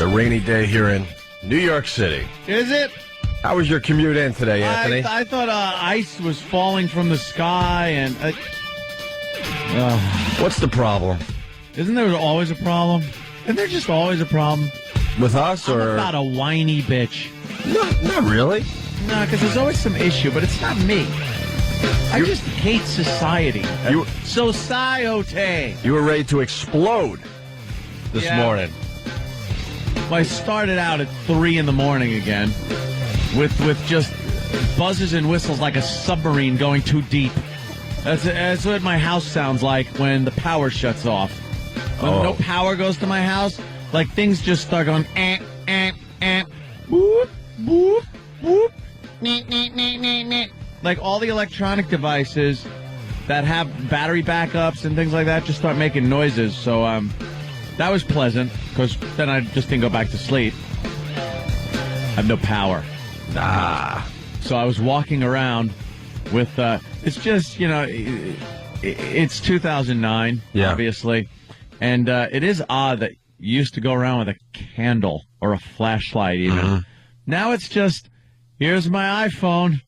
a rainy day here in New York City. Is it? How was your commute in today, Anthony? I thought ice was falling from the sky, and What's the problem? isn't there always a problem? Isn't there just always a problem? With us, I'm or about a whiny bitch. not really? No, because there's always some issue, but it's not me. I just hate society. Society. You were ready to explode this morning. Well, I started out at 3 in the morning again with just buzzes and whistles like a submarine going too deep. That's what my house sounds like when the power shuts off. When no power goes to my house, like things just start going boop, boop, boop, like all the electronic devices that have battery backups and things like that just start making noises. So that was pleasant because then I just didn't go back to sleep. I have no power. So I was walking around with it's just, it's 2009, obviously. And it is odd that you used to go around with a candle or a flashlight even. Mm-hmm. Now it's just, here's my iPhone.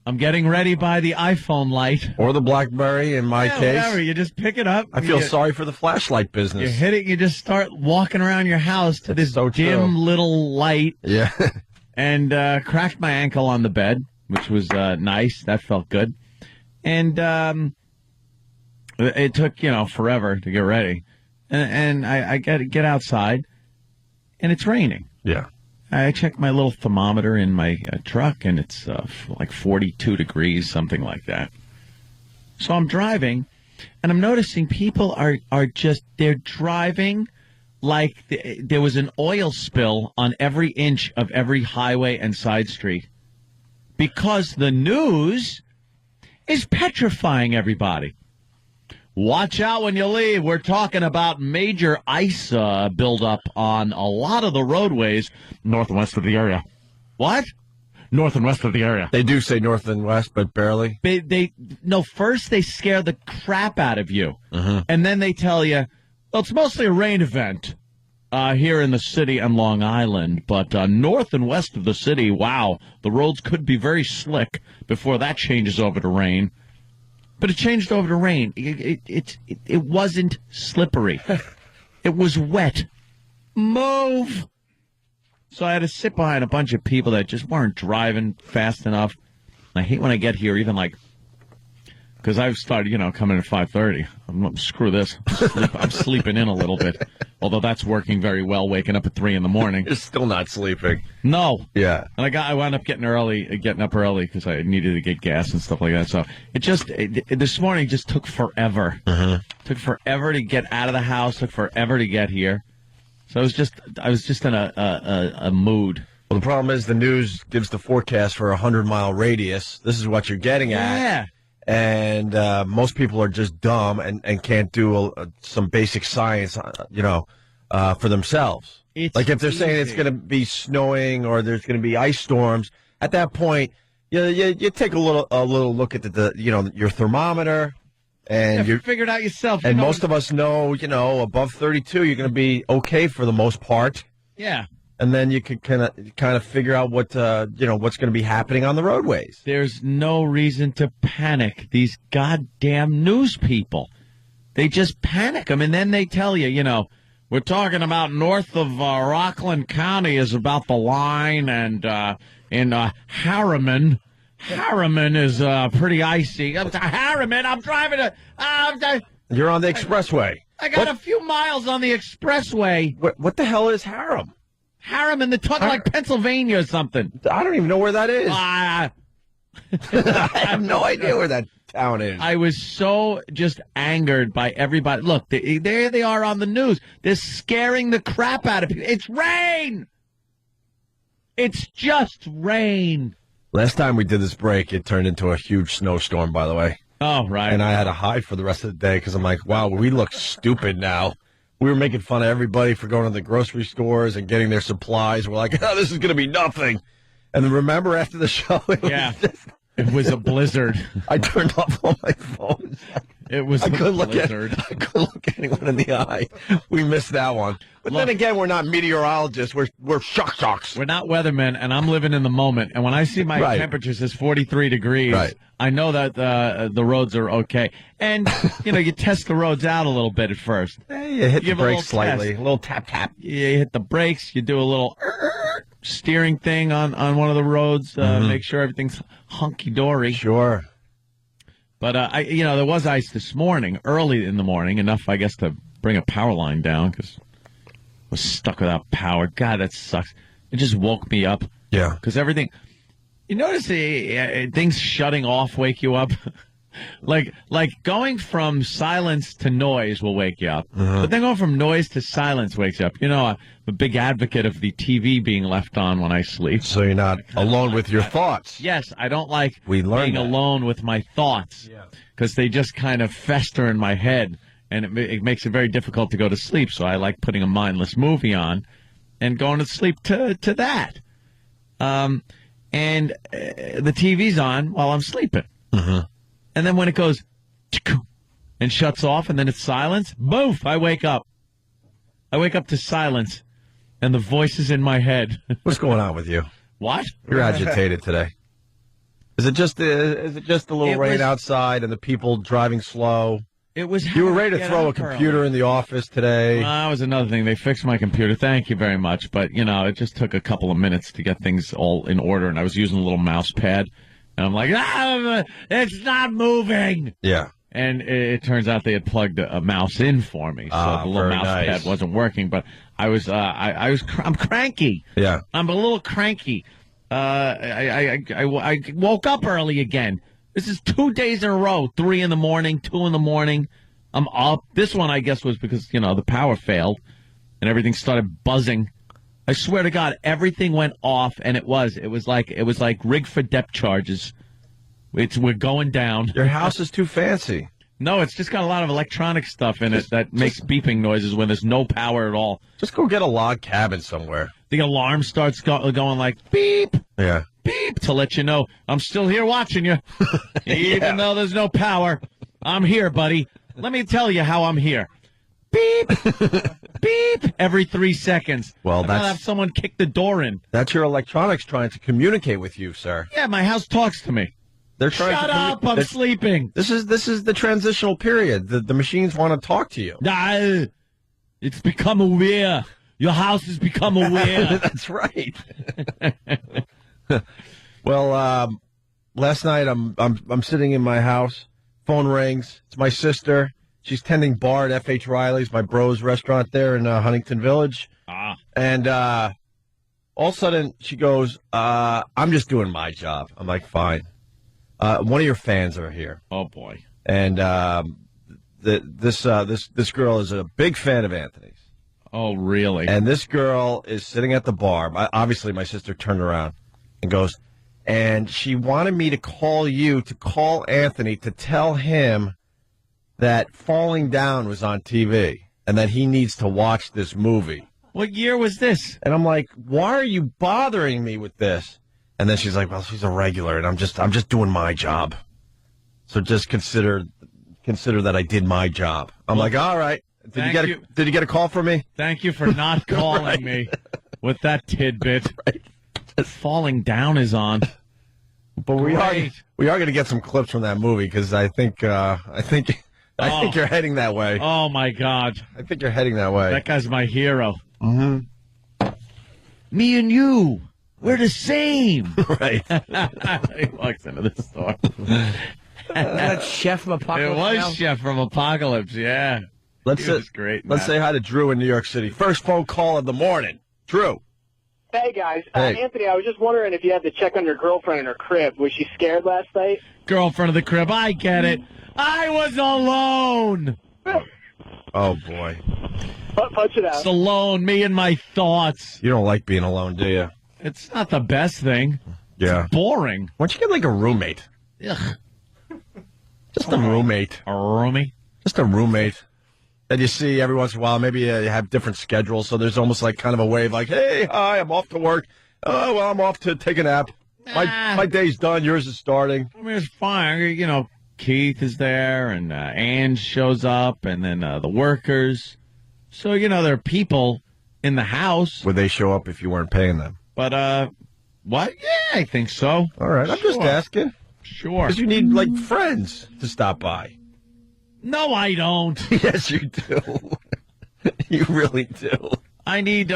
I'm getting ready by the iPhone light. Or the BlackBerry in my case. Whatever. You just pick it up. I feel sorry for the flashlight business. You hit it, you just start walking around your house to this dim little light. Yeah. And cracked my ankle on the bed, which was nice. That felt good. And it took, forever to get ready. And I get outside, and it's raining. Yeah. I checked my little thermometer in my truck, and it's like 42 degrees, something like that. So I'm driving, and I'm noticing people are they're driving like there was an oil spill on every inch of every highway and side street because the news is petrifying everybody. Watch out when you leave. We're talking about major ice buildup on a lot of the roadways north and west of the area. What? North and west of the area. They do say north and west, but barely. First they scare the crap out of you. Mm-hmm. And then they tell you, well, it's mostly a rain event here in the city and Long Island. But north and west of the city, wow, the roads could be very slick before that changes over to rain. But it changed over to rain. It wasn't slippery. It was wet. Move! So I had to sit behind a bunch of people that just weren't driving fast enough. I hate when I get here, even like, because I've started, coming at 5:30. Screw this. I'm sleeping in a little bit. Although that's working very well, waking up at 3 in the morning. You're still not sleeping. No. Yeah. And I wound up getting up early because I needed to get gas and stuff like that. So this morning just took forever. Mm-hmm. Took forever to get out of the house. Took forever to get here. So I was just in a mood. Well, the problem is the news gives the forecast for a 100-mile radius. This is what you're getting at. Yeah. And most people are just dumb and can't do some basic science, for themselves. Like if they're saying it's going to be snowing or there's going to be ice storms, at that point, you take a little look at your thermometer, and you figure it out yourself. And most of us know, above 32, you're going to be okay for the most part. Yeah. And then you could kind of figure out what's going to be happening on the roadways. There's no reason to panic. These goddamn news people, they just panic them, and then they tell you, we're talking about north of Rockland County is about the line, and in Harriman is pretty icy. Harriman, I'm driving You're on the expressway. I got a few miles on the expressway. What the hell is Harriman? Harriman, they're talking like Pennsylvania or something. I don't even know where that is. I have no idea where that town is. I was so just angered by everybody. Look, there they are on the news. They're scaring the crap out of people. It's rain! It's just rain. Last time we did this break, it turned into a huge snowstorm, by the way. Oh, right. And I had to hide for the rest of the day because I'm like, wow, we look stupid now. We were making fun of everybody for going to the grocery stores and getting their supplies. We're like, oh, this is going to be nothing. And then remember after the show? It was a blizzard. I turned off all my phones. It was I couldn't look blizzard. I couldn't look anyone in the eye. We missed that one. But then again, we're not meteorologists. We're shocks. We're not weathermen, and I'm living in the moment. And when I see my temperatures is 43 degrees, I know that the roads are okay. And, you test the roads out a little bit at first. You hit the brakes slightly. A little tap. You hit the brakes. You do a little steering thing on one of the roads. Make sure everything's hunky-dory. Sure. But, there was ice this morning, early in the morning, enough, I guess, to bring a power line down because I was stuck without power. God, that sucks. It just woke me up. Yeah. Because everything... You notice things shutting off wake you up? like going from silence to noise will wake you up. But then going from noise to silence wakes you up. I'm a big advocate of the TV being left on when I sleep. So you're not alone with your thoughts. Yes, I don't like being alone with my thoughts because they just kind of fester in my head, and it makes it very difficult to go to sleep. So I like putting a mindless movie on and going to sleep to that. And the TV's on while I'm sleeping. And then when it goes and shuts off and then it's silence, boof, I wake up. I wake up to silence and the voices in my head. What's going on with you? What? You're agitated today. Is it just the little rain outside and the people driving slow? It was. You were ready to throw a computer in the office today. Well, that was another thing. They fixed my computer. Thank you very much. But, it just took a couple of minutes to get things all in order. And I was using a little mouse pad. And I'm like, it's not moving. Yeah. And it turns out they had plugged a mouse in for me. So the little mouse pad wasn't working. But I'm cranky. Yeah. I'm a little cranky. I woke up early again. This is 2 days in a row, 3 in the morning, 2 in the morning. I'm up. This one, I guess, was because, the power failed and everything started buzzing. I swear to God, everything went off, and it was like rigged for depth charges. We're going down. Your house is too fancy. No, it's just got a lot of electronic stuff in it that makes beeping noises when there's no power at all. Just go get a log cabin somewhere. The alarm starts going like beep. Yeah. Beep to let you know I'm still here watching you. Even though there's no power, I'm here, buddy. Let me tell you how I'm here. Beep, beep, every 3 seconds. Well, I'd rather have someone kick the door in. That's your electronics trying to communicate with you, sir. Yeah, my house talks to me. They're trying Shut up, I'm sleeping. This is the transitional period. The machines want to talk to you. It's become aware. Your house has become aware. That's right. Well, last night I'm sitting in my house. Phone rings. It's my sister. She's tending bar at F.H. Riley's, my bro's restaurant there in Huntington Village. And all of a sudden she goes, "I'm just doing my job." I'm like, "Fine." One of your fans are here. Oh boy. And this girl is a big fan of Anthony's. Oh, really? And this girl is sitting at the bar. Obviously, my sister turned around and goes, and she wanted me to call you to call Anthony to tell him that Falling Down was on TV and that he needs to watch this movie. What year was this? And I'm like, why are you bothering me with this? And then she's like, well, she's a regular, and I'm just doing my job. So just consider that I did my job. I'm like, all right. Did you get a call from me? Thank you for not calling me with that tidbit. Right. Falling Down is on. But we are going to get some clips from that movie because I think you're heading that way. Oh my God! I think you're heading that way. That guy's my hero. Mm-hmm. Me and you, we're the same. Right. He walks into the store. That's Chef from Apocalypse. It was now? Chef from Apocalypse. Yeah. Let's say hi to Drew in New York City. First phone call of the morning. Drew. Hey, guys. Hey. Anthony, I was just wondering if you had to check on your girlfriend in her crib. Was she scared last night? Girlfriend of the crib. I get it. I was alone. Oh, boy. Punch it out. It's alone, me and my thoughts. You don't like being alone, do you? It's not the best thing. Yeah. It's boring. Why don't you get like a roommate? Ugh. Just a roommate. A roomie? Just a roommate that you see every once in a while. Maybe you have different schedules, so there's almost like kind of a wave like, hey, hi, I'm off to work. Oh, well, I'm off to take a nap. My day's done. Yours is starting. I mean, it's fine. Keith is there, and Ange shows up, and then the workers. So, there are people in the house. Would they show up if you weren't paying them? But, what? Yeah, I think so. All right, I'm just asking. Sure. Because you need, friends to stop by. No, I don't. Yes, you do. You really do. I need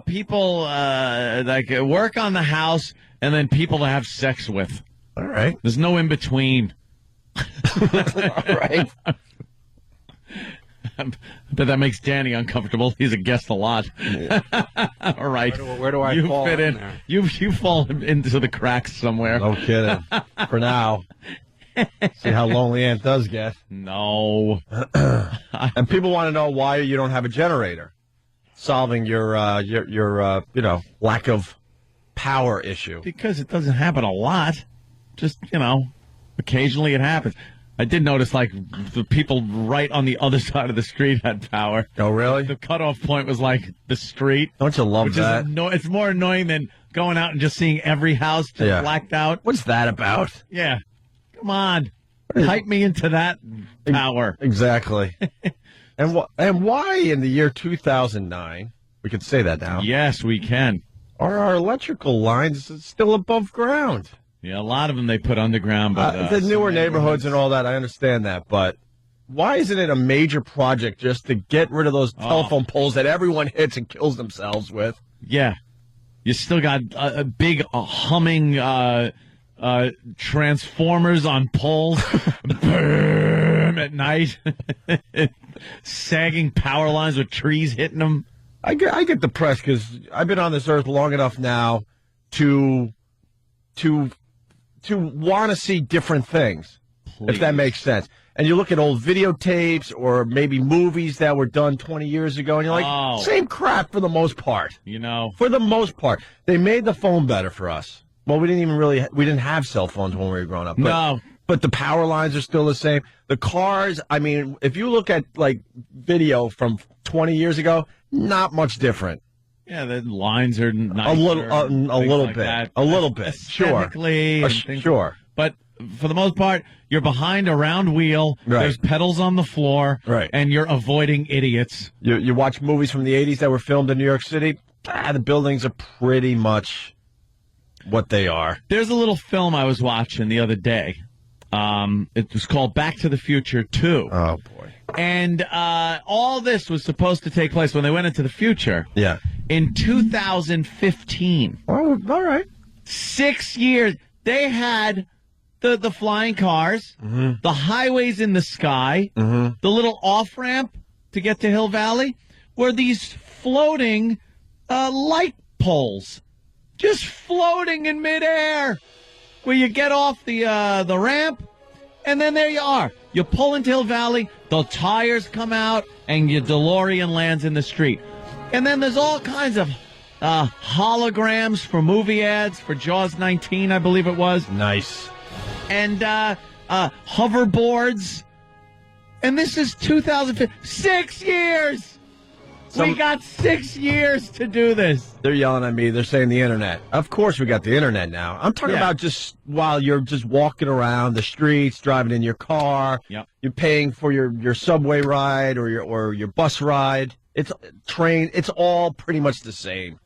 people work on the house and then people to have sex with. All right. There's no in between. All right. I bet that makes Danny uncomfortable. He's a guest a lot. Yeah. All right. Where do I fall fit in there? You fall into the cracks somewhere. No kidding. For now. See how lonely Aunt does get. No. And people want to know why you don't have a generator. Solving your lack of power issue. Because it doesn't happen a lot. Just, occasionally it happens. I did notice, the people right on the other side of the street had power. Oh, really? The cutoff point was, the street. Don't you love that? It's more annoying than going out and just seeing every house just blacked out. What's that about? Yeah. Come on. Hype me into that power. Exactly. And why in the year 2009, we can say that now. Yes, we can. Are our electrical lines still above ground? Yeah, a lot of them they put underground. But the newer neighborhoods and all that, I understand that. But why isn't it a major project just to get rid of those telephone poles that everyone hits and kills themselves with? Yeah. You still got a big humming transformers on poles. At night. Sagging power lines with trees hitting them. I get depressed because I've been on this earth long enough now to want to see different things, if that makes sense. And you look at old videotapes or maybe movies that were done 20 years ago, and you're like, same crap for the most part. For the most part. They made the phone better for us. Well, we didn't have cell phones when we were growing up. No. But the power lines are still the same. The cars, I mean, if you look at, video from 20 years ago, not much different. Yeah, the lines are nicer. A little bit. A little bit. Sure. Sure. But for the most part, you're behind a round wheel. Right. There's pedals on the floor. Right. And you're avoiding idiots. You watch movies from the 80s that were filmed in New York City, the buildings are pretty much what they are. There's a little film I was watching the other day. It was called Back to the Future 2. Oh, boy. And all this was supposed to take place when they went into the future. Yeah. In 2015. Oh, all right. 6 years. They had the flying cars, the highways in the sky, the little off-ramp to get to Hill Valley, were these floating light poles. Just floating in midair. Where you get off the ramp, and then there you are. You pull into Hill Valley, the tires come out, and your DeLorean lands in the street. And then there's all kinds of holograms for movie ads for Jaws 19, I believe it was. Nice. And hoverboards. And this is 2015. 6 years! We got 6 years to do this. They're yelling at me. They're saying the internet. Of course we got the internet now. I'm talking about just while you're just walking around the streets, driving in your car. Yep. You're paying for your subway ride or your bus ride. It's train. It's all pretty much the same.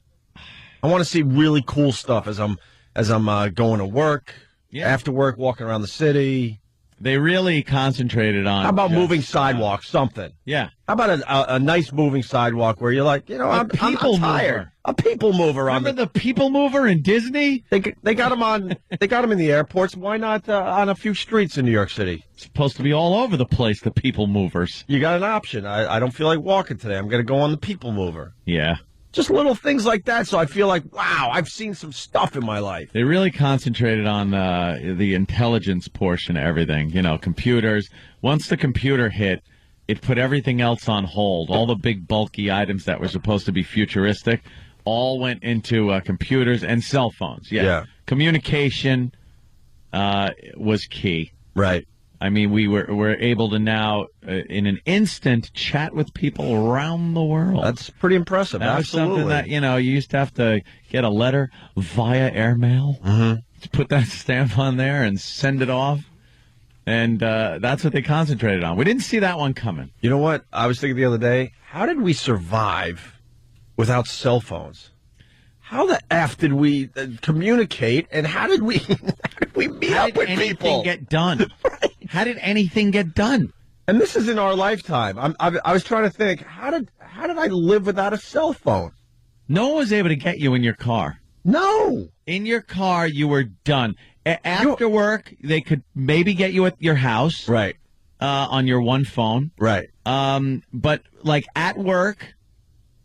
I want to see really cool stuff as I'm going to work, after work, walking around the city. They really concentrated on. How about moving sidewalks? Something. Yeah. How about a nice moving sidewalk where you're like, I'm tired. A people mover. Remember the people mover in Disney? They got them on. They got them in the airports. Why not on a few streets in New York City? It's supposed to be all over the place. The people movers. You got an option. I don't feel like walking today. I'm going to go on the people mover. Yeah. Just little things like that. So I feel like, wow, I've seen some stuff in my life. They really concentrated on the intelligence portion of everything. Computers. Once the computer hit, it put everything else on hold. All the big bulky items that were supposed to be futuristic all went into computers and cell phones. Yeah. Communication was key. Right. I mean, we're able to now, in an instant, chat with people around the world. That's pretty impressive. That Absolutely. was something that, you used to have to get a letter via airmail, to put that stamp on there and send it off. And that's what they concentrated on. We didn't see that one coming. You know what? I was thinking the other day, how did we survive without cell phones? How the F did we communicate, and how did we meet up with people? How did anything get done? Right. How did anything get done? And this is in our lifetime. I was trying to think, how did I live without a cell phone? No one was able to get you in your car. No. In your car, you were done. After work, they could maybe get you at your house. Right. On your one phone. Right. But like at work,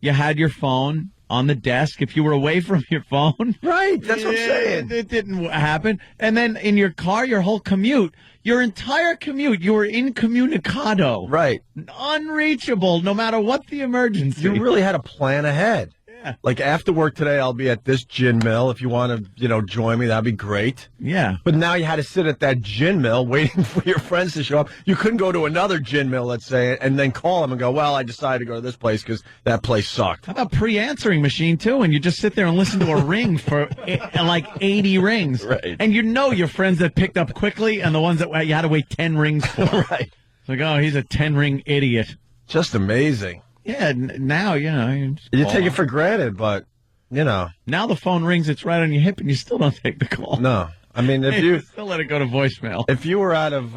you had your phone on the desk. If you were away from your phone. Right. That's what I'm saying. It didn't happen. And then in your car, your whole commute, your entire commute, you were incommunicado. Right. Unreachable, no matter what the emergency. You really had to plan ahead. Yeah. Like after work today, I'll be at this gin mill. If you want to, join me, that'd be great. Yeah. But now you had to sit at that gin mill waiting for your friends to show up. You couldn't go to another gin mill, let's say, and then call them and go, well, I decided to go to this place because that place sucked. How about pre-answering machine, too? And you just sit there and listen to a ring for like 80 rings. Right. And your friends that picked up quickly and the ones that you had to wait 10 rings for. Right. It's like, oh, he's a 10-ring idiot. Just amazing. Yeah, now, you take it for granted, but, Now the phone rings, it's right on your hip, and you still don't take the call. No. I mean, if you still let it go to voicemail. If you were out of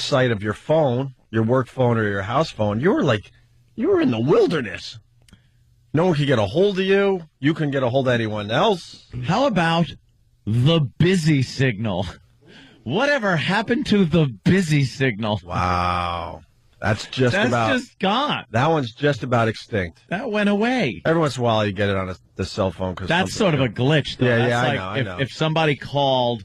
sight of your phone, your work phone or your house phone, you were in the wilderness. No one could get a hold of you. You couldn't get a hold of anyone else. How about the busy signal? Whatever happened to the busy signal? Wow. That's just gone. That one's just about extinct. That went away. Every once in a while, you get it on the cell phone. That's sort of a glitch, though. Yeah, That's I know. If somebody called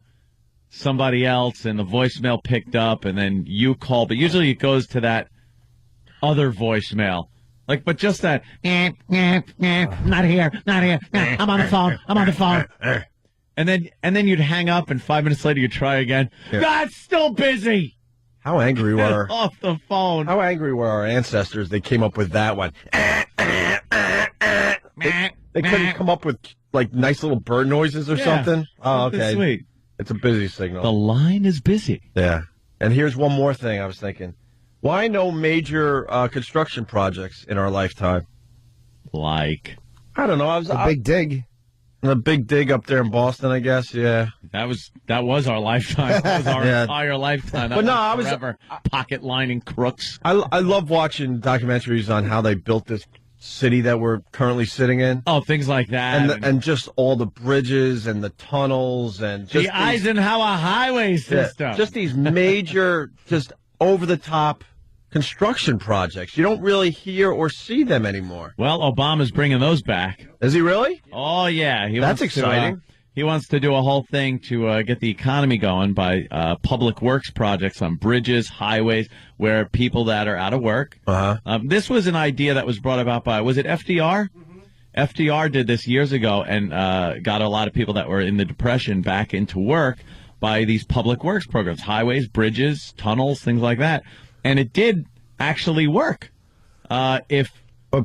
somebody else and the voicemail picked up and then you call, but usually it goes to that other voicemail. But just that, not here, I'm on the phone. And then you'd hang up and 5 minutes later you'd try again. Yeah. That's still busy. How angry were off the phone? How angry were our ancestors? They came up with that one. They couldn't come up with nice little bird noises or something. Oh, okay. Sweet. It's a busy signal. The line is busy. Yeah. And here's one more thing I was thinking. Why no major construction projects in our lifetime? I don't know. a big dig. A big dig up there in Boston, I guess. Yeah. That was our lifetime. That was our entire lifetime. That was forever. Pocket lining crooks. I love watching documentaries on how they built this city that we're currently sitting in. Oh, things like that. And just all the bridges and the tunnels and just the Eisenhower highway system. Yeah, just these major, just over-the-top construction projects. You don't really hear or see them anymore. Well, Obama's bringing those back. Is he really? Oh, yeah. That's exciting. He wants to do a whole thing to get the economy going by public works projects on bridges, highways, where people that are out of work. This was an idea that was brought about by, was it FDR? Mm-hmm. FDR did this years ago and got a lot of people that were in the Depression back into work by these public works programs, highways, bridges, tunnels, things like that. And it did actually work. But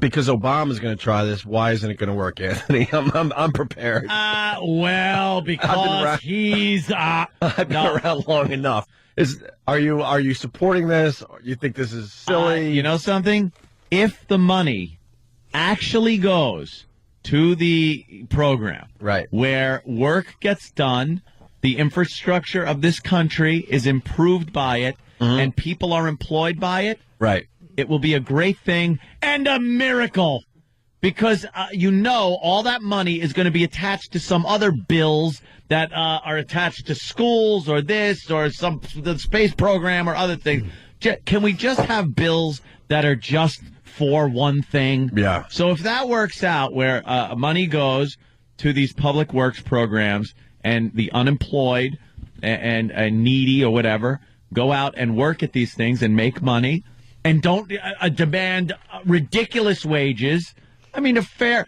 because Obama's going to try this, why isn't it going to work, Anthony? I'm prepared. Because he's. I've been around long enough. Are you supporting this? Or you think this is silly? You know something? If the money actually goes to the program, right, where work gets done, the infrastructure of this country is improved by it, and people are employed by it, right, it will be a great thing and a miracle. Because, all that money is going to be attached to some other bills that are attached to schools or this or the space program or other things. Can we just have bills that are just for one thing? Yeah. So if that works out where money goes to these public works programs and the unemployed and needy or whatever go out and work at these things and make money and don't demand ridiculous wages. I mean, a fair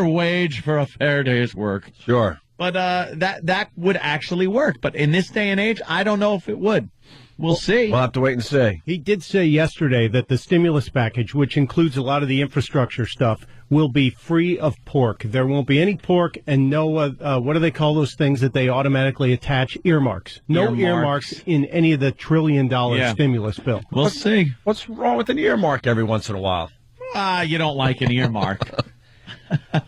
wage for a fair day's work. Sure. But that would actually work. But in this day and age, I don't know if it would. We'll see. We'll have to wait and see. He did say yesterday that the stimulus package, which includes a lot of the infrastructure stuff, will be free of pork. There won't be any pork and no, what do they call those things that they automatically attach? Earmarks. No earmarks in any of the $1 trillion stimulus bill. We'll see. What's wrong with an earmark every once in a while? You don't like an earmark.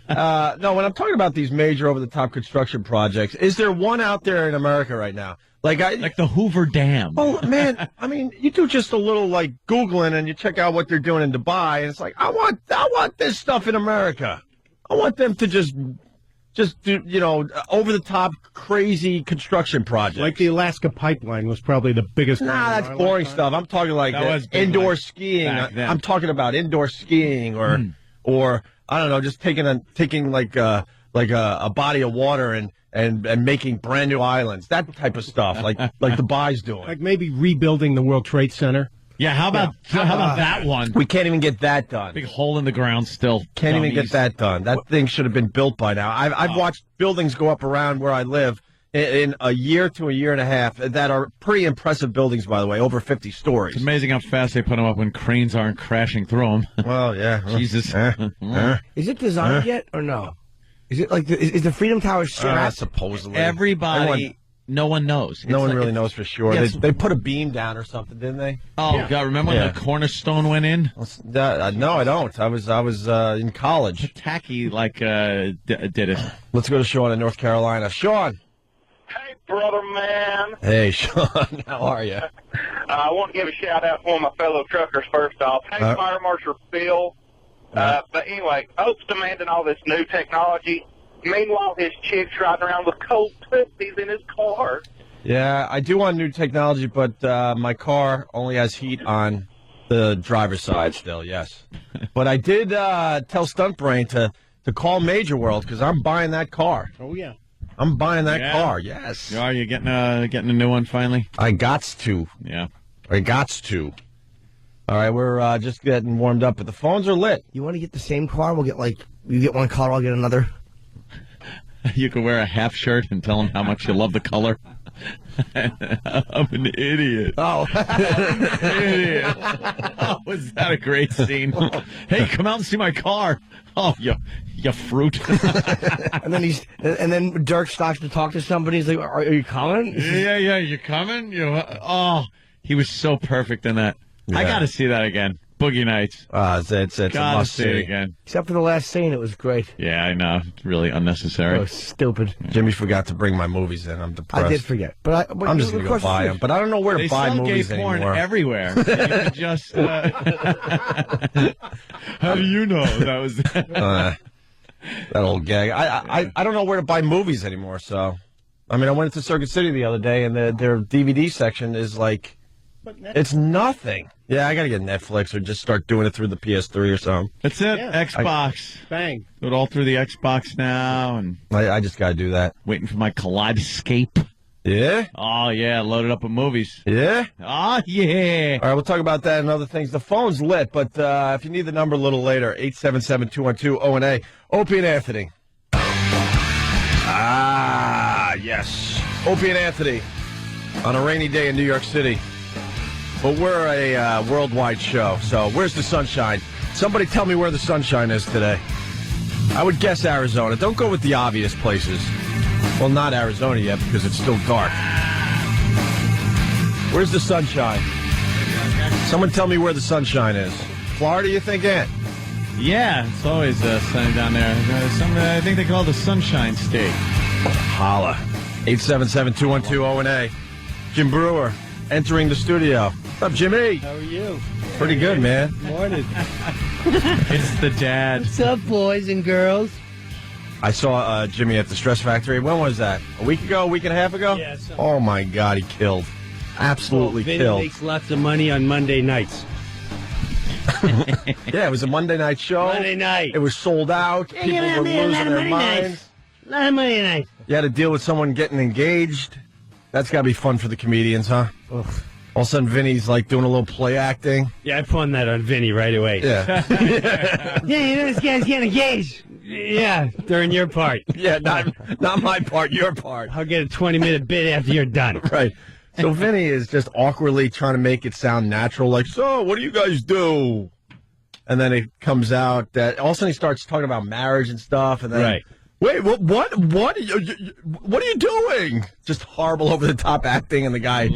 No, when I'm talking about these major over-the-top construction projects, is there one out there in America right now? Like the Hoover Dam. Oh, man, I mean, you do just a little, like, Googling, and you check out what they're doing in Dubai, and it's like, I want this stuff in America. I want them to just do, over-the-top, crazy construction projects. Like the Alaska pipeline was probably the biggest. Nah, that's boring stuff. I'm talking like indoor skiing. I'm talking about indoor skiing or I don't know, just taking like a body of water and making brand new islands, that type of stuff, like Dubai's doing. Like maybe rebuilding the World Trade Center. Yeah, how about that one? We can't even get that done. Big hole in the ground still. Can't even get that done. That thing should have been built by now. I've watched buildings go up around where I live in a year to a year and a half that are pretty impressive buildings, by the way, over 50 stories. It's amazing how fast they put them up when cranes aren't crashing through them. Well, yeah. Jesus. Is it designed yet or no? Is it like is the Freedom Tower strapped? Supposedly. No one knows. No one really knows for sure. They put a beam down or something, didn't they? Oh, God, remember when the cornerstone went in? No, I don't. I was in college. Tacky, did it. Let's go to Sean in North Carolina. Sean. Hey, brother man. Hey, Sean. How are you? I want to give a shout-out to one of my fellow truckers first off. Hey, Fire Marshal Bill. But anyway, Oak's demanding all this new technology. Meanwhile, his chick's riding around with cold twisties in his car. Yeah, I do want new technology, but my car only has heat on the driver's side still, yes. But I did tell Stuntbrain to call Major World because I'm buying that car. Oh, yeah. I'm buying that car, yes. Are you getting a new one finally? I gots to. Yeah. I gots to. All right, we're just getting warmed up, but the phones are lit. You want to get the same car? We'll get you get one car, I'll get another. You can wear a half shirt and tell them how much you love the color. I'm an idiot. Oh. Idiot. Oh, was that a great scene? Hey, come out and see my car. Oh, you fruit. and then Dirk stops to talk to somebody. He's like, are you coming? Yeah, you coming? He was so perfect in that. Yeah. I got to see that again. Boogie Nights. It's a must see it again. Except for the last scene, it was great. Yeah, I know. It's really unnecessary. Oh, stupid. Jimmy forgot to bring my movies in. I'm depressed. I did forget, but I'm just going to go buy them. But I don't know where to buy movies anymore. They sell gay porn everywhere. You can just. How do you know that was that old gag? I don't know where to buy movies anymore. So, I mean, I went into Circuit City the other day, and their DVD section is like. It's nothing. Yeah, I got to get Netflix or just start doing it through the PS3 or something. That's it. Yeah. Xbox. Bang. Do it all through the Xbox now. And I just got to do that. Waiting for my Kaleidoscape. Yeah? Oh, yeah. Loaded up with movies. Yeah? Oh, yeah. All right, we'll talk about that and other things. The phone's lit, but if you need the number a little later, 877-212-ONA. Opie and Anthony. Ah, yes. Opie and Anthony on a rainy day in New York City. But we're a worldwide show, so where's the sunshine? Somebody tell me where the sunshine is today. I would guess Arizona. Don't go with the obvious places. Well, not Arizona yet because it's still dark. Where's the sunshine? Someone tell me where the sunshine is. Florida, you think, Ant? Yeah, it's always sunny down there. I think they call it the Sunshine State. Holla. 877-212-ONA. Jim Breuer entering the studio. What's up, Jimmy? How are you? Pretty good, man. Morning. It's the dad. What's up, boys and girls? I saw Jimmy at the Stress Factory. When was that? A week ago? A week and a half ago? Yeah. Oh, my God, he killed. Absolutely killed. Vinny makes lots of money on Monday nights. Yeah, it was a Monday night show. Monday night. It was sold out. People were losing their minds. A lot of Monday nights. You had to deal with someone getting engaged. That's got to be fun for the comedians, huh? Ugh. All of a sudden, Vinny's like doing a little play acting. Yeah, I pawned that on Vinny right away. Yeah. Yeah, you know this guy's getting engaged. Yeah, during your part. Yeah, not my part, your part. I'll get a 20-minute bit after you're done. Right. So Vinny is just awkwardly trying to make it sound natural, like, so what do you guys do? And then it comes out that all of a sudden he starts talking about marriage and stuff, and then Right. Wait, what are you doing? Just horrible over-the-top acting, and the guy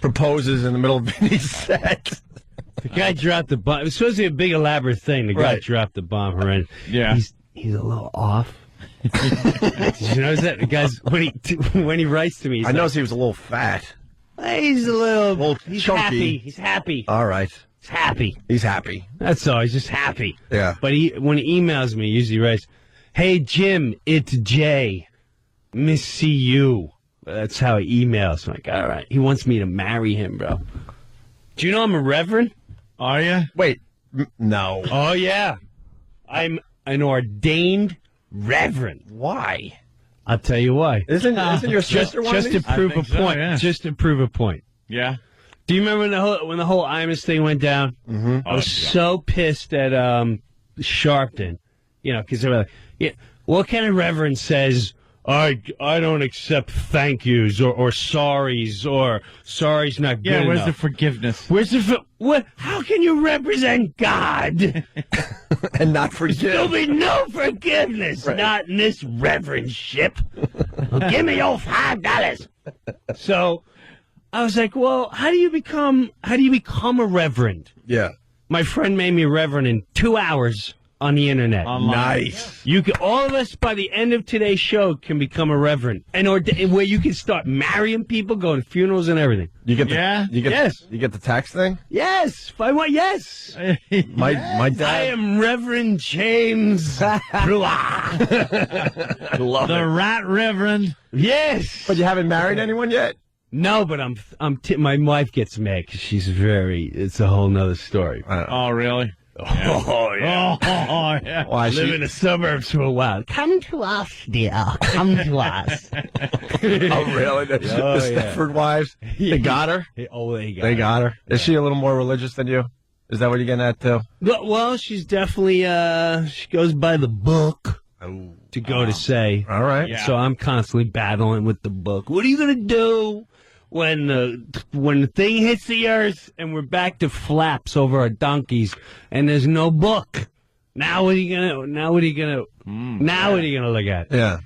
proposes in the middle of Vinny's set. The guy dropped the bomb. It was supposed to be a big elaborate thing. The guy dropped the bomb. Right? Yeah. He's a little off. Did you notice that? The guy's when he writes to me, I noticed he was a little fat. He's a little he's chunky. happy. He's happy. All right. He's happy. He's happy. That's all. He's just happy. Yeah. But when he emails me, he usually writes, "Hey Jim, it's Jay. Miss see you." That's how he emails. I'm like, all right. He wants me to marry him, bro. Do you know I'm a reverend? Are you? Wait, no. Oh yeah, I'm an ordained reverend. Why? I'll tell you why. Isn't your sister one of Just to these? prove a think so, point. yeah. Just to prove a point. Yeah. Do you remember when the whole Imus thing went down? Mm-hmm. I was so pissed at Sharpton, because they were like, "Yeah, what kind of reverend says I don't accept thank yous or sorries or sorry's not good Yeah, where's enough." the forgiveness? Where's the what? How can you represent God? And not forgive. There'll be no forgiveness, not in this reverendship. Well, give me your $5. So I was like, well, how do you become a reverend? Yeah. My friend made me a reverend in 2 hours on the internet. Nice. You can, all of us by the end of today's show can become a reverend, and where you can start marrying people, going to funerals and everything. You get the, Yeah? You get, Yes. You get the tax thing? Yes, if I want. Yes, My dad. I am Reverend James Brewer. Love The it. Rat Reverend. Yes, But you haven't married anyone yet? no, but my wife gets mad because she's it's a whole nother story. Oh, really? Oh yeah. Oh, yeah. Why Live in the suburbs for a while. Come to us, dear. Come to us. Oh, really? The Stepford wives? They got her? Oh, they Got her. Is she a little more religious than you? Is that what you're getting at, too? Well, she's definitely, she goes by the book to go to say. All right. Yeah. So I'm constantly battling with the book. What are you going to do when the thing hits the earth and we're back to flaps over our donkeys and there's no book? What are you gonna look at? Yeah.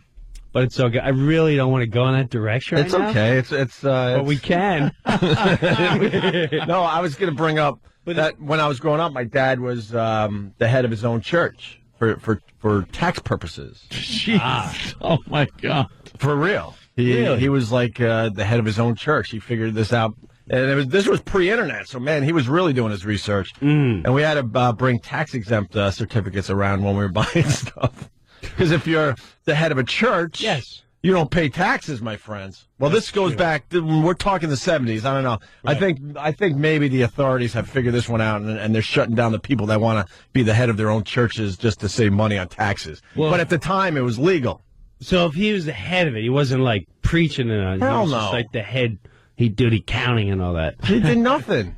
But it's okay. I really don't want to go in that direction. It's right now, okay. but we can. No, I was going to bring up that when I was growing up, my dad was the head of his own church for tax purposes. Jeez. Oh, my God. For real. He was like the head of his own church. He figured this out. And this was pre-internet, so, man, he was really doing his research. And we had to bring tax-exempt certificates around when we were buying stuff. Because if you're the head of a church, Yes. you don't pay taxes, my friends. Well, this goes back, we're talking the 70s. I don't know. Right. I think maybe the authorities have figured this one out, and they're shutting down the people that want to be the head of their own churches just to save money on taxes. Well, but at the time, it was legal. So if he was the head of it, he wasn't like preaching it. He Hell was no. just like the head. He'd do the counting and all that. He did nothing.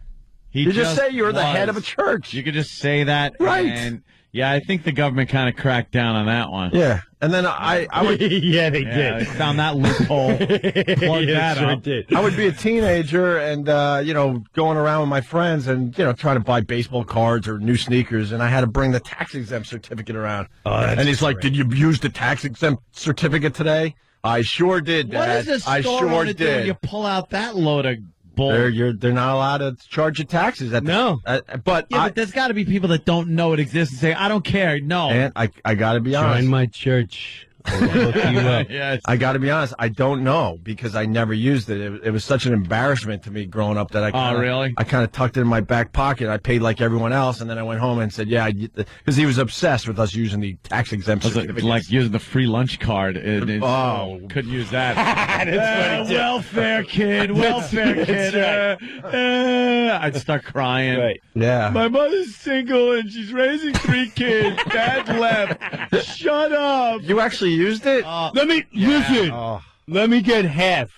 You just say you're the was. head of a church. You could just say that. Right. And, yeah, I think the government kind of cracked down on that one. Yeah. And then I would Yeah, they Yeah, they did. found that loophole. Plugged that sure up. did. I would be a teenager and going around with my friends and trying to buy baseball cards or new sneakers, and I had to bring the tax exempt certificate around. that's and he's like, great. "Did you use the tax exempt certificate today?" I sure did, What Dad. is this I store sure going to do when did. you pull out that load of bull? They're not allowed to charge you taxes. No. But Yeah, but there's got to be people that don't know it exists and say, I don't care. No. and I got to be honest. Join my church. I'll hook you up. Yes. I got to be honest. I don't know because I never used it. It was such an embarrassment to me growing up that I kinda, really? I kind of tucked it in my back pocket. I paid like everyone else, and then I went home and said, "Yeah," because he was obsessed with us using the tax exempt It's certificate. like using the free lunch card. Couldn't use that. Welfare kid, welfare kid. I'd start crying. Right. Yeah. My mother's single and she's raising 3 kids. Dad left. Shut up. You actually used it? Let me listen. Oh. Let me get half.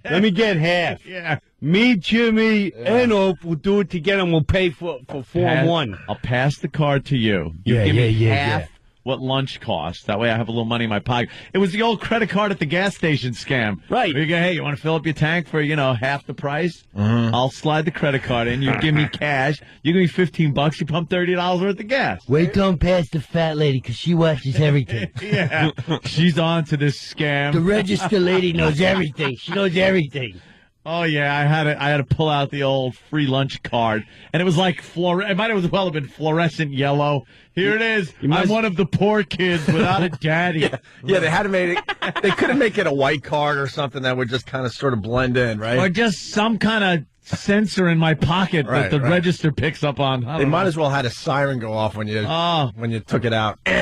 Let me get half. Yeah. Me, Jimmy, and Ope will do it together, and we'll pay for Form 1. I'll pass the card to you. You Yeah, give me yeah, half what lunch costs. That way I have a little money in my pocket. It was the old credit card at the gas station scam. Right. Where you go, hey, you want to fill up your tank for, half the price? I'll slide the credit card in. You give me cash. You give me $15. You pump $30 worth of gas. Wait till I'm past the fat lady because she watches everything. Yeah. She's on to this scam. The register lady knows everything. She knows everything. Oh yeah, I had to pull out the old free lunch card, and it was like it might as well have been fluorescent yellow. Here it is. I'm one of the poor kids without a daddy. Yeah, they had to make it. They couldn't make it a white card or something that would just kind of sort of blend in, right? Or just some kind of sensor in my pocket that the register picks up on. They might as well had a siren go off when you took it out. We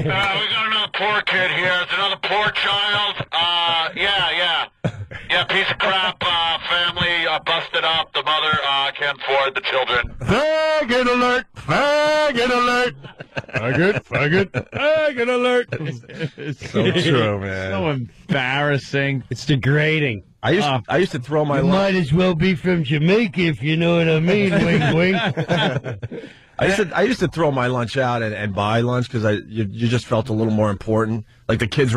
got another poor kid here. It's another poor child. Yeah, piece of crap family busted up. The mother can't afford the children. Faggot alert! Faggot alert! Faggot alert! It's So true, man. so embarrassing. It's degrading. I used to throw my Might as well be from Jamaica if you know what I mean. Wink, wink. I used to throw my lunch out and buy lunch because you just felt a little more important. Like the kids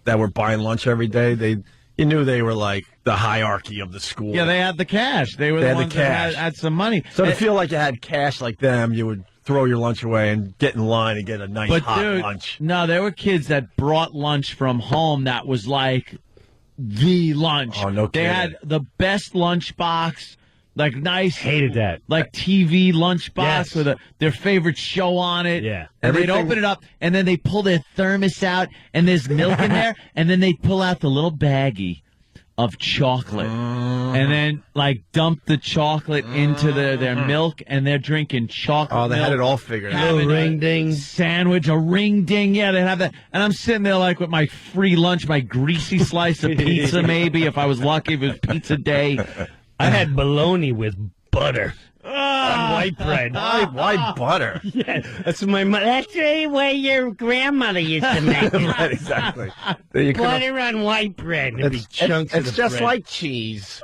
that were buying lunch every day, you knew they were like the hierarchy of the school. Yeah, they had the cash. They were the ones that had some money. So to feel like you had cash like them, you would throw your lunch away and get in line and get a nice hot lunch. No, there were kids that brought lunch from home that was like the lunch. Oh, no kidding. They had the best lunch box. Like nice, Hated that. like TV lunchbox Yes. with their favorite show on it. Yeah. And they'd Everything- open it up, and then they pull their thermos out, and there's milk in there, and then they'd pull out the little baggie of chocolate, and then like dump the chocolate into their milk, and they're drinking chocolate. Oh, they had milk, it all figured out. having ring a ding. sandwich, a ring ding. Yeah, they have that, and I'm sitting there like with my free lunch, my greasy slice of pizza, maybe if I was lucky, if it was pizza day. I had bologna with butter on white bread. Why butter? Yeah, that's the way your grandmother used to make it. Right, exactly. You could've- Butter on white bread. There'd be chunks of It's the just bread. like cheese.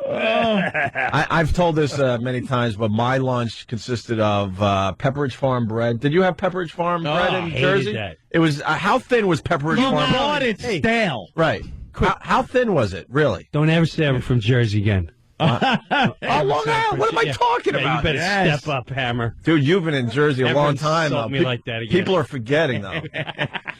I've told this many times, but my lunch consisted of Pepperidge Farm bread. Did you have Pepperidge Farm bread in hated Jersey? that. It was how thin was Pepperidge You Farm? bought it stale. Right. How thin was it, really? Don't ever say I'm from Jersey again. Oh, Long Island. What am I talking Yeah, about? you better Yes. step up, Hammer. Dude, you've been in Jersey a Never long time. insult though. me like that again. People are forgetting, though.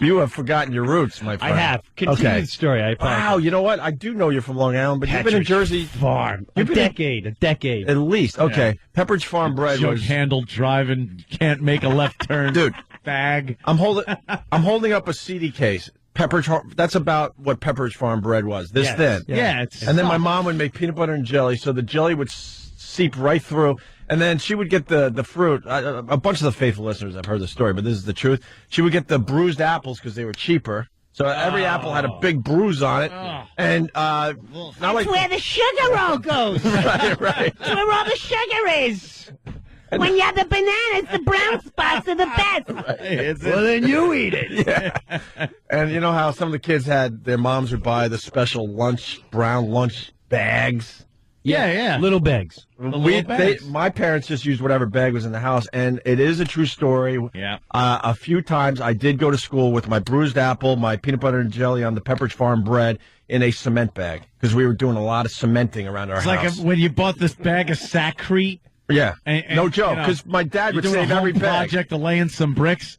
You have forgotten your roots, my I friend. have. Continue Okay. the story. I apologize. Wow, you know what? I do know you're from Long Island, but you've been in Pepperidge Jersey Farm. You've been in- A decade. at least. Okay. Pepperidge Farm bread Jug was... handle driving, can't make a left turn. Dude. Bag. I'm holding up a CD case. That's about what Pepperidge Farm bread was. This Yes. thin. Yeah, it's And then my soft. mom would make peanut butter and jelly, so the jelly would seep right through. And then she would get the fruit. A bunch of the faithful listeners have heard the story, but this is the truth. She would get the bruised apples because they were cheaper. So every apple had a big bruise on it. And not like Where the sugar roll goes. right. That's where all the sugar is. When you have the bananas, the brown spots are the best. Well, then you eat it. And you know how some of the kids their moms would buy the special brown lunch bags. Yeah. Little bags. My parents just used whatever bag was in the house, and it is a true story. Yeah. A few times I did go to school with my bruised apple, my peanut butter and jelly on the Pepperidge Farm bread in a cement bag because we were doing a lot of cementing around our It's house. like when you bought this bag of Sacrete. Yeah, And, no joke. you know, Because my dad would you're doing save a home every bag. project of laying some bricks.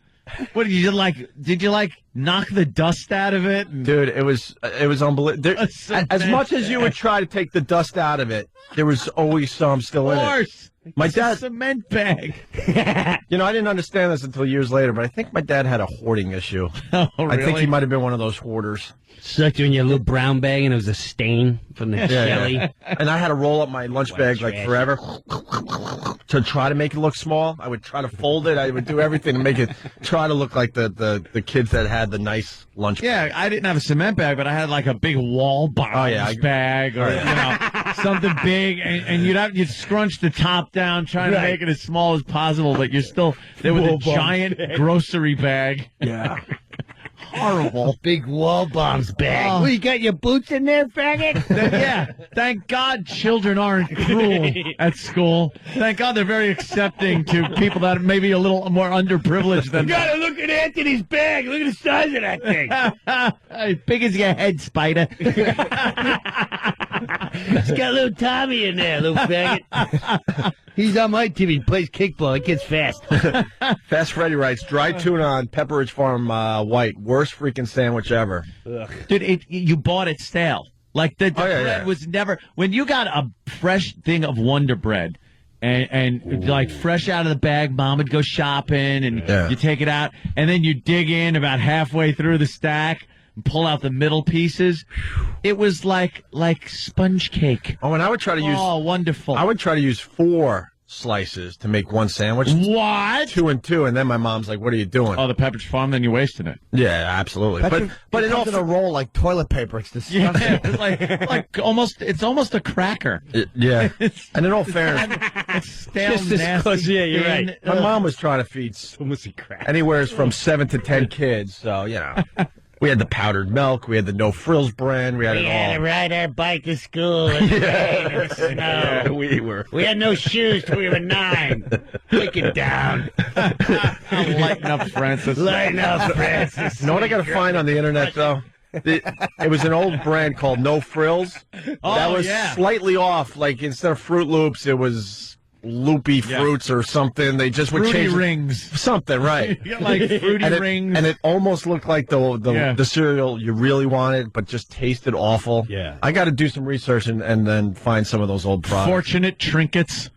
What did you like? Did you like knock the dust out of it? Dude, it was unbelievable. A cement As much as you bag. would try to take the dust out of it, there was always some still in Of it. course. My It's a dad- cement bag. You know, I didn't understand this until years later, but I think my dad had a hoarding issue. Oh, I think really? he might have been one of those hoarders. Sucked you in your little brown bag, and it was a stain from the jelly. And I had to roll up my lunch bag like trash. forever to try to make it look small. I would try to fold it. I would do everything to make it try to look like the kids that had the nice lunch bag. Yeah, I didn't have a cement bag, but I had like a big wall box bag or something big, and you'd scrunch the top down, trying to make it as small as possible, but you're still there with a giant grocery bag. Yeah. horrible. Big wall bombs bag. Oh. Well, you got your boots in there, faggot? Yeah, thank God children aren't cruel at school. Thank God they're very accepting to people that may be a little more underprivileged than You gotta look at Anthony's bag. Look at the size of that thing. as big as your head, Spider. It's got little Tommy in there, little faggot. He's on my team. He plays kickball. That kid's fast. Fast Freddy writes, dry tuna on Pepperidge Farm white. Worst freaking sandwich ever. Dude, you bought it stale. Like the bread was never. When you got a fresh thing of Wonder Bread, and like fresh out of the bag, Mom would go shopping, and you take it out, and then you dig in about halfway through the stack and pull out the middle pieces. It was like sponge cake. Oh, and I would try to use. Oh, wonderful! I would try to use 4 slices to make one sandwich. What? 2 and 2, and then my mom's like, "What are you doing?" Oh, the Pepperidge Farm. Then you're wasting it. Yeah, absolutely. But it comes in a roll like toilet paper. It's disgusting. Yeah, it's like almost. It's almost a cracker. Yeah. And in all fairness, It's stale, Just as nasty. close, yeah, you're thin. right. my mom was trying to feed Almost a crack. anywhere from 7 to 10 kids. So we had the powdered milk, we had the no frills brand, we had it all. ride our bike to school in the rain and the snow. Yeah, we were. We had no shoes till we were 9. Take it down. Lighten up, Francis. Lighten up, Francis. You know what I got to find on the internet though? It was an old brand called No Frills. That was slightly off. Like instead of Fruit Loops, it was loopy fruits or something. They just would Fruity change rings. something, right? You got, like fruity rings. And it almost looked like the cereal you really wanted, but just tasted awful. Yeah. I got to do some research and then find some of those old products. Fortunate trinkets.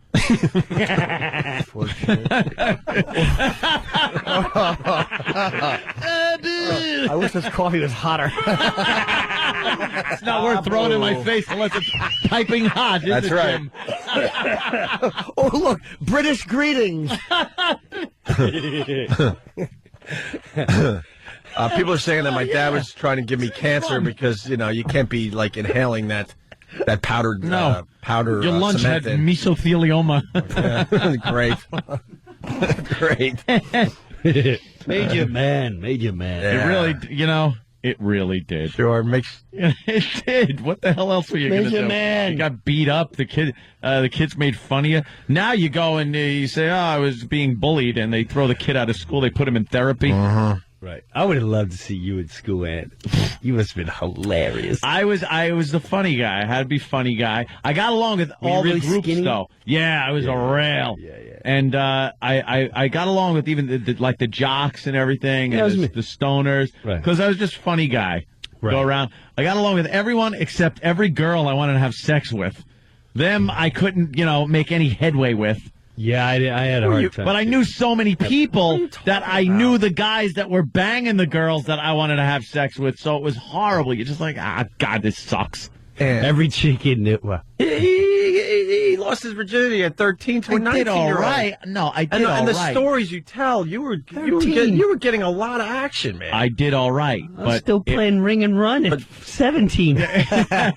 I wish this coffee was hotter. It's not worth throwing in my face unless it's piping hot. Is That's it, right. Jim? Oh, look, British greetings. People are saying that my dad was trying to give me cancer because you can't be like inhaling that powdered powder. Your lunch had cement in. mesothelioma. Great. Major man. Yeah. It really did. Sure, makes It did. What the hell else were you going to do? Major man. You got beat up. The kids made fun of you. Now you go and you say, "Oh, I was being bullied," and they throw the kid out of school. They put him in therapy. Right. I would have loved to see you in school, Ant. You must have been hilarious. I was the funny guy. I had to be funny guy. I got along with all really the groups skinny? though. Yeah, I was a rail. Yeah. And I got along with even the jocks and everything, Yeah, and it was the stoners, Right. because I was just funny guy. Right. Go around. I got along with everyone except every girl I wanted to have sex with. Them I couldn't, make any headway with. Yeah, I had a hard time. But I knew so many people that I knew the guys that were banging the girls that I wanted to have sex with, so it was horrible. You're just like, God, this sucks. Every chick in it. he lost his virginity at 13 to a 19-year-old. I did all right. No, I did all right. And the stories you tell, you were getting a lot of action, man. I did all right. I was still playing Ring and Run at 17.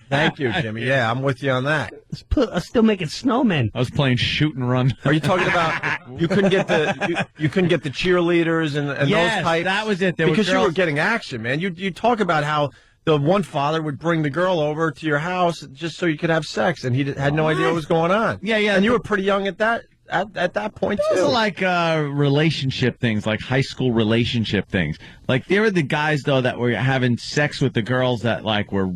Thank you, Jimmy. Yeah, I'm with you on that. I was still making snowmen. I was playing shoot and run. Are you talking about you couldn't get the cheerleaders and Yes, those types? that was it. Because you were getting action, man. You talk about how the one father would bring the girl over to your house just so you could have sex, and he had no idea what was going on. Yeah. And you were pretty young at that point too. Those are like relationship things, like high school relationship things. Like there were the guys though that were having sex with the girls that were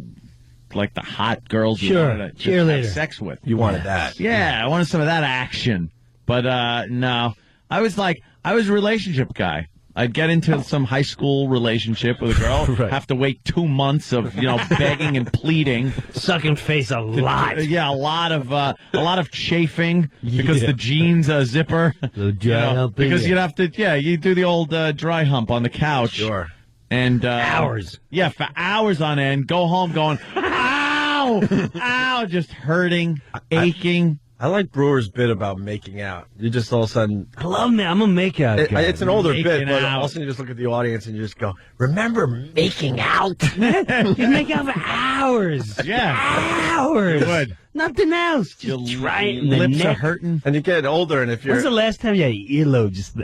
like the hot girls you wanted to just have sex with. You wanted that. Yeah, I wanted some of that action. But no, I was a relationship guy. I'd get into some high school relationship with a girl, have to wait 2 months of begging and pleading, Sucking face a lot. Yeah, a lot of chafing because the jeans zipper. Because you'd have to you do the old dry hump on the couch. Sure. And Hours. Yeah, for hours on end. Go home going, ow, ow, just hurting, aching. I like Brewer's bit about making out. You just all of a sudden... I love me. I'm a makeout guy. It's an older Making bit, but out. all of a sudden you just look at the audience and you just go, remember making out? You make out for hours. Yeah. Hours. Good. Nothing else. Your Just try it in the lips neck. are hurting. And you get older, and if you're When's the last time you had your earlobe just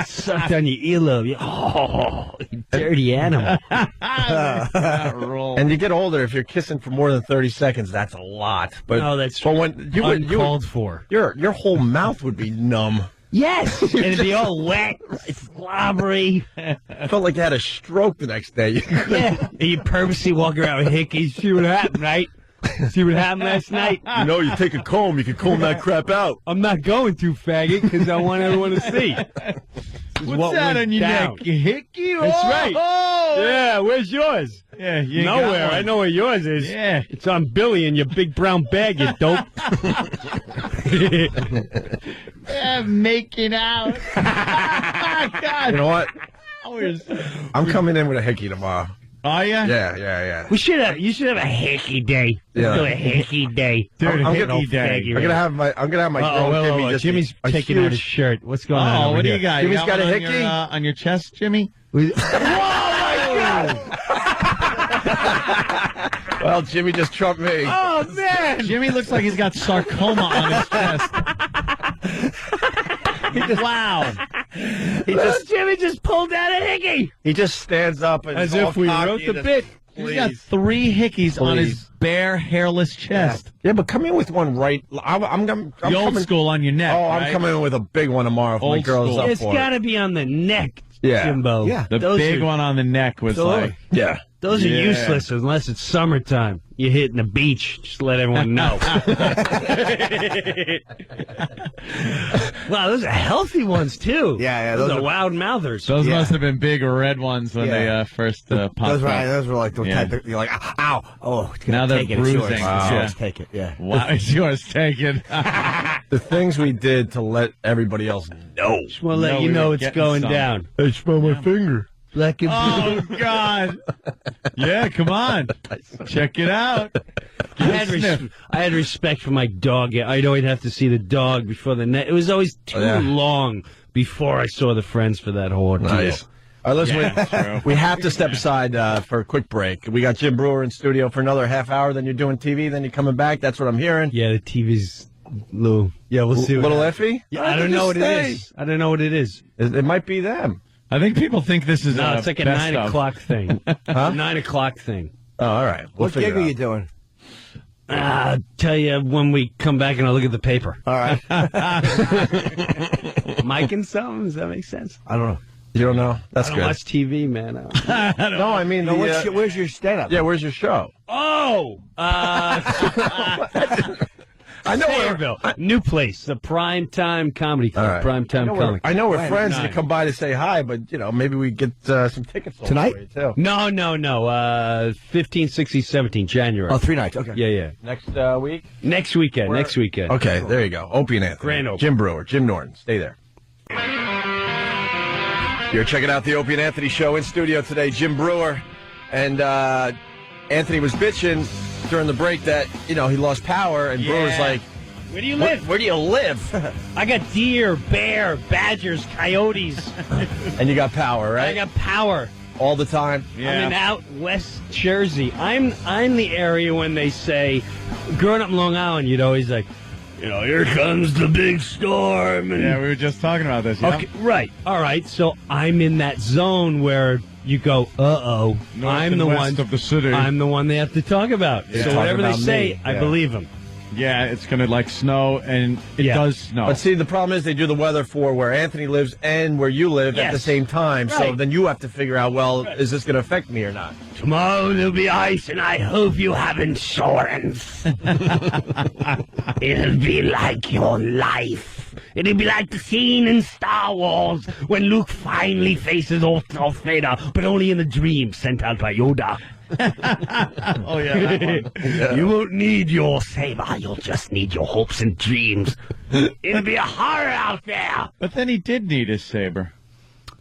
sucked on your earlobe? Oh, you dirty animal. and you get older, if you're kissing for more than 30 seconds, that's a lot. But No, that's but when you would, uncalled for. your whole mouth would be numb. Yes, and it'd be all wet, slobbery. I felt like you had a stroke the next day. Yeah, and you purposely walk around with hickeys. See what happened, right? See what happened last night? You know, you take a comb, you can comb that crap out. I'm not going to, faggot, because I want everyone to see. What's that on your neck? Your hickey? That's right. Oh! Yeah, where's yours? Yeah, you Nowhere. got one. I know where yours is. Yeah. It's on Billy in your big brown bag, you dope. Yeah, making out. God. You know what? Hours. I'm coming in with a hickey tomorrow. Are ya? Yeah. You should have a hickey day. Yeah. Let's do a hickey day. Dude, I'm hickey day. I'm gonna have my girl Jimmy just Jimmy's a taking huge, out his shirt. What's going on? Oh, over what do here? you got? Jimmy's You got a one hickey? on your chest, Jimmy? Well, Jimmy just trumped me. Oh man! Jimmy looks like he's got sarcoma on his chest. Wow. Jimmy just pulled out a hickey. He just stands up and As all if we cocky wrote the and just- bit. He's got 3 hickeys on his Please. bare, hairless chest. Yeah, but come in with one right. I'm The old coming. school on your neck. Oh, I'm right? coming in with a big one tomorrow if my Old girl's school. up It's for got it. to be on the neck, Yeah. Jimbo. Yeah. The Those big are- one on the neck was like, Yeah. Those are Yeah. useless unless it's summertime. You're hitting the beach. Just to let everyone know. Wow, those are healthy ones, too. Yeah, Those those are are- loud mouthers. those Yeah. must have been big red ones when they first popped Those up. were like the Yeah. type that you're like, ow. Oh, it's Now they're take it. It's yours. bruising. It's Wow. yours. Take it. Yeah. Wow, it's yours taken. The things we did to let everybody else know. Just want to let No, you we know were it's getting going some. down. I smell my finger. Black and Oh, God. Yeah, come on. Check it out. I had respect for my dog. I'd always have to see the dog before the net. It was always too long before I saw the friends for that whole ordeal. Nice. All right, listen, we have to step aside for a quick break. We got Jim Breuer in studio for another half hour. Then you're doing TV. Then you're coming back. That's what I'm hearing. Yeah, the TV's little. Yeah, we'll see. Little iffy? Yeah, I don't know what it is. I don't know what it is. It might be them. I think people think this is No, it's like a best 9 of. o'clock thing. Huh? 9 o'clock thing. Oh, all right. We'll What figure gig it are out. you doing? I'll tell you when we come back and I'll look at the paper. All right. Mike and something? Does that make sense? I don't know. You don't know? That's I don't good. watch TV, man. No, I mean, No, the, where's your stand-up? yeah, where's your show? Oh! I know Fayetteville. New place. The Primetime Comedy Club. All right. Primetime Comedy Club. I know we're Right, friends nine. to come by to say hi, but, you know, maybe we get some tickets sold Tonight? for you, too. No. 15, 16, 17, January. Oh, 3 nights. Okay. Yeah. Next week? Next weekend. Okay, there you go. Opie and Anthony. Grand opening. Jim Breuer, Jim Norton. Stay there. You're checking out the Opie and Anthony show in studio today. Jim Breuer and Anthony was bitching during the break that, you know, he lost power, and Brewer's like, Where do you live? where do you live? I got deer, bear, badgers, coyotes. And you got power, I right? got power. All the time. I'm in out West Jersey. I'm the area when they say, growing up in Long Island, you'd always like, you know, here comes the big storm. And, Yeah, we were just talking about this. Yeah? okay, right. All right. So I'm in that zone where you go, uh-oh, North I'm and the west one of the city. I'm the one they have to talk about. Yeah. So Talk whatever they about say, me. I Yeah. believe them. Yeah, it's going to like snow, and it Yeah. does snow. But see, the problem is they do the weather for where Anthony lives and where you live at the Yes. same time. So Right. then you have to figure out, well, is this going to affect me or not? Tomorrow there'll be ice, and I hope you have insurance. It'll be like your life. It'll be like the scene in Star Wars when Luke finally faces Darth Vader, but only in a dream sent out by Yoda. Oh, yeah, that one. You won't need your saber, you'll just need your hopes and dreams. It'll be a horror out there. But then he did need his saber.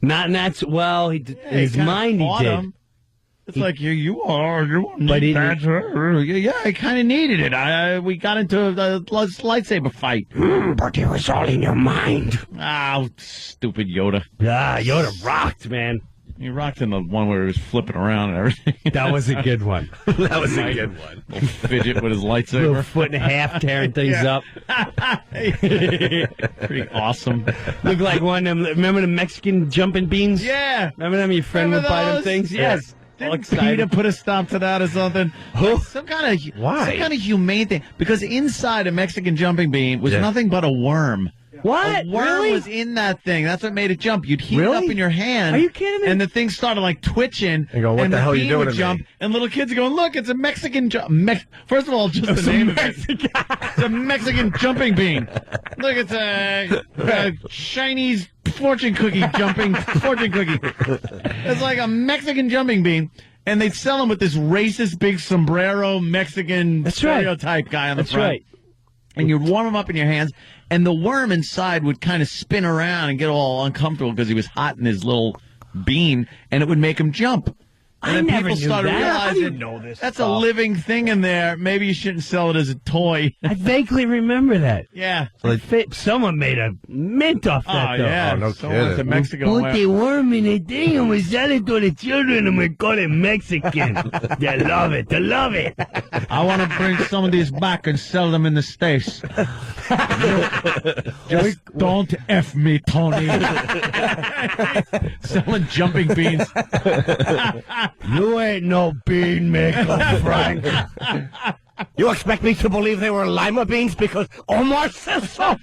Not, and that's, well, in his kinda mind he fought did. him. It's like, you are But he- yeah, I kind of needed it. We got into a lightsaber fight. But it was all in your mind. Oh, stupid Yoda. Ah, Yoda rocked, man. He rocked in the one where he was flipping around and everything. That was a good one. That was a good one. Little fidget with his lightsaber. Little foot and a half tearing things up. Pretty awesome. Looked like one of them. Remember the Mexican jumping beans? Yeah. Remember them? Your friend would buy them those? things? Yeah. Yes. Didn't Peter put a stop to that or something? Like some kind of humane thing. Because inside a Mexican jumping bean was nothing but a worm. What? A worm was in that thing. That's what made it jump. You'd heat it up in your hand. Are you kidding me? And the thing started like twitching. You go, what and the hell are you bean doing would to jump, me? and little kids are going, look, it's a Mexican First of all, just the name of it. It's a Mexican jumping bean. Look, it's a Chinese fortune cookie jumping fortune cookie. It's like a Mexican jumping bean. And they'd sell them with this racist big sombrero Mexican stereotype guy on the front. Right. And you'd warm them up in your hands, and the worm inside would kind of spin around and get all uncomfortable because he was hot in his little bean, and it would make him jump. And then never people knew started that. realizing that's a living thing in there. Maybe you shouldn't sell it as a toy. I vaguely remember that. Yeah. Someone made a mint off that, though. Yeah. Oh, no Someone went to kidding. Mexico. Put the worm in a thing and we sell it to the children and we call it Mexican. They love it. They love it. I want to bring some of these back and sell them in the States. Just don't F me, Tony. Selling jumping beans. You ain't no bean maker, Frank. You expect me to believe they were lima beans because Omar says so? Or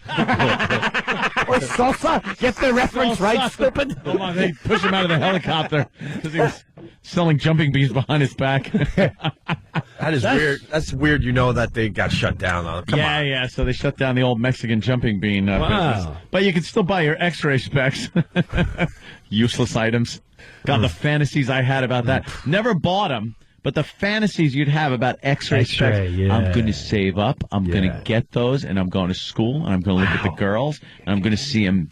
salsa? Get the reference right, stupid. Hold on, they pushed him out of the helicopter because he was selling jumping beans behind his back. That is weird. That's weird. You know that they got shut down. Come on. Yeah. So they shut down the old Mexican jumping bean business. But you can still buy your X-ray specs. Useless items. God, the fantasies I had about that. Never bought them. But the fantasies you'd have about X-ray specs, I'm going to save up, I'm going to get those, and I'm going to school, and I'm going to look at the girls, and I'm going to see them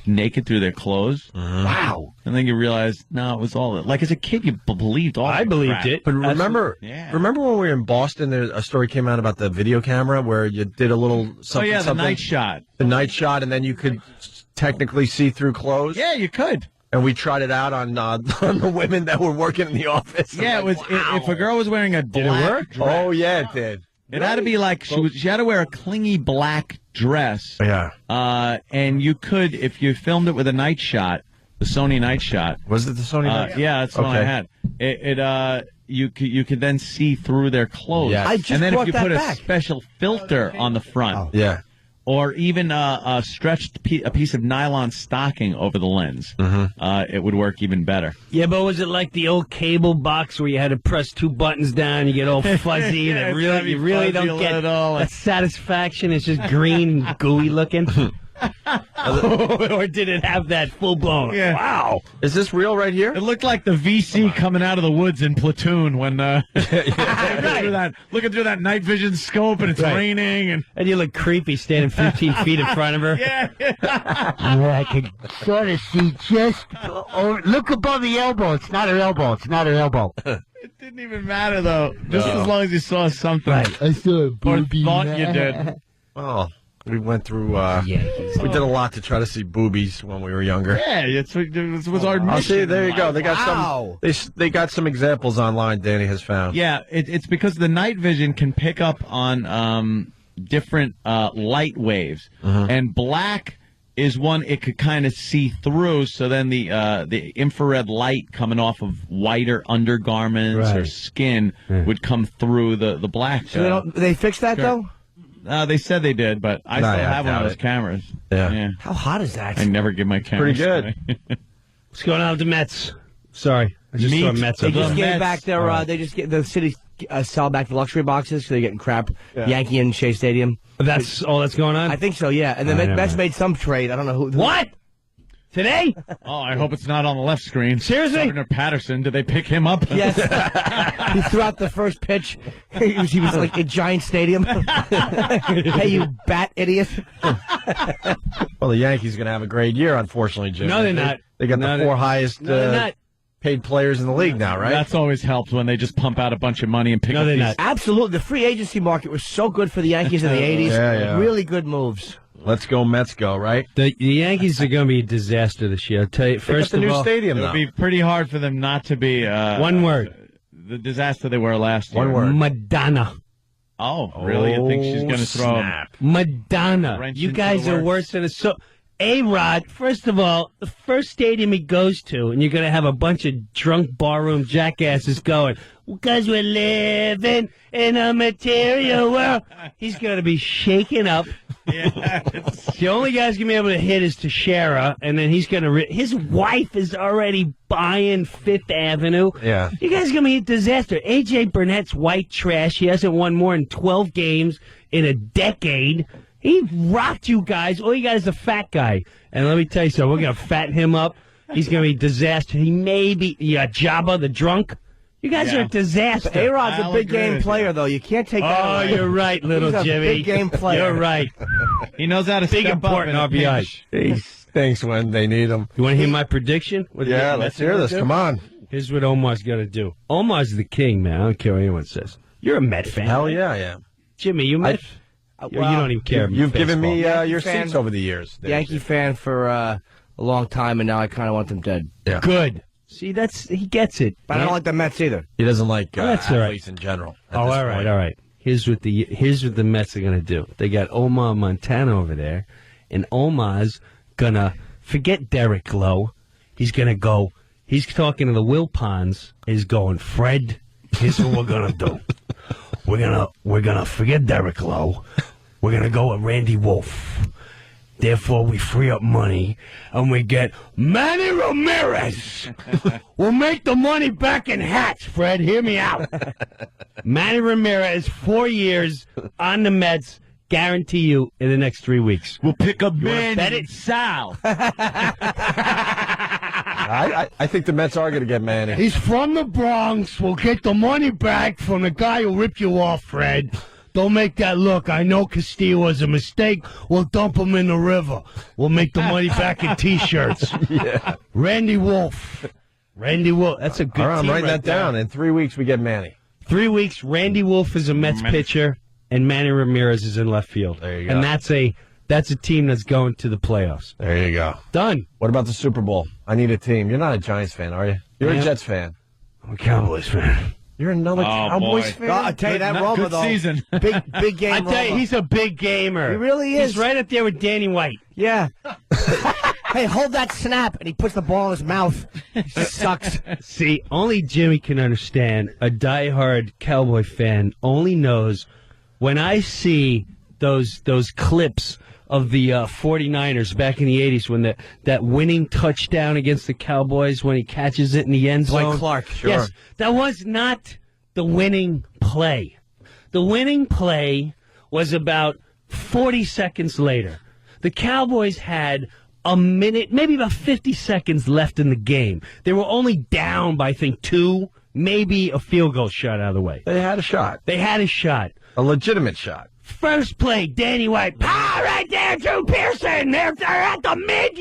naked through their clothes. Wow. And then you realize, no, it was all, like as a kid, you believed all I believed it. But remember when we were in Boston, a story came out about the video camera where you did a little something. The night shot. The night shot, and then you could technically see through clothes. Yeah, you could. And we tried it out on the women that were working in the office. Yeah, it was. Wow. If a girl was wearing a black dress, oh yeah, it did. It had to be like she had to wear a clingy black dress. Yeah. And you could, if you filmed it with a night shot, the Sony night shot. Was it the Sony night shot? Yeah, that's the one I had. You could then see through their clothes. Yes. I just and then brought if you that put back. a special filter on the front. Yeah. Or even a stretched a piece of nylon stocking over the lens. It would work even better. Yeah, but was it like the old cable box where you had to press two buttons down, you get all fuzzy, and you really don't get that satisfaction? It's just green and gooey looking. Or did it have that full blown? Yeah. Wow. Is this real right here? It looked like the VC coming out of the woods in Platoon when looking through that night vision scope and it's raining and you look creepy standing 15 feet in front of her. Yeah. I can sort of see just look above the elbow. It's not her elbow. It's not her elbow. It didn't even matter though. Just as long as you saw something. Right. I saw a booby. Or thought you did. Oh. We went through, we did a lot to try to see boobies when we were younger. Yeah, it was our mission. I'll see, there you go. They got they got some examples online Danny has found. Yeah, it's because the night vision can pick up on different light waves. And black is one it could kind of see through, so then the infrared light coming off of whiter undergarments or skin would come through the black. So they fixed that, though? They said they did, but I still have one of those cameras. Yeah. How hot is that? I never give my cameras Pretty good. What's going on with the Mets? Sorry. I just saw Mets. They just The gave Mets. back their, the city sell back the luxury boxes, so they're getting crap. Yankee and Shea Stadium. That's all that's going on? I think so, yeah. And the Mets made some trade. I don't know who. What? Today? Oh, I hope it's not on the left screen. Seriously? Governor Patterson, did they pick him up? Yes. He threw out the first pitch. He was like a giant stadium. Hey, you bat idiot. Well, the Yankees are going to have a great year, unfortunately, Jim. No, they're not. They got the four highest paid players in the league now, right? That's always helped when they just pump out a bunch of money and pick up these. Absolutely. The free agency market was so good for the Yankees in the 80s. Yeah. Really good moves. Let's go, Mets go, right? The Yankees are going to be a disaster this year. I'll tell you, first the of new all, stadium, It though. would be pretty hard for them not to be one word. the disaster they were last year. One word. Madonna. Oh, really? You think she's going to throw snap. Madonna. Wrench You into guys the are works. worse than a so. A-Rod, first of all, the first stadium he goes to, and you're going to have a bunch of drunk barroom jackasses going, because we're living in a material world. He's going to be shaken up. Yeah. The only guy's going to be able to hit is Teixeira, and then he's going to... His wife is already buying Fifth Avenue. Yeah. You guys are going to be a disaster. A.J. Burnett's white trash. He hasn't won more than 12 games in a decade. He rocked you guys. All you got is a fat guy. And let me tell you something. We're going to fatten him up. He's going to be a disaster. He may be Jabba the drunk. You guys are a disaster. A-Rod's a I'll big agree game with player, though. You can't take that Oh, away. you're right, little He's a Jimmy. big game player. You're right. He knows how to Big step important up in a RBI. pinch. Thanks when they need them. You want to hear my prediction? What do you Yeah, think let's Mets are hear gonna this. do? Come on. Here's what Omar's going to do. Omar's the king, man. I don't care what anyone says. You're a Met fan. Hell yeah, I am. Jimmy, you Met? You don't even care. You've given me Yankee your fan. seats over the years. Yankee fan for a long time, and now I kind of want them dead. Yeah. Good. See, he gets it. But I don't like the Mets either. He doesn't like That's all right. athletes in general. Oh, all right. Here's what the Mets are gonna do. They got Omar Montana over there, and Omar's gonna forget Derek Lowe. He's gonna go. He's talking to the Wilpons. He's going, Fred. Here's what we're gonna do. We're gonna forget Derek Lowe. We're gonna go with Randy Wolf. Therefore, we free up money, and we get Manny Ramirez. We'll make the money back in hats, Fred. Hear me out. Manny Ramirez, 4 years on the Mets, guarantee you in the next 3 weeks. We'll pick up Bet Manny. it, Sal. I think the Mets are going to get Manny. He's from the Bronx. We'll get the money back from the guy who ripped you off, Fred. Don't make that look. I know Castillo was a mistake. We'll dump him in the river. We'll make the money back in T-shirts. Yeah. Randy Wolf. Randy Wolf. That's a good All right, I'm team writing right that down. there. In 3 weeks, we get Manny. 3 weeks, Randy Wolf is a Mets pitcher, and Manny Ramirez is in left field. There you go. And that's a team that's going to the playoffs. There you go. Done. What about the Super Bowl? I need a team. You're not a Giants fan, are you? You're a Jets fan. I'm a Cowboys fan. You're another Cowboys boy. fan? I tell you that, Roma, Good though. season. Big game. I tell you, Roma. he's a big gamer. He really is. He's right up there with Danny White. Yeah. Hey, hold that snap, and he puts the ball in his mouth. He sucks. See, only Jimmy can understand. A diehard Cowboy fan only knows when I see those clips of the 49ers back in the 80s when that winning touchdown against the Cowboys when he catches it in the end zone. Dwight Clark. Sure. Yes, that was not the winning play. The winning play was about 40 seconds later. The Cowboys had a minute, maybe about 50 seconds left in the game. They were only down by, I think, 2, maybe a field goal shot out of the way. They had a shot. They had a shot. A legitimate shot. First play, Danny White. Right there, Drew Pearson. They're at the mid.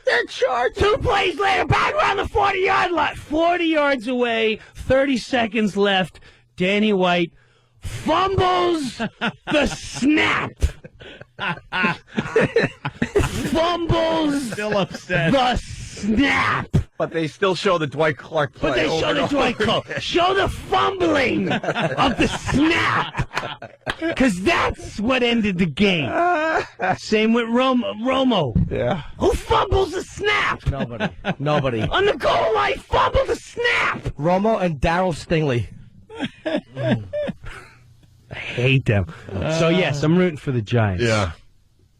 They're short. 2 plays later, back around the 40-yard line. 40 yards away, 30 seconds left. Danny White fumbles the snap. Fumbles Still upset. the snap. But they still show the Dwight Clark play. But they show the Dwight Clark. Show the fumbling of the snap. Because that's what ended the game. Same with Romo. Yeah. Who fumbles the snap? Nobody. On the goal line, fumble the snap. Romo and Darryl Stingley. I hate them. So, yes, I'm rooting for the Giants. Yeah.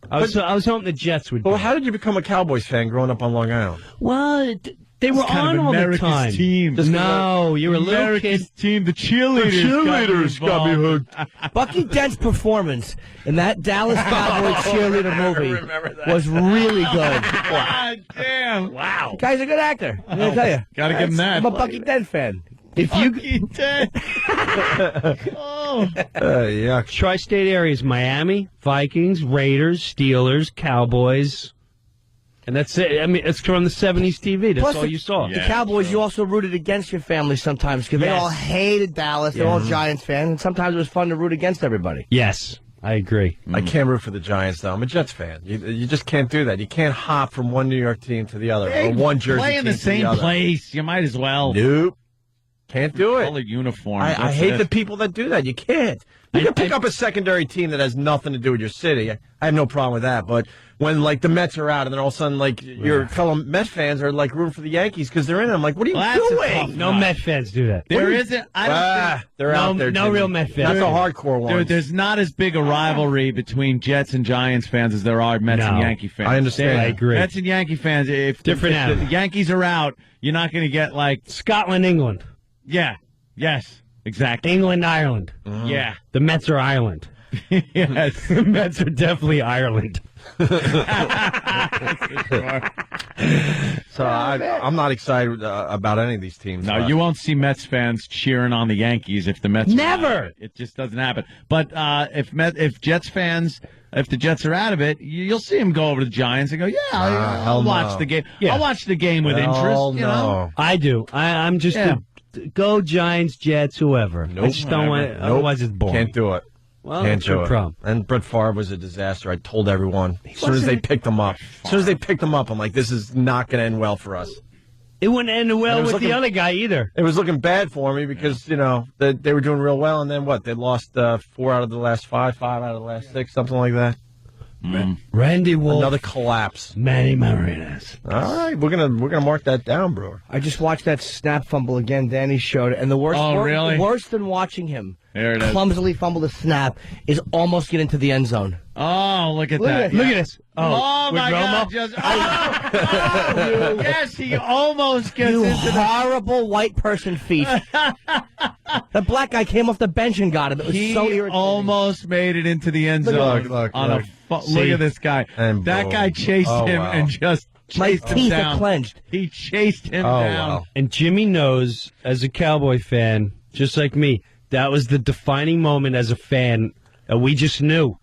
I was hoping the Jets would. Well, how did you become a Cowboys fan growing up on Long Island? Well, they were kind on of all the America's time. team. No, you were a little kid. America's team, the cheerleaders, got me hooked. Bucky Dent's performance in that Dallas Cowboy cheerleader movie was really good. God damn. Wow. The guy's a good actor. I'm gonna tell you. Gotta give him that. I'm a Bucky Dent fan. If you Yeah. tri-state areas, Miami, Vikings, Raiders, Steelers, Cowboys, and that's it. I mean, it's from the 70s TV. That's Plus all the- you saw. The Cowboys, you also rooted against your family sometimes because they Yes. all hated Dallas. They're all Giants fans, and sometimes it was fun to root against everybody. Yes. I agree. I can't root for the Giants, though. I'm a Jets fan. You just can't do that. You can't hop from one New York team to the other, or one Jersey play team in the to same the other. place. You might as well. Nope. Can't do it. Colored uniform. I hate the people that do that. You can't. You can pick up a secondary team that has nothing to do with your city. I have no problem with that. But when, like, the Mets are out and then all of a sudden, like, your fellow Met fans are, like, rooting for the Yankees because they're in it. I'm like, what are you doing? No Met fans do that. There isn't. I don't think. They're out there. No Jimmy. real Met fans. Not the hardcore ones. Dude, there's not as big a rivalry between Jets and Giants fans as there are Mets and Yankee fans. I understand. I agree. Mets and Yankee fans, if the Yankees are out, you're not going to get, like... Scotland, England. Yeah. Yes. Exactly. England, Ireland. Yeah. The Mets are Ireland. Yes. The Mets are definitely Ireland. So I'm not excited about any of these teams. No, you won't see Mets fans cheering on the Yankees if the Mets Never. It just doesn't happen. But if Jets fans, if the Jets are out of it, you'll see them go over to the Giants and go, I'll watch the game. Yeah. I'll watch the game with interest. You know? I do. I'm just go Giants, Jets, whoever. Nope. I just don't want it. Otherwise, it's boring. Can't do it. Well, Can't that's do your it. problem. And Brett Favre was a disaster. I told everyone as soon as they picked him up. I'm like, this is not going to end well for us. It wouldn't end well with the other guy either. It was looking bad for me because, they were doing real well. And then what? They lost 4 out of the last 5 out of the last 6, something like that. Randy Wolf. Another collapse. Manny Marinas. All right, we're gonna mark that down, Brewer. I just watched that snap fumble again. Danny showed it, and the worst, really? worse than watching him There it is. clumsily fumble the snap is almost get into the end zone. Oh, look at that. Look at this. Oh, with my Romo? God. Yes, he almost gets You into the... horrible white person feet. The black guy came off the bench and got him. It was He so irritating. almost made it into the end zone. Look. Look at this guy. And that boom. guy chased him Wow. and just My chased him teeth down. are clenched. He chased him Oh, down. wow. And Jimmy knows, as a Cowboy fan, just like me, that was the defining moment as a fan. We just knew.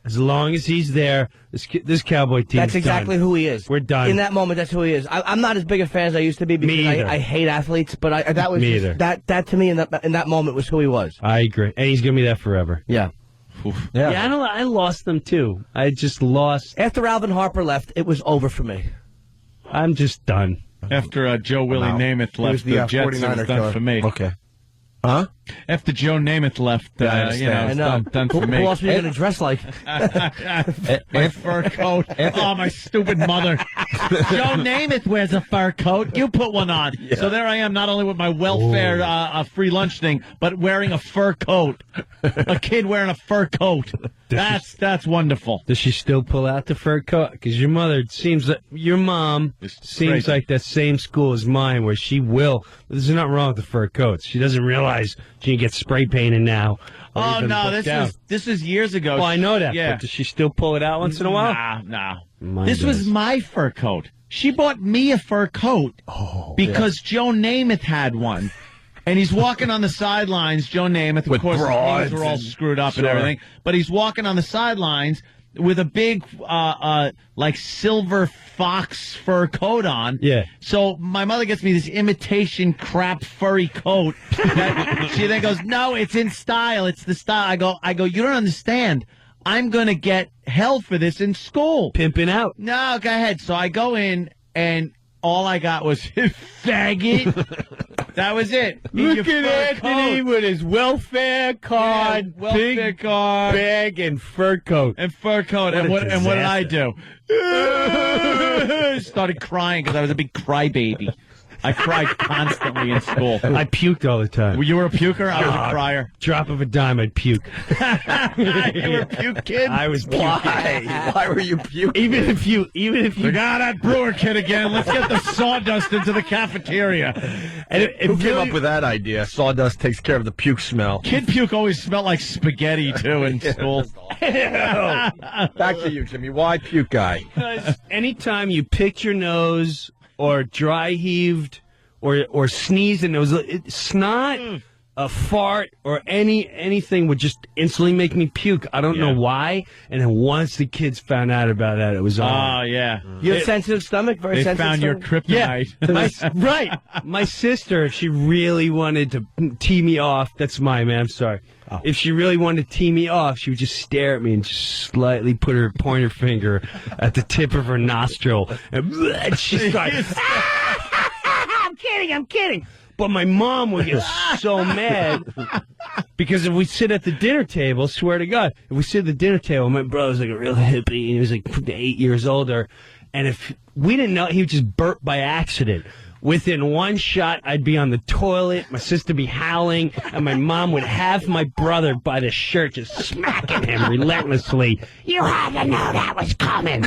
As long as he's there, this Cowboy team. That's exactly who he is. We're done. In that moment, that's who he is. I'm not as big a fan as I used to be because I hate athletes, but that was Me just, either. that to me in that moment was who he was. I agree, and he's gonna be that forever. Yeah. Yeah. Yeah, I lost them too. I just lost. After Alvin Harper left, it was over for me. I'm just done. After Joe Willie Namath He was left the Jets, it 49er was done killer. for me. Okay. Huh? After Joe Namath left, Yeah, I understand. it's done for me. Who else were you going to dress like? My fur coat. Oh, my stupid mother. Joe Namath wears a fur coat. You put one on. Yeah. So there I am, not only with my welfare free lunch thing, but wearing a fur coat. A kid wearing a fur coat. That's wonderful. Does she still pull out the fur coat? Because your mom seems like that same school as mine, where she will. There's nothing wrong with the fur coats. She doesn't realize she can get spray painted now. Oh no, this was years ago. Well, I know that. Yeah. But does she still pull it out once in a while? Nah. Mine This was does. my fur coat. She bought me a fur coat because Joe Namath had one. And he's walking on the sidelines, Joe Namath. Of course, his knees were all screwed up and everything. But he's walking on the sidelines with a big, like, silver fox fur coat on. Yeah. So my mother gets me this imitation crap furry coat. That she then goes, no, it's in style. It's the style. I go, you don't understand. I'm going to get hell for this in school. Pimping out. No, go ahead. So I go in, and all I got was faggot. That was it. Look at Anthony with his welfare card, welfare card, bag, and fur coat. And fur coat. And what did I do? Started crying because I was a big crybaby. I cried constantly in school. I puked all the time. You were a puker? I was a crier. Drop of a dime, I'd puke. You were a puke kid? I was puking. Why were you puking? Even if you that Brewer kid again. Let's get the sawdust into the cafeteria. And Who came up with that idea? Sawdust takes care of the puke smell. Kid puke always smelled like spaghetti too in school. Back to you, Jimmy. Why puke guy? Because anytime you picked your nose or dry heaved or sneezed and it was snot, a fart or anything would just instantly make me puke. I don't know why. And then once the kids found out about that, it was on. Oh, yeah. You have sensitive stomach? Very They sensitive found your stomach? kryptonite. Right. My sister, if she really wanted to tee me off, that's mine, man. I'm sorry. Oh. If she really wanted to tee me off, she would just stare at me and just slightly put her pointer finger at the tip of her nostril. And she started, I'm kidding. But my mom would get so mad because if we sit at the dinner table, swear to God, if we sit at the dinner table, my brother was like a real hippie, and he was like 8 years older, and if we didn't know, he would just burp by accident. Within one shot, I'd be on the toilet, my sister be howling, and my mom would have my brother by the shirt, just smacking him relentlessly. You had to know that was coming.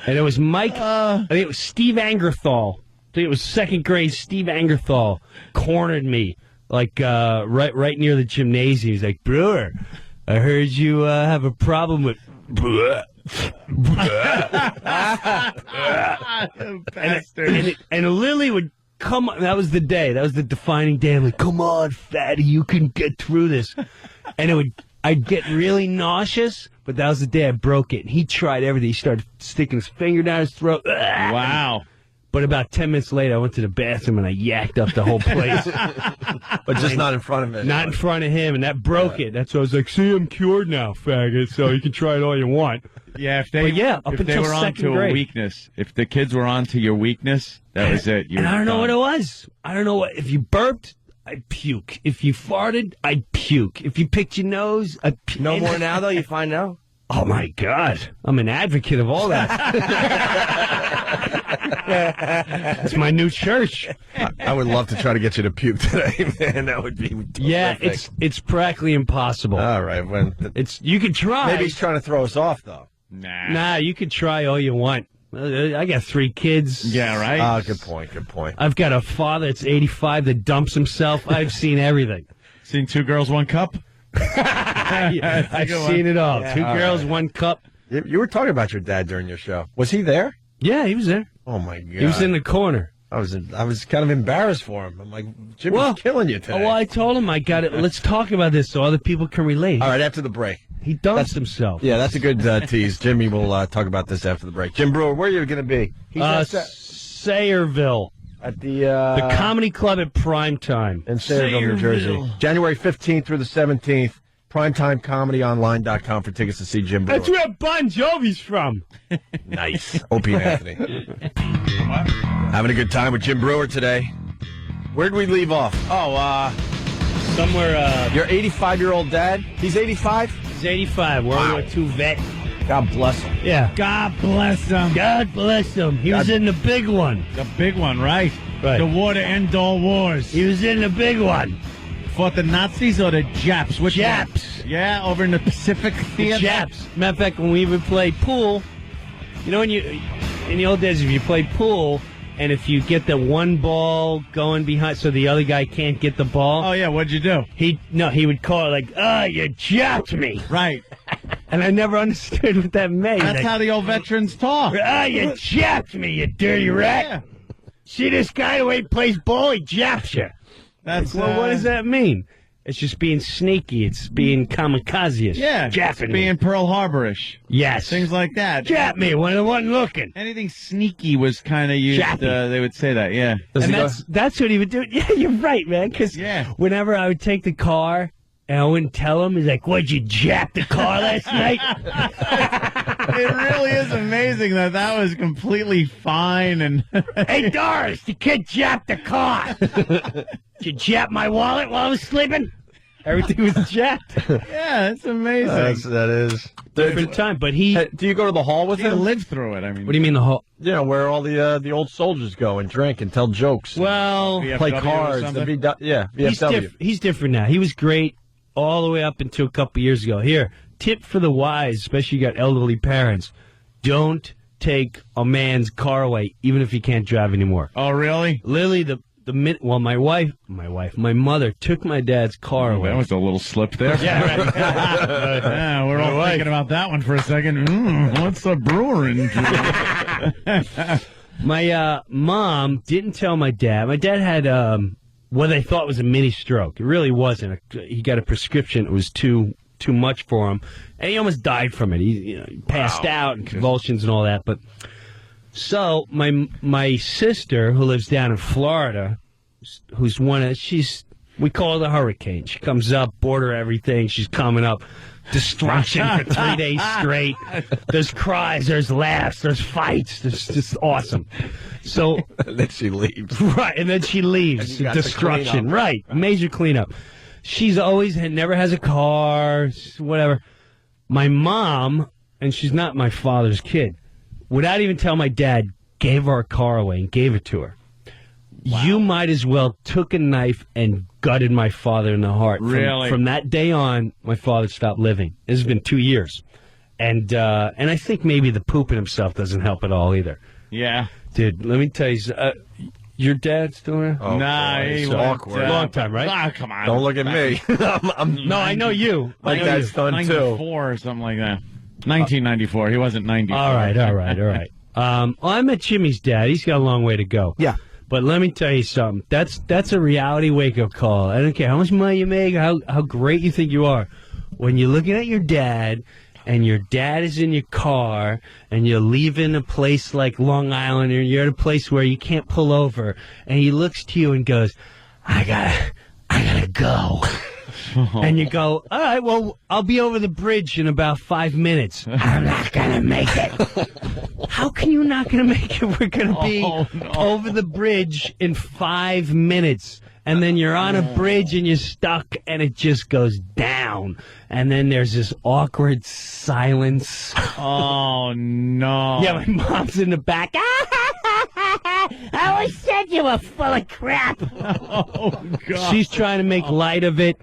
And it was Mike, I think it was Steve Angerthal. I think it was second grade. Steve Angerthal cornered me, like right near the gymnasium. He's like, Brewer, I heard you have a problem with and Lily would come on. That was the day. That was the defining day. I'm like, come on, fatty, you can get through this. And I'd get really nauseous, but that was the day I broke it. And he tried everything. He started sticking his finger down his throat. Wow. But about 10 minutes later, I went to the bathroom and I yacked up the whole place. But just not in front of him. Not in front of him, and that broke it. That's why I was like, see, I'm cured now, faggot, so you can try it all you want. Yeah, if they were on to a weakness, if the kids were on to your weakness, that was it. And I don't know what it was. I don't know what. If you burped, I'd puke. If you farted, I'd puke. If you picked your nose, I'd puke. No more now, though? You find now? Oh, my God. I'm an advocate of all that. It's my new church. I would love to try to get you to puke today, man. That would be terrific. Yeah, it's practically impossible. All right. You could try. Maybe he's trying to throw us off, though. Nah, you could try all you want. I got 3 kids. Yeah, right? Oh, good point. I've got a father that's 85 that dumps himself. I've seen everything. Seen 2 girls, 1 cup? I've seen it all. Yeah. 2 girls, right. 1 cup. You were talking about your dad during your show. Was he there? Yeah, he was there. Oh, my God. He was in the corner. I was kind of embarrassed for him. I'm like, Jimmy's killing you today. Well, I told him I got it. Let's talk about this so other people can relate. All right, after the break. He dumped himself. Yeah, that's a good tease. Jimmy will talk about this after the break. Jim Breuer, where are you going to be? He's at Sayreville. At the Comedy Club at prime time. In Sayreville, New Jersey. January 15th through the 17th. PrimetimeComedyOnline.com for tickets to see Jim Breuer. That's where Bon Jovi's from. Nice. Opie and Anthony. Having a good time with Jim Breuer today. Where'd we leave off? Somewhere. Your 85-year-old dad? He's 85? He's 85. World War II vet. God bless him. Yeah. God bless him. God bless him. He was in the big one. The big one, right? The war to end all wars. He was in the big one. Fought the Nazis or the Japs? Which Japs. One? Yeah, over in the Pacific Theater. Japs. Matter of fact, when we would play pool, in the old days, if you play pool, and if you get the one ball going behind, so the other guy can't get the ball. Oh yeah, what'd you do? He would call it like, you japped me. Right. And I never understood what that meant. That's how the old veterans talk. You japped me, you dirty rat. Yeah. See this guy the way he plays ball, he japs you. What does that mean? It's just being sneaky. It's being kamikaze-ish. Yeah. Japping being Pearl Harbor-ish. Yes. Things like that. Jap me when I wasn't looking. Anything sneaky was kind of used. They would say that, yeah. And that's what he would do. Yeah, you're right, man. Because whenever I would take the car and I wouldn't tell him, he's like, "What'd you jap the car last night?" It really is amazing that was completely fine. And hey, Doris, the kid japped the car. Did you jap my wallet while I was sleeping? Everything was japped. Yeah, it's amazing. That is different time. But do you go to the hall with him? He lived through it. I mean, what do you mean the hall? Yeah, where all the old soldiers go and drink and tell jokes. Well, play cards. VFW. He's different now. He was great all the way up until a couple years ago. Here, tip for the wise, especially you got elderly parents: don't take a man's car away, even if he can't drive anymore. Oh, really? Lily, my mother took my dad's car away. That was a little slip there. Yeah, right. Yeah, we're all thinking about that one for a second. What's the Brewer in? My mom didn't tell my dad. My dad had what they thought was a mini stroke. It really wasn't. He got a prescription. It was too much for him, and he almost died from it. He passed out and convulsions and all that. But so my sister, who lives down in Florida, who's we call her the hurricane. She comes up, border everything. She's coming up. Destruction for 3 days straight. There's cries, there's laughs, there's fights. It's just awesome. So and then she leaves. Right, and then she leaves. Destruction. Right. Major cleanup. She's always never has a car, whatever. My mom, and she's not my father's kid, without even telling my dad, gave our car away and gave it to her. Wow. You might as well took a knife and gutted my father in the heart. Really? From that day on, my father stopped living. It's been 2 years. And I think maybe the pooping himself doesn't help at all either. Yeah. Dude, let me tell you, your dad's still there? Oh, nah, it's awkward. Long time, right? Ah, come on. Don't look at me. No, I know you. My dad's done too. 94 or something like that. 1994. He wasn't 94. All right. I met Jimmy's dad. He's got a long way to go. Yeah. But let me tell you something. That's a reality wake-up call. I don't care how much money you make, how great you think you are. When you're looking at your dad, and your dad is in your car, and you're leaving a place like Long Island, or you're at a place where you can't pull over, and he looks to you and goes, I gotta go. And you go, all right, well, I'll be over the bridge in about 5 minutes. I'm not going to make it. How can you not going to make it? We're going to be over the bridge in 5 minutes. And then you're on a bridge and you're stuck and it just goes down. And then there's this awkward silence. Oh, no. Yeah, my mom's in the back. I always said you were full of crap. Oh, God. She's trying to make light of it.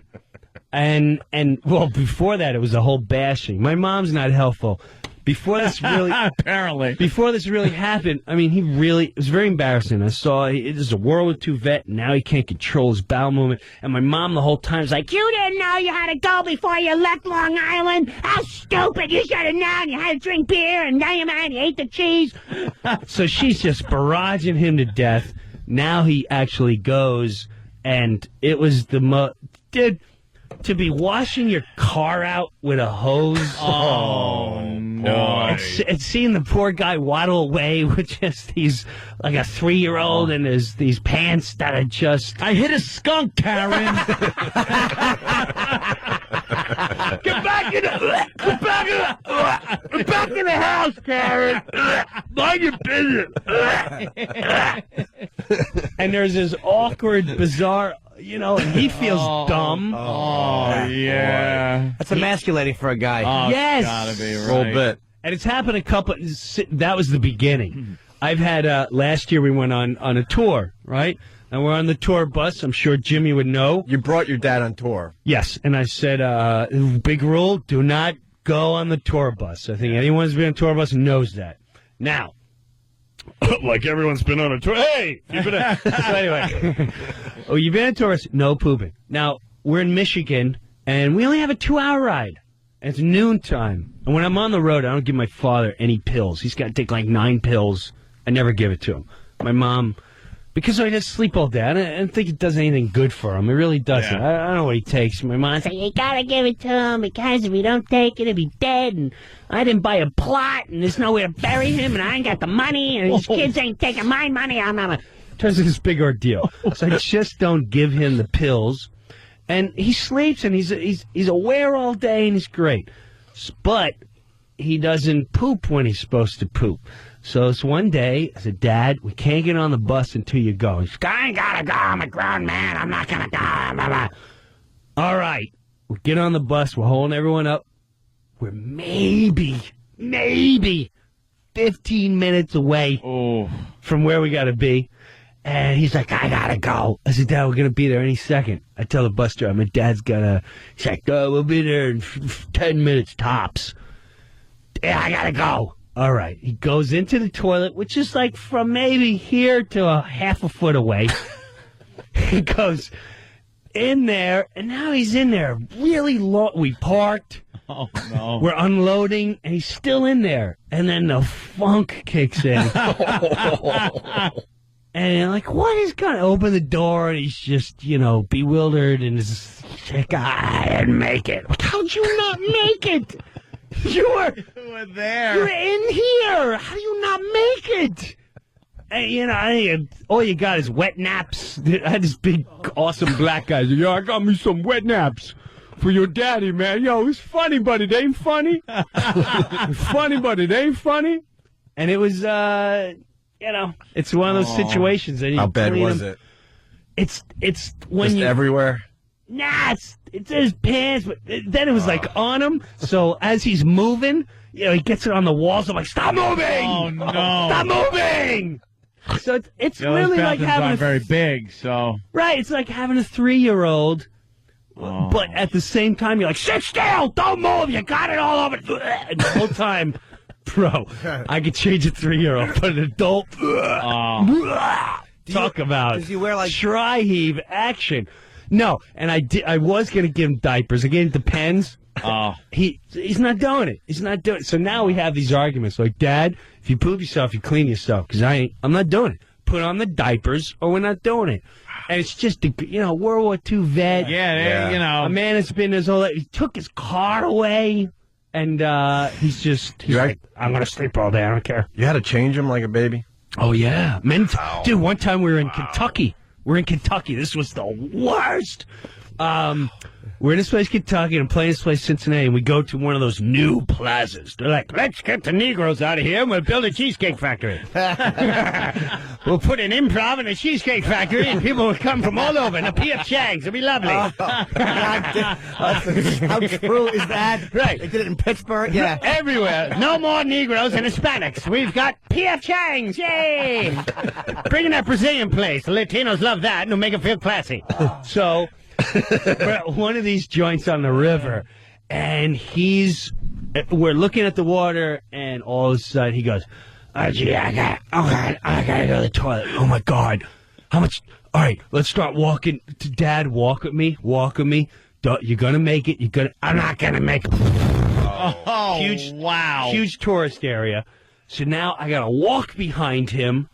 And well, before that, it was a whole bashing. My mom's not helpful. Before this really happened, I mean, it was very embarrassing. I saw it is a World War II vet, and now he can't control his bowel movement. And my mom the whole time was like, you didn't know you had to go before you left Long Island? How stupid. You should have known you had to drink beer, and now you ate the cheese. So she's just barraging him to death. Now he actually goes, and it was dude, to be washing your car out with a hose. Oh, no. It's seeing the poor guy waddle away with just like a 3-year-old and these pants that are just... I hit a skunk, Karen. Get back in the house, Karen. Mind your business. And there's this awkward, bizarre... and he feels dumb. Oh, yeah. That's emasculating for a guy. Oh, yes. Gotta be right. A little bit. And it's happened that was the beginning. I've had, last year we went on a tour, right? And we're on the tour bus. I'm sure Jimmy would know. You brought your dad on tour. Yes. And I said, big rule, do not go on the tour bus. I think anyone who's been on a tour bus knows that. Now, like everyone's been on a tour. Hey! You've been so anyway. Oh, you've been on a tour bus? No pooping. Now, we're in Michigan, and we only have a 2-hour ride. And it's noontime. And when I'm on the road, I don't give my father any pills. He's got to take like 9 pills. I never give it to him. My mom, because I just sleep all day, I don't think it does anything good for him. It really doesn't. Yeah. I don't know what he takes. My mom said, you got to give it to him because if you don't take it, he'll be dead. And I didn't buy a plot, and there's nowhere to bury him, and I ain't got the money, and these kids ain't taking my money. Turns into this big ordeal. So I just don't give him the pills. And he sleeps, and he's aware all day, and he's great. But he doesn't poop when he's supposed to poop. So it's one day, I said, Dad, we can't get on the bus until you go. He's like, I ain't gotta go. I'm a grown man. I'm not gonna go. Blah, blah. All right. We get on the bus. We're holding everyone up. We're maybe 15 minutes away from where we gotta be. And he's like, I gotta go. I said, Dad, we're gonna be there any second. I tell the bus driver, my dad's he's like, we'll be there in 10 minutes tops. Yeah, I gotta go. All right. He goes into the toilet, which is like from maybe here to a half a foot away. He goes in there, and now he's in there really long. We parked. Oh, no. We're unloading, and he's still in there. And then the funk kicks in. And you're like, what is going to open the door? And he's just, bewildered and is like, I didn't make it. How'd you not make it? You were there. You're in here. How do you not make it? And, all you got is wet naps. I had this big, awesome black guy. Yo, I got me some wet naps for your daddy, man. Yo, it's funny, but it ain't funny. It's funny, but it ain't funny. And it was, it's one of those situations. And how bad was it? It's when just everywhere. Nah, it's his pants, but then it was like on him. So as he's moving, he gets it on the walls. I'm like, stop moving! Oh no! Stop moving! So it's really like having very big. So right, it's like having a 3-year-old, but at the same time you're like, sit still, don't move. You got it all over. And the whole time, bro, I could change a 3-year-old, but an adult. Talk about does he wear like tri-heave action? No, and I was going to give him diapers. Again, it depends. He's not doing it. He's not doing it. So now we have these arguments like, Dad, if you poop yourself, you clean yourself. Because I'm not doing it. Put on the diapers or we're not doing it. And it's just, World War II vet. Yeah. A man that's been his whole life. He took his car away. And he's like, I'm going to sleep all day. I don't care. You had to change him like a baby? Oh, yeah. Dude, one time we were in Kentucky. We're in Kentucky. This was the worst. We're in this place, Kentucky, and I'm playing this place, Cincinnati, and we go to one of those new plazas. They're like, let's get the Negroes out of here and we'll build a cheesecake factory. We'll put an improv in a cheesecake factory and people will come from all over and the P.F. Chang's. It'll be lovely. how true is that? Right. They did it in Pittsburgh. Yeah. Everywhere. No more Negroes and Hispanics. We've got P.F. Chang's. Yay! Bring in that Brazilian place. The Latinos love that and it'll make them feel classy. So we're at one of these joints on the river, and we're looking at the water, and all of a sudden he goes, oh, gee, I gotta go to the toilet. Oh my God. How much? All right, let's start walking. Dad, walk with me. You're gonna make it. I'm not gonna make it. Oh, wow. Huge tourist area. So now I gotta walk behind him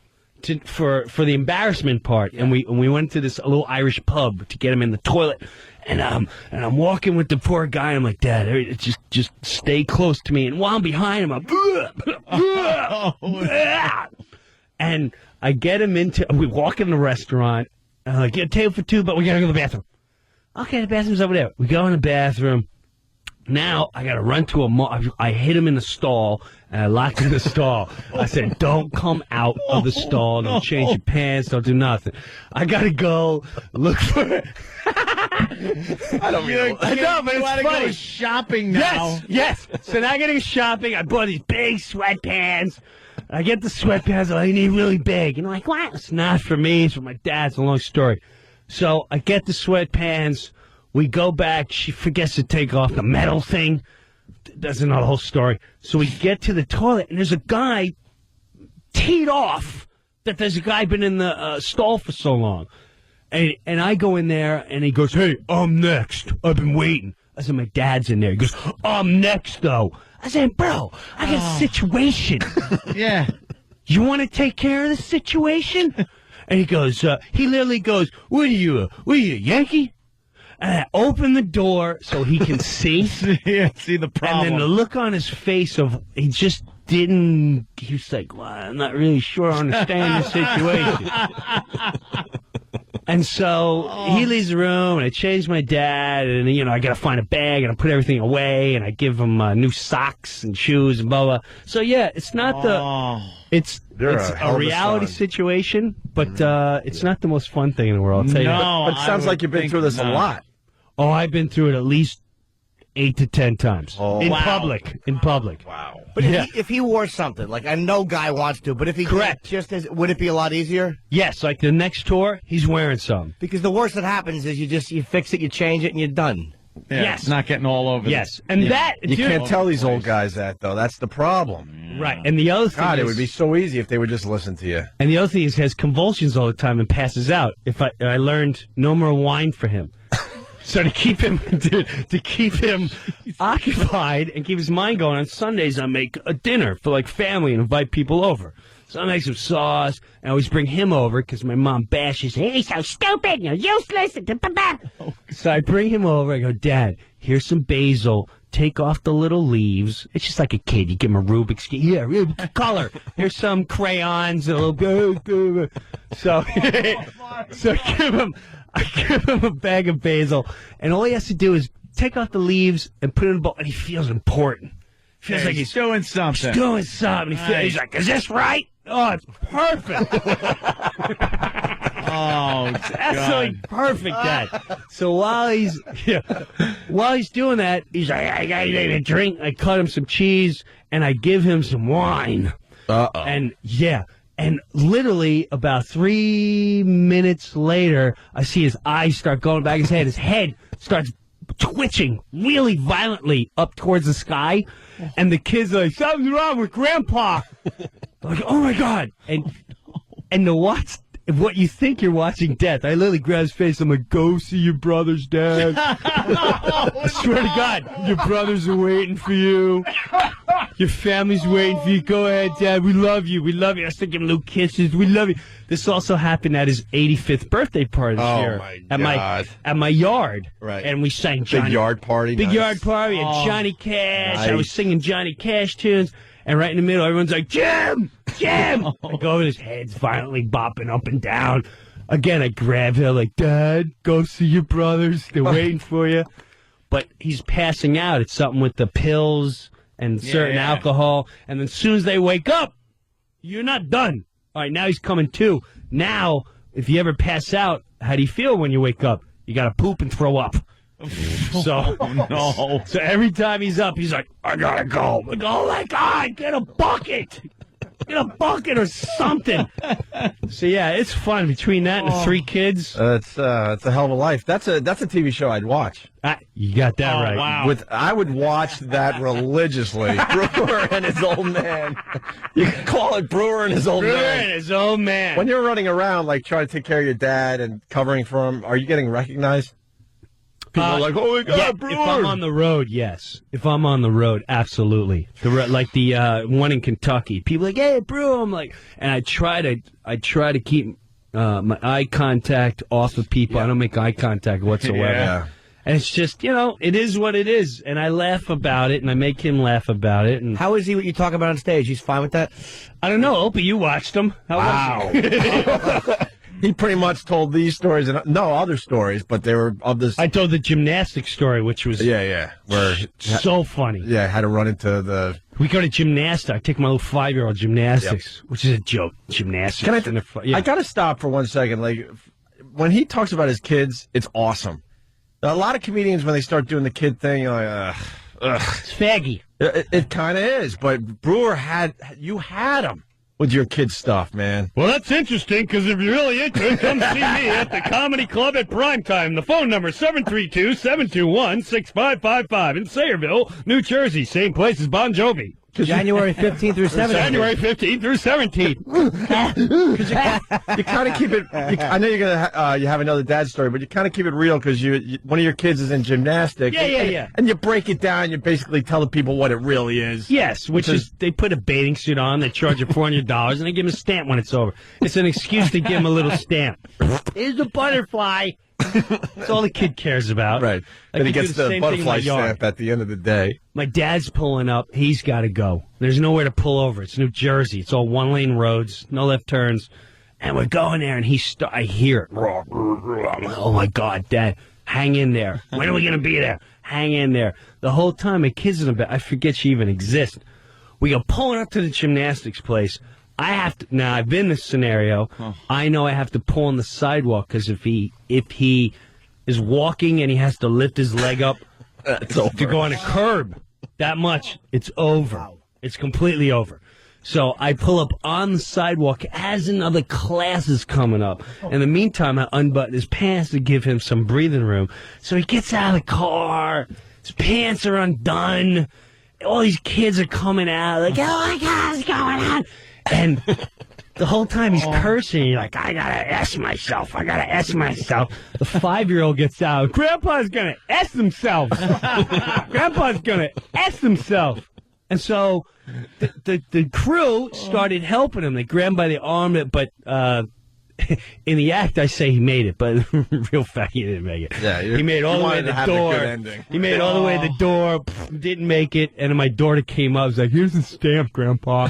for the embarrassment part, and we went to this little Irish pub to get him in the toilet, and I'm walking with the poor guy, and I'm like, Dad, just stay close to me, and while I'm behind him, and I get him we walk in the restaurant, and I'm like, get a table for 2, but we gotta go to the bathroom. Okay, the bathroom's over there. We go in the bathroom. Now I got to run to a mall. I hit him in the stall, and I locked him in the stall. I said, don't come out of the stall. Don't change your pants. Don't do nothing. I got to go look for I don't mean I know, but it's funny. Go shopping now. Yes. So now I got to go shopping. I bought these big sweatpants. I get the sweatpants. I need really big. And I'm like, what? It's not for me. It's for my dad. It's a long story. So I get the sweatpants. We go back. She forgets to take off the metal thing. That's not the whole story. So we get to the toilet, and there's a guy teed off that there's a guy been in the stall for so long. And I go in there, and he goes, hey, I'm next. I've been waiting. I said, my dad's in there. He goes, I'm next, though. I said, bro, I got a situation. Yeah. You want to take care of the situation? And he goes, he literally goes, what are you, Yankee? And I open the door so he can see. See the problem. And then the look on his face of, he just didn't, he was like, well, I'm not really sure I understand the situation. And so he leaves the room, and I change my dad, and, I got to find a bag, and I put everything away, and I give him new socks and shoes and blah, blah. So, yeah, it's not it's a reality situation, but it's not the most fun thing in the world, I'll tell you. But it sounds like you've been through this a lot. Oh, I've been through it at least 8 to 10 times. In public. Wow. But if he wore something, like I know guy wants to, but if he Correct. Would it be a lot easier? Yes, like the next tour, he's wearing some. Because the worst that happens is you fix it, you change it, and you're done. Yeah, yes. It's not getting all over. Yes. And that... You can't tell these old guys that, though. That's the problem. Right. And the other thing God, it would be so easy if they would just listen to you. And the other thing is he has convulsions all the time and passes out. I learned no more wine for him. So to keep him occupied and keep his mind going, on Sundays I make a dinner for like family and invite people over. So I make some sauce, and I always bring him over because my mom bashes, he's so stupid, you're useless. So I bring him over, I go, Dad, here's some basil, take off the little leaves. It's just like a kid. You give him a Rubik's Cube. Yeah, color. Here's some crayons, a little So I give him a bag of basil, and all he has to do is take off the leaves and put it in a bowl, and he feels important. Feels like he's doing something. He's doing something. He's like, is this right? Oh, it's perfect. Oh, it's absolutely perfect, Dad. So while he's doing that, he's like, I gotta get a drink. I cut him some cheese, and I give him some wine. Uh-oh. And literally about 3 minutes later, I see his eyes start going back in his head. His head starts twitching really violently up towards the sky, and the kids are like, something's wrong with Grandpa. I'm like, oh my God. And to watch what you think you're watching death, I literally grab his face. I'm like, go see your brothers, Dad. I swear to God, your brothers are waiting for you. Your family's waiting for you. Go ahead, Dad. We love you. We love you. I still give him little kisses. We love you. This also happened at his 85th birthday party this year. At my yard. Right. And we sang Johnny. Big yard party. Big nice. yard party and Johnny Cash. Nice. I was singing Johnny Cash tunes. And right in the middle, everyone's like, Jim! Jim! I go over, his head's violently bopping up and down. Again, I grab him like, Dad, go see your brothers. They're waiting for you. But he's passing out. It's something with the pills and certain alcohol. And then as soon as they wake up, you're not done. All right, now he's coming to. Now, if you ever pass out, how do you feel when you wake up? You got to poop and throw up. So, no. So every time he's up, he's like, I gotta go. I go, oh my God, get a bucket. Get a bucket or something. So yeah, it's fun between that and 3 kids. It's a hell of a life. That's a TV show I'd watch. You got that right. Wow. I would watch that religiously. Brewer and his old man. You can call it Brewer and his old Brewer man. and his old man. When you're running around like trying to take care of your dad and covering for him, are you getting recognized? People are like, oh my God, yeah, Brewer. if I'm on the road, yes. If I'm on the road, absolutely. Like the one in Kentucky, people are like, hey, Brewer. I'm like, and I try to keep my eye contact off of people. Yeah. I don't make eye contact whatsoever. Yeah. And it's just, it is what it is. And I laugh about it, and I make him laugh about it. And how is he what you talk about on stage? He's fine with that? I don't know. Opie, you watched him. How was he? He pretty much told these stories and no other stories, but they were of this. I told the gymnastics story, which was where so funny. Yeah, I had to run into the. We go to gymnastics. I take my little 5-year-old gymnastics, which is a joke. Gymnastics. I got to stop for 1 second. Like when he talks about his kids, it's awesome. A lot of comedians, when they start doing the kid thing, you're like, it's faggy. It kind of is, but Brewer had him. With your kids' stuff, man. Well, that's interesting, because if you're really into it, come see me at the Comedy Club at primetime. The phone number is 732-721-6555 in Sayreville, New Jersey. Same place as Bon Jovi. January 15th through 17th. January 15th through 17th. You kind of keep it. I know you're gonna you have another dad story, but you kind of keep it real because you one of your kids is in gymnastics. Yeah. And you break it down. You basically tell the people what it really is. Yes, which is they put a bathing suit on, they charge you $400, and they give him a stamp when it's over. It's an excuse to give him a little stamp. Here's a butterfly. That's all the kid cares about. Right. Like and he gets the butterfly stamp at the end of the day. My dad's pulling up. He's got to go. There's nowhere to pull over. It's New Jersey. It's all one-lane roads, no left turns. And we're going there, and I hear it. I'm like, oh, my God, Dad, hang in there. When are we going to be there? Hang in there. The whole time, my kid's in the back. I forget she even exists. We go pulling up to the gymnastics place. I have to. Now I've been in this scenario. I know I have to pull on the sidewalk because if he is walking and he has to lift his leg up to go on a curb, that much, it's over. Wow. It's completely over. So I pull up on the sidewalk as another class is coming up. In the meantime, I unbutton his pants to give him some breathing room. So he gets out of the car. His pants are undone. All these kids are coming out like, oh my God, what's going on? And the whole time he's cursing. You're like, I gotta S myself. The 5-year-old gets out. Grandpa's gonna S himself. Grandpa's gonna S himself. And so the crew started helping him. They grabbed him by the arm, but in the act, I say he made it, but real fact, he didn't make it. Yeah, he made it all the way to the door. He made it all the way to the door, didn't make it, and then my daughter came up. I was like, "Here's the stamp, Grandpa."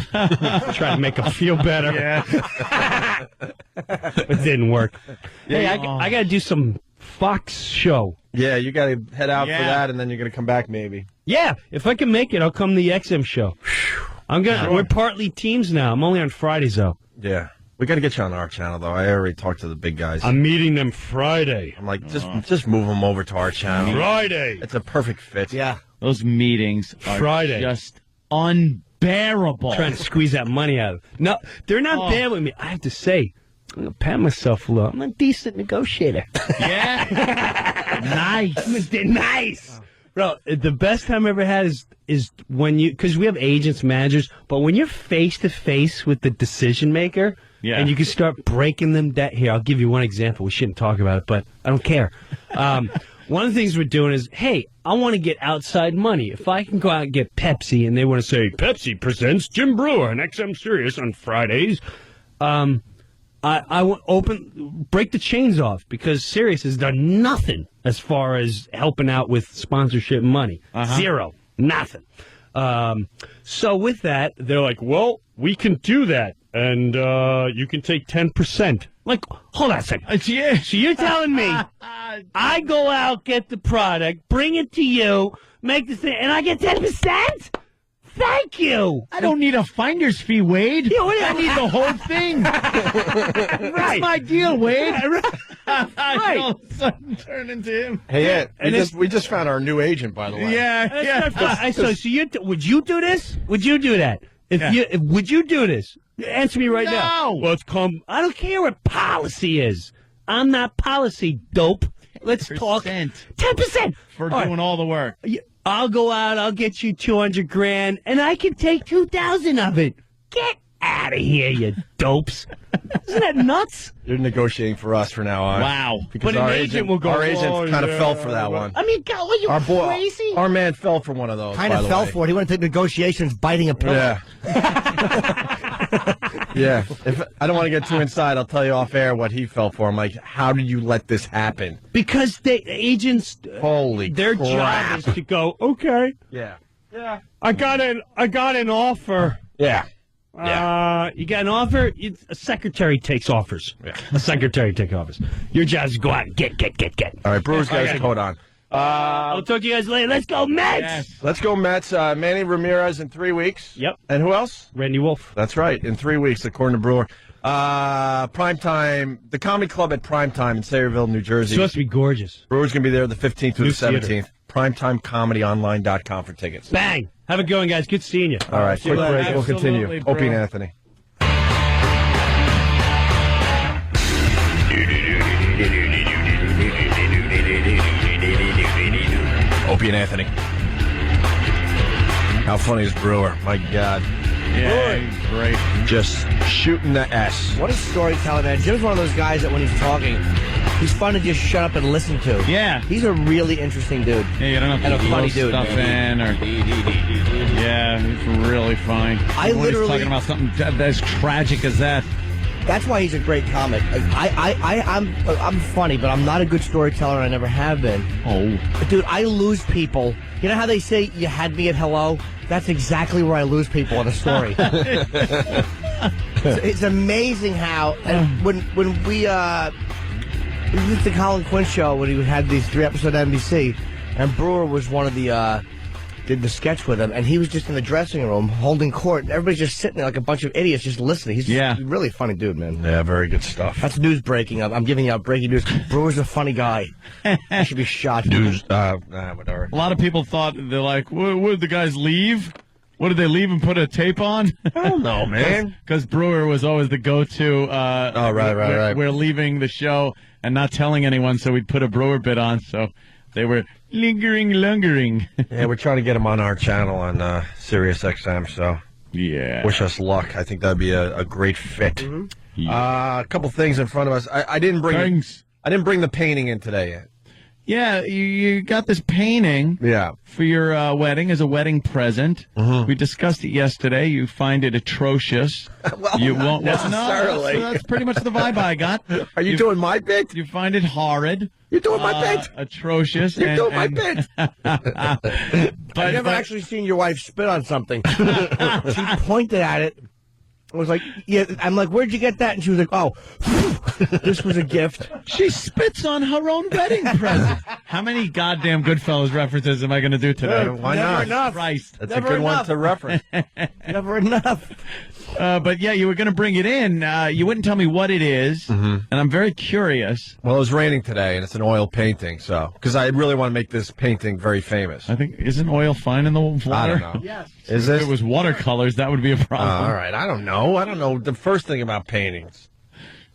Trying to make him feel better. Yeah. It didn't work. Hey, I got to do some Fox show. Yeah, you got to head out for that, and then you're going to come back maybe. Yeah, if I can make it, I'll come to the XM show. We're partly teams now. I'm only on Fridays, though. Yeah. We got to get you on our channel, though. I already talked to the big guys. I'm meeting them Friday. I'm like, just move them over to our channel. Friday. It's a perfect fit. Yeah. Those meetings are just unbearable. Trying to squeeze that money out of them. No, they're not bad with me. I have to say, I'm going to pat myself a little. I'm a decent negotiator. Yeah. Nice. Nice. Bro, the best time I ever had is when because we have agents, managers, but when you're face to face with the decision maker, and you can start breaking them down. Here, I'll give you one example. We shouldn't talk about it, but I don't care. One of the things we're doing is, hey, I want to get outside money. If I can go out and get Pepsi, and they want to say, Pepsi presents Jim Breuer on XM Sirius on Fridays, I want break the chains off, because Sirius has done nothing as far as helping out with sponsorship money. Zero. Nothing. So with that, they're like, well, we can do that, and you can take 10%. Like, hold on a second. So you're telling me I go out, get the product, bring it to you, make the thing, and I get 10%? Thank you. I don't need a finder's fee, Wade. I need the whole thing. That's my deal, Wade. Right. Turn into him. Hey, we just found our new agent, by the way. Yeah. So would you do this? Would you do that? Would you do this? Answer me right now. No. I don't care what policy is. I'm not policy, dope. Let's talk 10% for doing all the work. I'll go out, I'll get you $200,000, and I can take 2,000 of it. Get out of here, you dopes. Isn't that nuts? You're negotiating for us from now on. Wow. Because But an agent will go, our agent kind of fell for that one. I mean, God, what, you crazy? Our man fell for one of those. Kind of fell for it. He went to negotiations biting a pillow. Yeah. Yeah. If I don't want to get too inside, I'll tell you off air what he fell for. I'm like, how did you let this happen? Because agents, their job is to go, okay. Yeah. I got an offer. Yeah. You got an offer? A secretary takes offers. Yeah. A secretary takes offers. Your job is to go out and get. All right, Brewer's got his coat on. I'll talk to you guys later. Let's go, Mets! Yes. Let's go, Mets. Manny Ramirez in 3 weeks. Yep. And who else? Randy Wolf. That's right, in 3 weeks, according to Brewer. Primetime, the Comedy Club at Primetime in Sayreville, New Jersey. It's supposed to be gorgeous. Brewer's going to be there the 15th through New the 17th. PrimetimeComedyOnline.com for tickets. Bang! Have a good one, guys. Good seeing you. All right, quick break. We'll continue. Opie and Anthony. Opie and Anthony. How funny is Brewer? My God. Yeah, he's great. Just shooting the S. What a storyteller, man. Jim's one of those guys that when he's talking, he's fun to just shut up and listen to. Yeah. He's a really interesting dude. Yeah, you don't have to And a blow funny dude, stuff in. Yeah, he's really funny. When he's talking about something as tragic as that. That's why he's a great comic. I'm funny, but I'm not a good storyteller, and I never have been. Oh. But dude, I lose people. You know how they say you had me at hello? That's exactly where I lose people in a story. It's amazing how. And when we did the Colin Quinn show when he had these 3 episodes of NBC, and Brewer was one of the. Did the sketch with him, and he was just in the dressing room holding court, and everybody's just sitting there like a bunch of idiots just listening. He's just a really funny dude, man. Yeah, very good stuff. That's news breaking. I'm giving you out breaking news. Brewer's a funny guy. He should be shot. News, whatever. A lot of people thought, they're like, would the guys leave? What did they leave and put a tape on? I don't know, man. Because Brewer was always the go-to. Right. We're leaving the show and not telling anyone, so we'd put a Brewer bit on, so they were lingering. Yeah, we're trying to get him on our channel on Sirius XM, so yeah. Wish us luck. I think that'd be a great fit. Mm-hmm. Yeah. A couple things in front of us. I didn't bring the painting in today yet. Yeah, you got this painting for your wedding as a wedding present. We discussed it yesterday. You find it atrocious. Well, you not won't necessarily. No, that's pretty much the vibe I got. Are you doing my bit? You find it horrid. You're doing my bit. Atrocious. You're doing my bit. I've never actually seen your wife spit on something. She pointed at it. I was like, yeah. I'm like, where'd you get that? And she was like, oh, this was a gift. She spits on her own wedding present. How many goddamn Goodfellas references am I going to do today? Why Never not? enough. Christ. That's Never a good enough. one to reference. Never enough. But yeah, you were going to bring it in. You wouldn't tell me what it is, and I'm very curious. Well, it was raining today, and it's an oil painting, so because I really want to make this painting very famous. I think, isn't oil fine in the water? I don't know. Yes. Is If this? it was watercolors, that would be a problem. All right, I don't know. I don't know the first thing about paintings.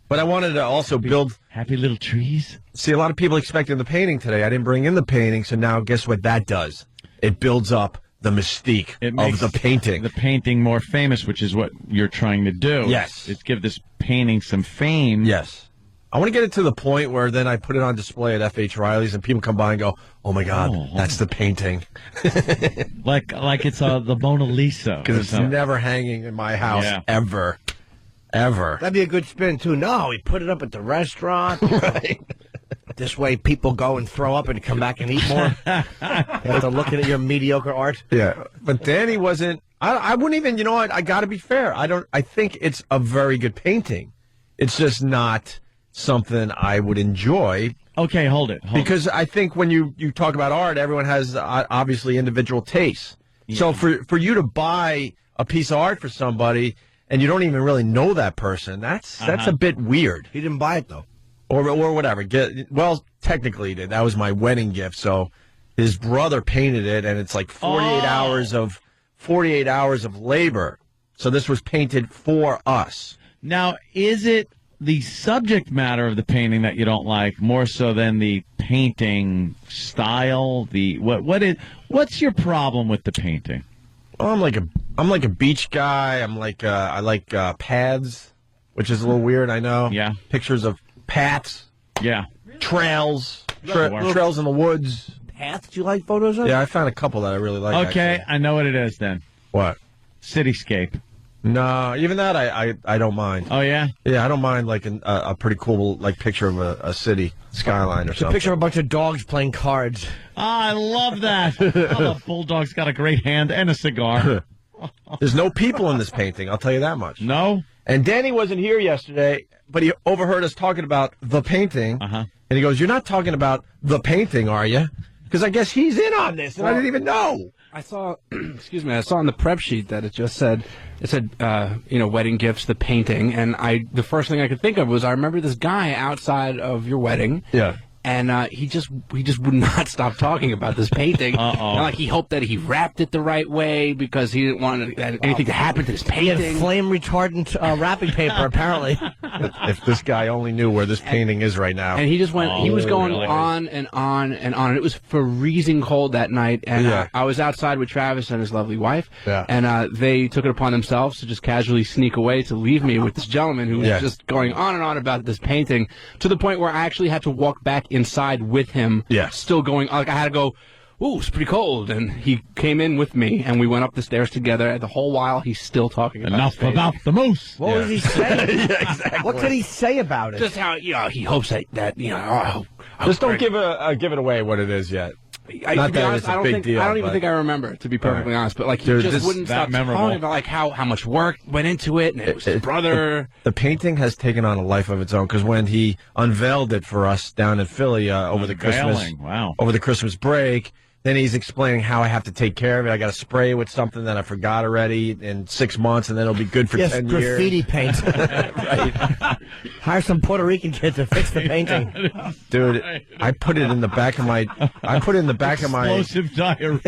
But I wanted to also build... Happy little trees. See, a lot of people expected the painting today. I didn't bring in the painting, so now guess what that does? It builds up the mystique of the painting. The painting more famous, which is what you're trying to do. Yes. It's give this painting some fame. Yes. I want to get it to the point where then I put it on display at F.H. Riley's and people come by and go, oh, my God, that's the painting. Like it's the Mona Lisa. Because it's never hanging in my house ever. Ever. That'd be a good spin, too. No, we put it up at the restaurant. Right. This way people go and throw up and come back and eat more. After looking at your mediocre art. Yeah. But Danny wasn't... I wouldn't even... You know what? I got to be fair. I think it's a very good painting. It's just not something I would enjoy. Okay, hold it. Because I think when you talk about art, everyone has obviously individual tastes. Yeah. So for you to buy a piece of art for somebody and you don't even really know that person, that's a bit weird. He didn't buy it, though. Or whatever. Well, technically he did. That was my wedding gift. So his brother painted it, and it's like 48 hours of labor. So this was painted for us. Now, is it the subject matter of the painting that you don't like more so than the painting style? What's your problem with the painting? Well, I'm like a beach guy. I like paths, which is a little weird. I know. Yeah. Pictures of paths. Yeah. Trails. Trails in the woods. Paths you like photos of? Yeah, I found a couple that I really like. Okay, actually. I know what it is then. What? Cityscape. No, even that I don't mind. Oh, yeah? Yeah, I don't mind like a pretty cool like picture of a city skyline or It's something. a picture of a bunch of dogs playing cards. I love that. The bulldog's got a great hand and a cigar. There's no people in this painting, I'll tell you that much. No? And Danny wasn't here yesterday, but he overheard us talking about the painting. And he goes, "You're not talking about the painting, are you?" Because I guess he's in on this, and I didn't even know. I saw, excuse me, I saw on the prep sheet that it said, wedding gifts, the painting, and the first thing I could think of was I remember this guy outside of your wedding. Yeah. And he just would not stop talking about this painting. And, like he hoped that he wrapped it the right way because he didn't want anything to happen to this painting. He had flame retardant wrapping paper, apparently. If this guy only knew where this painting is right now. And he just went. He was going on and on and on. And it was freezing cold that night. And I was outside with Travis and his lovely wife. Yeah. And they took it upon themselves to just casually sneak away to leave me with this gentleman who was just going on and on about this painting to the point where I actually had to walk back inside with him, still going, like I had to go, ooh, it's pretty cold, and he came in with me, and we went up the stairs together, and the whole while he's still talking about about the moose. What was he saying? Exactly. What could he say about it? Just how, he hopes that just don't give it away what it is yet. To be honest, I don't even think I remember, to be perfectly honest. But like, he just wouldn't stop talking about like how much work went into it, and it was his brother. The painting has taken on a life of its own because when he unveiled it for us down in Philly over the Christmas break, then he's explaining how I have to take care of it. I got to spray it with something that I forgot already in 6 months, and then it'll be good for 10 years. Graffiti paint. Right. Hire some Puerto Rican kid to fix the painting. Dude, I put it in the back of my. Explosive diarrhea.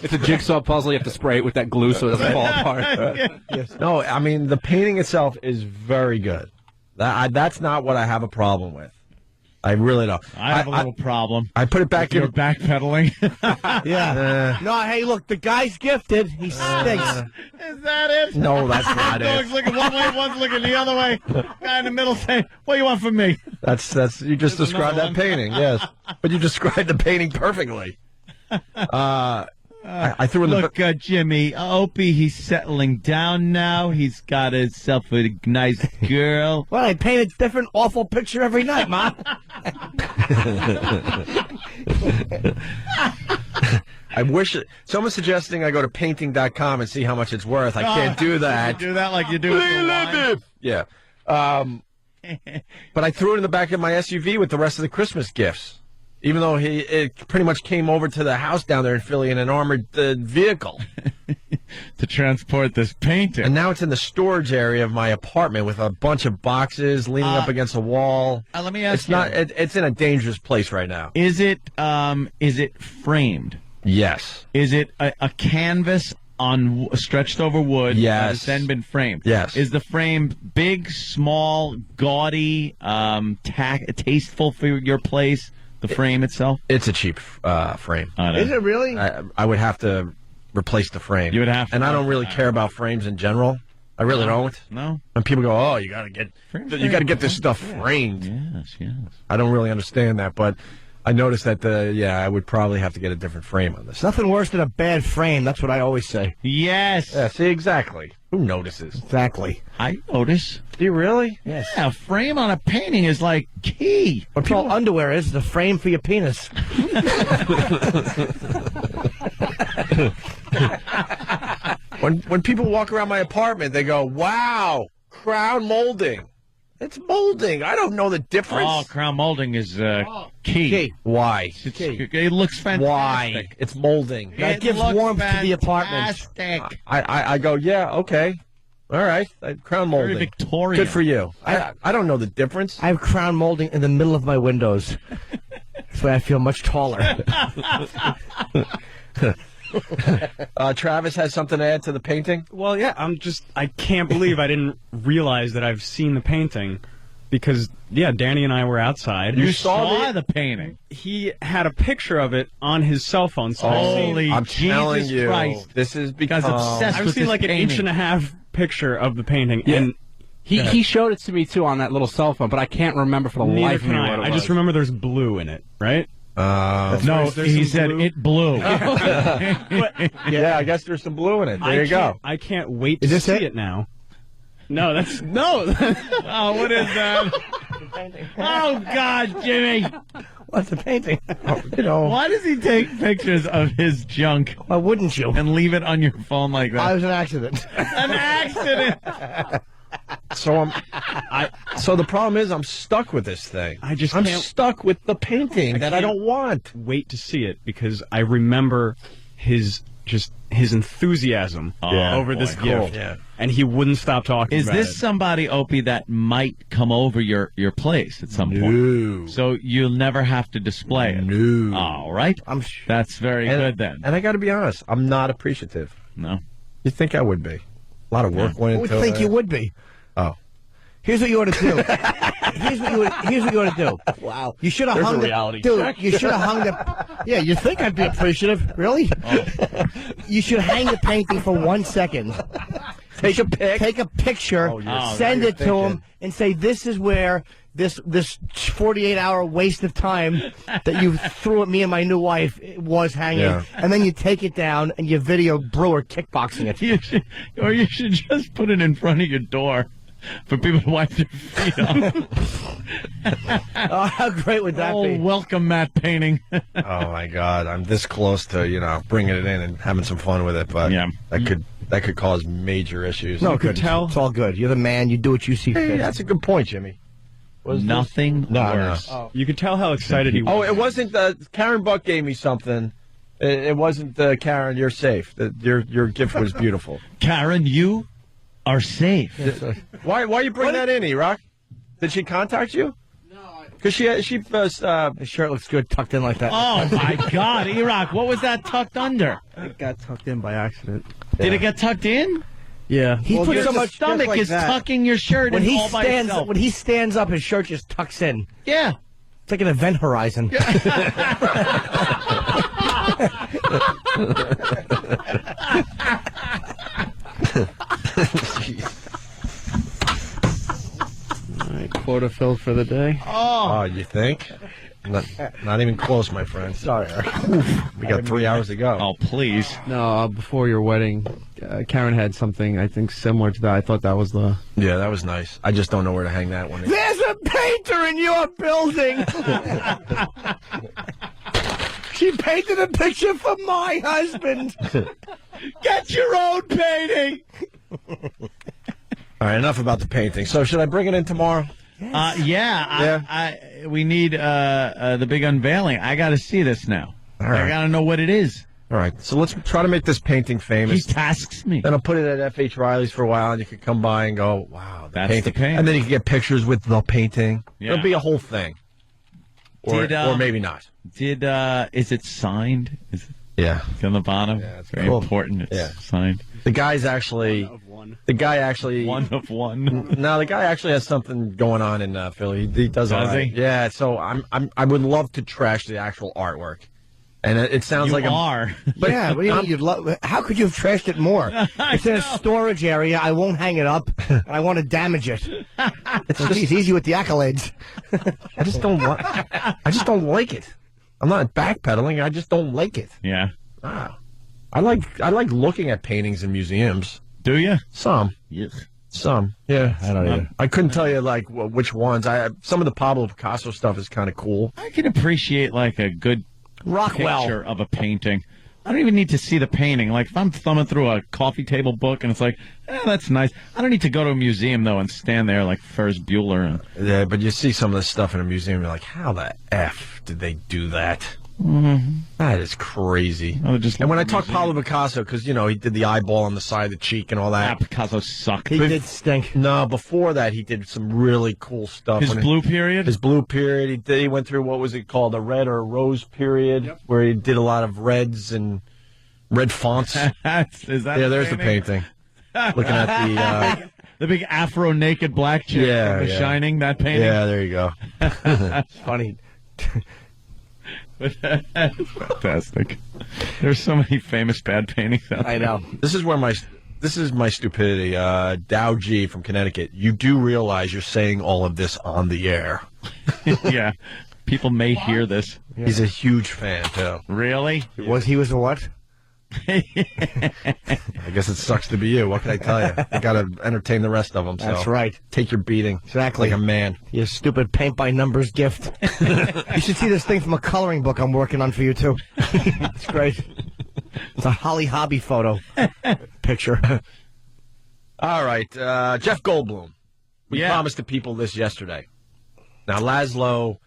It's a jigsaw puzzle. You have to spray it with that glue so it doesn't fall apart. Yes. No, I mean the painting itself is very good. That's not what I have a problem with. I really don't. I have a little problem. I put it back in. You're backpedaling. Yeah. No, hey, look, the guy's gifted. He stinks. Is that it? No, that's not Dog's it. looking one way, one's looking the other way. Guy in the middle saying, "What do you want from me?" That's you just There's described another that painting. Yes, but you described the painting perfectly. I threw in Look, Jimmy, Opie, he's settling down now. He's got himself a nice girl. Well, I paint a different awful picture every night, Ma. I wish someone's suggesting I go to painting.com and see how much it's worth. I can't do that. You do that like you do with the wine. Yeah. But I threw it in the back of my SUV with the rest of the Christmas gifts. Even though it pretty much came over to the house down there in Philly in an armored vehicle. To transport this painting. And now it's in the storage area of my apartment with a bunch of boxes leaning up against a wall. Let me ask it's not. It's in a dangerous place right now. Is it framed? Yes. Is it a canvas on stretched over wood? Yes. That has then been framed? Yes. Is the frame big, small, gaudy, tasteful for your place? The frame itself? It's a cheap frame. Is it really? I would have to replace the frame. You would have to. And I don't really care about frames in general. I really don't. No. When people go, "Oh, you got to get this stuff framed." Yes. I don't really understand that, but I noticed that I would probably have to get a different frame on this. Nothing worse than a bad frame. That's what I always say. Yes. Yeah, see, exactly. Who notices? Exactly. I notice. Do you really? Yes. Yeah, a frame on a painting is like key. What all underwear is the frame for your penis. When people walk around my apartment, they go, "Wow, crown molding." It's molding. I don't know the difference. Oh, crown molding is key. Why? It looks fantastic. Why? It's molding. That gives warmth to the apartment. Fantastic. I go, yeah, okay. All right. Crown molding. Very Victorian. Good for you. I don't know the difference. I have crown molding in the middle of my windows. That's why I feel much taller. Travis has something to add to the painting? Well, yeah, I can't believe I didn't realize that I've seen the painting because, Danny and I were outside. You saw the painting. He had a picture of it on his cell phone. So I'm Jesus telling you, Christ. this is Because obsessed I've with seen this like an painting. inch and a half picture of the painting, and He showed it to me, too, on that little cell phone, but I can't remember for the neither life of can me what I. it I was. just remember there's blue in it, right? No, he said it blew. Yeah, I guess there's some blue in it. There you go. I can't wait to see it now. No, that's no. Oh, what is that? Oh, God, Jimmy. What's the painting? Why does he take pictures of his junk? Why wouldn't you? And leave it on your phone like that? I was an accident. An accident. So so the problem is I'm stuck with this thing. I just I'm can't stuck with the painting that I don't want. Wait to see it because I remember his enthusiasm over this gift. Yeah. And he wouldn't stop talking Is about this it. somebody, Opie, that might come over your place at some point? So you'll never have to display it? No. All right. That's very good then. And I got to be honest, I'm not appreciative. No. You think I would be? A lot of work went Who into would think it. you would be? Oh. Here's what you ought to do. Here's what you ought to do. Wow. You should have hung reality dude. check. You should have hung the. Yeah, you think I'd be appreciative? Really? You should hang the painting for 1 second. Take a pic. Take a picture. Send it to him and say, "This is where this 48-hour waste of time that you threw at me and my new wife was hanging." Yeah. And then you take it down and you video Brewer kickboxing it. You should just put it in front of your door for people to wipe their feet off. Oh, how great would that be? Welcome, Matt Painting. Oh my God, I'm this close to bringing it in and having some fun with it, but that could cause major issues. No, good. It's all good. You're the man. You do what you see fit. Hey, that's a good point, Jimmy. Nothing worse. No. You could tell how excited he was. Oh, it wasn't. Karen Buck gave me something. It wasn't Karen. You're safe. Your gift was beautiful. Karen, you are safe. Why you bring that in, E-Rock? Did she contact you? No. Because his shirt looks good tucked in like that. Oh my God, E-Rock, what was that tucked under? It got tucked in by accident. Did it get tucked in? Yeah. He put so much stomach like is that. tucking your shirt when in he all by stands itself. when he stands up, his shirt just tucks in. Yeah. It's like an event horizon. All right, quota filled for the day. Oh, you think? Not even close, my friend. Sorry, Eric. We got 3 hours to go. Oh, please. No, before your wedding, Karen had something, I think, similar to that. I thought that was the... Yeah, that was nice. I just don't know where to hang that one. There's a painter in your building. She painted a picture for my husband. Get your own painting. All right, enough about the painting. So should I bring it in tomorrow? We need the big unveiling. I got to see this now. All right. I got to know what it is. All right, so let's try to make this painting famous. He tasks me. Then I'll put it at F.H. Riley's for a while, and you could come by and go, wow, That's painting. the painting. And then you can get pictures with the painting. Yeah. It'll be a whole thing. Or maybe not. Is it signed? Is it Yeah. on the bottom? Yeah, it's very cool. important. It's signed. The guy's actually... The guy actually... One of one. No, the guy actually has something going on in Philly. He does all right. he? Yeah, so I would love to trash the actual artwork. And it sounds like are. But yeah, what do you mean you'd how could you have trashed it more? It's in a storage area. I won't hang it up. And I want to damage it. It's easy with the accolades. I just don't like it. I'm not backpedaling. I just don't like it. Yeah. Wow. I like looking at paintings in museums. Do you? Some. Yes. Some. Yeah. I don't either. I couldn't tell you which ones. Some of the Pablo Picasso stuff is kind of cool. I can appreciate like a good Rockwell picture of a painting. I don't even need to see the painting. Like if I'm thumbing through a coffee table book and it's like, that's nice. I don't need to go to a museum though and stand there like Ferris Bueller. Yeah, but you see some of this stuff in a museum, you're like, how the F did they do that? Mm-hmm. That is crazy. And when I talk Pablo Picasso, because, he did the eyeball on the side of the cheek and all that. Picasso sucked. He did stink. No, before that, he did some really cool stuff. His blue period? His blue period. He went through, what was it called, a red or a rose period, where he did a lot of reds and red fonts. Is that there's the painting. Looking at the big Afro naked black chick from The Shining, that painting? Yeah, there you go. It's funny. Fantastic. There's so many famous bad paintings out there. I know. This is my stupidity. Dow G from Connecticut. You do realize you're saying all of this on the air. Yeah. People may hear this. Yeah. He's a huge fan, too. Really? He was a what? I guess it sucks to be you. What can I tell you? You got to entertain the rest of them. That's so right. Take your beating. Exactly. Like a man. You stupid paint-by-numbers gift. You should see this thing from a coloring book I'm working on for you, too. It's great. It's a Holly Hobby photo picture. All right. Jeff Goldblum. We promised the people this yesterday. Now, Laszlo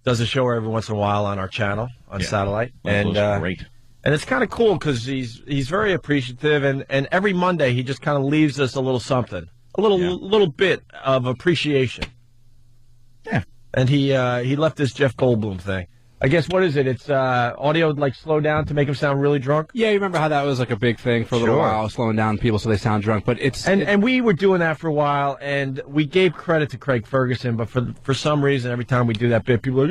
does a show every once in a while on our channel, on satellite. Laszlo's great. And it's kind of cool because he's very appreciative, and every Monday he just kind of leaves us a little something, a little bit of appreciation. Yeah. And he left this Jeff Goldblum thing. I guess, what is it? It's audio like slow down to make him sound really drunk? Yeah, you remember how that was like a big thing for a little while, slowing down people so they sound drunk. But and we were doing that for a while, and we gave credit to Craig Ferguson, but for some reason, every time we do that bit, people are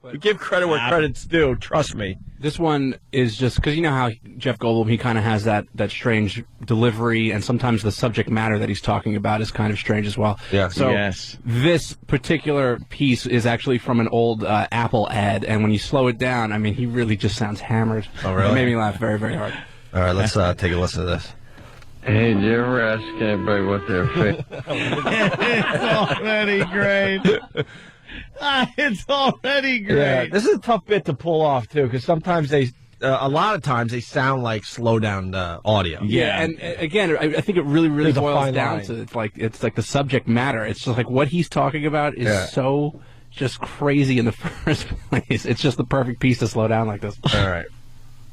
like, we give credit where credit's due. Trust me. This one is just because you know how Jeff Goldblum, he kind of has that strange delivery, and sometimes the subject matter that he's talking about is kind of strange as well. Yeah. So this particular piece is actually from an old Apple ad, and when you slow it down, I mean, he really just sounds hammered. Oh, really? It made me laugh very, very hard. All right, let's take a listen to this. Hey, did you ever ask anybody what their favorite... It's already great. It's already great. Yeah, this is a tough bit to pull off, too, because sometimes a lot of times they sound like slow down audio. Yeah, and again, I think it really There's a boils fine down line. to it's like the subject matter. It's just like what he's talking about is so just crazy in the first place. It's just the perfect piece to slow down like this. All right.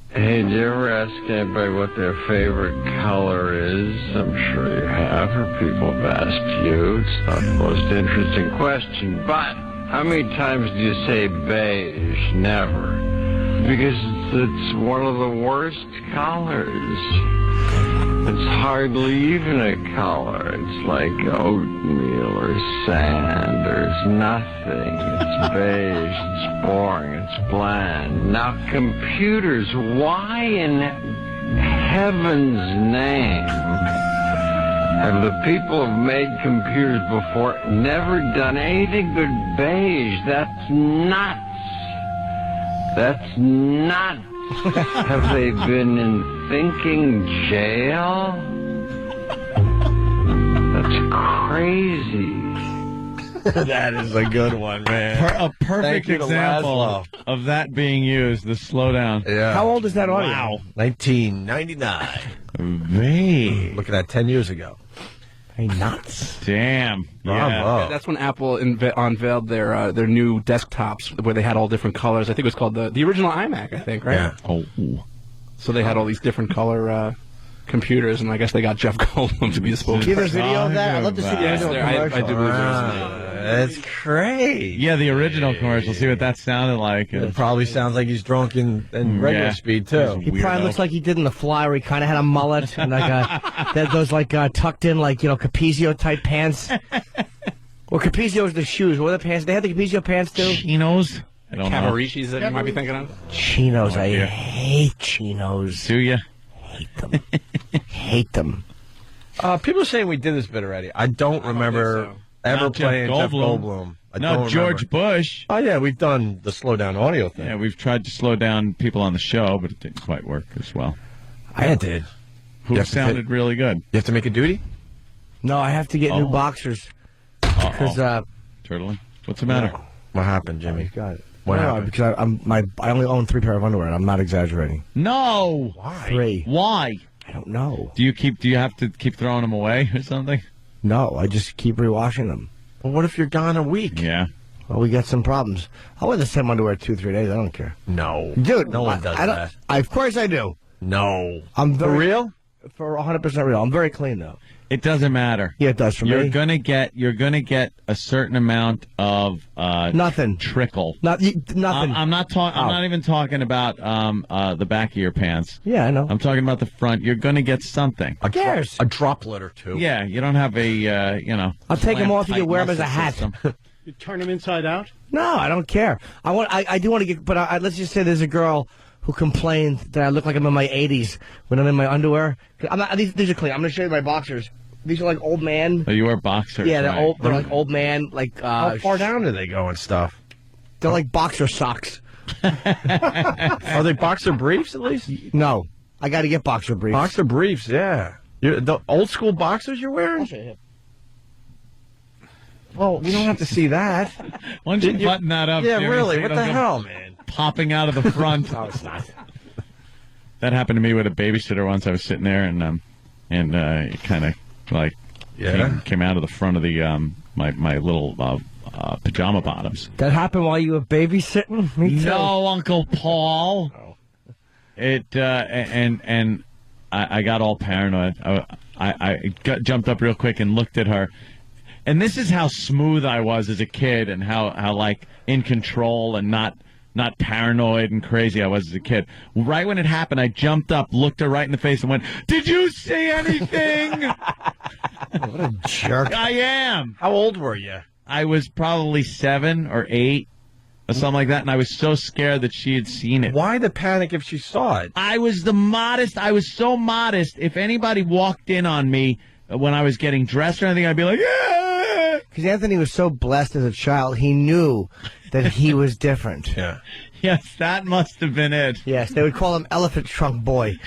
Hey, did you ever ask anybody what their favorite color is? I'm sure you have, or people have asked you. It's not the most interesting question, but how many times do you say beige? Never. Because it's one of the worst colors. It's It's hardly even a color. It's like oatmeal or sand. There's nothing. It's beige. It's boring. It's bland. Now, computers, why in heaven's name have the people who've made computers before never done anything but beige? That's nuts. That's nuts. Have they been in thinking jail? That's crazy. That is a good one, man. A perfect example of that being used, the slowdown. Yeah. How old is that audio? Wow. 1999. Hey. Look at that, 10 years ago. Hey, nuts. Damn. Bravo. Yeah, that's when Apple unveiled their new desktops where they had all different colors. I think it was called the original iMac, I think, right? Yeah. Oh. So they had all these different color computers, and I guess they got Jeff Goldblum to be the spokesperson. See the video of that? I'd love to see the original commercial. I do believe there's That's great. Yeah, the original commercial. See what that sounded like. It probably sounds like he's drunk in regular speed, too. He probably looks like he did in The Fly, where he kind of had a mullet and those tucked in Capizio type pants. Or Capizio's the shoes. What were the pants? They had the Capizio pants too. Chinos. I don't know. Cavariccis that you might be thinking of. Chinos. I hate chinos. Do you? Hate them. Hate them. People are saying we did this bit already. I don't remember ever Not Jeff playing Jeff Goldblum. I don't George remember. Bush. Oh, yeah, we've done the slow down audio thing. Yeah, we've tried to slow down people on the show, but it didn't quite work as well. I did. Who sounded really good? You have to make a duty? No, I have to get new boxers. Because Turtling. What's the matter? What happened, Jimmy? Got it. What No, happened? because I only own 3 pair of underwear, and I'm not exaggerating. No. Why? 3. Why? I don't know. Do you have to keep throwing them away or something? No, I just keep rewashing them. Well, what if you're gone a week? Yeah. Well, we got some problems. I'll wear the same underwear 2-3 days. I don't care. No. Dude, No one does that. Of course I do. No. I'm For real? For 100% real. I'm very clean, though. It doesn't matter. Yeah, it does for You're me. gonna get a certain amount of Nothing. trickle. Nothing. I'm not even talking about the back of your pants. Yeah, I know. I'm talking about the front. You're gonna get something. Who cares? A droplet or two. Yeah, you don't have a I'll take them off. You tight can wear them as a muscle hat. system. You turn them inside out? No, I don't care. I do want to get, but let's just say there's a girl who complained that I look like I'm in my 80s when I'm in my underwear. I'm not. These are clean. I'm going to show you my boxers. These are like old man. Oh, you wear boxers. Yeah, they're right. old. They're like old man. Like How far down do they go and stuff? They're like boxer socks. Are they boxer briefs at least? No, I got to get boxer briefs. Boxer briefs, yeah. The old school boxers you're wearing? Well, we don't have to see that. Why don't you button that up? Yeah, Jimmy, really. so What you the don't go hell, man? Popping out of the front. No, it's not. That happened to me with a babysitter once. I was sitting there and it kind of like came out of the front of the my little pajama bottoms. That happened while you were babysitting? Me too. No, Uncle Paul. It and I got all paranoid. I jumped up real quick and looked at her. And this is how smooth I was as a kid and how like in control and not paranoid and crazy I was as a kid. Right when it happened, I jumped up, looked her right in the face and went, "Did you see anything?" What a jerk. I am. How old were you? I was probably 7 or 8 or something like that, and I was so scared that she had seen it. Why the panic if she saw it? I was so modest. If anybody walked in on me when I was getting dressed or anything, I'd be like, "Yeah." Because Anthony was so blessed as a child, he knew that he was different. Yeah. Yes, that must have been it. Yes, they would call him Elephant Trunk Boy,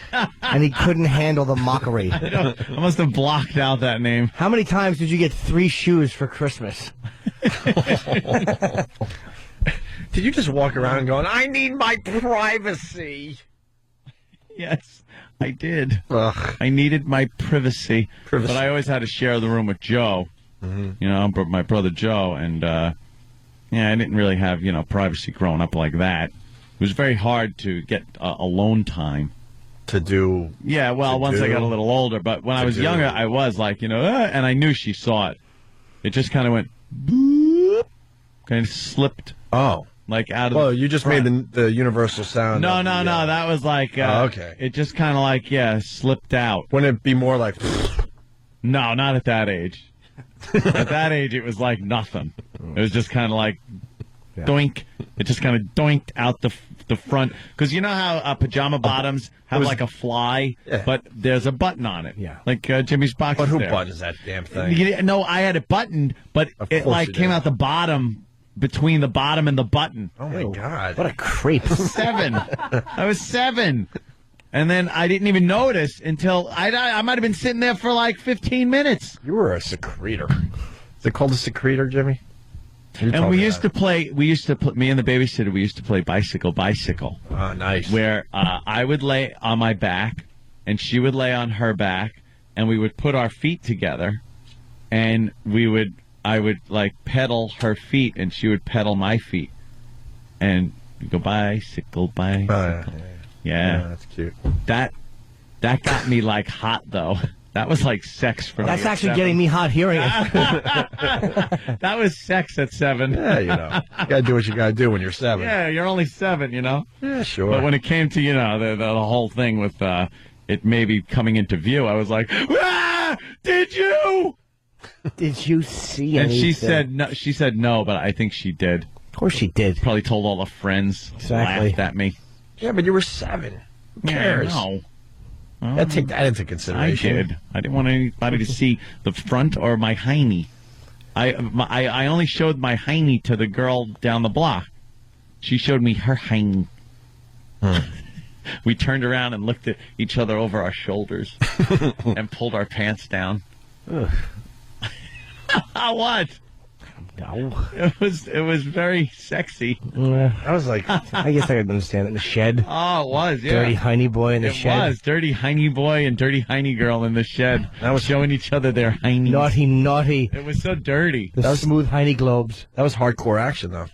and he couldn't handle the mockery. I must have blocked out that name. How many times did you get 3 shoes for Christmas? Did you just walk around going, "I need my privacy"? Yes, I did. Ugh. I needed my privacy. But I always had to share the room with Joe. Mm-hmm. You know, my brother Joe, and I didn't really have privacy growing up like that. It was very hard to get alone time to do. Yeah, well, once I got a little older, but when I was younger, I was like, and I knew she saw it. It just kind of went boop, kind of slipped. Oh, Like out of. Well, you just made the universal sound. No. That was like. Okay. It just kind of like slipped out. Wouldn't it be more like? No, not at that age. At that age, it was like nothing. It was just kind of like doink. It just kind of doinked out the front. Because you know how pajama bottoms have like a fly, but there's a button on it. Yeah. Like Jimmy's box. But who there. buttons that damn thing? No, I had it buttoned, but it like came out the bottom. Between the bottom and the button. Oh, my God. What a creep. 7. I was 7. And then I didn't even notice until I might have been sitting there for like 15 minutes. You were a secretor. Is it called a secretor, Jimmy? And we used to play, me and the babysitter, we used to play bicycle. Oh, nice. Where I would lay on my back and she would lay on her back and we would put our feet together and I would like pedal her feet and she would pedal my feet. And we go bicycle. Yeah. That's cute. That got me like hot though. That was like sex for me. That's actually getting me hot hearing it. That was sex at 7. Yeah, you gotta do what you gotta do when you're 7. Yeah, you're only 7, Yeah, sure. But when it came to, the whole thing with it maybe coming into view, I was like, did you? Did you see and anything? she said no, but I think she did. Of course she did. Probably told all the friends. Exactly. Laughed at me. Yeah, but you were 7. Who cares? No. Take that into consideration. I did. I didn't want anybody to see the front or my hiney. I only showed my hiney to the girl down the block. She showed me her hiney. We turned around and looked at each other over our shoulders and pulled our pants down. What? No. It was very sexy. I was like, I guess I could understand it. In the shed. Oh, it was, yeah. Dirty hiney boy in the shed. It was. Dirty hiney boy and dirty hiney girl in the shed. That was showing each other their heinies. Naughty. It was so dirty. The smooth hiney globes. That was hardcore action, though.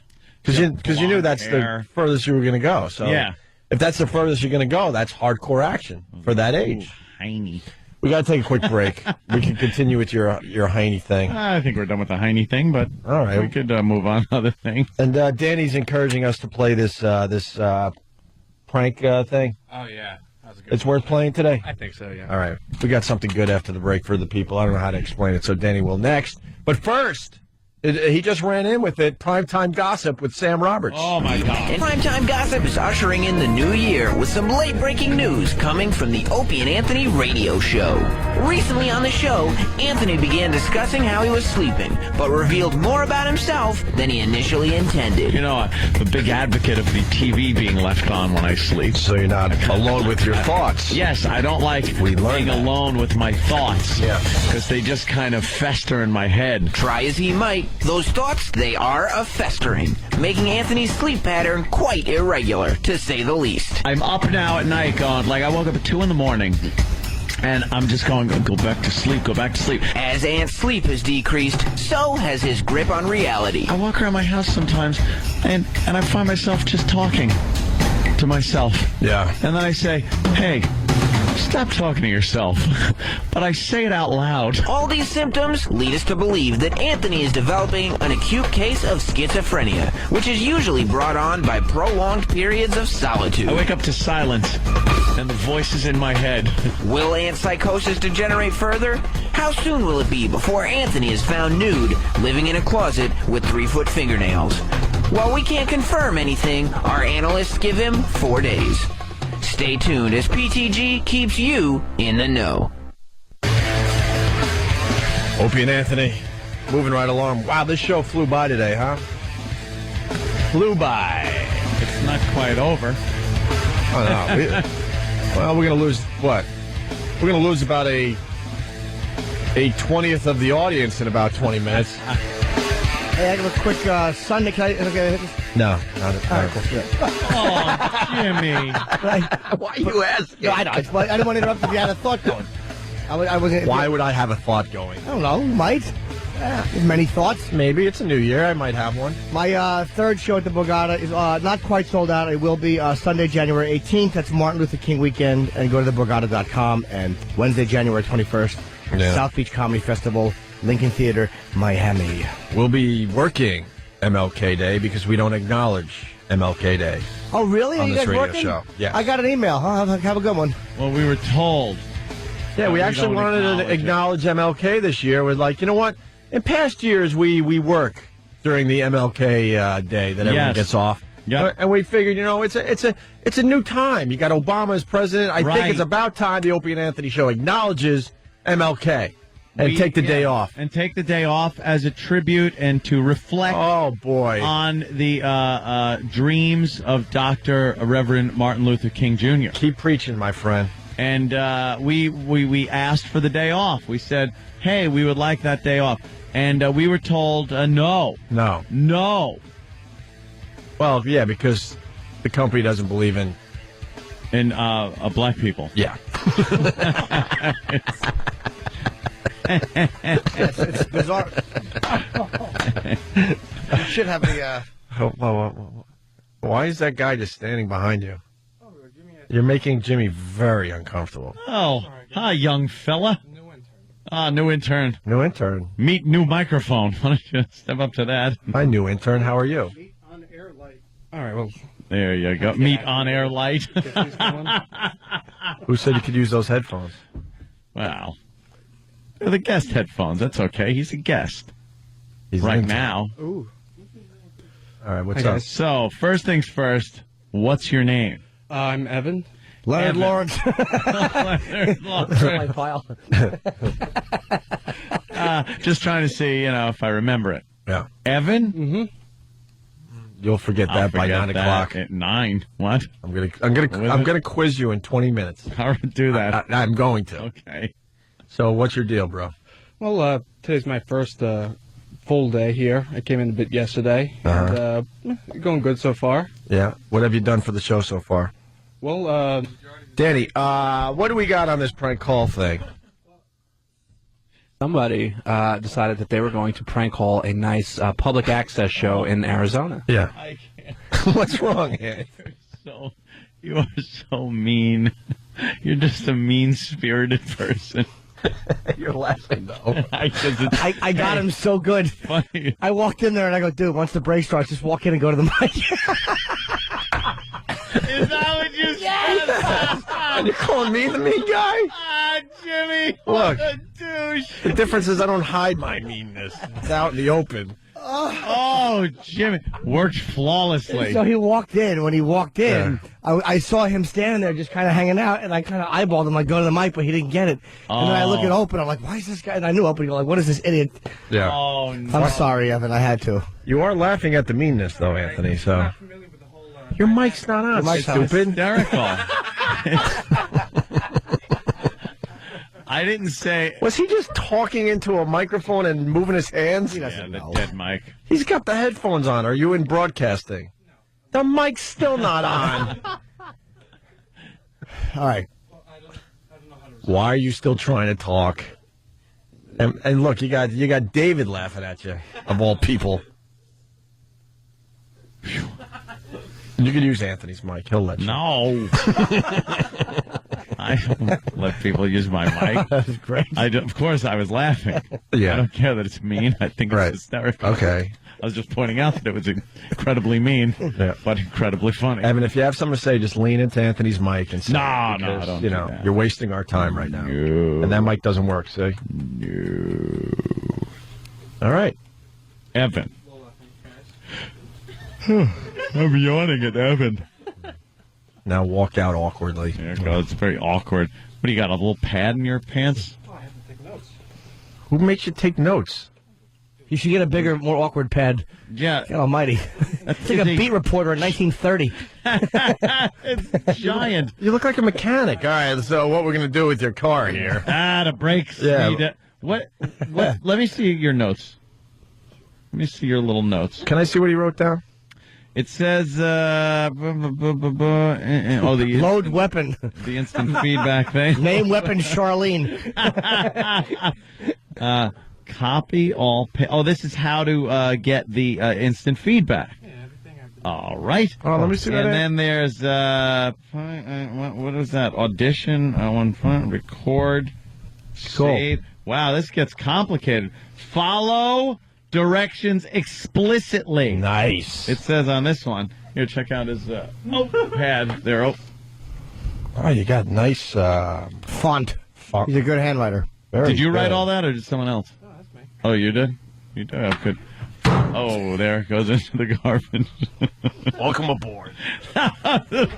Because you knew that's the furthest you were going to go. So yeah. If that's the furthest you're going to go, that's hardcore action for that age. Ooh, hiney. We got to take a quick break. We can continue with your hiney thing. I think we're done with the hiney thing, but all right, we could move on to other things. And Danny's encouraging us to play this prank thing. Oh, yeah. It's worth playing today? I think so, yeah. All right. We got something good after the break for the people. I don't know how to explain it, so Danny will next. But first, he just ran in with it. Primetime Gossip with Sam Roberts. Oh, my God. And Primetime Gossip is ushering in the new year with some late-breaking news coming from the Opie and Anthony radio show. Recently on the show, Anthony began discussing how he was sleeping, but revealed more about himself than he initially intended. I'm a big advocate of the TV being left on when I sleep. So you're not alone with your thoughts. Yes, I don't like being alone with my thoughts. Yeah. Because they just kind of fester in my head. Try as he might, those thoughts, they are a-festering, making Anthony's sleep pattern quite irregular, to say the least. I'm up now at night going, like I woke up at 2 in the morning, and I'm just going, go back to sleep. As Ant's sleep has decreased, so has his grip on reality. I walk around my house sometimes, and I find myself just talking to myself. Yeah. And then I say, hey, stop talking to yourself. But I say it out loud. All these symptoms lead us to believe that Anthony is developing an acute case of schizophrenia, which is usually brought on by prolonged periods of solitude. I wake up to silence and the voices in my head. Will Ant's psychosis degenerate further? How soon will it be before Anthony is found nude, living in a closet with 3-foot fingernails? While we can't confirm anything, our analysts give him 4 days. Stay tuned as PTG keeps you in the know. Opie and Anthony, moving right along. Wow, this show flew by today, huh? Flew by. It's not quite over. Oh, no. Well, we're going to lose what? We're going to lose about a 20th of the audience in about 20 minutes. Hey, I have a quick Sunday. Can I hit this? No, not at all. Oh, Jimmy. Why are you asking? No, I don't want to interrupt if you had a thought going. Why would I have a thought going? I don't know. You might. Many thoughts. Maybe. It's a new year. I might have one. My third show at the Borgata is not quite sold out. It will be Sunday, January 18th. That's Martin Luther King weekend. And go to theborgata.com. And Wednesday, January 21st, South Beach Comedy Festival, Lincoln Theater, Miami. We'll be working MLK Day because we don't acknowledge MLK Day. Oh, really? Are On you this guys radio working? show. Yes. I got an email. Have a good one. Well, we were told. Yeah, we actually don't wanted to acknowledge MLK this year. We're like, you know what? In past years, we work during the MLK Day that everyone gets off. Yeah, and we figured, you know, it's a new time. You got Obama as president. I think it's about time the Opie and Anthony show acknowledges MLK and take the day off. And take the day off as a tribute and to reflect. Oh boy, on the dreams of Dr. Reverend Martin Luther King Jr. Keep preaching, my friend. And we asked for the day off. We said, hey, we would like that day off. And we were told, no. No. Well, yeah, because the company doesn't believe in black people. Yeah. It's bizarre. You should have the. Why is that guy just standing behind you? You're making Jimmy very uncomfortable. Oh, hi, young fella. New intern. New intern. Meet new microphone. Why don't you step up to that? Hi, new intern. How are you? All right, well. There you go. Meet on air light. Who said you could use those headphones? Wow. They're the guest headphones. That's okay. He's a guest. He's right now. Ooh. All right, what's up? So, first things first, what's your name? I'm Evan. Leonard Lawrence. Leonard Lawrence. My file. Just trying to see, if I remember it. Yeah. Evan? Mm-hmm. You'll forget that by 9 o'clock. At 9. What? I'm gonna quiz you in 20 minutes. How to do that? I'm going to. Okay. So, what's your deal, bro? Well, today's my first full day here. I came in a bit yesterday. And, going good so far. Yeah. What have you done for the show so far? Well, Danny, what do we got on this prank call thing? Somebody decided that they were going to prank call a nice public access show in Arizona. Yeah. I can't. What's wrong, Andy? You are so mean. You're just a mean-spirited person. You're laughing, though. I got him so good. Funny. I walked in there and I go, dude, once the break starts, just walk in and go to the mic. Is that what you said? And you're calling me the mean guy? Jimmy, Look, what a douche. the difference is I don't hide my meanness. It's out in the open. Oh, Jimmy. Worked flawlessly. So he walked in. When he walked in, I saw him standing there just kind of hanging out, and I kind of eyeballed him, like, go to the mic, but he didn't get it. And then I look at Open, I'm like, why is this guy? And I knew Open, like, what is this idiot? Yeah. Oh, no. I'm sorry, Evan, I had to. You are laughing at the meanness, though, Anthony, so. Your mic's not on, mic's stupid. Hysterical. I didn't say. Was he just talking into a microphone and moving his hands? He doesn't the know. dead mic. He's got the headphones on. Are you in broadcasting? The mic's still not on. All right. Why are you still trying to talk? And look, you got David laughing at you, of all people. You can use Anthony's mic. He'll let you. No. I don't let people use my mic. That's great. Of course, I was laughing. Yeah. I don't care that it's mean. I think it's hysterical. Okay. I was just pointing out that it was incredibly mean, but incredibly funny. Evan, if you have something to say, just lean into Anthony's mic and say No, it, no, because, don't you do know, that. you're wasting our time right now. No. And that mic doesn't work, see? No. All right. Evan. I'm yawning at Evan. Now walk out awkwardly. There it goes. It's very awkward. What do you got, a little pad in your pants? Oh, I have to take notes. Who makes you take notes? You should get a bigger, more awkward pad. Yeah. God almighty. It's like a beat reporter in 1930. It's giant. You look like a mechanic. All right, so what we're going to do with your car here? The brakes. Yeah. What? Let me see your notes. Let me see your little notes. Can I see what he wrote down? It says, the Load weapon. The instant feedback thing. Name weapon Charlene. Copy all. This is how to get the instant feedback. Yeah, everything I've All right. Oh, let me see that. And then there's what is that? Audition. Record. Cool. Save. Wow, this gets complicated. Follow directions explicitly. Nice. It says on this one. Here, check out his pad there. Oh, you got nice font. He's a good handwriter. Did you write all that, or did someone else? No, that's me. Oh, you did? You did? Oh, good. Oh, there it goes into the garbage. Welcome aboard.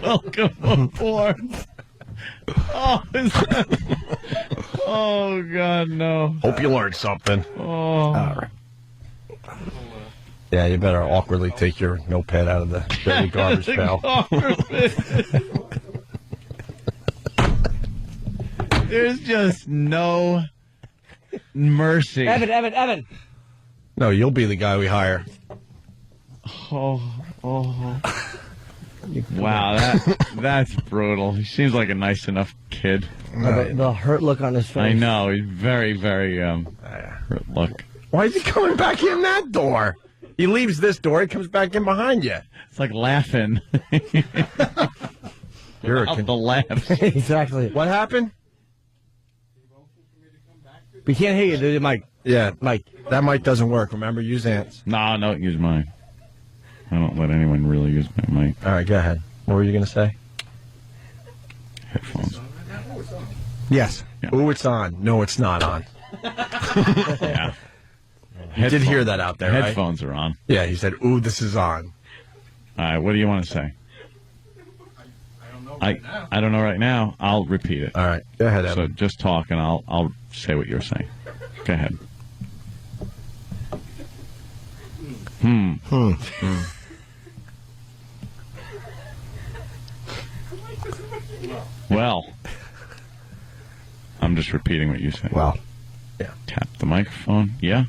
Welcome aboard. Oh, oh, God, no. Hope you learned something. Oh. All right. Yeah, you better awkwardly take your notepad out of the dirty garbage pail. There's just no mercy. Evan. No, you'll be the guy we hire. Oh. Wow, that's brutal. He seems like a nice enough kid. The hurt look on his face. I know. He's very, very hurt look. Why is he coming back in that door? He leaves this door, he comes back in behind you. It's like laughing. You're the laughs. Exactly. What happened? We can't hear you, dude, Mike. Yeah, Mike. That mic doesn't work. Remember, use Ant's. No, don't use mine. I don't let anyone really use my mic. All right, go ahead. What were you going to say? Headphones. Yes. Yeah. Ooh, it's on. No, it's not on. Yeah. You did hear that out there, right? Headphones are on. Yeah, he said, ooh, this is on. All right, what do you want to say? I don't know right now. I'll repeat it. All right, go ahead, Evan. So just talk, and I'll say what you're saying. Go ahead. Well, I'm just repeating what you say. Well, yeah. Tap the microphone. Yeah.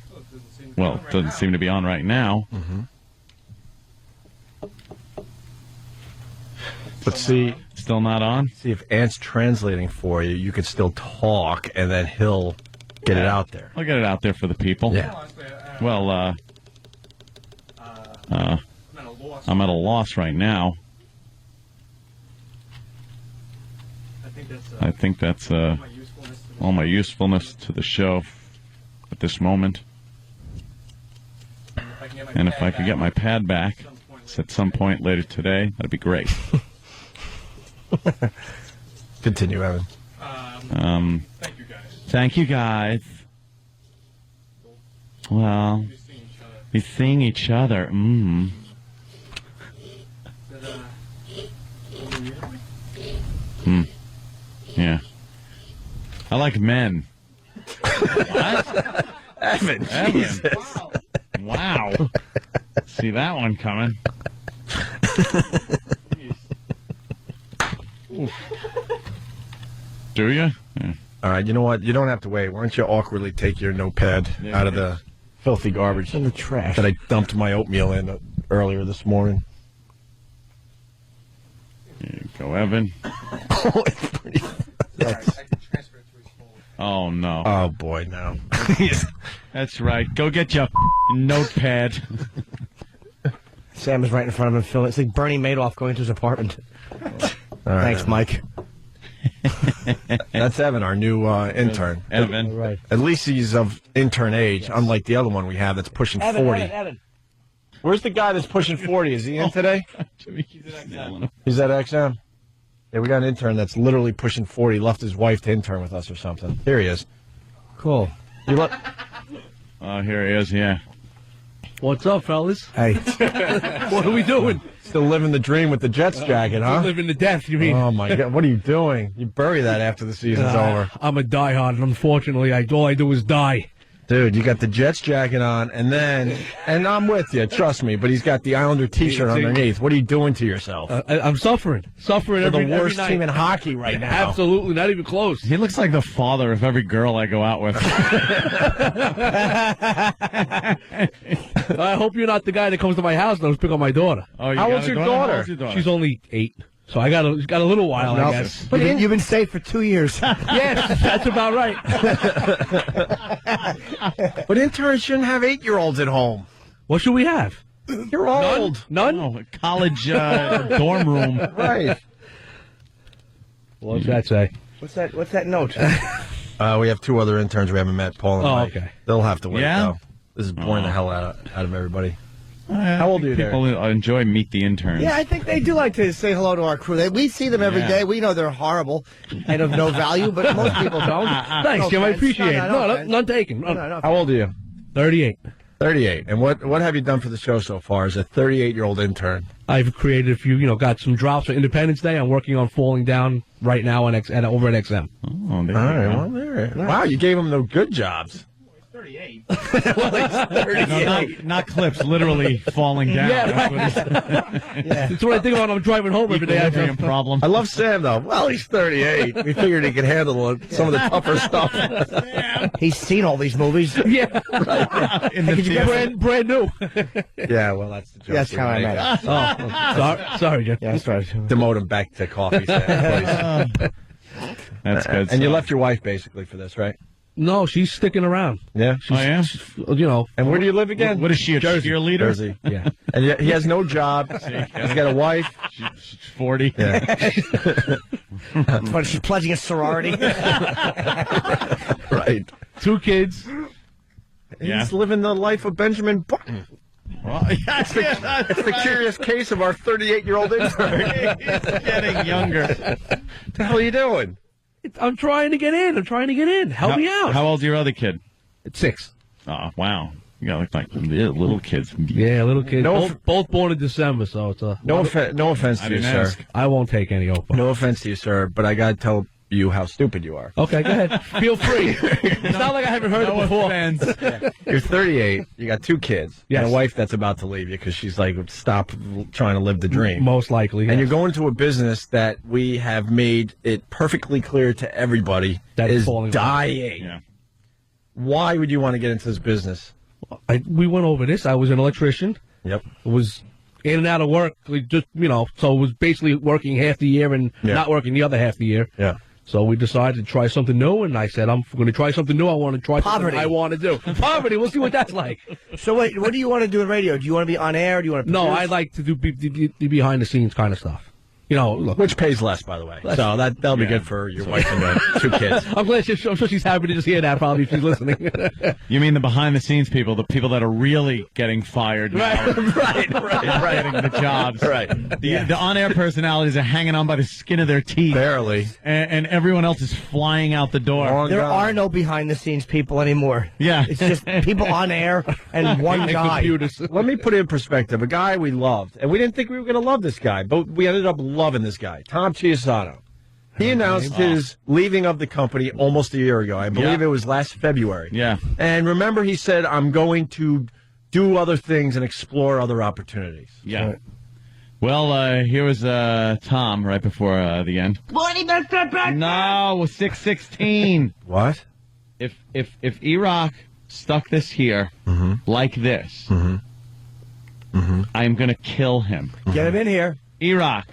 Well, it doesn't seem to be on right now. Mm-hmm. But see, still not on. See, if Ant's translating for you, you can still talk, and then he'll get it out there. I'll get it out there for the people. Yeah. Well, I'm at a loss right now. I think that's all my usefulness to the show at this moment. And if I could get my pad back at some point later today, that'd be great. Continue, Evan. Thank you guys. Well, we're seeing each other. Yeah. I like men. What? Evan, Jesus. Wow. See that one coming. Do you? Yeah. All right, you know what? You don't have to wait. Why don't you awkwardly take your notepad out of the filthy garbage in the trash that I dumped my oatmeal in earlier this morning? Here you go, Evan. Oh, it's pretty. Oh, no. Oh, boy, no. That's right. Go get your notepad. Sam is right in front of him filming. It's like Bernie Madoff going to his apartment. Right, Thanks, Mike. That's Evan, our new intern. Evan. Right. At least he's of intern age, unlike the other one we have that's pushing 40. Evan. Where's the guy that's pushing 40? Is he in today? He's at XM. Yeah, we got an intern that's literally pushing 40. Left his wife to intern with us or something. Here he is. Cool. You look. Oh, here he is, yeah. What's up, fellas? Hey. What are we doing? Still living the dream with the Jets jacket, huh? Living the death, you mean? Oh, my God. What are you doing? You bury that after the season's over. I'm a diehard, and unfortunately, all I do is die. Dude, you got the Jets jacket on, and I'm with you, trust me, but he's got the Islander T-shirt underneath. What are you doing to yourself? I'm suffering. We're every the worst night. team in hocky right now. Absolutely, not even close. He looks like the father of every girl I go out with. I hope you're not the guy that comes to my house and pick up my daughter. Oh, How old's your daughter? She's only 8. So I got a little while, I guess. But you've been safe for 2 years. Yes, that's about right. But interns shouldn't have 8-year-olds at home. What should we have? You're old. None? Oh, a college dorm room. Right. What's that say? What's that note? We have 2 other interns we haven't met, Paul and Mike. Okay. They'll have to wait, Yeah? though. This is boring the hell out of everybody. How old are you there? People enjoy Meet the Interns. Yeah, I think they do like to say hello to our crew. We see them every day. We know they're horrible and of no value, but most people don't. Thanks, Jim. I appreciate it. No, none taken. How old are you? 38. 38. And what have you done for the show so far as a 38-year-old intern? I've created a few, got some drops for Independence Day. I'm working on Falling Down right now over at XM. Oh, there All right, well, there. Wow, you gave him the good jobs. 38. Well, he's 38. No, not clips, literally falling down. Yeah, That's what I think about when I'm driving home every day. Problem. I love Sam, though. Well, he's 38. We figured he could handle some of the tougher stuff. He's seen all these movies. Yeah. Right. In the brand new. Yeah, well, that's the joke. That's how I met Oh, sorry, Jim. Yeah, that's right. Demote him back to coffee stand, please. That's good. And you left your wife, basically, for this, right? No, she's sticking around. Yeah? She's, And where do you live again? What is she, a cheerleader? Jersey. Yeah. And he has no job. He's got a wife. She's 40. Yeah. But she's pledging a sorority. Right. 2 kids. He's living the life of Benjamin Button. Well, It's the curious case of our 38-year-old intern. He's getting younger. What the hell are you doing? I'm trying to get in. Help me out. How old's your other kid? It's 6. Oh, wow. You got like little kids. Yeah, little kids. No, both born in December, so it's a... No offense to you, sir. I won't take any Oprah. No offense to you, sir, but I got to tell you how stupid you are. Okay, go ahead. Feel free. It's not like I haven't heard it before. You're 38. You got 2 kids. Yes. And a wife that's about to leave you because she's like, stop trying to live the dream. Most likely. And yes. you're going to a business that we have made it perfectly clear to everybody that is falling dying. Yeah. Why would you want to get into this business? We went over this. I was an electrician. Yep. Was in and out of work. Just so it was basically working half the year and not working the other half the year. Yeah. So we decided to try something new, and I said, I'm going to try something new. I want to try Poverty. something I want to do. Poverty. We'll see what that's like. So wait, what do you want to do in radio? Do you want to be on air? Do you want to No, produce? I like to do be behind the scenes kind of stuff. Look. Which pays less, by the way. So that'll be good for your wife and the 2 kids. I'm glad. I'm sure she's happy to just hear that. Probably if she's listening. You mean the behind-the-scenes people, the people that are really getting fired now, Right. getting the jobs. Right. The on-air personalities are hanging on by the skin of their teeth. Barely. And everyone else is flying out the door. There are no behind-the-scenes people anymore. Yeah. It's just people on air and one guy. Computers. Let me put it in perspective. A guy we loved, and we didn't think we were going to love this guy, but we ended up loving this guy, Tom Chiusano. He announced his leaving of the company almost a year ago. I believe it was last February. Yeah. And remember, he said, I'm going to do other things and explore other opportunities. Yeah. Right. Well, here was Tom right before the end. No, 616. What? If Iraq stuck this here like this, I am going to kill him. Get him in here. Iraq.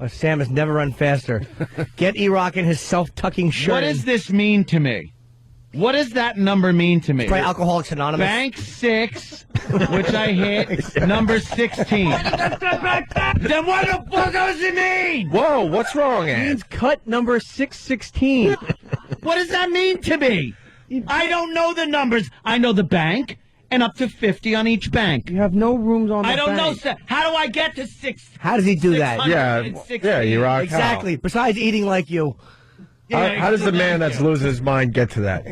Sam has never run faster. Get Iraq in his self-tucking shirt. What does this mean to me? What does that number mean to me? Try Alcoholics Anonymous. Bank 6, which I hit, number 16. Then what the fuck does it mean? Whoa, what's wrong, Ed? It means cut number 616. What does that mean to me? I don't know the numbers. I know the bank. And up to 50 on each bank. You have no rooms on the I don't bank. know. How do I get to 6? How does he do that? Yeah, Iraq. Exactly. Besides eating like you. How does the man that's losing his mind get to that?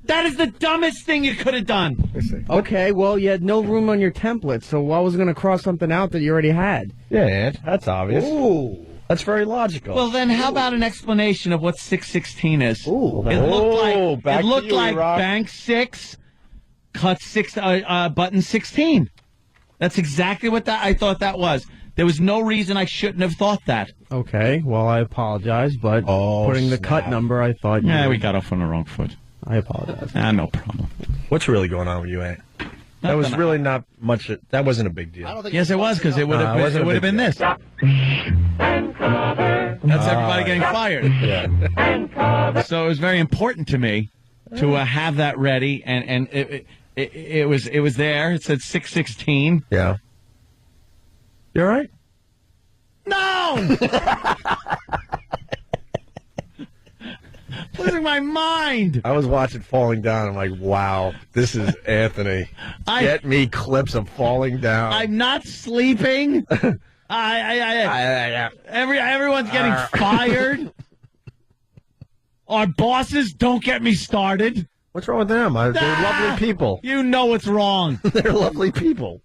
That is the dumbest thing you could have done. Okay, well, you had no room on your template, so I was going to cross something out that you already had. Yeah, Ed, that's obvious. Ooh. That's very logical. Well, then how about an explanation of what 616 is? Ooh. It looked like Iraq. bank 6, cut 6, button 16. That's exactly what I thought that was. There was no reason I shouldn't have thought that. Okay, well, I apologize, but putting the cut number, I thought... Yeah, we got off on the wrong foot. I apologize. No problem. What's really going on with you, Ed? That was really not much. That wasn't a big deal. Yes, it was, because it would have been this. That's everybody getting fired. Yeah. So it was very important to me to have that ready, and it was there. It said 616. Yeah. You all right? No! What losing my mind. I was watching Falling Down. I'm like, wow, this is Anthony. Get me clips of Falling Down. I'm not sleeping. Everyone's getting fired. Our bosses, don't get me started. What's wrong with them? They're lovely people. You know what's wrong. They're lovely people.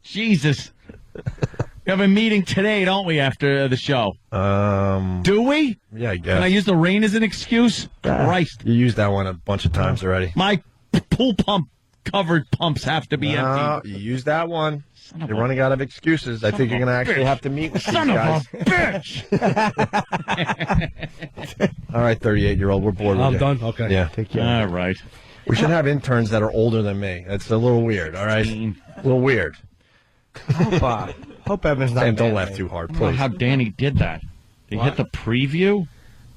Jesus. We have a meeting today, don't we, after the show? Do we? Yeah, I guess. Can I use the rain as an excuse? Christ. You used that one a bunch of times already. My pool pump covered pumps have to be empty. You used that one. You're running out of excuses. I think you're going to actually have to meet with these guys. Son of a bitch! All right, 38-year-old. We're bored with you. I'm done? Okay. Yeah. Take care. All right. We should have interns that are older than me. That's a little weird, all right? A little weird. Hope Evan's not. And don't laugh too hard, I don't know please. how Danny did that. Did he hit the preview?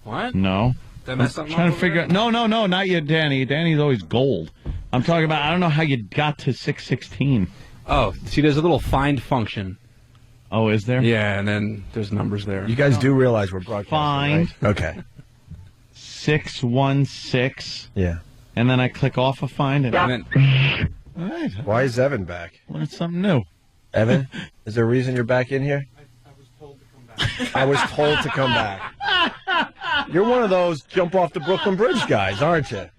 What? No. Did I I'm mess something trying up to figure out. No, not yet, Danny. Danny's always gold. I'm talking about, I don't know how you got to 616. Oh, see, there's a little find function. Oh, is there? Yeah, and then there's numbers there. You guys do realize we're broadcasting, Fine. right? Okay. 616. Yeah. And then I click off a find. And then, all right. Why is Evan back? Learned something new. Evan, is there a reason you're back in here? I was told to come back. You're one of those jump off the Brooklyn Bridge guys, aren't you?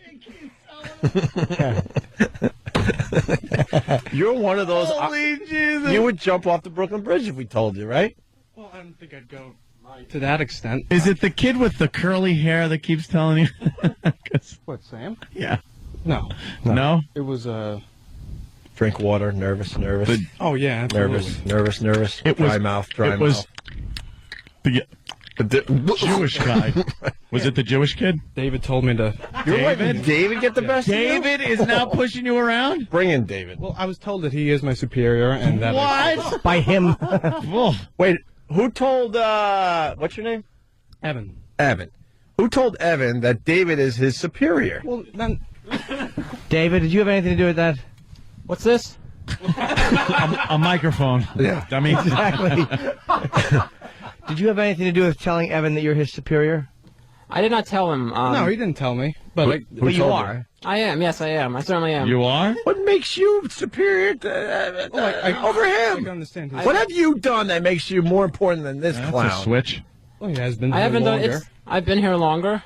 You're one of those. Holy Jesus. You would jump off the Brooklyn Bridge if we told you, right? Well, I don't think I'd go to that extent. Is it the kid with the curly hair that keeps telling you? What, Sam? Yeah. No. No? It was Drink water, nervous. Oh, yeah, absolutely. Nervous. It was dry mouth. It was the Jewish guy. Was it the Jewish kid? David told me to... You're letting David get the best of you? David is now pushing you around? Bring in David. Well, I was told that he is my superior and that... What? By him. Wait, who told, what's your name? Evan. Evan. Who told Evan that David is his superior? Well, then... David, did you have anything to do with that? what's this? A microphone. Yeah. I mean, Exactly. Did you have anything to do with telling Evan that you're his superior? I did not tell him. No, he didn't tell me. But you are. I am. Yes, I am. I certainly am. You are? What makes you superior to, over him? I understand. What have you done that makes you more important than this That's clown? a switch. Well, he has been. I haven't done longer. it. I've been here longer.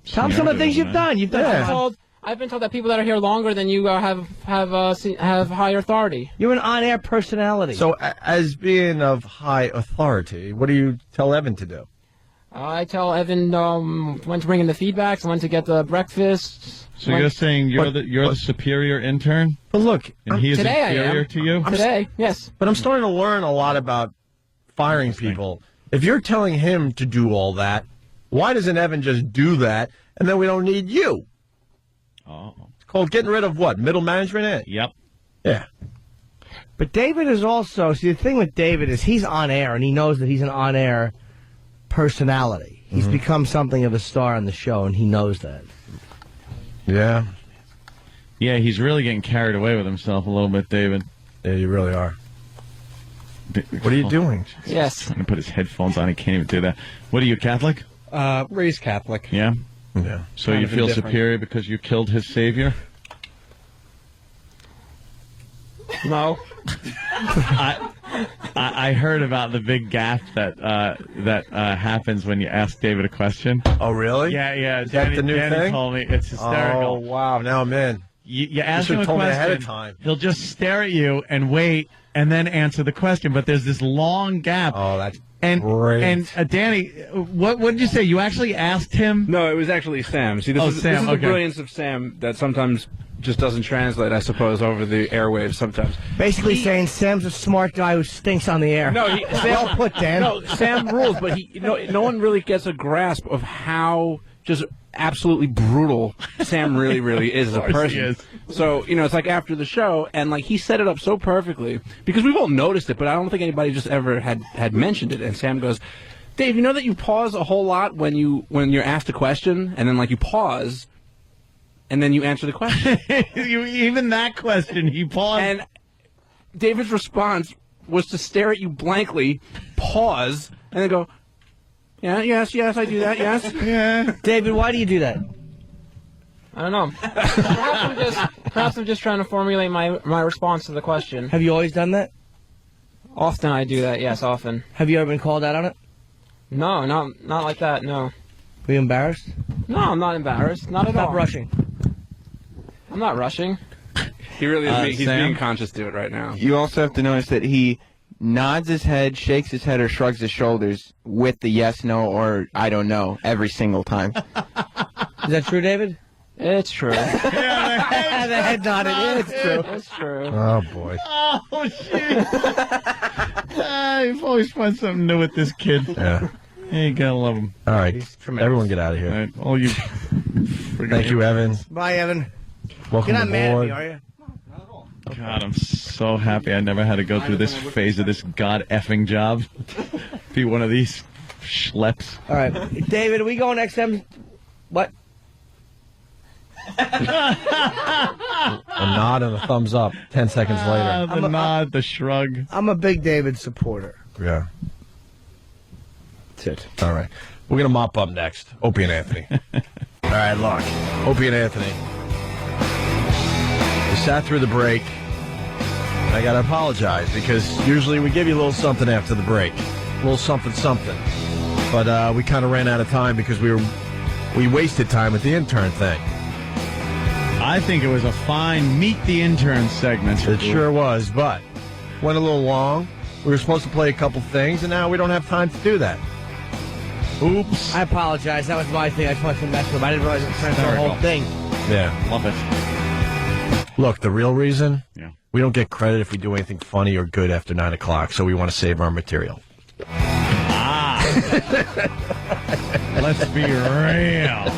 Tell him some of the things you've done. You've done. I've been told that people that are here longer than you have higher authority. You're an on-air personality. So, as being of high authority, what do you tell Evan to do? I tell Evan when to bring in the feedbacks, when to get the breakfast. So you're saying you're the superior intern? But look, and he is today inferior to you? Today, yes. But I'm starting to learn a lot about firing people. If you're telling him to do all that, why doesn't Evan just do that, and then we don't need you? Oh. It's called getting rid of what? Middle management? Yep. Yeah. But David is also, see, the thing with David is he's on air, and he knows that he's an on-air personality. He's become something of a star on the show, and he knows that. Yeah. Yeah, he's really getting carried away with himself a little bit, David. Yeah, you really are. What are you doing? Yes. Trying to put his headphones on. He can't even do that. What are you, Catholic? Raised Catholic. Yeah? Yeah. So Kind you of feel indifferent. superior because you killed his savior? No. I heard about the big gaffe that happens when you ask David a question. Oh, really? Yeah. Is that the new Danny thing? told me it's hysterical. Oh, wow. Now I'm in. You ask should him a have told me question, ahead of time. he'll just stare at you and wait and then answer the question. But there's this long gap. Oh, that's great. And Danny, what did you say? You actually asked him? No, it was actually Sam. See, this is Sam, the okay. brilliance of Sam that sometimes just doesn't translate, I suppose, over the airwaves sometimes. Basically saying Sam's a smart guy who stinks on the air. No, well put, Dan. No, Sam rules, but no one really gets a grasp of how just absolutely brutal Sam really, really is as a person. So, it's like after the show, and like he set it up so perfectly, because we've all noticed it, but I don't think anybody just ever had mentioned it. And Sam goes, Dave, you know that you pause a whole lot when you're asked a question, and then like you pause, and then you answer the question. Even that question, he paused. And David's response was to stare at you blankly, pause, and then go, Yeah, yes, I do that, yes. Yeah. David, why do you do that? I don't know. Perhaps I'm just trying to formulate my response to the question. Have you always done that? Often I do that, yes, often. Have you ever been called out on it? No, not like that, no. Were you embarrassed? No, I'm not embarrassed. Not at all. Stop rushing. I'm not rushing. He really is. He's Sam? being conscious to it right now. You also have to notice that he nods his head, shakes his head, or shrugs his shoulders with the yes, no, or I don't know every single time. Is that true, David? It's true. The head nodded. It's true. It's true. Oh, boy. Oh, shit. You've always find something new with this kid. Yeah. Yeah, you gotta love him. All right. Everyone get out of here. All right. All you. Thank you, Evan. Bye, Evan. Welcome You're not mad at aboard. me, are you? God, I'm so happy I never had to go through this phase of this god-effing job. Be one of these schleps. All right. David, are we going XM? What? A nod and a thumbs up 10 seconds later. The nod, the shrug. I'm a big David supporter. Yeah. That's it. All right. We're going to mop up next. Opie and Anthony. All right, look. Opie and Anthony. We sat through the break. I got to apologize because usually we give you a little something after the break. A little something. But we kind of ran out of time because we wasted time with the intern thing. I think it was a fine Meet the Intern segment. It sure was, but went a little long. We were supposed to play a couple things, and now we don't have time to do that. Oops. I apologize. That was my thing. I just wanted to mess with him. I didn't realize it was the whole thing. Yeah. Love it. Look, the real reason, Yeah. we don't get credit if we do anything funny or good after 9 o'clock, so we want to save our material. Let's be real.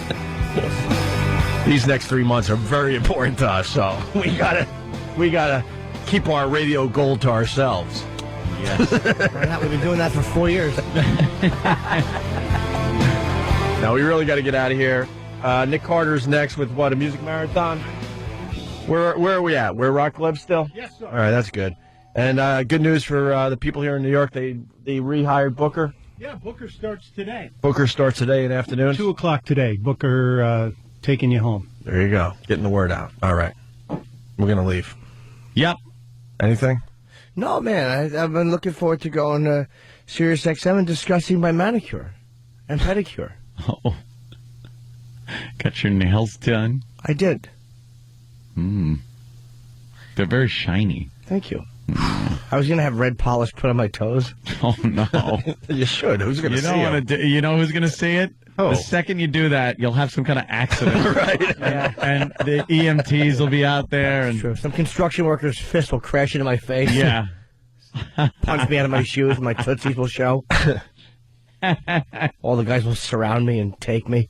These next 3 months are very important to us, so we gotta keep our radio gold to ourselves. Yes. Why not? We've been doing that for 4 years. Now we really got to get out of here. Nick Carter's next with what, a music marathon? Where are we at? We're Rock Club still? Yes, sir. All right, that's good. And good news for the people here in New York. They rehired Booker. Yeah, Booker starts today. Booker starts today in the afternoon. 2 o'clock today. Booker taking you home. There you go. Getting the word out. All right. We're going to leave. Yep. Anything? No, man. I've been looking forward to going to Sirius XM and discussing my manicure and pedicure. Oh. Got your nails done? I did. They're very shiny. Thank you. I was going to have red polish put on my toes. Oh, no. You should. Who's going to see it? You know who's going to see it? Oh. The second you do that, you'll have some kind of accident. Right. Yeah. And the EMTs will be out there. And True. Some construction worker's fist will crash into my face. yeah. Punch me out of my shoes. My tootsies will show. All the guys will surround me and take me.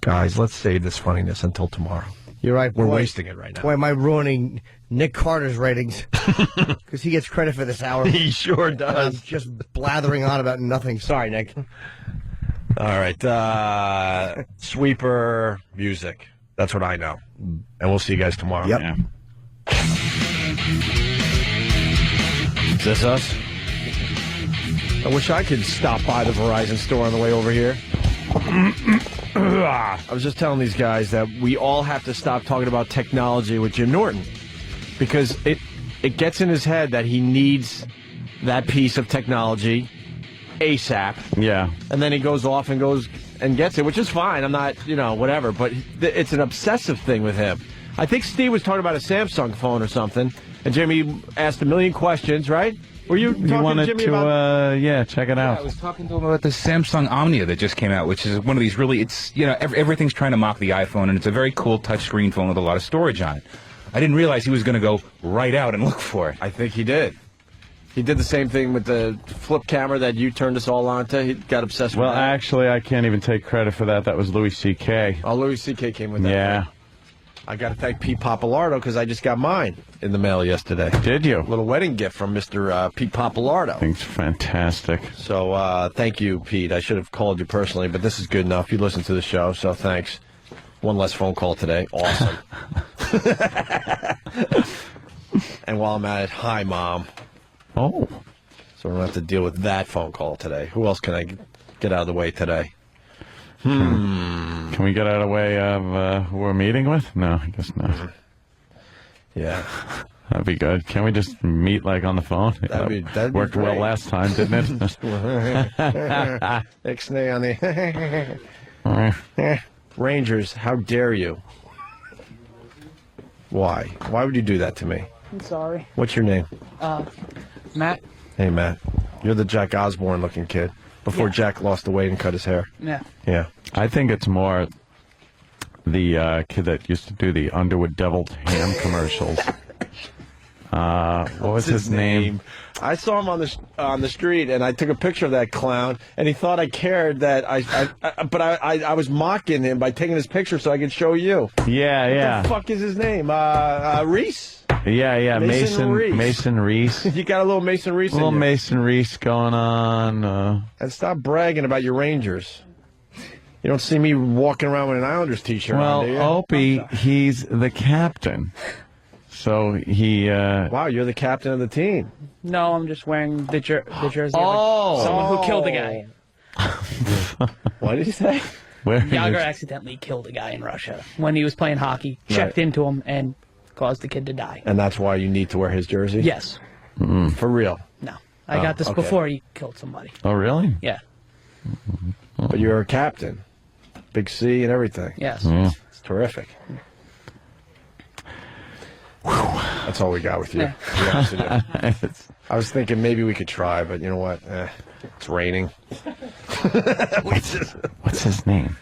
Guys, let's save this funniness until tomorrow. You're right. We're boy. wasting it right now. Boy, am I ruining Nick Carter's ratings. Because he gets credit for this hour. He sure I'm does. just blathering on about nothing. Sorry, Nick. All right. Sweeper music. That's what I know. And we'll see you guys tomorrow. Yep. Yeah. Is this us? I wish I could stop by the Verizon store on the way over here. I was just telling these guys that we all have to stop talking about technology with Jim Norton because it gets in his head that he needs that piece of technology ASAP. Yeah. And then he goes off and goes and gets it, which is fine. I'm not, whatever. But it's an obsessive thing with him. I think Steve was talking about a Samsung phone or something, and Jimmy asked a million questions, right? Were you talking wanted to Jimmy to, about... check it out. I was talking to him about the Samsung Omnia that just came out, which is one of these really, everything's trying to mock the iPhone, and it's a very cool touchscreen phone with a lot of storage on it. I didn't realize he was going to go right out and look for it. I think he did. He did the same thing with the flip camera that you turned us all onto. He got obsessed with that. Well, actually, I can't even take credit for that. That was Louis C.K. Oh, Louis C.K. came with that. Yeah. Right? I got to thank Pete Papalardo because I just got mine in the mail yesterday. Did you? A little wedding gift from Mr. Pete Papalardo. Thing's fantastic. So thank you, Pete. I should have called you personally, but this is good enough. You listen to the show, so thanks. One less phone call today. Awesome. And while I'm at it, hi, Mom. Oh. So we don't have to deal with that phone call today. Who else can get out of the way today. Can we get out of the way of who we're meeting with? No, I guess not. Yeah. That'd be good. Can't we just meet like on the phone? That'd worked be well great. last time, didn't it? Ixnay on the Rangers, how dare you? Why? Why would you do that to me? I'm sorry. What's your name? Matt. Hey, Matt. You're the Jack Osborne looking kid. Before Jack lost the weight and cut his hair. Yeah. Yeah. I think it's more the kid that used to do the Underwood Deviled Ham commercials. What was his name? I saw him on the street, and I took a picture of that clown, and he thought I cared that but I was mocking him by taking his picture so I could show you. Yeah. What the fuck is his name? Reese? Yeah. Mason Reese. You got a little Mason Reese. Little in you. Mason Reese going on. And stop bragging about your Rangers. You don't see me walking around with an Islanders t-shirt on, do you? Opie, he's the captain. So he... Wow, you're the captain of the team. No, I'm just wearing the jersey of someone who killed a guy. What did he say? Yager accidentally killed a guy in Russia when he was playing hockey, checked into him, and caused the kid to die. And that's why you need to wear his jersey? Yes. For real? No. I got this before he killed somebody. Oh, really? Yeah. But you're a captain. Big C and everything. Yes. Yeah. It's terrific. That's all we got with you. Yeah. To be honest with you. I was thinking maybe we could try, but you know what? It's raining. What's his name?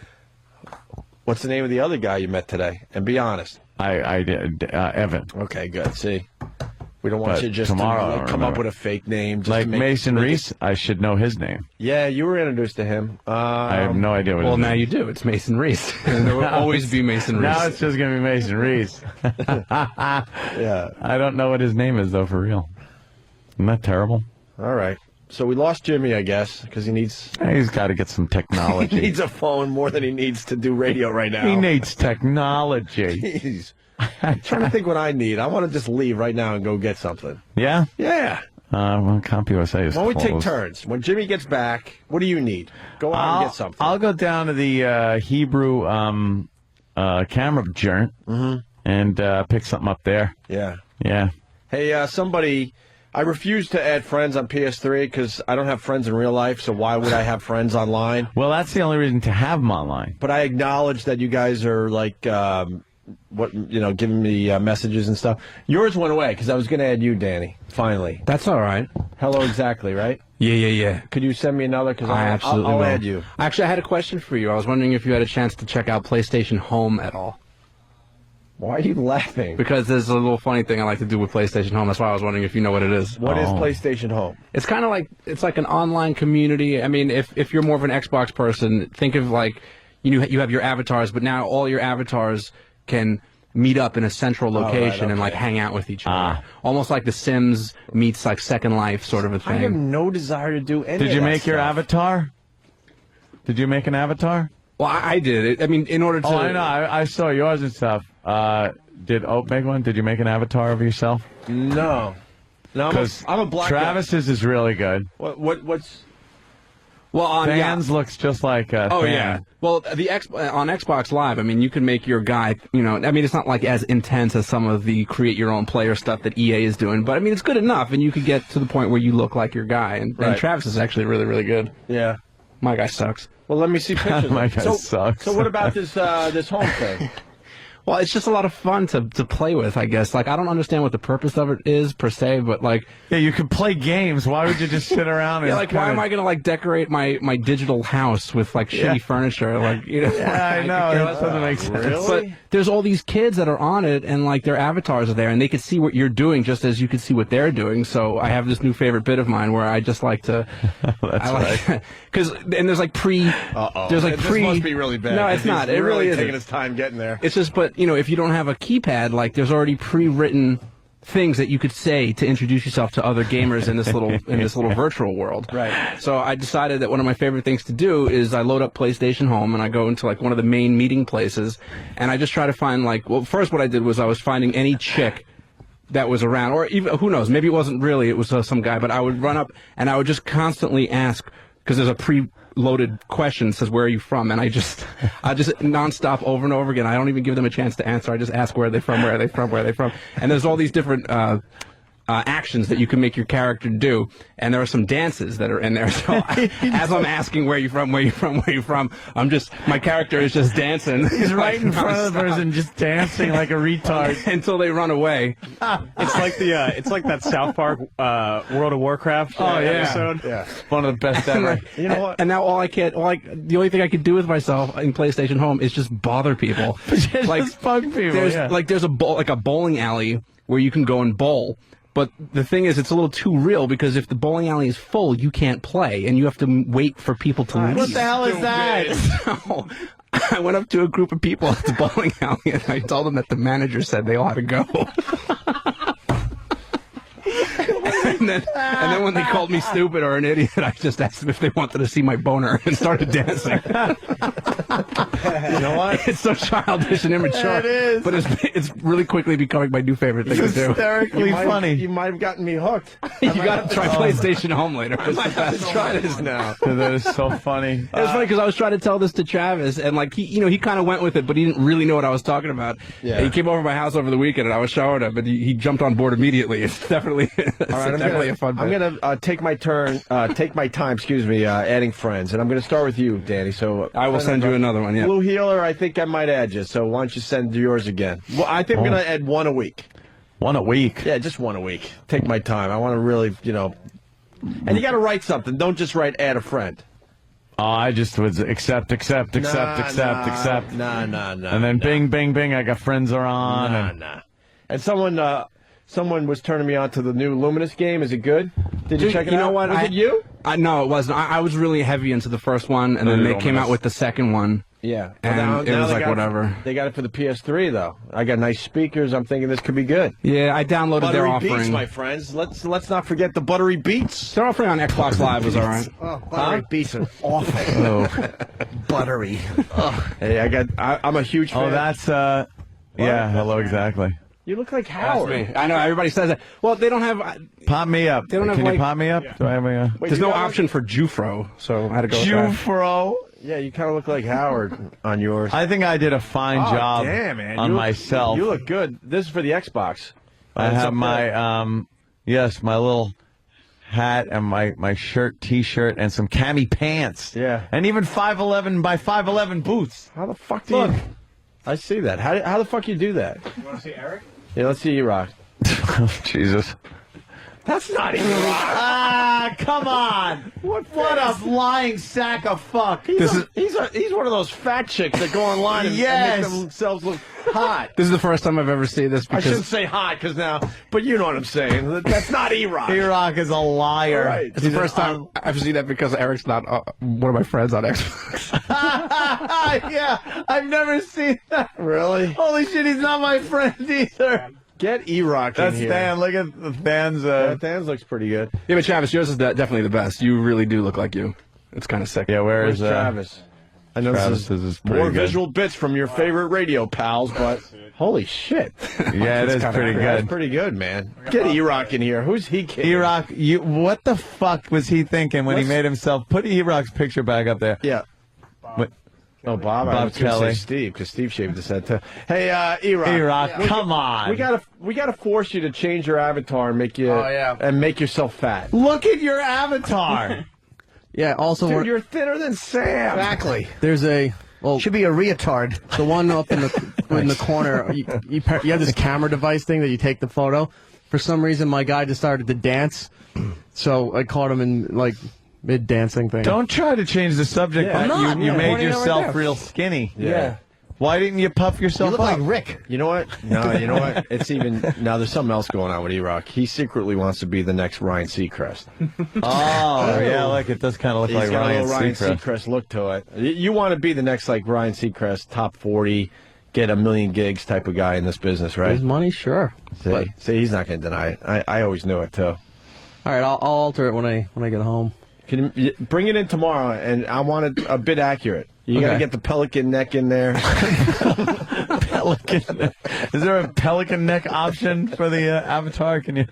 What's the name of the other guy you met today? And be honest. I did. Evan. Okay, good. See? We don't want But you just tomorrow, to come up with a fake name. Just like to make, Mason Reese, I should know his name. Yeah, you were introduced to him. I have no idea what Well, his now name you do. It's Mason Reese. There will always be Mason Reese. Now it's just going to be Mason Reese. Yeah. I don't know what his name is, though, for real. Isn't that terrible? All right. So we lost Jimmy, I guess, because he needs... He's got to get some technology. He needs a phone more than he needs to do radio right now. He needs technology. Jeez. I'm trying to think what I need. I want to just leave right now and go get something. Yeah? Yeah. Well, CompUSA is Why don't we take closed. turns? When Jimmy gets back, what do you need? Go out and get something. I'll go down to the Hebrew camera joint and pick something up there. Yeah. Yeah. Hey, somebody... I refuse to add friends on PS3 because I don't have friends in real life, so why would I have friends online? Well, that's the only reason to have them online. But I acknowledge that you guys are like... giving me messages and stuff. Yours went away because I was going to add you, Danny. Finally, That's all right. hello exactly, right? Yeah. Could you send me another? Because I absolutely I'll will. add you. Actually, I had a question for you. I was wondering if you had a chance to check out PlayStation Home at all. Why are you laughing? Because there's a little funny thing I like to do with PlayStation Home. That's why I was wondering if you know what it is. What is PlayStation Home? It's kind of like it's like an online community. I mean, if you're more of an Xbox person, think of like you have your avatars, but now all your avatars can meet up in a central location and like hang out with each other. Almost like The Sims meets like Second Life sort of a thing. I have no desire to do any Did of you that make your stuff. avatar? Did you make an avatar? Well, I did. I mean, in order to... Oh, I know. I saw yours and stuff. Did Ope make one? Did you make an avatar of yourself? No. No, I'm a black Travis's is really good. What's... Well, on Fans looks just like a Oh fan. yeah. Well, on Xbox Live, I mean, you can make your guy. You know, I mean, it's not like as intense as some of the create your own player stuff that EA is doing, but I mean, it's good enough, and you could get to the point where you look like your guy. And Travis is actually really, really good. Yeah. My guy sucks. Well, let me see pictures. My guy sucks. So what about this this home thing? Well, it's just a lot of fun to play with, I guess. Like, I don't understand what the purpose of it is, per se, but, like... Yeah, you could play games. Why would you just sit around and... Yeah, like, why am I going to, like, decorate my digital house with, like, shitty furniture? Like, you know... Yeah, I know. That doesn't make sense. Really? But there's all these kids that are on it, and, like, their avatars are there, and they can see what you're doing just as you can see what they're doing. So I have this new favorite bit of mine where I just like to... That's right. Because, and there's, like, There's, like, this must be really bad. No, it's not. It really isn't. Taking his time getting there. It's just, but, you know, if you don't have a keypad, like, there's already pre-written things that you could say to introduce yourself to other gamers in this little virtual world. Right. So I decided that one of my favorite things to do is I load up PlayStation Home and I go into like one of the main meeting places and I just try to find like, well, first what I did was I was finding any chick that was around, or even, who knows, maybe it wasn't really, it was some guy, but I would run up and I would just constantly ask, because there's a loaded question. It says, "Where are you from?" And I just nonstop over and over again. I don't even give them a chance to answer. I just ask, "Where are they from? Where are they from? Where are they from?" And there's all these different actions that you can make your character do, and there are some dances that are in there. So as I'm asking, "Where are you from? Where are you from? Where are you from?" my character is just dancing. He's right in front of the person, just dancing like a retard until they run away. It's like it's like that South Park World of Warcraft episode. Yeah, one of the best ever. You know what? And now the only thing I could do with myself in PlayStation Home is just bother people, just bug people. There's a bowling alley where you can go and bowl. But the thing is, it's a little too real because if the bowling alley is full, you can't play, and you have to wait for people to leave. What the hell is that? So, I went up to a group of people at the bowling alley, and I told them that the manager said they ought to go. And then when they called me stupid or an idiot, I just asked them if they wanted to see my boner and started dancing. You know what? It's so childish and immature. Yeah, it is. But it's really quickly becoming my new favorite thing to do. Hysterically funny. You might have gotten me hooked. You got to try PlayStation Home later. I might have to try this now. That is so funny. It was funny because I was trying to tell this to Travis, and he kind of went with it, but he didn't really know what I was talking about. Yeah. And he came over to my house over the weekend, and I was showing him, but he jumped on board immediately. It's definitely a fun bit. I'm gonna take my time. Adding friends, and I'm gonna start with you, Danny. So I will send you another one. Yeah. Blue Healer, I think I might add you. So why don't you send yours again? Well, I think I'm gonna add one a week. One a week? Yeah, just one a week. Take my time. I want to really, and you got to write something. Don't just write add a friend. Oh, I just was accept. Nah. And then bing, bing, bing. I got friends are on. And someone was turning me on to the new Luminous game. Is it good? Did you check it out? You know what? Was it you? No, it wasn't. I was really heavy into the first one, and then they came out with the second one. Yeah. And it was like whatever. They got it for the PS3, though. I got nice speakers. I'm thinking this could be good. Yeah, I downloaded their offering. offering. Beats, my friends. Let's not forget the buttery beats. Their offering on Xbox Live was all right. Oh, buttery beats are awful. Buttery. Hey, I'm a huge fan. Oh, that's yeah. Hello, exactly. You look like Howard. I know, everybody says that. Well, they don't have... Pop me up. They don't have, Can you pop me up? Yeah. Do I have a... There's no option for Jufro, so I had to go with that. Jufro? Yeah, you kind of look like Howard on yours. I think I did a fine job on myself. You look good. This is for the Xbox. I have my, my little hat and my shirt, T-shirt, and some cami pants. Yeah. And even 5'11" by 5'11" boots. How the fuck do you... I see that. How the fuck you do that? You want to see Eric? Yeah, let's see E-Rock. Jesus. That's not even rock. Ah, come on. What a lying sack of fuck. He's one of those fat chicks that go online and make themselves look hot. This is the first time I've ever seen this. I shouldn't say hot but you know what I'm saying. That's not E-Rock. E-Rock is a liar. Right. It's the first time I've seen that because Eric's not one of my friends on Xbox. Yeah, I've never seen that. Really? Holy shit, he's not my friend either. Get E-Rock in here. That's Dan. Look at the Dan's. Dan's looks pretty good. Yeah, but Travis, yours is definitely the best. You really do look like you. It's kind of sick. Yeah, where's Travis? I know Travis this is pretty more good. visual bits from your favorite radio pals, but holy shit. Yeah, it is pretty good. That's pretty good, man. Get E-Rock in here. Who's he kidding? E-Rock, what the fuck was he thinking when he made himself? Put E-Rock's picture back up there. Yeah. What? Oh, Bob Kelly. Say Steve, because Steve shaved his head too. Hey, E-Rock. E-Rock, come on. We gotta force you to change your avatar and make you and make yourself fat. Look at your avatar. Yeah. Also, Dude, you're thinner than Sam. Exactly. there's should be a retard. the one up in the corner. You have this camera device thing that you take the photo. For some reason, my guy just started to dance, so I caught him in mid-dancing thing. Don't try to change the subject. Yeah, you made yourself real skinny. Yeah. Why didn't you puff yourself You look up? like Rick. You know what? No, you know what? It's even now. There's something else going on with E-Rock. He secretly wants to be the next Ryan Seacrest. Oh, yeah, like it does kind of look like Ryan Seacrest look to it. You want to be the next Ryan Seacrest, top 40, get 1 million gigs type of guy in this business, right? His money, sure. See, he's not going to deny it. I always knew it too. All right, I'll alter it when I get home. Can you bring it in tomorrow? And I want it a bit accurate. You got to get the pelican neck in there. Pelican neck. Is there a pelican neck option for the avatar? Can you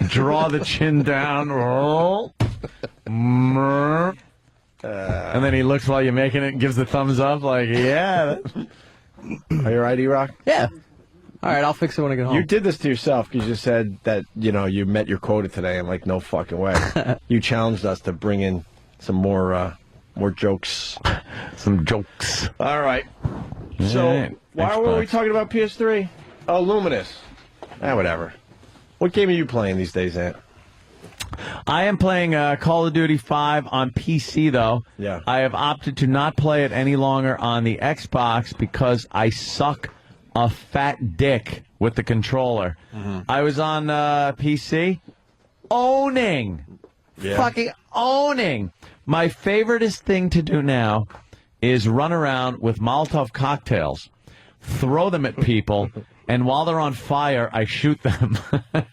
draw the chin down? And then he looks while you're making it and gives the thumbs up, like, yeah. Are you all right, E-Rock? Yeah. All right, I'll fix it when I get home. You did this to yourself because you said that, you met your quota today. I'm like, no fucking way. You challenged us to bring in some more jokes. Some jokes. All right. So, right. why were we talking about PS3? Oh, Luminous. Whatever. What game are you playing these days, Ant? I am playing Call of Duty 5 on PC, though. Yeah. I have opted to not play it any longer on the Xbox because I suck a fat dick with the controller. I was on PC owning. Yeah. Fucking owning. My favoriteest thing to do now is run around with Molotov cocktails, throw them at people, and while they're on fire, I shoot them.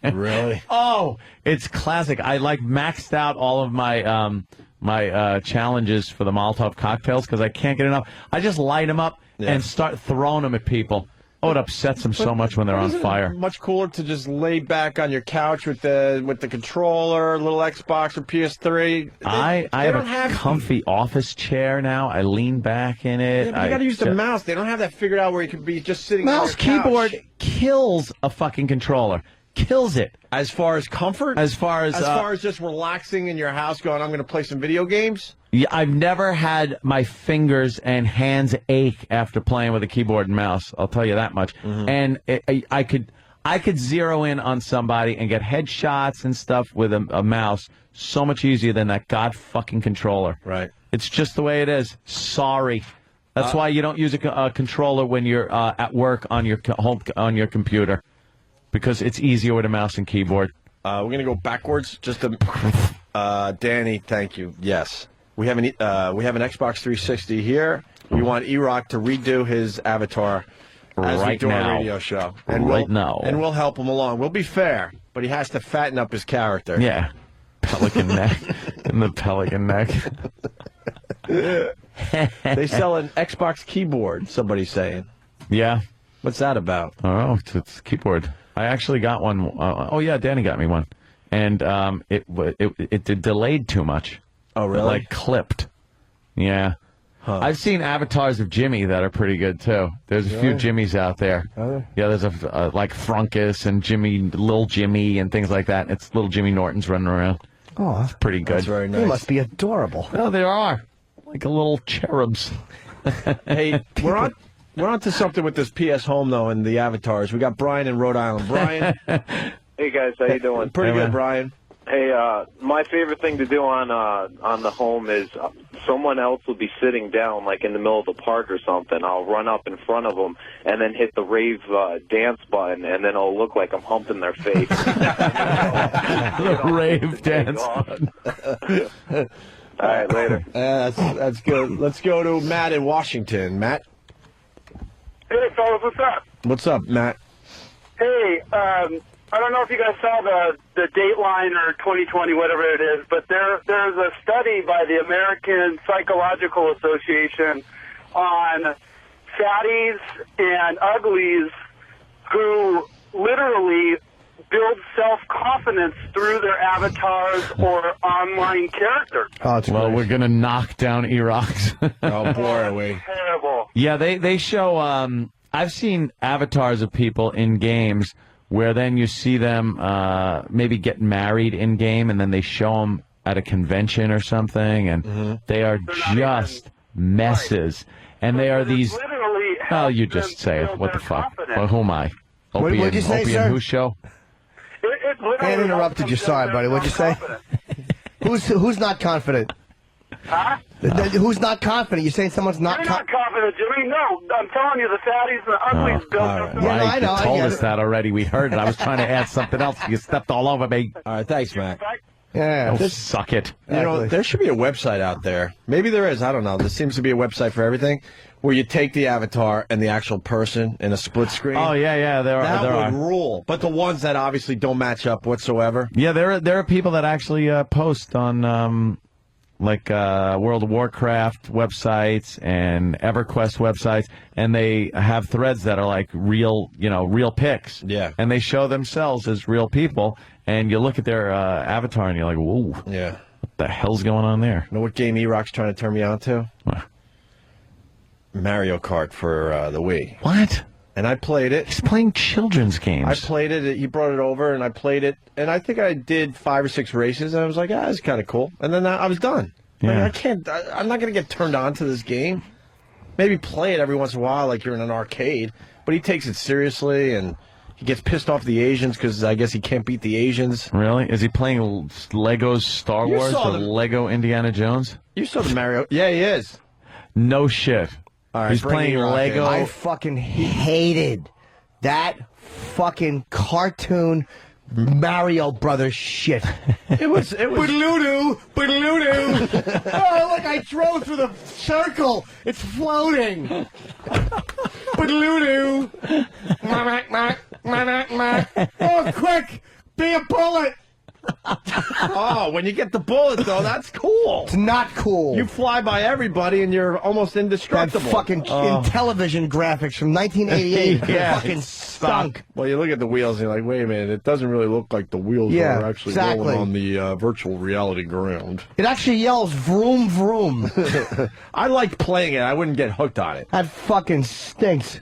Really? Oh, it's classic. I maxed out all of my my challenges for the Molotov cocktails because I can't get enough. I just light them up and start throwing them at people. Oh, it upsets them so much when they're on Isn't it fire. much cooler to just lay back on your couch with the controller, little Xbox or PS3. I have a comfy office chair now. I lean back in it. Yeah, but you got to use the mouse. They don't have that figured out where you could be just sitting. Mouse on your keyboard couch. kills a fucking controller. Kills it. As far as comfort? As far as just relaxing in your house going, I'm going to play some video games? Yeah, I've never had my fingers and hands ache after playing with a keyboard and mouse. I'll tell you that much. And I could zero in on somebody and get headshots and stuff with a mouse so much easier than that god-fucking controller. Right. It's just the way it is. Sorry. That's why you don't use a controller when you're at work on your on your computer. Because it's easier with a mouse and keyboard. We're going to go backwards. Just to, Danny, thank you. Yes. We have an Xbox 360 here. We want E-Rock to redo his avatar as we Right do now. our radio show. And Right now. And we'll help him along. We'll be fair, but he has to fatten up his character. Yeah. Pelican neck. And the pelican neck. They sell an Xbox keyboard, somebody's saying. Yeah. What's that about? Oh, it's a keyboard. I actually got one. Yeah, Danny got me one. And it delayed too much. Oh, really? It, like, clipped. Yeah. Huh. I've seen avatars of Jimmy that are pretty good, too. There's a few Jimmys out there. Yeah, there's like Frunkus and Little Jimmy and things like that. It's little Jimmy Norton's running around. Oh, it's pretty good. That's very nice. They must be adorable. Oh, they are. Like a little cherubs. Hey, we're on to something with this PS Home, though, and the avatars. We got Brian in Rhode Island. Brian? Hey, guys. How you doing? Pretty good, Brian. Hey, my favorite thing to do on the home is someone else will be sitting down, like in the middle of the park or something. I'll run up in front of them and then hit the rave dance button, and then it'll look like I'm humping their face. The rave dance button. All right, later. That's good. Let's go to Matt in Washington. Matt? Hey, fellas, what's up? What's up, Matt? Hey, I don't know if you guys saw the Dateline or 2020, whatever it is, but there's a study by the American Psychological Association on fatties and uglies who literally build self-confidence through their avatars or online characters. Well, we're going to knock down E-Rocks. Oh, boy, are we. Terrible. Yeah, they show, I've seen avatars of people in games where then you see them maybe get married in-game, and then they show them at a convention or something, and they are just messes. And they are these... Oh, you just say it. What the fuck? Well, who am I? Opie What'd you say, Opie sir? and who show? I interrupted you. Sorry, buddy. What'd you say? Who's not confident? Huh? Who's not confident? You're saying someone's not You're not confident, Jimmy. No, I'm telling you, the fatties and the uglies build Right, I know, you I told get us it. that already. We heard it. I was trying to add something else. You stepped all over me. All right, thanks, Matt. Yeah. Oh, suck it. You know, there should be a website out there. Maybe there is. I don't know. There seems to be a website for everything where you take the avatar and the actual person in a split screen. Oh, yeah, there that are. would rule. But the ones that obviously don't match up whatsoever. Yeah, there are people that actually post on World of Warcraft websites and EverQuest websites, and they have threads that are like real pics. Yeah. And they show themselves as real people, and you look at their avatar and you're like, whoa. Yeah. What the hell's going on there? You know what game E-Rock's trying to turn me on to? What? Mario Kart for the Wii. What? And I played it. He's playing children's games. I played it. He brought it over, and I played it. And I think I did 5 or 6 races, and I was like, ah, this is kind of cool. And then I was done. Yeah. Like, I'm not going to get turned on to this game. Maybe play it every once in a while like you're in an arcade. But he takes it seriously, and he gets pissed off at the Asians because I guess he can't beat the Asians. Really? Is he playing Lego's Star Wars or Lego Indiana Jones? You saw the Mario. Yeah, he is. No shit. All right, he's playing Lego. I fucking hated that fucking cartoon Mario Brothers shit. It was. Badaloo, badaloo. Oh, look, I drove through the circle. It's floating. Badaloo. Oh, quick, be a bullet. Oh, when you get the bullet, though, that's cool. It's not cool. You fly by everybody, and you're almost indestructible. That fucking in television graphics from 1988 Yeah. fucking stunk. Well, you look at the wheels, and you're like, wait a minute, it doesn't really look like the wheels are actually rolling on the virtual reality ground. It actually yells vroom vroom. I liked playing it. I wouldn't get hooked on it. That fucking stinks.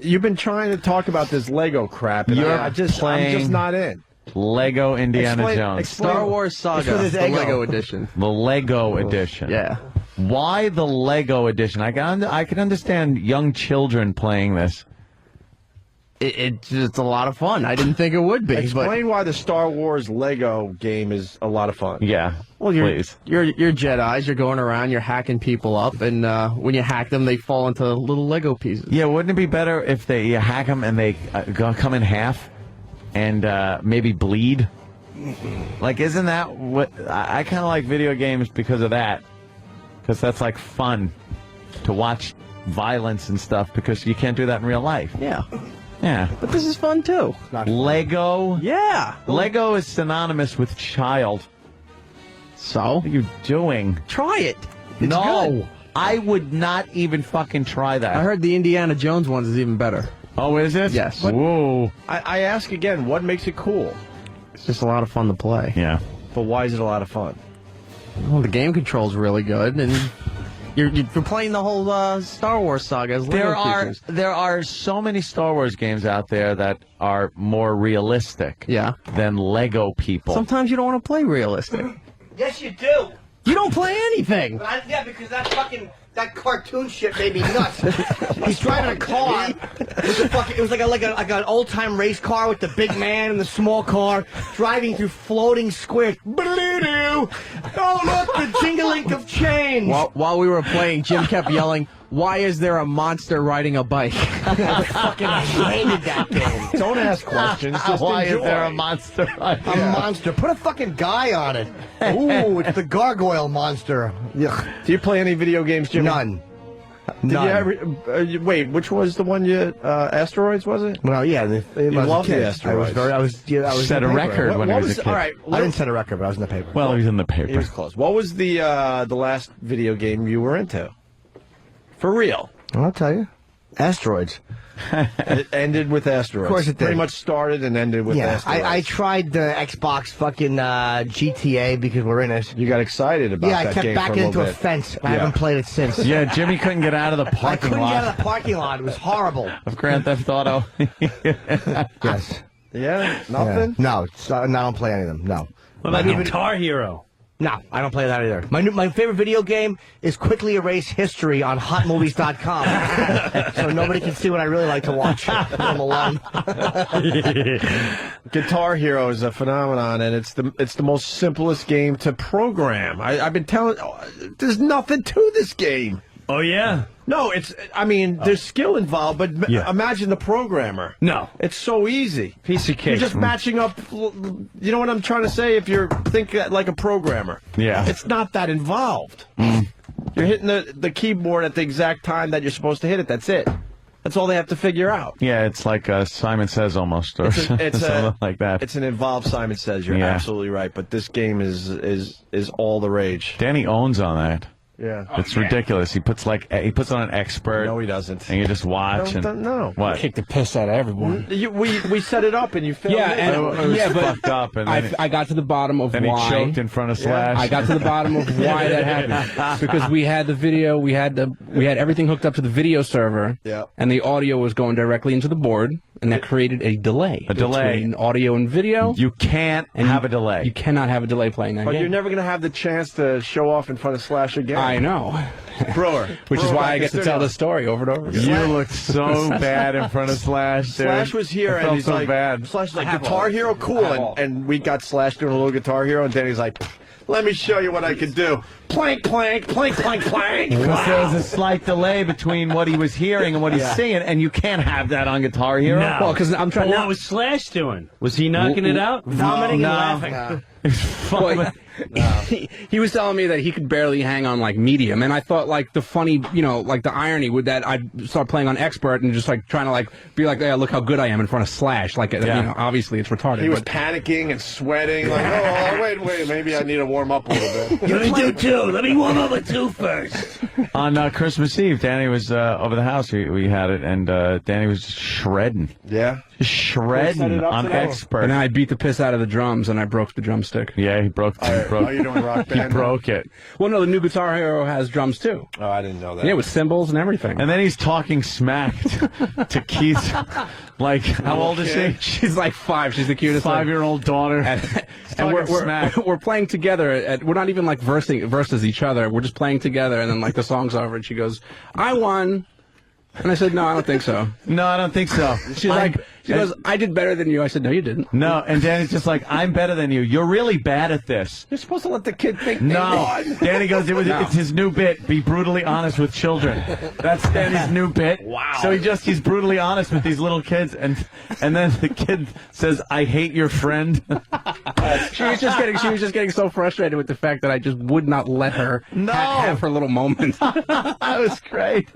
You've been trying to talk about this Lego crap, and I'm just not in. Lego Indiana Jones. Star Wars Saga, the Lego edition. The Lego edition. Yeah. Why the Lego edition? I can understand young children playing this. It's just a lot of fun. I didn't think it would be. Explain why the Star Wars Lego game is a lot of fun. Yeah. Well, please. You're Jedis. You're going around. You're hacking people up, and when you hack them, they fall into little Lego pieces. Yeah. Wouldn't it be better if you hack them and they come in half? And maybe bleed. Like, isn't that what I kind of like video games because of that? Because that's like fun to watch violence and stuff because you can't do that in real life. Yeah. Yeah. But this is fun too. Lego. Yeah. Lego is synonymous with child. So? What are you doing? Try it. It's no. good. I would not even fucking try that. I heard the Indiana Jones ones is even better. Oh, is it? Yes. Whoa. I ask again, what makes it cool? It's just a lot of fun to play. Yeah. But why is it a lot of fun? Well, the game control's really good, and you're playing the whole Star Wars saga as Lego creatures. There are so many Star Wars games out there that are more realistic than Lego people. Sometimes you don't want to play realistic. Yes, you do. You don't play anything. Yeah, because that cartoon shit made me nuts. He's driving a car. It was like an old time race car with the big man and the small car driving through floating squares. Oh, look, the jingling of change. While we were playing, Jim kept yelling, "Why is there a monster riding a bike?" I fucking hated that game. Don't ask questions. Just Why enjoy. is there a monster? A monster. Put a fucking guy on it. Ooh, it's the gargoyle monster. Ugh. Do you play any video games, Jimmy? None. Did you ever, wait, which was the one you, Asteroids, was it? Well, yeah. You loved the Asteroids. I was set a record when he was a kid. All right, I didn't set a record, but I was in the paper. Well, he was in the paper. He was close. What was the last video game you were into? For real? I'll tell you. Asteroids. It ended with Asteroids. Of course it did. Pretty much started and ended with Asteroids. I tried the Xbox fucking GTA because we're in it. You got excited about that game. Yeah, I kept backing into a fence. I haven't played it since. Yeah, Jimmy couldn't get out of the I parking couldn't lot get out of the parking lot. It was horrible. of Grand Theft Auto. Yes. Yeah? Nothing? Yeah. No, I don't play any of them. No. What about Guitar Hero? No, I don't play that either. My favorite video game is Quickly Erase History on HotMovies.com, so nobody can see what I really like to watch. I'm alone. Guitar Hero is a phenomenon, and it's the most simplest game to program. I've been telling, there's nothing to this game. Oh yeah. No, there's skill involved, but imagine the programmer. No. It's so easy. Piece of cake. You're just matching up, you know what I'm trying to say? If you're thinking like a programmer. Yeah. It's not that involved. You're hitting the keyboard at the exact time that you're supposed to hit it. That's it. That's all they have to figure out. Yeah, it's like Simon Says almost, or something like that. It's an involved Simon Says. You're absolutely right, but this game is all the rage. Danny owns on that. Yeah. It's ridiculous. He puts on an expert. No, he doesn't. And you just watch. No. What? Kick the piss out of everyone. We set it up and you filmed Yeah, it. and It was but fucked up. And then I got to the bottom of then why. he choked in front of Slash. I got to the bottom of why that happened because we had the video, we had everything hooked up to the video server, and the audio was going directly into the board, and that created a delay. Between audio and video. You can't have a delay. You cannot have a delay playing that But game. you're never going to have the chance to show off in front of Slash again. I know. Brewer. Which is Brewer why back I in get to tell studio. the story over and over again. You looked so bad in front of Slash, dude. Slash was here I and felt he's so like, bad. Slash is like, Guitar Hero, cool. And we got Slash doing a little Guitar Hero, and Danny's like, let me show you what I can do. Plank, plank, plank, plank, plank. Because there was a slight delay between what he was hearing and what he's singing, and you can't have that on Guitar Hero. No. Well, because I'm trying. What was Slash doing? Was he knocking it out? Vomiting and laughing? Well, he was telling me that he could barely hang on like medium, and I thought like the funny, like the irony with that, I'd start playing on expert and just like trying to like be like, yeah, look how good I am in front of Slash. Like, obviously it's retarded. He was panicking and sweating, like, oh, wait, maybe I need to warm up a little bit. Let me do two. Let me warm up with two first. On Christmas Eve, Danny was over the house. We had it, and Danny was just shredding. Yeah? Just shredding on expert. And I beat the piss out of the drums, and I broke the drumstick. Yeah, he broke. Oh, you're doing Rock Band? He broke it. Well, no, the new Guitar Hero has drums too. Oh, I didn't know that. Yeah, with cymbals and everything. And then he's talking smack to Keith. Like, how old is she? She's like 5. She's the cutest 5-year-old daughter. And we're playing together. We're not even like versus each other. We're just playing together, and then like the song's over, and she goes, "I won." And I said, no, I don't think so. No, I don't think so. She goes, I did better than you. I said, no, you didn't. No, and Danny's just like, I'm better than you. You're really bad at this. You're supposed to let the kid think No. they won. Danny goes, it's his new bit, be brutally honest with children. That's Danny's new bit. Wow. So he's brutally honest with these little kids, and then the kid says, I hate your friend. She was just getting so frustrated with the fact that I just would not let her have her little moment. That was great.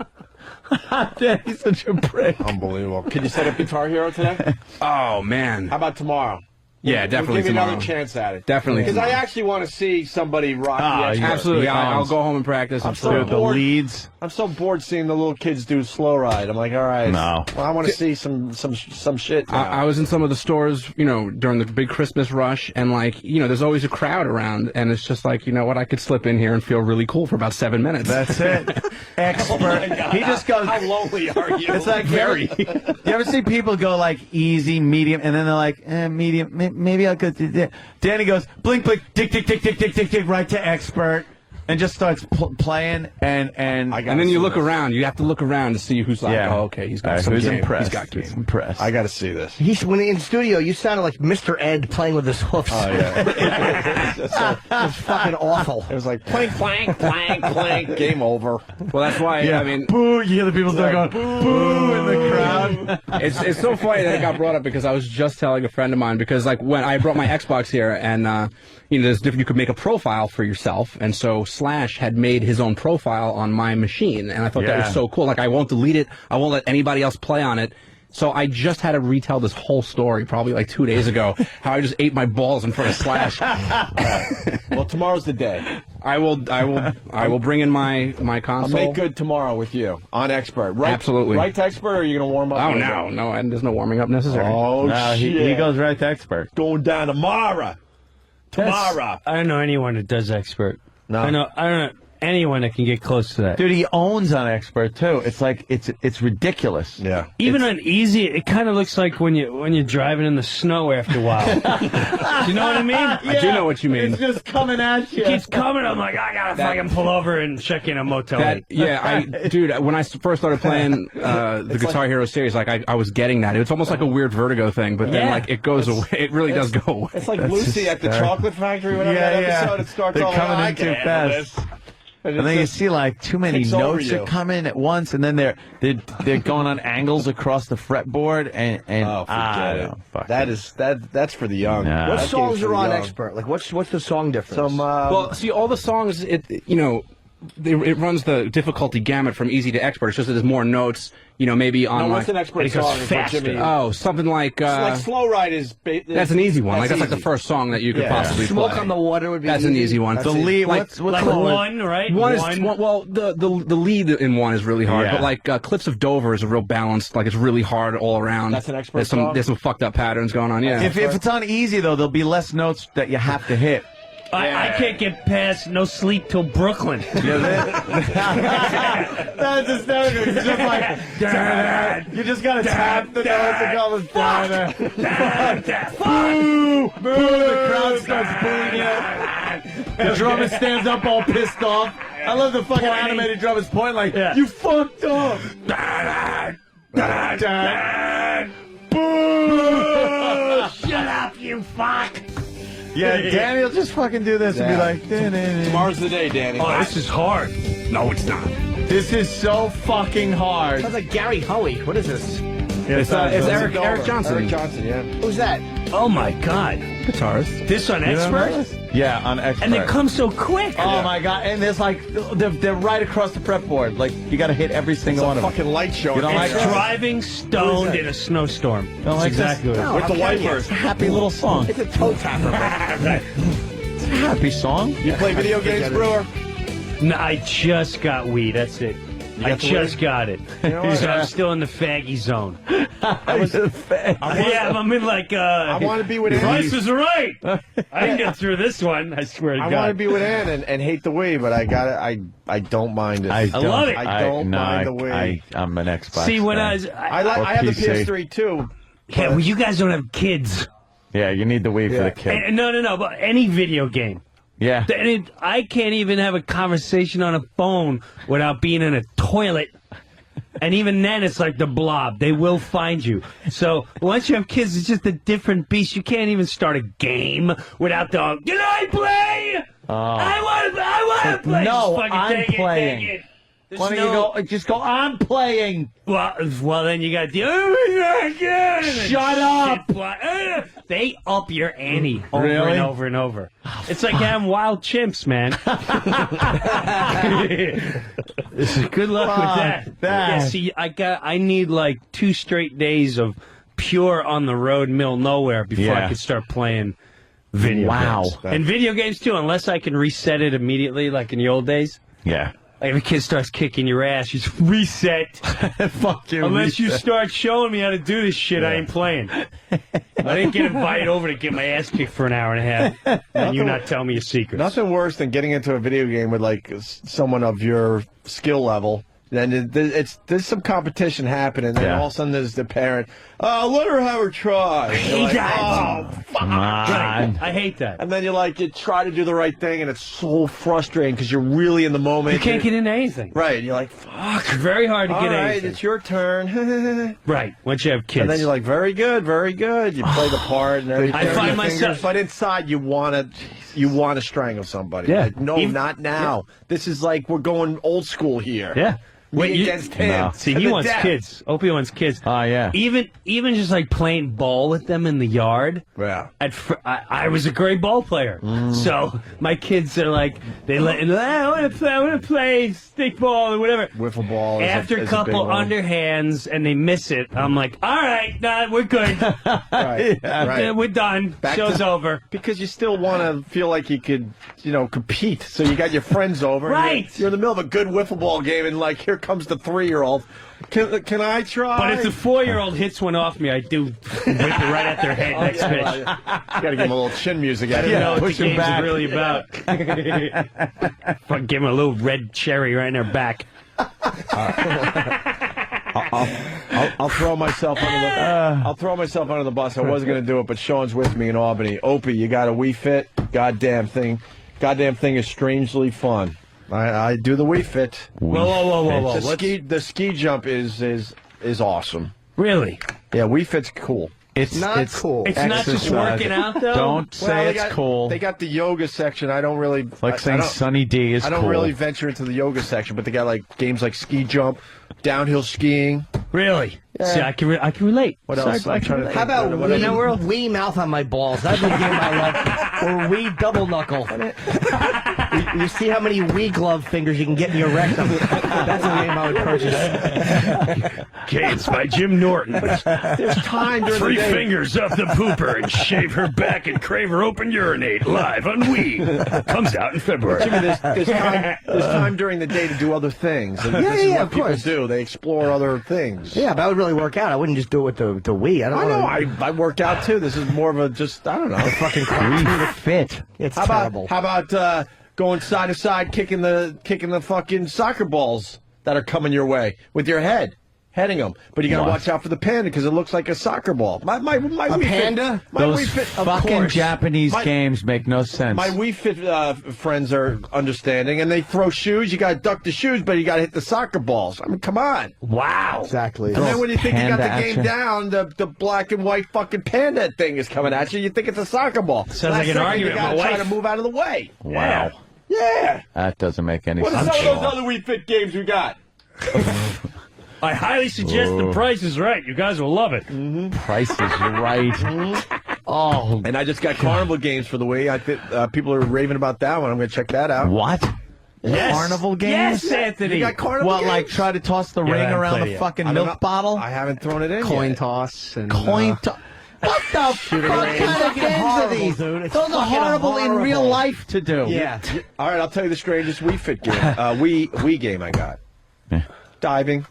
Danny's such a prick. Unbelievable. Can you set up Guitar Hero today? Oh, man. How about tomorrow? Yeah, definitely We'll give you tomorrow. another chance at it. Definitely Because I tomorrow. actually want to see somebody rock the expert. Absolutely. I'll go home and practice. I'm so The bored. leads. I'm so bored seeing the little kids do slow ride. I'm like, all right. No. Well, I want to see some shit. Now. I was in some of the stores, during the big Christmas rush, and there's always a crowd around, and it's just like, you know what, I could slip in here and feel really cool for about 7 minutes. That's it. Expert. He just goes. How lonely are you? It's like very. You ever see people go like easy, medium, and then they're like, medium, maybe I'll go to Danny goes, blink, blink, tick, tick, tick, tick, tick, tick, tick, right to expert. And just starts playing, and then you look around. You have to look around to see who's like, oh, okay, he's got some who's game. impressed. He's got game. Who's impressed. I got to see this. When in studio, you sounded like Mr. Ed playing with his hoofs. Oh, yeah. It's fucking awful. It was like, plank, plank, plank, plank, game over. Well, that's why, I mean... Boo! You hear the people start going, boo, in the crowd. It's so funny that it got brought up because I was just telling a friend of mine, because like when I brought my Xbox here, and there's different, you could make a profile for yourself, and so Slash had made his own profile on my machine, and I thought that was so cool. Like, I won't delete it, I won't let anybody else play on it. So I just had to retell this whole story probably like 2 days ago, how I just ate my balls in front of Slash. Well, tomorrow's the day. I will bring in my console. I'll make good tomorrow with you on expert. Right, Absolutely. Right to expert, or are you going to warm up? Oh, no, and there's no warming up necessary. Oh, No, shit. he goes right to expert. Going down tomorrow. I don't know anyone that does expert. No. I don't know anyone that can get close to that. Dude, he owns on expert too. It's like it's ridiculous. Yeah. Even on easy, it kind of looks like when you're driving in the snow after a while. Do you know what I mean? I do know what you mean. It's just coming at you. It keeps coming. I'm like, I gotta fucking pull over and check in a motel. Dude, when I first started playing the Guitar Hero series, like I was getting that. It's almost like a weird vertigo thing, but then like it goes away. It really does go away. It's like Lucy at the chocolate factory. Whenever that episode, it starts They're all coming I in too can handle fast. this. And then you see like too many takes over notes you. that come in at once, and then they're going on angles across the fretboard, and Oh, forget it. That's for the young. Nah. What That songs game's for are the on young. expert? Like what's the song difference? Well, see, all the songs, it runs the difficulty gamut from easy to expert. It's just that there's more notes. Maybe on what's an expert song? faster. Oh, something like like Slow Ride is. That's an easy one. That's like the first song that you could possibly play. Smoke on the Water would be. That's an easy one. That's The lead, what's one, right? One is the lead in one is really hard, but like Cliffs of Dover is a real balanced. Like it's really hard all around. That's an expert song? There's some fucked up patterns going on. Yeah. If it's on easy though, there'll be less notes that you have to hit. I can't get past No Sleep Till Brooklyn. That's hysterical. It's just like, you just gotta tap the notes and go, boo! Boo! The crowd starts booing you. The drummer stands up all pissed off. I love the fucking animated drummers point like, you fucked up! Boo! Shut up, you fuck! Yeah, Danny will just fucking do this and be like, tomorrow's the day, Danny. Oh, this is hard. No, it's not. This is so fucking hard. Sounds like Gary Hoey. What is this? It's Eric Johnson. Eric Johnson, yeah. Who's that? Oh my God. Guitarist. This on Expert? Yeah, on Expert. And it comes so quick. Oh my God! And there's like they're right across the fretboard. Like you got to hit every single one of them. Fucking light show. You don't like It's driving stoned in a snowstorm. That's exactly what it is. With the wipers. It's a happy little song. It's a toe tapper. Right. It's a happy song. You play video games, Brewer? No, I just got Wii. That's it. I just got it. So I'm still in the faggy zone. I'm in like. I want to be with Ann. Price is right. I didn't get through this one. I swear to God. I want to be with Ann and hate the Wii, but I got it. I don't mind it. I love it. I don't mind the Wii. I'm an Xbox. See, when fan. I have the PS3 too. Yeah, well, you guys don't have kids. Yeah, you need the Wii for the kid. No, but any video game. Yeah. I can't even have a conversation on a phone without being in a toilet. And even then, it's like the Blob. They will find you. So once you have kids, it's just a different beast. You can't even start a game without the, can I play? I want to play. No, Just I'm playing. Take it. Why don't you just go, I'm playing. Well, then you got the, oh my God. Shut up. They up your ante over Really? and over and over. It's like having wild chimps, man. Good luck with that. Yeah, see, I need like 2 straight days of pure on the road, middle nowhere before I could start playing video games. And video games too, unless I can reset it immediately, like in the old days. Yeah. Like if a kid starts kicking your ass, you just reset. Fuck you. Unless you start showing me how to do this shit, I ain't playing. I didn't get invited over to get my ass kicked for an hour and a half, and you not tell me your secrets. Nothing worse than getting into a video game with like someone of your skill level. Then there's some competition happening, and then all of a sudden there's the parent. Oh, let her have her try. I hate that. Oh, fuck. Right. I hate that. And then you try to do the right thing, and it's so frustrating because you're really in the moment. You can't get into anything. Right. And you're like, fuck. It's very hard to get All right, anything. it's your turn. Right. Once you have kids. And then you're like, very good, very good. You play the part and everything. I find myself. But inside, you want to strangle somebody. Yeah. Like, no, not now. Yeah. This is like we're going old school here. Yeah. Me against him. No. See, he wants kids. Opie wants kids. Oh, yeah. Even just like playing ball with them in the yard. Yeah. I was a great ball player. So my kids are like, I want to play stick ball or whatever. Wiffle ball. After a couple underhands and they miss it, I'm like, all right, we're good. Right. We're done. Show's over. Because you still want to feel like you could, compete. So you got your friends over. Right. You're in the middle of a good wiffle ball game, and like here comes the 3-year-old. Can I try? But if the 4-year-old hits one off me, I do whip it right at their head next pitch. You got to give them a little chin music. I don't know what the game's really about. Give them a little red cherry right in their back. I'll throw myself under the bus. I wasn't going to do it, but Sean's with me in Albany. Opie, you got a Wii Fit? Goddamn thing is strangely fun. I do the Wii Fit. Whoa! The ski jump is awesome. Really? Yeah, Wii Fit's cool. It's not cool. It's not just working out, though? Don't say it's cool. They got the yoga section. I don't really... Like saying Sunny D is cool. I don't really venture into the yoga section, but they got like games like ski jump, downhill skiing. Really? See, I can relate. What else? I can relate. How about Wii, Wii mouth on my balls? That's the game I love. Or Wii double knuckle. You see how many Wii glove fingers you can get in your rectum. That's the game I would purchase. Okay, it's by Jim Norton. There's time during Three the day. fingers up the pooper and shave her back and crave her open urinate live on Wii. Comes out in February. Jimmy, there's time during the day to do other things. And this is what people do. They explore other things. Yeah, but that would really work out. I wouldn't just do it with the Wii. I know. I work out too. This is more of a just, I don't know. Fucking Wii Fit. It's terrible. How about going side to side, kicking the fucking soccer balls that are coming your way with your head? Heading them, but you gotta watch out for the panda because it looks like a soccer ball. My Wii panda? Fit, my Those Wii Fit, of fucking course. Japanese games make no sense. My Wii Fit friends are understanding, and they throw shoes. You gotta duck the shoes, but you gotta hit the soccer balls. I mean, come on. Wow. Exactly. And then when you think you got the Panda game action. down, the black and white fucking panda thing is coming at you. You think it's a soccer ball. Sounds like an argument You with gotta my try wife. to move out of the way. Wow. Yeah. That doesn't make any What are sense. some of those other Wii Fit games we got? I highly suggest The Price is Right. You guys will love it. Price is Right. Oh, and I just got Carnival games for the Wii. I think people are raving about that one. I'm going to check that out. What? Yes. Carnival games? Yes, Anthony. You got Carnival What, games? like try to toss the Yeah, I ring haven't around played the it yet. fucking I don't milk know. bottle? I haven't thrown it in Coin yet. toss and Coin toss. What the fuck kind of games are these? Dude. It's Those are fucking horrible in real horrible. life to do. Yeah. All right, I'll tell you the strangest Wii Fit game. Wii game I got. Diving.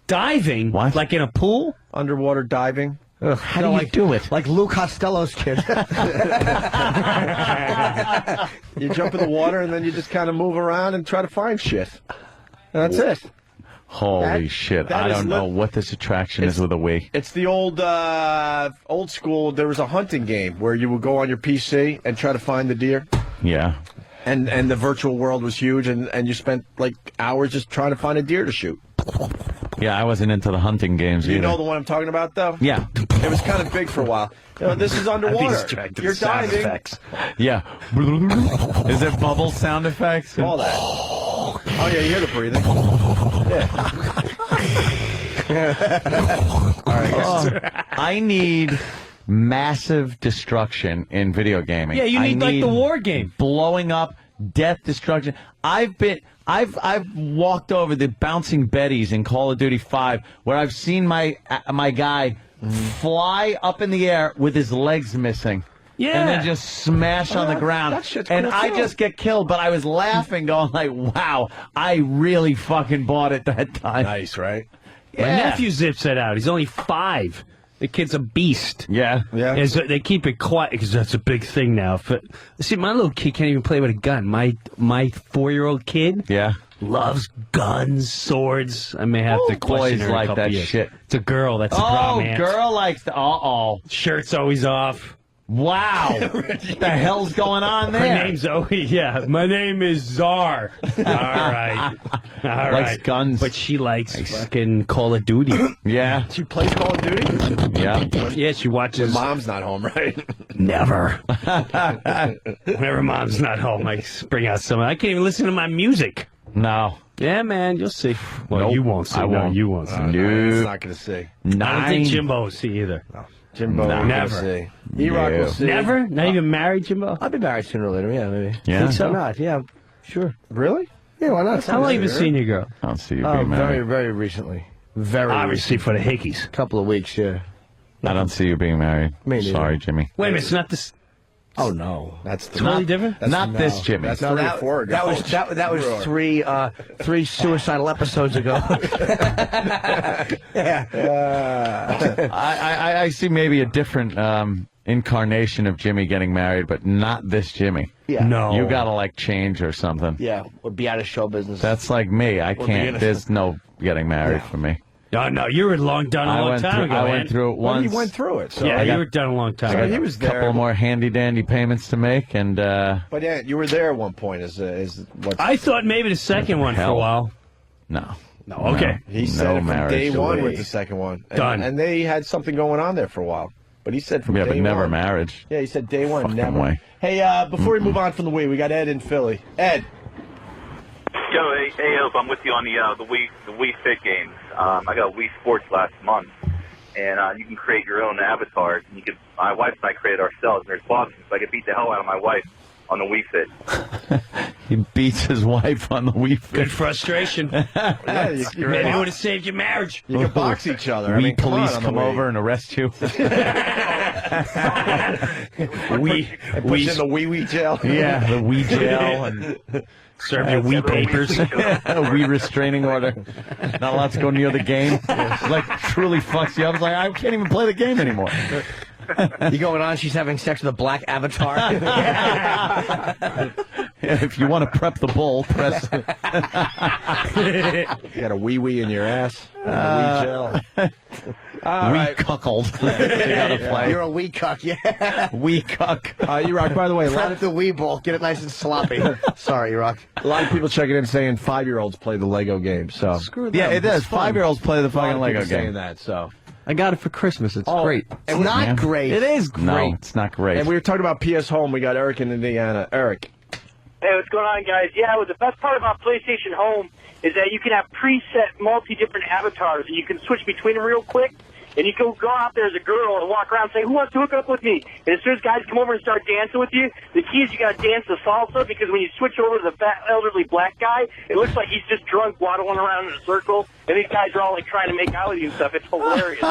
Diving? What? Like in a pool? Underwater diving. How do you do it? Like Lou Costello's kid. You jump in the water and then you just kind of move around and try to find shit. And that's it. Holy shit. that I is don't know what this attraction is with a Wii. It's the old school. There was a hunting game where you would go on your PC and try to find the deer. Yeah. And the virtual world was huge, and you spent like hours just trying to find a deer to shoot. Yeah, I wasn't into the hunting games Do you either. know the one I'm talking about, though? Yeah. It was kind of big for a while. You know, this is underwater. distracted You're with sound diving. effects. Yeah. Is it bubble sound effects? All that. Oh, yeah, you hear the breathing. Yeah. All right, guys. I need massive destruction in video gaming. Yeah, you I need like the war game. Blowing up, death, destruction. I've walked over the bouncing Bettys in Call of Duty 5 where I've seen my guy fly up in the air with his legs missing. Yeah. And then just smash on the ground. that shit's And cool, I too. just get killed, but I was laughing, going like, wow, I really fucking bought it that time. Nice, right? My nephew zips it out. He's only 5. The kid's a beast. Yeah. Yeah. And so they keep it quiet because that's a big thing now. See, my little kid can't even play with a gun. My 4-year-old kid Yeah. loves guns, swords. I may have to question boys her in a like couple that years. shit. It's a girl. That's the problem, man. girl likes the... Uh-oh. Shirt's always off. Wow. What the hell's going on Her there? name's Zoe. Yeah, my name is Czar. All right. All right. Likes guns. But she likes fucking Call of Duty. Yeah. She plays Call of Duty? Yeah. Yeah, she watches. When mom's not home, right? Never. Whenever mom's not home, I bring out some. I can't even listen to my music. No. Yeah, man, you'll see. Well, Nope. you won't see. I won't. No, you won't see. It's not going to see. I don't think Jimbo will see either. Jimbo No. will Never. see. E-Rock will see. Never? Not even married, Jimbo? I'll be married sooner or later. Yeah, maybe. Yeah? Think so? Not? Yeah, sure. Really? Yeah, why not? How long you been seeing your girl? I don't see you Oh, being very, married. very recently. Very Obviously for the hickeys. couple of weeks, yeah. I don't see you being married. Me neither. Sorry, Jimmy. Wait a minute, it's not this. Oh no, That's the Totally different? Not this Jimmy. That's no, 3 or that, 4 ago. that was three suicidal episodes ago. I see maybe a different incarnation of Jimmy getting married, but not this Jimmy. Yeah. No. You gotta like change or something. Yeah, would be out of show business. That's like me. I can't. There's no getting married for me. Oh, no, you were done a long time ago, I man. went through it Well, once. he went through it. So Yeah, I you got- were done a long time So ago. he was a there. couple more handy dandy payments to make, and But yeah, you were there at one point. Is what I thought maybe the second one for a Hell. while. no. No, okay. he said no it from marriage day to one me. with the second one. And, Done. And they had something going on there for a while. But he said from Yeah, day but never one. marriage. Yeah, he said day one, Fucking never. way. Hey, before we move on from the Wii, we got Ed in Philly. Ed. Yo, hey, Ope, I'm with you on the Wii Fit games. I got Wii Sports last month, and you can create your own avatars. And my wife and I created ourselves, and there's boxing, so I could beat the hell out of my wife on the Wii Fit. He beats his wife on the Wii Fit. Good frustration. Yeah, Maybe it would have saved your marriage. You can box each other. I Wii mean, police on, come over and arrest you. We puts in the wee jail. Yeah, the Wii jail and serve your Wii papers. A Wii restraining order. Not allowed to go near the game. Like truly fucks you up. It's like I can't even play the game anymore. You going on? She's having sex with a black avatar. If you want to prep the bull, press. You got a wee in your ass. Wee jail. Wee cuckold. You gotta play. You're a wee cuck, yeah. Wee cuck. E-Rock, by the way, Prep the wee ball. Get it nice and sloppy. Sorry, E-Rock. A lot of people checking in saying 5-year-olds play the Lego game. So Screw them. Yeah, it is. 5-year-olds play the fucking Lego game. Saying that, so. I got it for Christmas. It's great. It's not great. It is great. No, it's not great. And we were talking about PS Home. We got Eric in Indiana. Eric. Hey, what's going on, guys? Yeah, well, the best part about PlayStation Home is that you can have preset multi-different avatars, and you can switch between them real quick. And you can go out there as a girl and walk around saying, "Who wants to hook up with me?" And as soon as guys come over and start dancing with you, the key is you got to dance the salsa, because when you switch over to the fat elderly black guy, it looks like he's just drunk waddling around in a circle, and these guys are all like trying to make out with you and stuff. It's hilarious.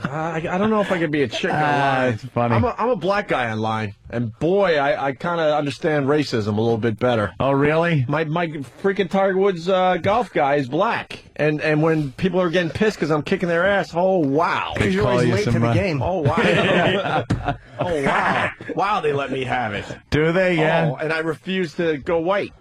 I don't know if I could be a chick online. It's funny. I'm a black guy online, and boy, I kind of understand racism a little bit better. Oh, really? My freaking Tiger Woods golf guy is black, and when people are getting pissed because I'm kicking their ass, oh wow, Because you're always late to the game. Oh wow, oh wow, wow, they let me have it. Do they? Yeah. Oh, and I refuse to go white.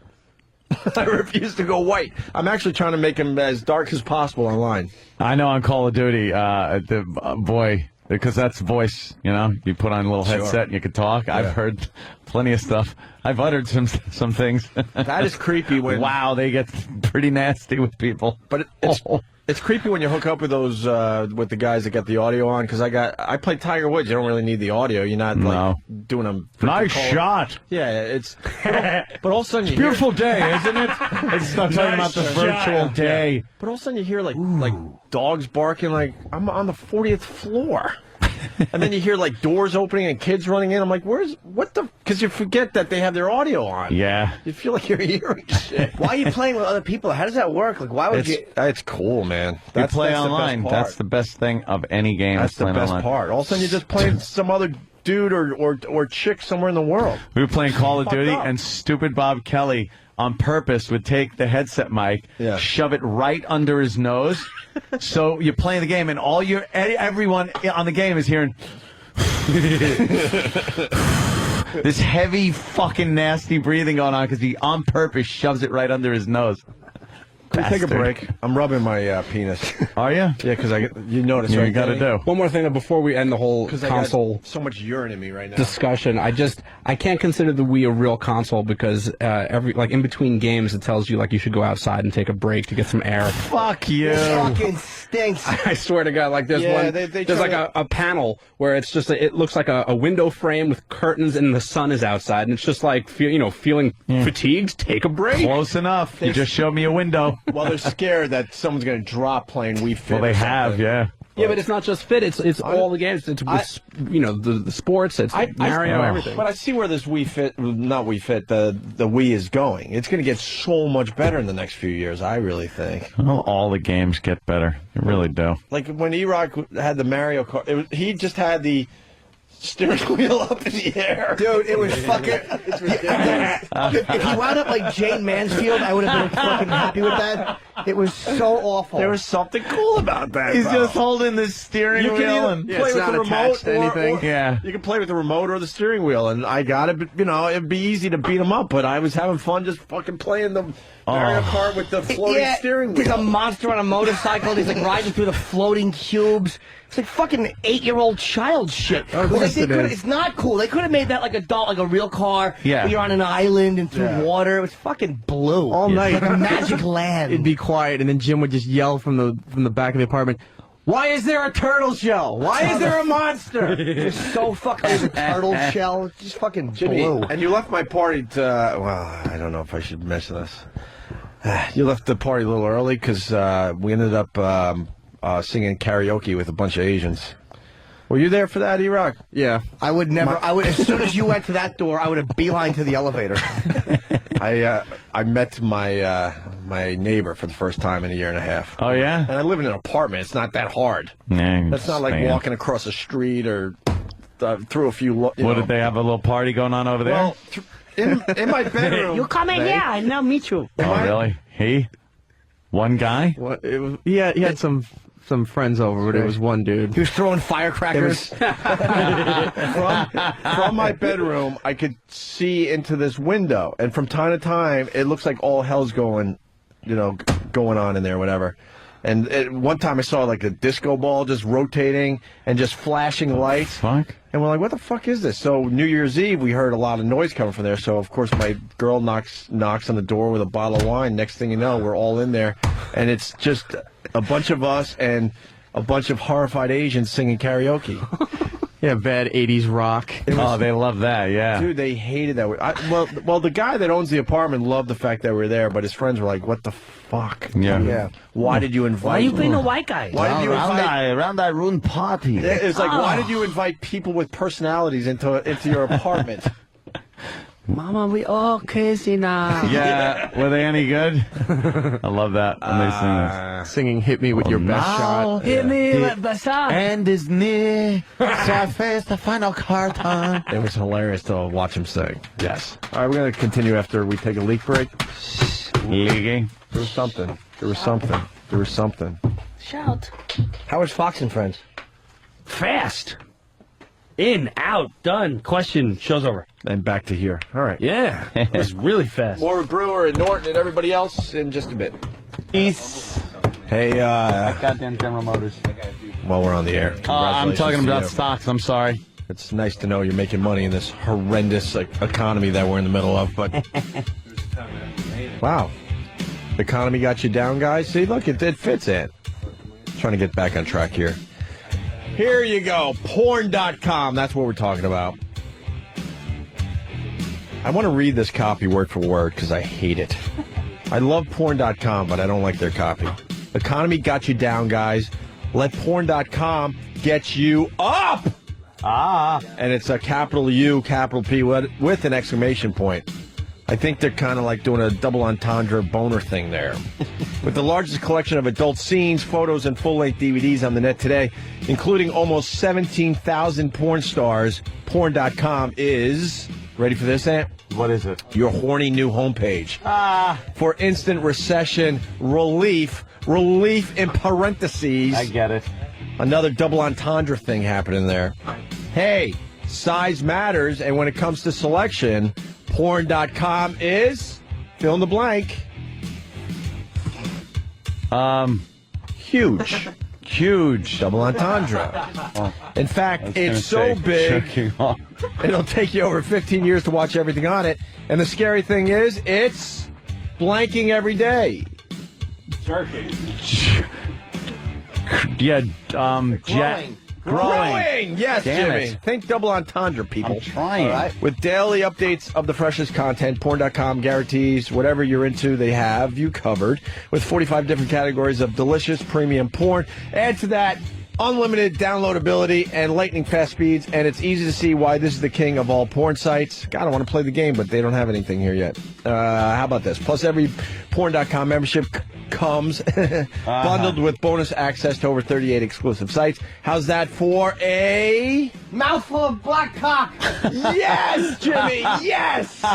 I refuse to go white. I'm actually trying to make him as dark as possible online. I know on Call of Duty, boy, because that's voice, you know, you put on a little headset and you can talk. Yeah. I've heard plenty of stuff. I've uttered some things. That is creepy when... Wow, they get pretty nasty with people. But it's creepy when you hook up with those, with the guys that got the audio on, because I play Tiger Woods. You don't really need the audio. You're not, like, doing a... Nice shot. Yeah, it's... But all of a sudden you hear... Beautiful day, isn't it? It's not talking about the virtual day. Yeah. But all of a sudden you hear, like dogs barking, like, I'm on the 40th floor. And then you hear, like, doors opening and kids running in. I'm like, because you forget that they have their audio on. Yeah. You feel like you're hearing shit. Why are you playing with other people? How does that work? Like, why would you... It's cool, man. You play online. That's the best thing of any game. That's the best part. All of a sudden you're just playing some other dude or chick somewhere in the world. We were playing Call of Duty, and stupid Bob Kelly on purpose would take the headset mic, shove it right under his nose. So you're playing the game, and everyone on the game is hearing this heavy, fucking nasty breathing going on because he on purpose shoves it right under his nose. Can we take a break? I'm rubbing my penis. Are you? Yeah, because you notice. You got to do. One more thing before we end the whole console. I got so much urine in me right now. Discussion. I can't consider the Wii a real console because in between games it tells you like you should go outside and take a break to get some air. Fuck you. It fucking stinks. I swear to God, like there's one. There's like a panel where it's just it looks like a window frame with curtains and the sun is outside and it's just like feeling fatigued. Take a break. Close enough. You just showed me a window. Well, they're scared that someone's going to drop playing Wii Fit. Well, they have, yeah. Yeah, but it's not just Fit. It's all the games. It's the sports. It's Mario, everything. But I see where this Wii Fit, not Wii Fit, the Wii is going. It's going to get so much better in the next few years, I really think. Well, all the games get better. They really do. Like when E-Rock had the Mario Kart, he just had the steering wheel up in the air. Dude, it was fucking... It's ridiculous. If he wound up like Jane Mansfield, I would have been fucking happy with that. It was so awful. There was something cool about that. He's just holding the steering wheel and play with the remote to anything. You can play with the remote or the steering wheel, and I got it. It'd be easy to beat him up, but I was having fun just fucking playing the Mario Kart with the floating steering wheel. He's a monster on a motorcycle. He's like riding through the floating cubes. It's like fucking 8-year-old child shit. It's not cool. They could have made that like a real car. Yeah. Where you're on an island and through water. It was fucking blue. All night. Like a magic land. It'd be quiet, and then Jim would just yell from the back of the apartment, "Why is there a turtle shell? Why is there a monster?" It was so fucking a turtle shell. Just fucking Jimmy, blue. And you left my party to, well, I don't know if I should mention this. You left the party a little early because we ended up singing karaoke with a bunch of Asians. Were you there for that, E-Rock? Yeah. I would never. I would, as soon as you went to that door, I would have beeline to the elevator. I met my my neighbor for the first time in a year and a half. Oh, yeah? And I live in an apartment. It's not that hard. Yeah, That's not like walking across a street or through a few... What, did they have a little party going on over there? Well, in my bedroom... You come in here and I'll meet you. Oh, really? He? One guy? Well, he had some friends over, but it was one dude. He was throwing firecrackers. From my bedroom, I could see into this window, and from time to time, it looks like all hell's going on in there, whatever. And one time I saw like a disco ball just rotating and just flashing lights. Fuck. And we're like, what the fuck is this? So New Year's Eve, we heard a lot of noise coming from there. So, of course, my girl knocks on the door with a bottle of wine. Next thing you know, we're all in there. And it's just a bunch of us and a bunch of horrified Asians singing karaoke. Yeah, bad 80s rock. Oh, they love that, yeah. Dude, they hated that. Well, the guy that owns the apartment loved the fact that we were there, but his friends were like, what the fuck? Yeah. Why did you invite... Why you being a white guy? Why did you invite... Around that ruined party. It's like, why did you invite people with personalities into your apartment? Mama, we all crazy now. Yeah, were they any good? I love that when they sing this. Singing "Hit Me with Your Best Shot." Hit me with the shot. And is near, so I face the final card time. It was hilarious to watch him sing. Yes. All right, we're going to continue after we take a leak break. Leaking? There was something. Shout. How was Fox and Friends? Fast. In, out, done. Question. Show's over. And back to here. All right. Yeah. It was really fast. More with Brewer and Norton and everybody else in just a bit. Peace. Hey, goddamn General Motors. While we're on the air. I'm talking to about you. stocks. I'm sorry. It's nice to know you're making money in this horrendous economy that we're in the middle of, but... Wow. The economy got you down, guys? See, look, it fits in. Trying to get back on track here. Here you go. Porn.com. That's what we're talking about. I want to read this copy word for word because I hate it. I love porn.com, but I don't like their copy. Economy got you down, guys. Let porn.com get you up. And it's a capital U, capital P with an exclamation point. I think they're kind of like doing a double entendre boner thing there. With the largest collection of adult scenes, photos, and full-length DVDs on the net today, including almost 17,000 porn stars, porn.com is... Ready for this, Ant? What is it? Your horny new homepage. For instant recession relief in parentheses. I get it. Another double entendre thing happening there. Hey, size matters, and when it comes to selection, porn.com is fill in the blank. Huge. Huge. Double entendre. In fact, it's so big, it'll take you over 15 years to watch everything on it. And the scary thing is, it's blanking every day. Yeah, Growing! Yes, Damn Jimmy. it. Think double entendre, people. I'm trying. All right. With daily updates of the freshest content, porn.com guarantees whatever you're into, they have you covered. With 45 different categories of delicious premium porn. Add to that unlimited downloadability and lightning fast speeds, and it's easy to see why this is the king of all porn sites. God, I want to play the game, but they don't have anything here yet. How about this? Plus, every porn.com membership comes bundled with bonus access to over 38 exclusive sites. How's that for a... Mouthful of black cock. Yes, Jimmy, yes!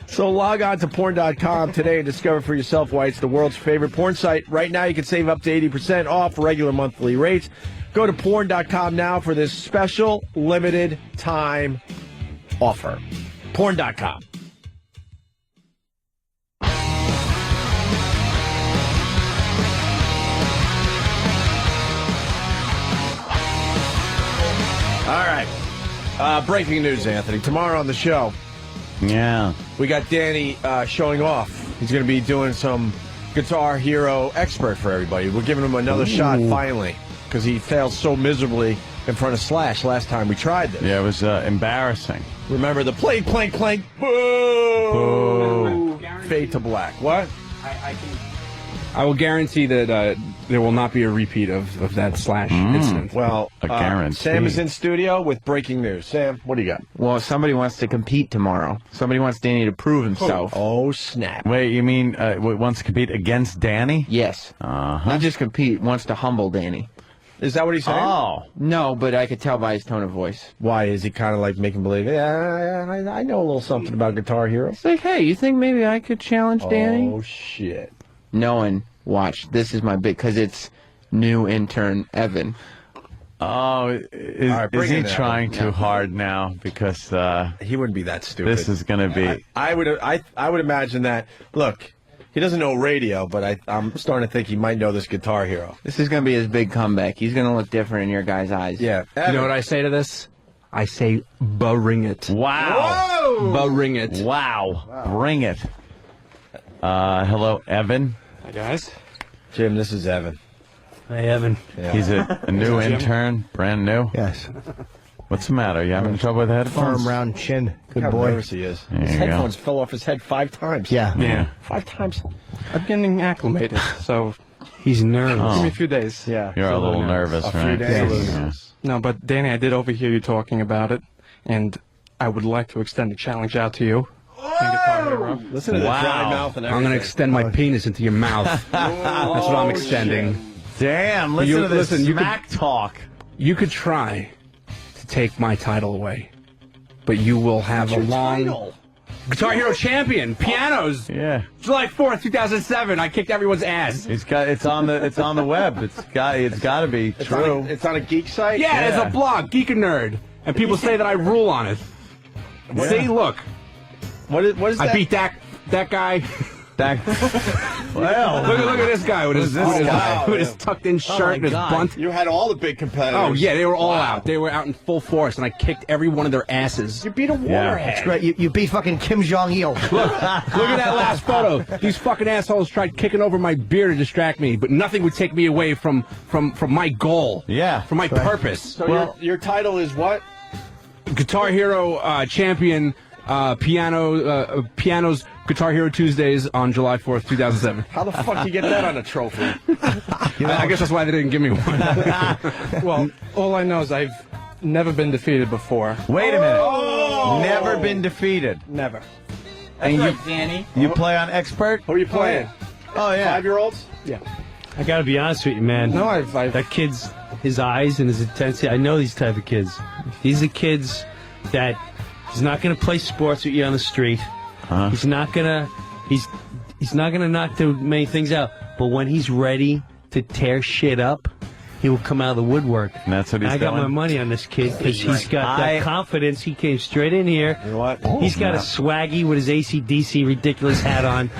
So log on to porn.com today and discover for yourself why it's the world's favorite porn site. Right now, you can save up to 80% off regular monthly rates. Go to porn.com now for this special limited time offer. Porn.com. All right. Breaking news, Anthony. Tomorrow on the show. Yeah. We got Danny showing off. He's going to be doing some Guitar Hero expert for everybody. We're giving him another shot finally because he failed so miserably in front of Slash last time we tried this. Yeah, it was embarrassing. Remember the clank, clank, clank, boo! fade to black. What? I will guarantee that there will not be a repeat of that Slash incident. Well, Sam is in studio with breaking news. Sam, what do you got? Well, somebody wants to compete tomorrow. Somebody wants Danny to prove himself. Oh, snap. Wait, you mean wants to compete against Danny? Yes. Not just compete, wants to humble Danny. Is that what he's saying? Oh. No, but I could tell by his tone of voice. Why? Is he kind of like making believe, I know a little something about Guitar Hero? It's like, hey, you think maybe I could challenge Danny? Oh, shit. No one. Watch. This is my big, because it's new intern Evan. Oh, is he trying too hard now? Because he wouldn't be that stupid. This is going to be. I would imagine that. Look, he doesn't know radio, but I'm starting to think he might know this Guitar Hero. This is going to be his big comeback. He's going to look different in your guys' eyes. Yeah. You know what I say to this? I say, bring it. Wow. Whoa! Bring it. Wow. Bring it. Hello, Evan. Hi, guys. Jim, this is Evan. Hey, Evan. Yeah. He's a new intern, brand new. Yes. What's the matter? You having trouble with headphones? Firm round chin. Good How boy. nervous he is. There His you go. headphones fell off his head 5 times. Yeah. 5 times. I'm getting acclimated, so He's nervous. give me a few days. Yeah. You're a little nervous, A few right? days. Yeah. No, but Danny, I did overhear you talking about it, and I would like to extend a challenge out to you. Listen to the dry mouth and everything. I'm going to extend my penis into your mouth. That's what I'm extending. Damn, listen to this you smack talk. You could try to take my title away, but you will have a long... Guitar Hero champion, pianos. Yeah. July 4th, 2007. I kicked everyone's ass. It's on the web. It's got to be true. It's on a geek site? Yeah, it's a blog, Geek and Nerd, and people say that I rule on it. Yeah. See, look. What is that? I beat that guy. Well, look at this guy with his tucked-in shirt and his bunt. You had all the big competitors. Oh, yeah, they were all out. They were out in full force, and I kicked every one of their asses. You beat a warhead. That's great. You beat fucking Kim Jong-il. Look at that last photo. These fucking assholes tried kicking over my beer to distract me, but nothing would take me away from my goal. Yeah. From my purpose. So your title is what? Guitar Hero champion, pianos, Guitar Hero Tuesdays on July 4th, 2007. How the fuck do you get that on a trophy? I guess that's why they didn't give me one. Well, all I know is I've never been defeated before. Wait a minute. Never been defeated. Never. And Danny. you play on expert? Who are you playing? Oh yeah. 5-year-olds? Yeah. I gotta be honest with you, man. No, I've that kid's, his eyes and his intensity. I know these type of kids. These are kids that he's not gonna play sports with you on the street. He's not gonna knock too many things out. But when he's ready to tear shit up, he will come out of the woodwork. And that's what he's I got doing? my money on this kid because he's got that confidence. He came straight in here. You know what? He's got a swaggy with his AC/DC ridiculous hat on.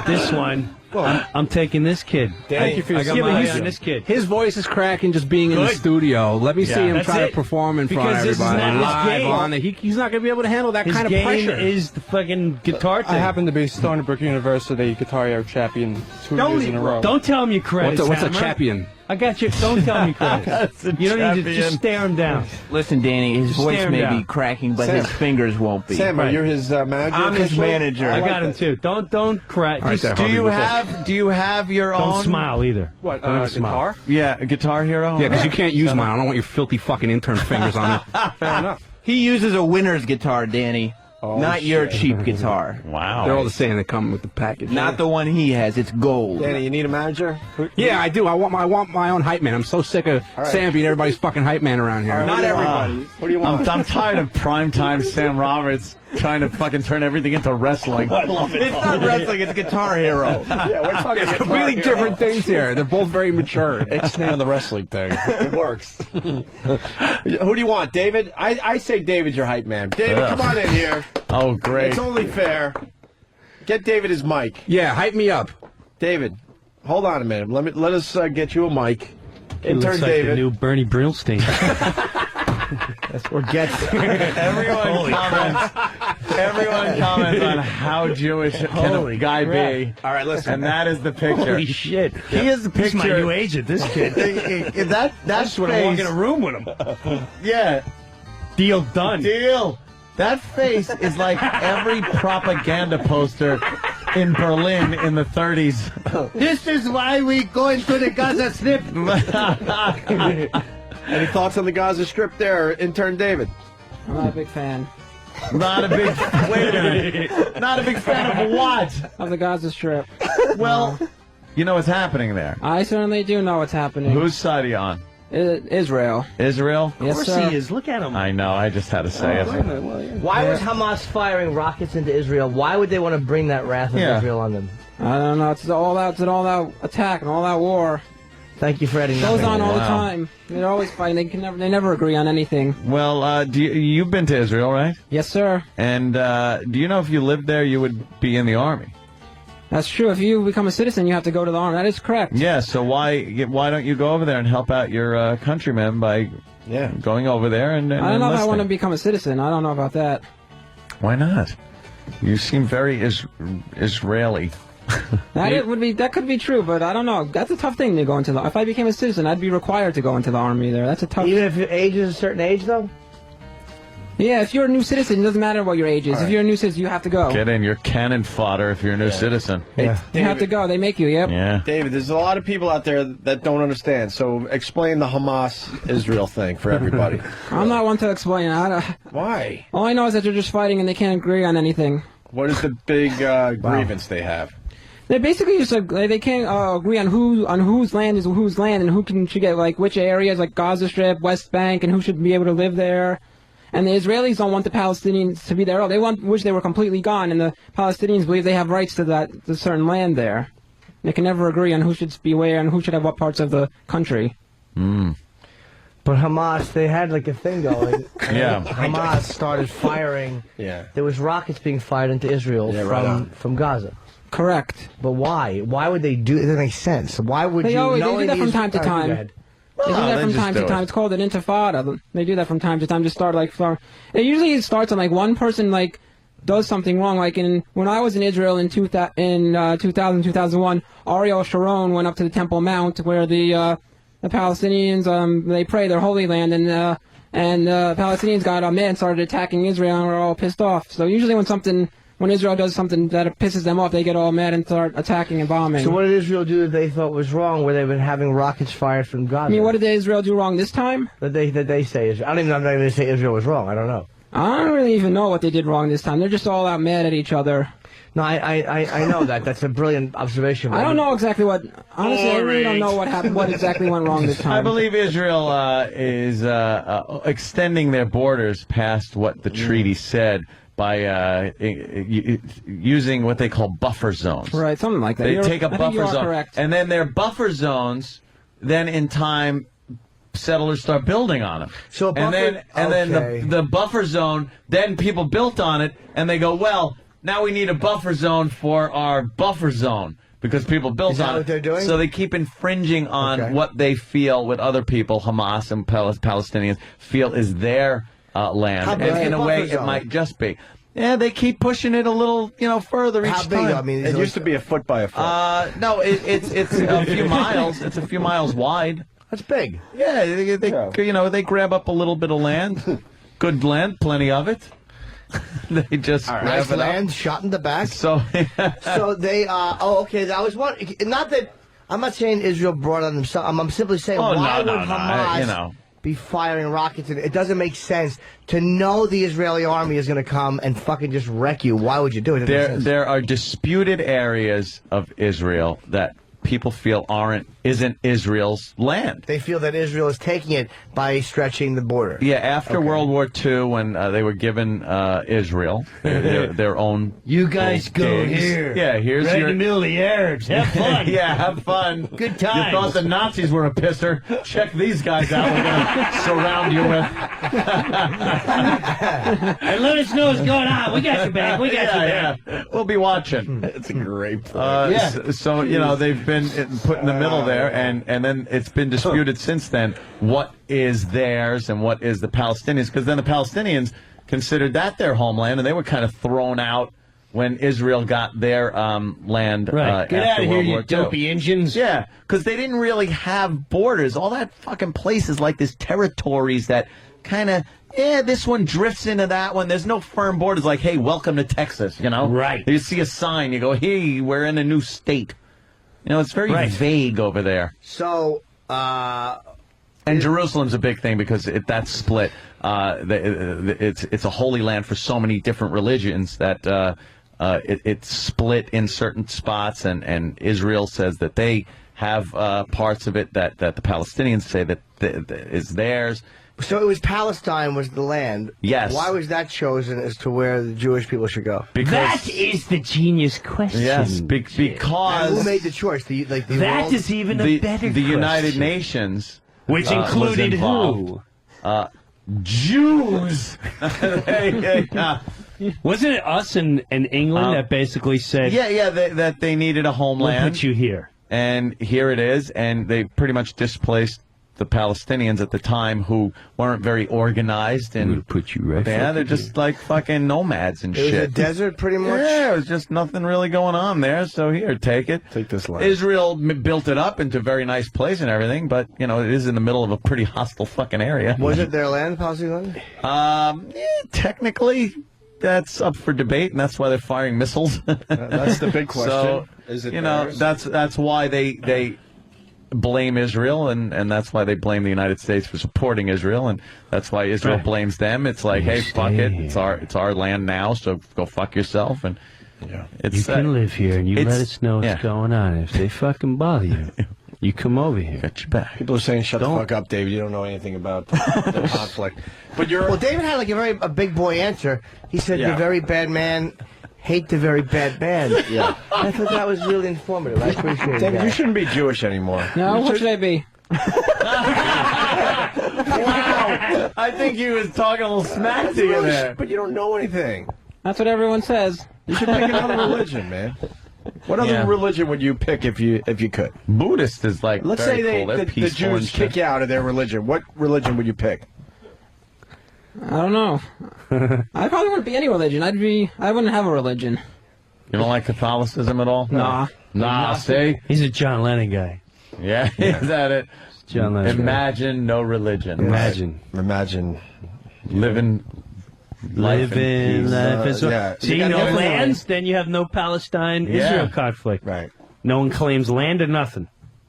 This one, I'm taking this kid. Thank you for your I got my eye on this kid. His voice is cracking just being in the studio. Let me see him That's try it. to perform in front of Because this is everybody. not his Live game. on the, he's not going to be able to handle that His kind of game pressure. is the fucking guitar thing. I happen to be Stony Brook University Guitar Hero champion 2 years in a row. Don't tell him your credits. What's a Hammer. champion? I got you. Don't tell him your credits. You don't need to just stare him down. Listen, Danny, his voice Stare him may down. be cracking, but Sam. his fingers won't be. Sam, you're his manager? I'm his officially? manager. I got him too. Don't cry. All right, Just there, Do you have your own? don't smile either. What, Don't even smile. guitar? Yeah, a Guitar Hero. Yeah, because you can't use mine. I don't want your filthy fucking intern fingers on it. Fair enough. He uses a winner's guitar, Danny. Not your cheap guitar. Wow. They're all the same. They come with the package. Not the one he has. It's gold. Danny, you need a manager? Yeah, I do. I want my own hype man. I'm so sick of Sam being everybody's fucking hype man around here. Not everybody. What do you want? I'm tired of primetime Sam Roberts trying to fucking turn everything into wrestling. I love it. It's not wrestling. It's Guitar Hero. Yeah, we're talking about Completely different things here. They're both very mature. Extend the wrestling thing. It works. Who do you want, David? I say David's your hype man. David, come on in here. Oh, great. It's only fair. Get David his mic. Yeah, hype me up. David, hold on a minute. Let us get you a mic. He Intern looks like David. the new Bernie Brillstein. Or gets. Everyone comments on how Jewish can a guy be. All right, listen. And that is the picture. Holy shit. He is the He's picture. my new agent, this kid. That's want to walk in a room with him. Yeah. Deal done. Deal. That face is like every propaganda poster in Berlin in the 30s. This is why we go into the Gaza Strip. Any thoughts on the Gaza Strip there, intern David? I'm not a big fan. Not a big. Wait a minute. Not a big fan of what? Of the Gaza Strip. Well, you know what's happening there. I certainly do know what's happening. Whose side are you on? Israel. Israel? Yes, Of course sir. he is. Look at him. I know. I just had to say it. Why was Hamas firing rockets into Israel? Why would they want to bring that wrath of Israel on them? I don't know. It's all out attack and all out war. Thank you for adding that. Goes on all the time. They're always fighting. They never agree on anything. Well, you've been to Israel, right? Yes, sir. And do you know if you lived there, you would be in the army? That's true. If you become a citizen, you have to go to the army. That is correct. Yeah. So why don't you go over there and help out your countrymen by going over there and I don't know if I enlisting? want to become a citizen. I don't know about that. Why not? You seem very Israeli. That could be true, but I don't know. That's a tough thing to go into the. If I became a citizen, I'd be required to go into the army there. That's a tough. Even if your age is a certain age, though. Yeah, if you're a new citizen, it doesn't matter what your age is. If you're a new citizen, you have to go. Get in. You're cannon fodder if you're a new citizen. Yeah. You have to go. They make you. Yep. Yeah. David, there's a lot of people out there that don't understand. So explain the Hamas-Israel thing for everybody. I'm not one to explain. Why? All I know is that they're just fighting and they can't agree on anything. What is the big grievance they have? They basically just they can't agree on whose land is whose land and who should get like which areas like Gaza Strip, West Bank, and who should be able to live there. And the Israelis don't want the Palestinians to be there. They wish they were completely gone, and the Palestinians believe they have rights to that certain land there. They can never agree on who should be where and who should have what parts of the country. Mm. But Hamas, they had like a thing going. Yeah. Hamas started firing. Yeah. There was rockets being fired into Israel from Gaza. Correct. But why? Why would they do it? It doesn't make sense. Why would They do knowing that from these- time to All right, time. go ahead. They do that from time to time. It's called an intifada. They do that from time to time. Just start it usually starts on like one person like does something wrong. Like when I was in Israel in 2000-2001, Ariel Sharon went up to the Temple Mount where the Palestinians they pray their holy land and Palestinians got mad and started attacking Israel and were all pissed off. So usually when Israel does something that pisses them off, they get all mad and start attacking and bombing. So what did Israel do that they thought was wrong, where they've been having rockets fired from Gaza? I mean, what did Israel do wrong this time? That they say Israel. I'm not even going to say Israel was wrong. I don't know. I don't really even know what they did wrong this time. They're just all out mad at each other. No, I know that. That's a brilliant observation. I don't know exactly what. Honestly, I really don't know what happened. What exactly went wrong this time? I believe Israel is extending their borders past what the treaty said by using what they call buffer zones. Right, something like that. They take a I think buffer you are zone, correct. and then their buffer zones, then in time, settlers start building on them. So a buffer, and then the buffer zone, then people built on it, and they go, well, now we need a buffer zone for our buffer zone. Because people built Is that on what it. they're doing? So they keep infringing on what they feel with other people, Hamas and Palestinians, feel is their land. How big And is in the a way, buffer it zone? might just be. Yeah, they keep pushing it a little, further How each big? time. I mean, It used to be a foot by a foot. No, it's a few miles. It's a few miles wide. That's big. Yeah, they grab up a little bit of land, good land, plenty of it. They just Nice grab it land, up. shot in the back. So, So they okay. I was wondering. Not that I'm not saying Israel brought it on themselves. I'm simply saying why would Hamas be firing rockets? It doesn't make sense to know the Israeli army is going to come and fucking just wreck you. Why would you do it? It doesn't make sense. there are disputed areas of Israel that people feel isn't Israel's land. They feel that Israel is taking it by stretching the border. Yeah, after World War II, when they were given Israel their own. You guys go digs. here. Yeah, here's right your. in the middle of the Arabs. Have fun. Yeah, have fun. Good times. You thought the Nazis were a pisser? Check these guys out. We're going to surround you with. And let us know what's going on. We got your back. We got your back. Yeah. We'll be watching. It's a great point. So they've been put in the middle there, and then it's been disputed since then what is theirs and what is the Palestinians, because then the Palestinians considered that their homeland, and they were kind of thrown out when Israel got their land. Right. Get after out of here, World you War II. dopey Indians. Yeah, because they didn't really have borders. All that fucking places like this territories that kind of, this one drifts into that one. There's no firm borders like, hey, welcome to Texas, you know? Right. You see a sign, you go, hey, we're in a new state. You know, it's very vague over there. So, and Jerusalem's a big thing because that's split. It's a holy land for so many different religions that it's split in certain spots, and Israel says that they have parts of it that the Palestinians say that is theirs. So it was Palestine was the land. Yes. Why was that chosen as to where the Jewish people should go? That is the genius question. Yes, because And who made the choice? The That world? is even a better the United question. Nations, Which included was involved. who? Jews. Wasn't it us in England that basically said, that they needed a homeland? We'll put you here. And here it is, and they pretty much displaced the Palestinians at the time who weren't very organized. And we'll put you right. Yeah, they're just like fucking nomads and It was shit. a desert, pretty much. Yeah, it was just nothing really going on there. So here, take it. Take this land. Israel built it up into a very nice place and everything, but you know it is in the middle of a pretty hostile fucking area. Was it their land, Palestine land? Technically, that's up for debate, and that's why they're firing missiles. That's the big question. So, Is it you know, theirs? that's why they blame Israel, and that's why they blame the United States for supporting Israel, and that's why Israel blames them. It's like, hey, fuck it, it's our land now, so go fuck yourself. And it's, you can live here, and you let us know what's yeah. going on. If they fucking bother you, you come over here. Got your back. People are saying, shut the fuck up, David. You don't know anything about the conflict. But Well, David had like a big boy answer. He said, Yeah. "The very bad man hate the very bad man." Yeah. I thought that was really informative. I appreciate David, that. you shouldn't be Jewish anymore. No, what should I be? Wow! I think he was talking a little smack to you there. But you don't know anything. That's what everyone says. You should pick another religion, man. What other religion would you pick if you could? Buddhist is like Let's very say cool. They're the peaceful and Jews shit. kick you out of their religion. What religion would you pick? I don't know. I probably wouldn't be any religion. I wouldn't have a religion. You don't like Catholicism at all? Nah. See, He's a John Lennon guy. yeah, is that it? John Lennon. Imagine no religion. Imagine. Imagine living life in peace. life is yeah. See, You no got lands, then you have no Palestine-Israel conflict. Right. No one claims land or nothing.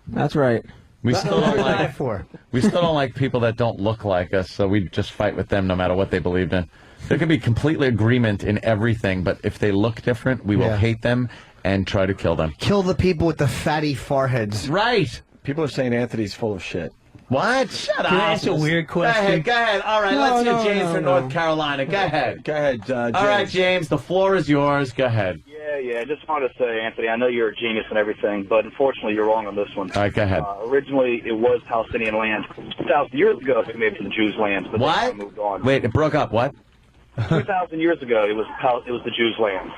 That's right. We still don't What like for? we still don't like people that don't look like us, so we just fight with them no matter what they believed in. There can be completely agreement in everything, but if they look different, we will Yeah. hate them and try to kill them. Kill the people with the fatty foreheads. Right. People are saying Anthony's full of shit. What? Shut up. Can I ask a weird question? Go ahead. All right, No, let's hear no, James no, from no. North Carolina. Go ahead. Go ahead, James. All right, James, the floor is yours. Go ahead. Yeah. I just wanted to say, Anthony, I know you're a genius and everything, but unfortunately you're wrong on this one. All right, go ahead. Originally, it was Palestinian land. 2,000 years ago, it may have been the Jews' land, but What? they kinda moved on. Wait, it broke up. What? 2,000 years ago, it was the Jews' land.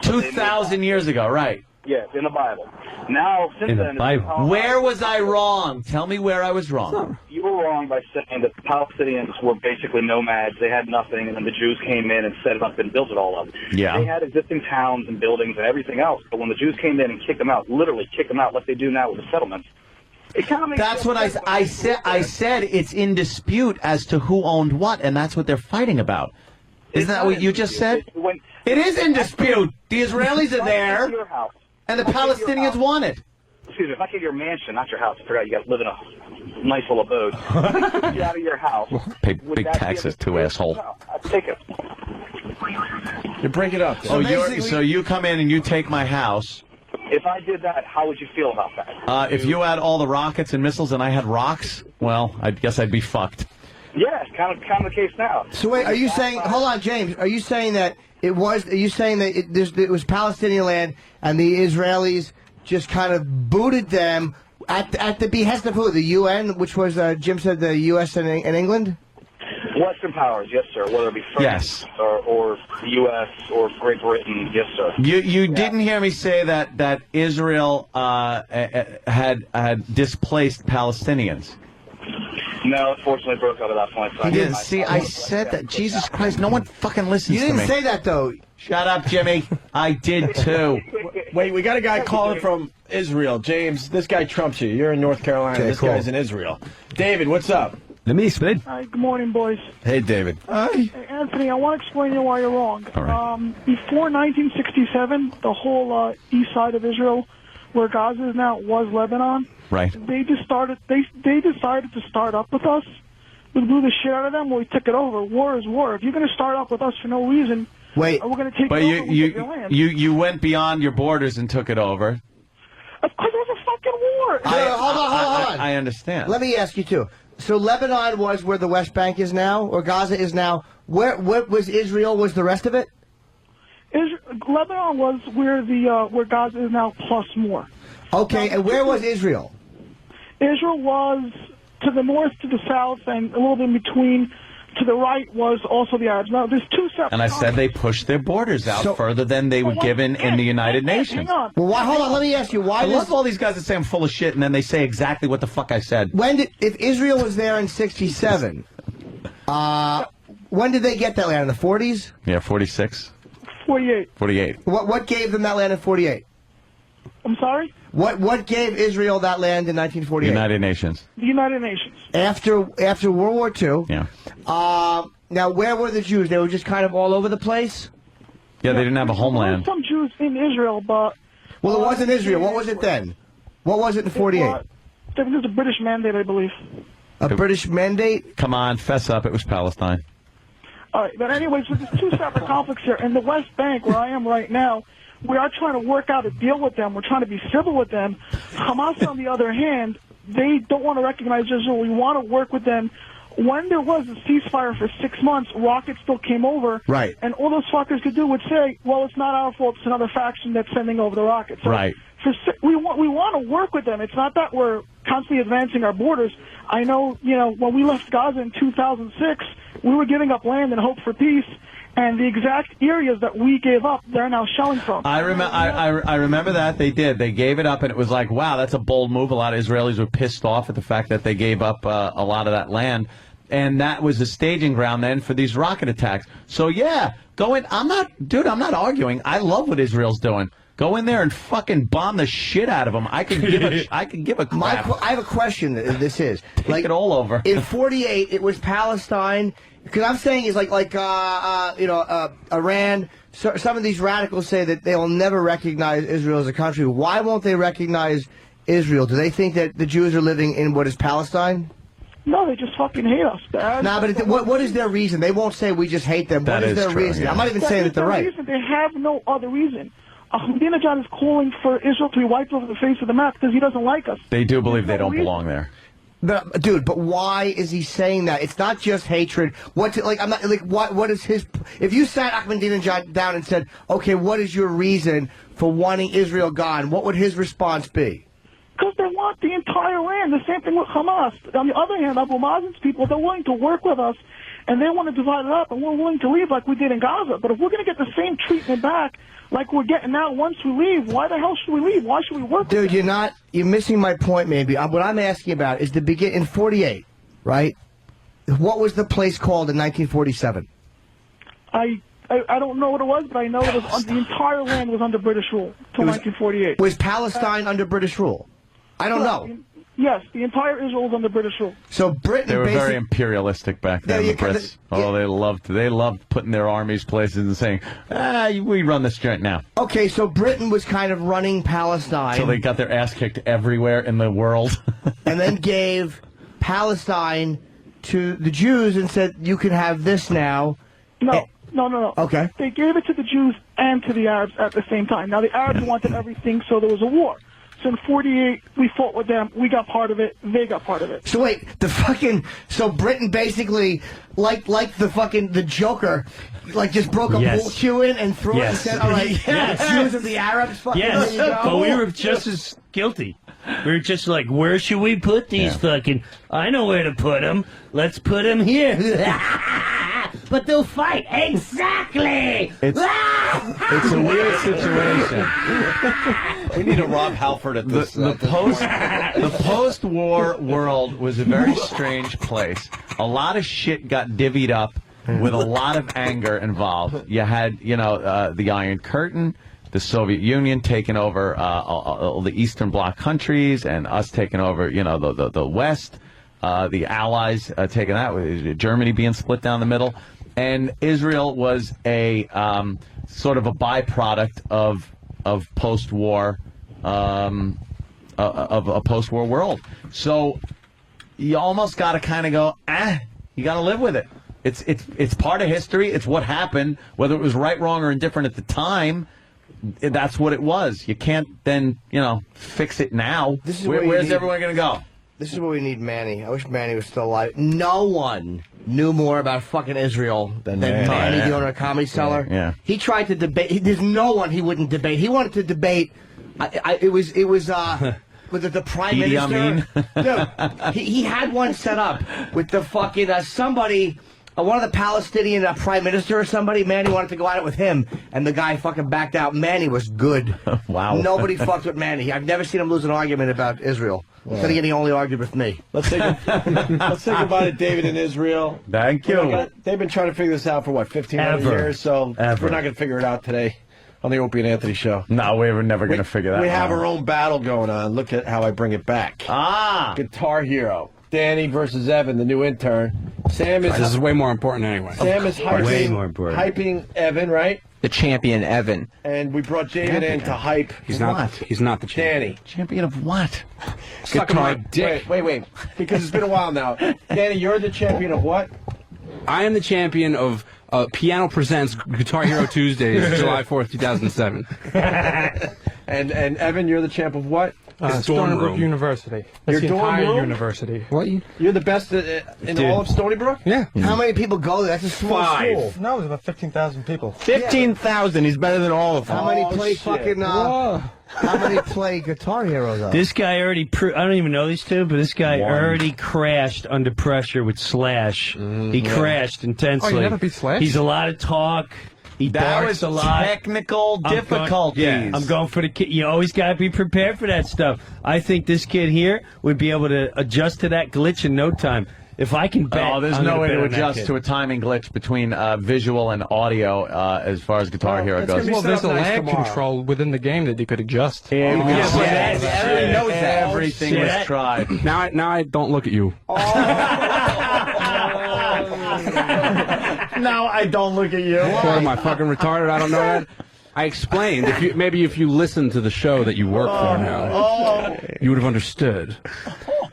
2,000 years ago, right. Yes, in the Bible. Now, since In the then, Bible. Where was I wrong? Tell me where I was wrong. You were wrong by saying that the Palestinians were basically nomads. They had nothing, and then the Jews came in and set it up and built it all up. Yeah. They had existing towns and buildings and everything else, but when the Jews came in and kicked them out, literally kicked them out like they do now with the settlements, it kind of makes That's what I said. I said it's in dispute as to who owned what, and that's what they're fighting about. Isn't that what you just said? It is in dispute. The Israelis are there, and the Palestinians want it. Excuse me, if I give you your mansion, not your house, I forgot you guys live in a nice little abode. Get out of your house. Pay Would big that be taxes a- too, asshole. No, I'd take it. You break it up. Oh, so you come in and you take my house. If I did that, how would you feel about that? If you had all the rockets and missiles and I had rocks, well, I guess I'd be fucked. Yeah, it's kind of the case now. So wait, are you saying? Hold on, James. Are you saying that it was? Are you saying that it was Palestinian land and the Israelis just kind of booted them at the behest of who? The UN, which was Jim said the U.S. and England. Western powers, yes, sir. Whether it be France or the U.S. or Great Britain, yes, sir. You didn't hear me say that Israel had displaced Palestinians. No, unfortunately broke up at that point. So You didn't see, I said that. Jesus Christ, no one fucking listens to me. You didn't say that, though. Shut up, Jimmy. I did, too. Wait, we got a guy calling from Israel. James, this guy trumps you. You're in North Carolina. Okay, this cool. guy's in Israel. David, what's up? Let me explain. Hi, good morning, boys. Hey, David. Hey, Anthony, I want to explain to you why you're wrong. All right. Before 1967, the whole east side of Israel, where Gaza is now, was Lebanon. Right. They decided to start up with us. We blew the shit out of them. We took it over. War is war. If you're going to start up with us for no reason, wait, we're going to take But it over. Your land. you went beyond your borders and took it over. Of course, it was a fucking war. Hold on. I understand. Let me ask you, too. So Lebanon was where the West Bank is now, or Gaza is now. What was Israel? Was the rest of it? Lebanon was where Gaza is now, plus more. Okay, and where was Israel? Israel was to the north, to the south, and a little bit in between. To the right was also the Arabs. Now, there's two separate. And I said they pushed their borders out further than they were given in the United Nations. Hang on. Well, hold on. Let me ask you. Why? I love all these guys that say I'm full of shit, and then they say exactly what the fuck I said. If Israel was there in '67, when did they get that land? In the 40s? Yeah, 46. 48. 48. What gave them that land in 48? I'm sorry? What gave Israel that land in 1948? United Nations. The United Nations. After World War II. Yeah. Now, where were the Jews? They were just kind of all over the place? Yeah, they didn't have a homeland. There were some Jews in Israel, but... Well, it wasn't Israel. What was it then? What was it in 48? There was a British mandate, I believe. A British mandate? Come on, fess up. It was Palestine. All right, but anyways, so there's two separate conflicts here. In the West Bank, where I am right now, we are trying to work out a deal with them. We're trying to be civil with them. Hamas, on the other hand, they don't want to recognize Israel. We want to work with them. When there was a ceasefire for 6 months, rockets still came over. Right. And all those fuckers could do would say, well, it's not our fault. It's another faction that's sending over the rockets. So right. We want to work with them. It's not that we're constantly advancing our borders. I know, when we left Gaza in 2006, we were giving up land in hope for peace. And the exact areas that we gave up, they're now shelling from. I remember that. They did. They gave it up, and it was like, wow, that's a bold move. A lot of Israelis were pissed off at the fact that they gave up a lot of that land. And that was the staging ground then for these rocket attacks. So, yeah, I'm not arguing. I love what Israel's doing. Go in there and fucking bomb the shit out of them. I can give a crap. I have a question. This is Take it all over. In 48, it was Palestine. Because I'm saying is Iran. So, some of these radicals say that they will never recognize Israel as a country. Why won't they recognize Israel? Do they think that the Jews are living in what is Palestine? No, they just fucking hate us. But what is their reason? They won't say we just hate them. What is their reason? Yeah. I'm not even saying that they're right. Reason. They have no other reason. Ahmadinejad is calling for Israel to be wiped off the face of the map because he doesn't like us. They do believe they don't belong there. But why is he saying that? It's not just hatred. What is his? If you sat Ahmadinejad down and said, "Okay, what is your reason for wanting Israel gone?" What would his response be? Because they want the entire land. The same thing with Hamas. On the other hand, Abu Mazen's people, they're willing to work with us, and they want to divide it up, and we're willing to leave like we did in Gaza. But if we're going to get the same treatment back like we're getting now once we leave, why the hell should we leave? Why should we work with them? You're missing my point, maybe. What I'm asking about is in 48, right? What was the place called in 1947? I don't know what it was, but I know it was the entire land was under British rule till 1948. Was Palestine under British rule? I don't know. Yes, the entire Israel was under British rule. So Britain. They were very imperialistic back then. The Brits. They loved putting their armies places and saying, we run this joint now. Okay, so Britain was kind of running Palestine. So they got their ass kicked everywhere in the world, and then gave Palestine to the Jews and said, "You can have this now." No. Okay. They gave it to the Jews and to the Arabs at the same time. Now, the Arabs wanted everything, so there was a war. So in 48, we fought with them. We got part of it. They got part of it. So wait, so Britain basically, like the Joker, just broke a pool cue in and threw it and said, "All right, Jews and the Arabs." Yes, but we were just as guilty. We were just like, where should we put these fucking? I know where to put them. Let's put them here. But they'll fight. Exactly. It's a weird situation. We need a Rob Halford at this. The post-war world was a very strange place. A lot of shit got divvied up with a lot of anger involved. You had, the Iron Curtain, the Soviet Union taking over all the Eastern Bloc countries, and us taking over, the West. The Allies taking that, with Germany being split down the middle. And Israel was a sort of a byproduct of post-war of a post-war world. So you almost got to kind of go, you got to live with it. It's part of history. It's what happened, whether it was right, wrong, or indifferent at the time. That's what it was. You can't then fix it now. Where's everyone going to go? This is where we need Manny. I wish Manny was still alive. No one knew more about fucking Israel than Manny, the owner of Comedy Cellar. Yeah. He tried to debate. There's no one he wouldn't debate. He wanted to debate. It was with the prime minister. Dude, he had one set up with the fucking somebody. One of the Palestinian prime minister or somebody. Manny wanted to go at it with him, and the guy fucking backed out. Manny was good. Wow. Nobody fucked with Manny. I've never seen him lose an argument about Israel. Then again, he only argued with me. Let's say goodbye to David in Israel. Thank you. They've been trying to figure this out for, 15 years? So we're not going to figure it out today on the Opie and Anthony show. No, we were never going to figure that out. We have our own battle going on. Look at how I bring it back. Guitar Hero. Danny versus Evan, the new intern. Sam is... This is way more important anyway. Sam is hyping Evan, right? The champion, Evan. And we brought David in to hype. He's not the champion. Danny. Champion of what? Sucking my dick. Wait. Because it's been a while now. Danny, you're the champion of what? I am the champion of Piano Presents Guitar Hero Tuesdays, July 4th, 2007. And Evan, you're the champ of what? Stony Brook University. That's the entire university. What? You're the best in all of Stony Brook? Yeah. How many people go there? That's a small school. No, there's about 15,000 people. 15,000. He's better than all of them. How many play fucking... How many play Guitar Hero, though? This guy already... I don't even know these two, but this guy already crashed under pressure with Slash. He crashed intensely. Oh, you never beat Slash? He's a lot of talk. He barks a lot. Technical difficulties. I'm going for the kid. You always got to be prepared for that stuff. I think this kid here would be able to adjust to that glitch in no time. If I can bet, there's no way to adjust to a timing glitch between visual and audio as far as Guitar Hero goes. Well, there's a lag control within the game that you could adjust. Everyone knows that. Everything was tried. Now I don't look at you. Now I don't look at you. What am I, fucking retarded? I don't know that. I explained. If you listened to the show that you work for now, you would have understood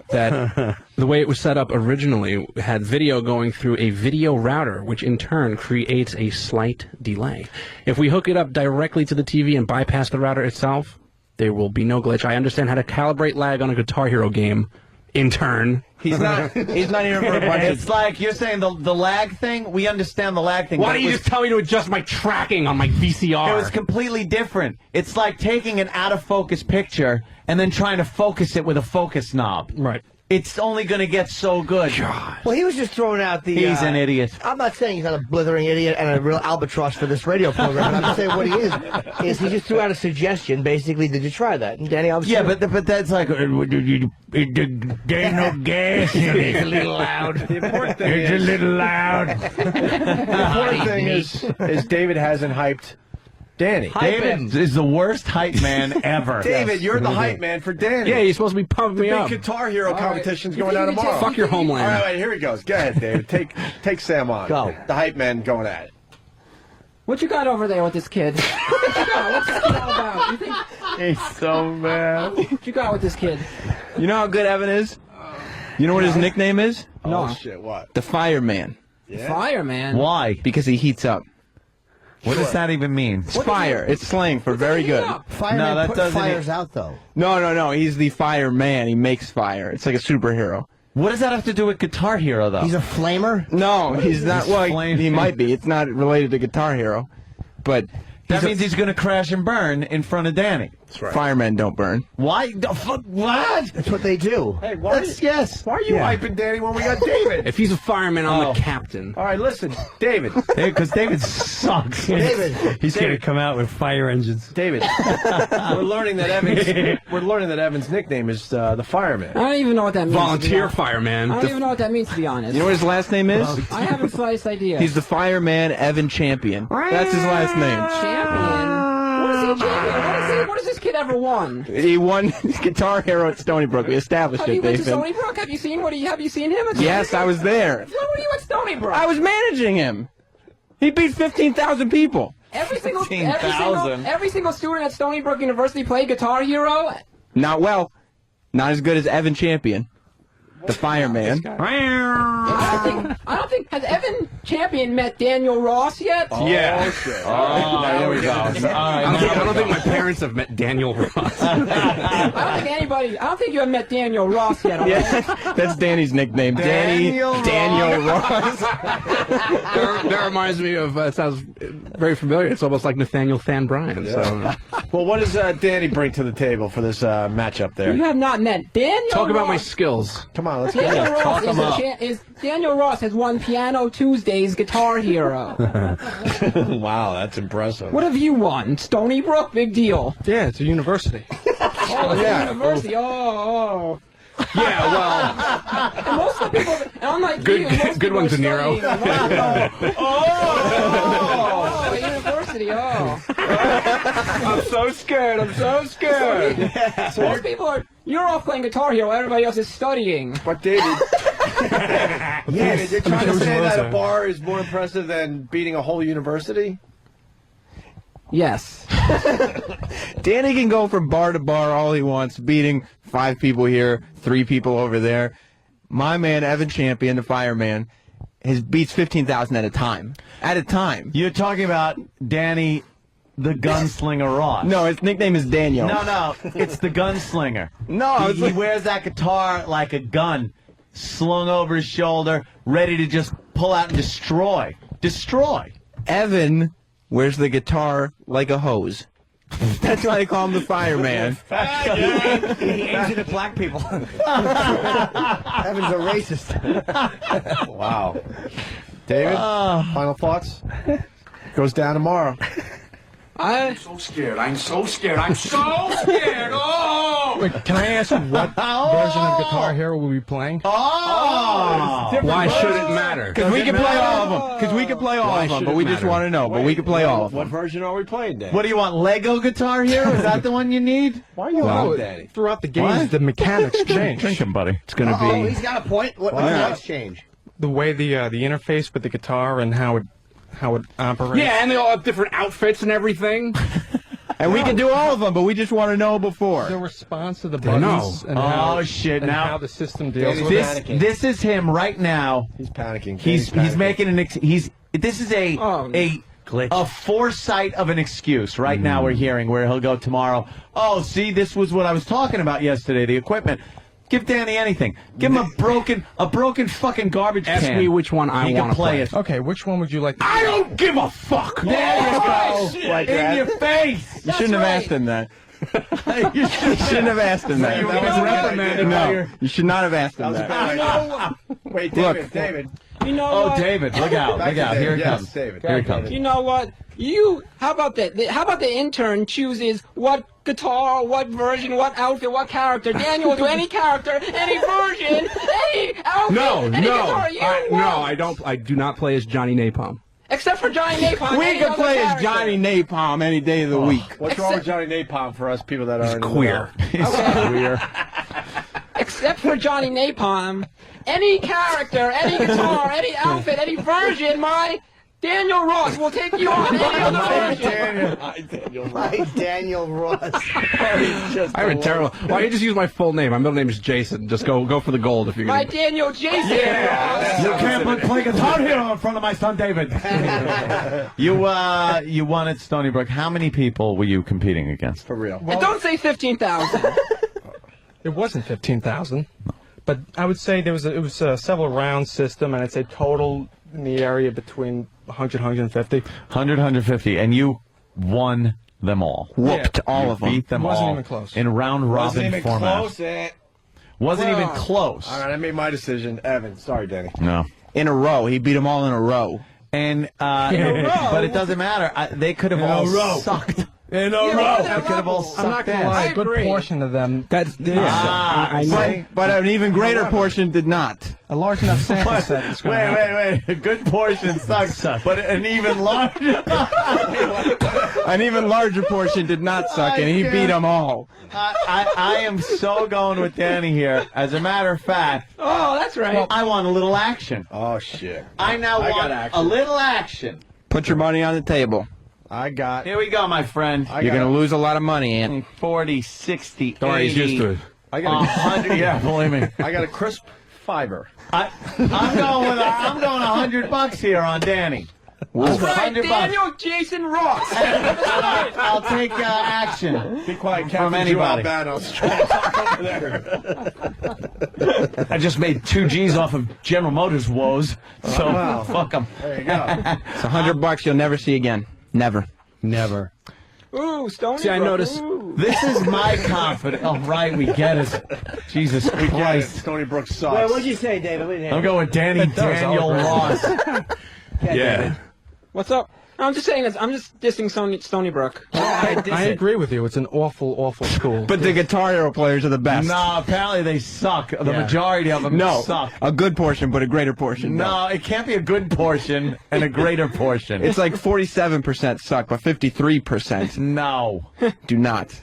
that the way it was set up originally had video going through a video router, which in turn creates a slight delay. If we hook it up directly to the TV and bypass the router itself, there will be no glitch. I understand how to calibrate lag on a Guitar Hero game. In turn, he's not here for a bunch. It's like you're saying the lag thing. We understand the lag thing. Why don't you just tell me to adjust my tracking on my VCR? It was completely different. It's like taking an out of focus picture and then trying to focus it with a focus knob. Right. It's only going to get so good. God. Well, he was just throwing out the... He's an idiot. I'm not saying he's not a blithering idiot and a real albatross for this radio program. But I'm saying what he is he just threw out a suggestion, basically, did you try that? And Danny obviously... Yeah, but that's like... There's no gas in it. It's a little loud. The important thing it's a little loud. The important thing is David hasn't hyped Danny. David is the worst hype man ever. David, you're the hype man for Danny. Yeah, you're supposed to be pumping me up. The big Guitar Hero competition's going on tomorrow. Fuck your homeland. All right, here he goes. Go ahead, David. Take Sam on. Go. The hype man going at it. What you got over there with this kid? What you got? What's this kid all about? You think? He's so mad. What you got with this kid? You know how good Evan is? You know what his nickname is? No. Oh, shit, what? The Fireman. Yeah. Fireman? Why? Because he heats up. What does that even mean? It's fire. It's slang for very good. Fireman put fires out, though. No. He's the fireman. He makes fire. It's like a superhero. What does that have to do with Guitar Hero, though? He's a flamer? No, he's not. Well, he might be. It's not related to Guitar Hero. But that means he's going to crash and burn in front of Danny. right. Firemen don't burn. Why? What? That's what they do. Hey, why are you hyping Danny when we got David? If he's a fireman, I'm the captain. All right, listen, David. Because David sucks. David. He's going to come out with fire engines. David. we're learning that Evan's nickname is the Fireman. I don't even know what that means. Volunteer fireman. I don't even know what that means, to be honest. You know what his last name is? I haven't the slightest idea. He's the fireman Evan Champion. That's his last name. Champion. What is he champion? What has this kid ever won? He won Guitar Hero at Stony Brook. We established Have it, you been to David. Stony Brook? Have you seen him? At Yes, I was there. Where were you at Stony Brook? I was managing him. He beat 15,000 people. Every single student at Stony Brook University played Guitar Hero. Not well. Not as good as Evan Champion, the fireman. I don't think has Evan Champion met Daniel Ross yet? Yeah. There we go. I don't think my parents have met Daniel Ross. I don't think you have met Daniel Ross yet. Yeah, that's Danny's nickname. Daniel Ross. That reminds me of, it sounds very familiar. It's almost like Nathaniel Fan Bryan. Yeah. So. Well, what does Danny bring to the table for this matchup there? You have not met Daniel Talk about my Ross. skills. Come on, let's Daniel go. Ross Daniel Ross has won Piano Tuesday's Guitar Hero. Wow, that's impressive. What have you won? Stony Brook? Big deal. Yeah, it's a university. Oh, it's a university. Oh. Yeah, well. And most of the people, unlike Good- you, most good one, people De are Niro. studying. Oh, university. Oh. I'm so scared. So most people are. You're off playing Guitar Hero. Everybody else is studying. But David, Yes. you're trying to say that a bar is more impressive than beating a whole university? Yes. Danny can go from bar to bar all he wants, beating 5 people here, 3 people over there. My man, Evan Champion, the fireman, beats 15,000 at a time. At a time. You're talking about Danny the Gunslinger Ross. No, his nickname is Daniel. No, it's the Gunslinger. No, he wears that guitar like a gun, slung over his shoulder, ready to just pull out and destroy. Destroy. Evan wears the guitar like a hose. That's why they call him the fireman. He aims it at black people. Evan's a racist. Wow. David, final thoughts? Goes down tomorrow. I'm so scared. Oh! Wait, can I ask what version of Guitar Hero we'll be playing? Why should it matter? Because we can play all of them. Because we can play all of them, but we just want to know. But we can play all of them. What version are we playing, Danny? What do you want, Lego Guitar Hero? Is that the one you need? Why are you on, Danny? Throughout the games, the mechanics change. Drink him, buddy. It's going to Oh, be he's got a point. What does change? The way the interface with the guitar and how it operates. Yeah, and they all have different outfits and everything. And we can do all of them, but we just want to know before. The response to the buttons and how, shit! and now how the system deals with this it. this is him right now. He's panicking. He's making an this is a foresight of an excuse right now we're hearing where he'll go tomorrow. Oh, see, this was what I was talking about yesterday. The equipment. Give Danny anything. Give him a broken fucking garbage can. Ask me which one I He want can to play play. it. Okay, which one would you like to I don't give a fuck. There you go. Like In that. your face. You shouldn't have asked him that. You shouldn't have asked him that. You were reprimanded by your... You should not have asked him that. Wait, Look. David. You know Oh, what? David, look out. Look out. Here it comes. David. Here it comes. You know what? How about the intern chooses what guitar, what version, what outfit, what character? Daniel will do any character, any version, any outfit, any guitar you want. I do not play as Johnny Napalm. Except for Johnny Napalm. We any can other play as character. Johnny Napalm any day of the week. What's wrong with Johnny Napalm for us people that aren't Queer. He's queer. Except for Johnny Napalm, any character, any guitar, any outfit, any version, my Daniel Ross will take you on any other version. Hi, Daniel Ross. I'm a terrible. Why don't you just use my full name? My middle name is Jason. Just go for the gold if you're My gonna. Daniel Jason. You can't play Guitar Hero in front of my son David. You won at Stony Brook. How many people were you competing against? For real. And don't say 15,000. It wasn't 15,000, but I would say it was a several round system, and I'd say total in the area between 100, 150. 100, 150, and you won them all. Whooped all of them. Beat them Wasn't all even close. in round Wasn't robin even format. close. Wasn't even close. All right, I made my decision. Evan, sorry, Danny. No. In a row. He beat them all in a row. And but it doesn't matter. They could have all sucked. In a row. They could have all I'm not sucked gonna in. lie, a good portion of them. That's I know. but an even greater portion did not. A large enough sample set. It's gonna happen. Wait. A good portion sucks, but an even larger. An even larger portion did not suck, and he beat them all. I am so going with Danny here. As a matter of fact, Oh, that's right. I want a little action. Oh, shit. I now got want action. a little action. Put your money on the table. Here we go, my friend. You're going to lose a lot of money, Ant. 40, 60, Don't worry, 80, he's used to it. I got 100. Yeah, believe me. I got a crisp fiber. I'm going $100 here on Danny. That's right, $100. Daniel Jason Ross. I'll take action. Be quiet, From Captain anybody. Giovanni. Talk over there. I just made 2 G's off of General Motors woes, so wow. fuck them. There you go. It's $100 you'll never see again. Never. Never. Ooh, Stony See, I Brook. noticed- Ooh. This is my confidence. Oh, right, we get it. Jesus We get it. Christ. Stony Brook sucks. Wait, what'd you say, David? What did you I'm going with Danny Daniel Ross. Yeah. What's up? No, I'm just saying. I'm just dissing Stony Brook. I agree with you. It's an awful, awful school. But the Guitar Hero players are the best. No, apparently they suck. The majority of them suck. A good portion, but a greater portion. No, it can't be a good portion and a greater portion. It's like 47% suck, but 53% no. do not.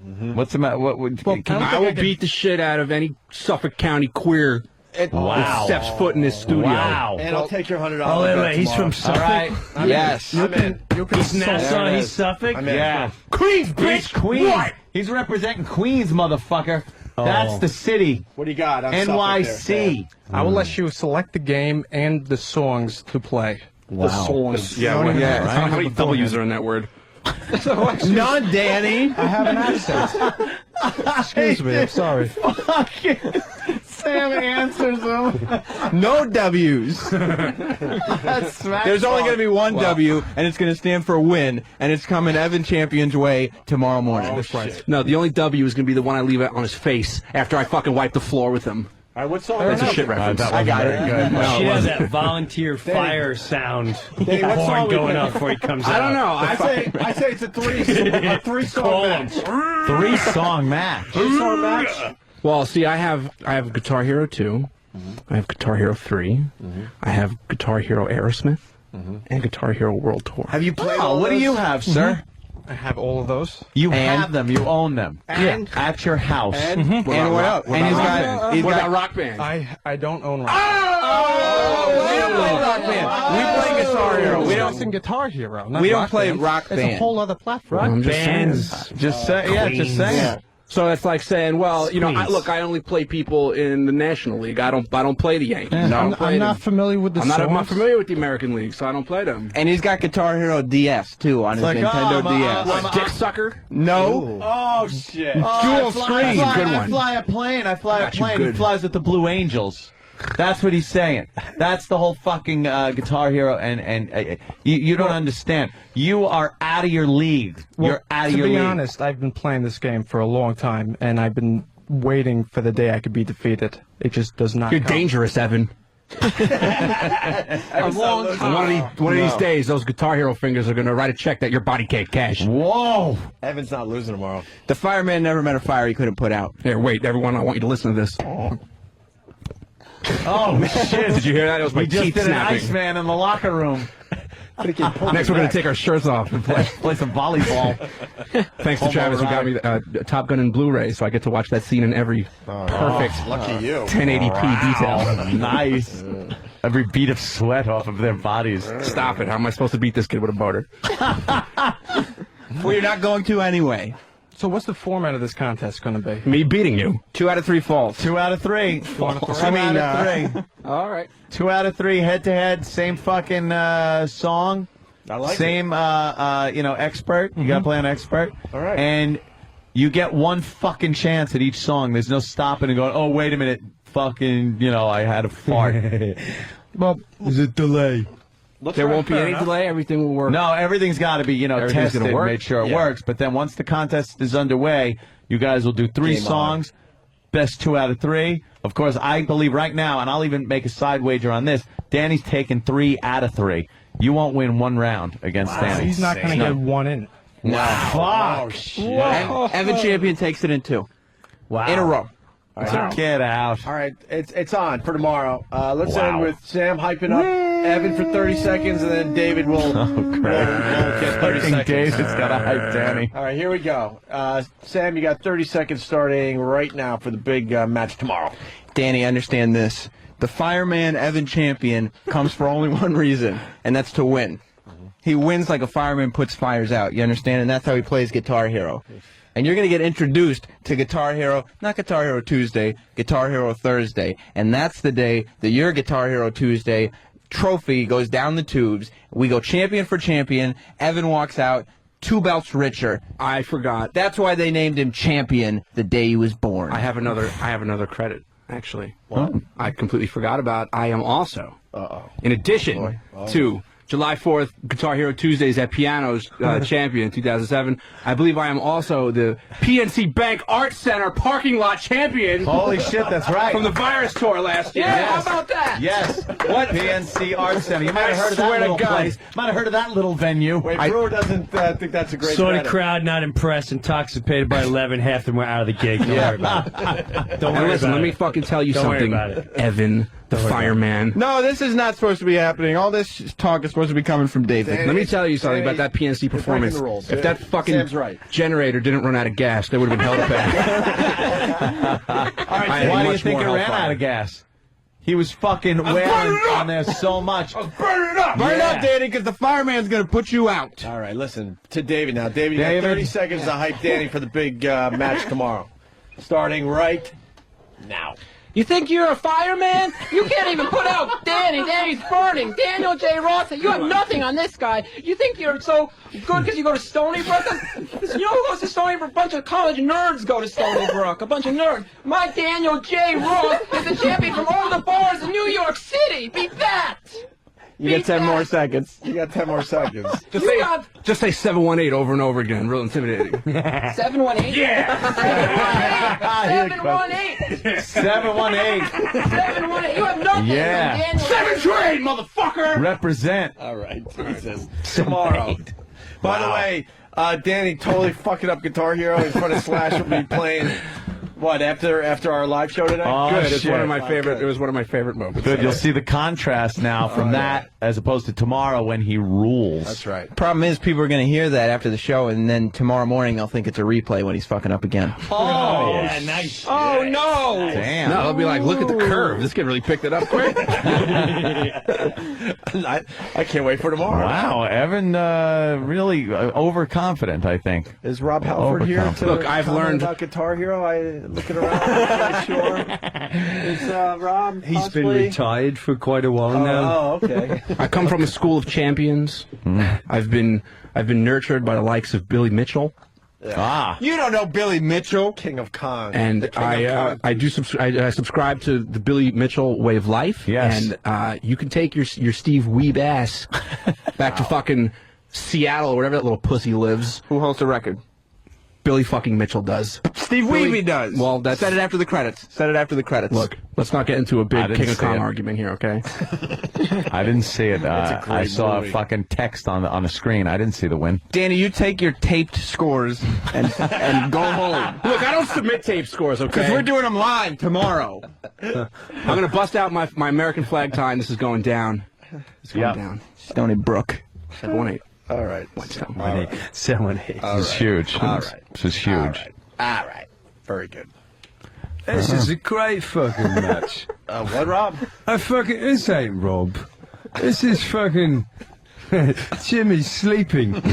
What's the matter? I will beat the shit out of any Suffolk County queer that steps foot in this studio. Wow. And I'll take your $100. Oh, wait. He's from Suffolk? All right. Yes. I'm in. He's Nassau, he's Suffolk? I'm in. Yeah. Queens, He's bitch! Queens. What? He's representing Queens, motherfucker. That's the city. What do you got? I'm Suffolk there. NYC. I will let you select the game and the songs to play. Wow. The songs. Yeah, Yeah. how many W's are in that word? None, Danny. I have an accent. Excuse me. I'm sorry. Sam answers them. No W's. There's only going to be one W, and it's going to stand for win, and it's coming Evan Champion's way tomorrow morning. That's right. No, the only W is going to be the one I leave out on his face after I fucking wipe the floor with him. All right, what song? That's a shit reference. I got it. She has that volunteer fire sound Danny, what song horn we going play? off before he comes out. I don't know. I say it's a three-song match. 3-song match. 3-song match? Well, see, I have Guitar Hero 2. I have Guitar Hero 3. I have Guitar Hero Aerosmith. And Guitar Hero World Tour. Have you played all what do you have, sir? I have all of those. You have them. You own them. And? At your house. And? And what else? And he's got Rock Band? I don't own rock. we don't play Rock Band. We play Guitar Hero. We don't sing Guitar Hero. Not We don't Rock play Band. Rock It's a Band. whole other platform. I'm just Bands. saying. Just say, yeah, just saying. So that's like saying, well, you know, Queens. look, I only play people in the National League. I don't play the Yankees. I'm, I don't play I'm not them. familiar with the I'm not songs. familiar with the American League, so I don't play them. And he's got Guitar Hero DS, too, on his like, Nintendo oh, DS. What, Dick Sucker? No. Oh, shit. Dual screen. Good I one. fly a plane. I fly a Got you plane. He good. flies with the Blue Angels. That's what he's saying. That's the whole fucking Guitar Hero, and you don't understand. You are out of your league. You're out of your league. To be honest, I've been playing this game for a long time, and I've been waiting for the day I could be defeated. It just does not You're come. dangerous, Evan. A long And one of these days, those Guitar Hero fingers are going to write a check that your body can't cash. Whoa. Evan's not losing tomorrow. The fireman never met a fire he couldn't put out. Here, wait, everyone, I want you to listen to this. Oh, shit. Did you hear that? It was my We just teeth did snapping. an Iceman in the locker room. Next, we're going to take our shirts off and play some volleyball. Thanks to Travis who got me Top Gun and Blu-ray, so I get to watch that scene in every perfect lucky you. 1080p detail. Nice. Every beat of sweat off of their bodies. Stop it. How am I supposed to beat this kid with a motor? Well, you're not going to anyway. So what's the format of this contest going to be? Me beating you. 2 out of 3 falls. 2 out of 3. 2 out of 3. out of 3. All right. 2 out of 3 head-to-head. Same fucking song. I like Same, expert. You gotta play an expert. All right. And you get one fucking chance at each song. There's no stopping and going, oh, wait a minute. Fucking, I had a fart. Well, is it delay? There won't be any delay. Everything will work. No, everything's got to be, Everything's tested, gonna work. made sure it works. But then once the contest is underway, you guys will do 3 Game songs, best 2 out of 3. Of course, I believe right now, and I'll even make a side wager on this, Danny's taking 3 out of 3. You won't win 1 round against Danny. He's not going to get 1 in. Wow. Oh, shit. Evan Champion takes it in 2. Wow. In a row. All right. Get out. All right, it's on for tomorrow. Let's Wow. end with Sam hyping up Evan for 30 seconds, and then David will get 30 seconds. David's got to hype Danny. All right, here we go. Sam, you got 30 seconds starting right now for the big match tomorrow. Danny, understand this. The Fireman Evan Champion comes for only one reason, and that's to win. He wins like a fireman puts fires out, you understand? And that's how he plays Guitar Hero. And you're going to get introduced to Guitar Hero, not Guitar Hero Tuesday, Guitar Hero Thursday. And that's the day that your Guitar Hero Tuesday trophy goes down the tubes. We go champion for champion. Evan walks out 2 belts richer. I forgot. That's why they named him champion the day he was born. I have another credit, actually. What? I completely forgot about. I am also, in addition to July 4th, Guitar Hero Tuesdays at Piano's champion in 2007. I believe I am also the PNC Bank Art Center parking lot champion. Holy shit, that's right. From the Virus Tour last year. Yes. How about that? Yes. What? PNC Art Center. You might have heard of that swear to little God. place. Might have heard of that little venue. Wait, Brewer doesn't think that's a great Saw the credit. crowd not impressed, intoxicated by 11. Half of them were out of the gig. Don't worry about it. Don't And worry listen, about let it. me fucking tell you Don't worry something, about it. Evan, the fireman. No, this is not supposed to be happening. All this talk is supposed to be coming from David. Let me tell you something about that PNC performance. breaking the rules. If that fucking Sam's right. generator didn't run out of gas, they would have been held back. All right, why do you think it ran out of gas? He was fucking wailing on there so much. Burn it up! Burn it up, Danny, because the fireman's going to put you out. All right, listen to David now. David, you got 30 seconds to hype Danny for the big match tomorrow. Starting right now. You think you're a fireman? You can't even put out Danny. Danny's burning. Daniel J. Roth, you have nothing on this guy. You think you're so good because you go to Stony Brook? You know who goes to Stony Brook? A bunch of college nerds go to Stony Brook. A bunch of nerds. My Daniel J. Roth is the champion from all the bars in New York City. Beat that. You get 10 more seconds. You got 10 more seconds. Just say 718 over and over again. Real intimidating. 718? Yeah. 718. 718. 718. You have nothing. Yeah. Daniel. 728, motherfucker. Represent. All right, Jesus. Tomorrow. By the way, Danny totally fucking up Guitar Hero in front of Slash. Will be playing. What, after our live show tonight? Oh, Good. It's shit. one of my favorite. It was one of my favorite moments. Good. You'll see the contrast now from that as opposed to tomorrow when he rules. That's right. Problem is, people are going to hear that after the show, and then tomorrow morning they'll think it's a replay when he's fucking up again. Oh, yeah, nice. Oh, no. Damn. No, they'll be like, look at the curve. This kid really picked it up quick. I can't wait for tomorrow. Wow, Evan, really overconfident, I think. Is Rob Halford here to Look, I've comment learned- about Guitar Hero? Looking around, I'm not sure. Is Rob He's possibly? been retired for quite a while now. Oh, okay. I come from a school of champions. I've been nurtured by the likes of Billy Mitchell. Ah. You don't know Billy Mitchell. King of Con. And The king of Con. I subscribe to the Billy Mitchell way of life. Yes. And you can take your Steve Weeb ass back to fucking Seattle or wherever that little pussy lives. Who holds the record? Billy fucking Mitchell does. Steve Weeby does. Well, that's... Said it after the credits. Said it after the credits. Look, let's not get into a big didn't King of see Kong it. argument here, okay? I didn't see it. a great I saw movie. a fucking text on the screen. I didn't see the win. Danny, you take your taped scores and go home. Look, I don't submit tape scores, okay? Because we're doing them live tomorrow. I'm going to bust out my American flag time. This is going down. It's going down. Stony Brook. 718. All right. 718. This is huge. All right. This is huge. All right. Very good. This is a great fucking match. What, Rob? This ain't Rob. This is fucking Jimmy's sleeping. He's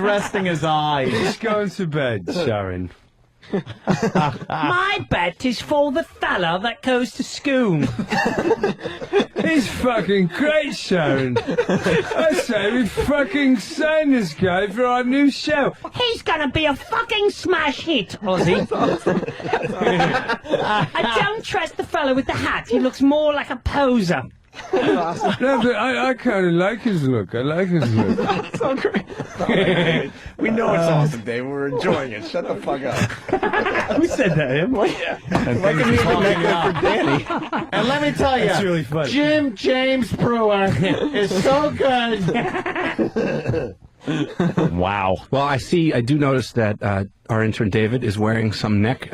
resting his eyes. He's going to bed, Sharon. My bet is for the fella that goes to school. He's fucking great, Sharon. I say we fucking sign this guy for our new show. He's gonna be a fucking smash hit, Ozzy. I don't trust the fella with the hat. He looks more like a poser. No, but I kind of like his look. I like his look. So great. We know it's awesome, Dave. We're enjoying it. Shut the fuck up. Who said that? Him? Yeah. Like a for Danny. And let me tell you, That's really funny. Jim James Brewer is so good. Wow. Well, I do notice that our intern David is wearing some neck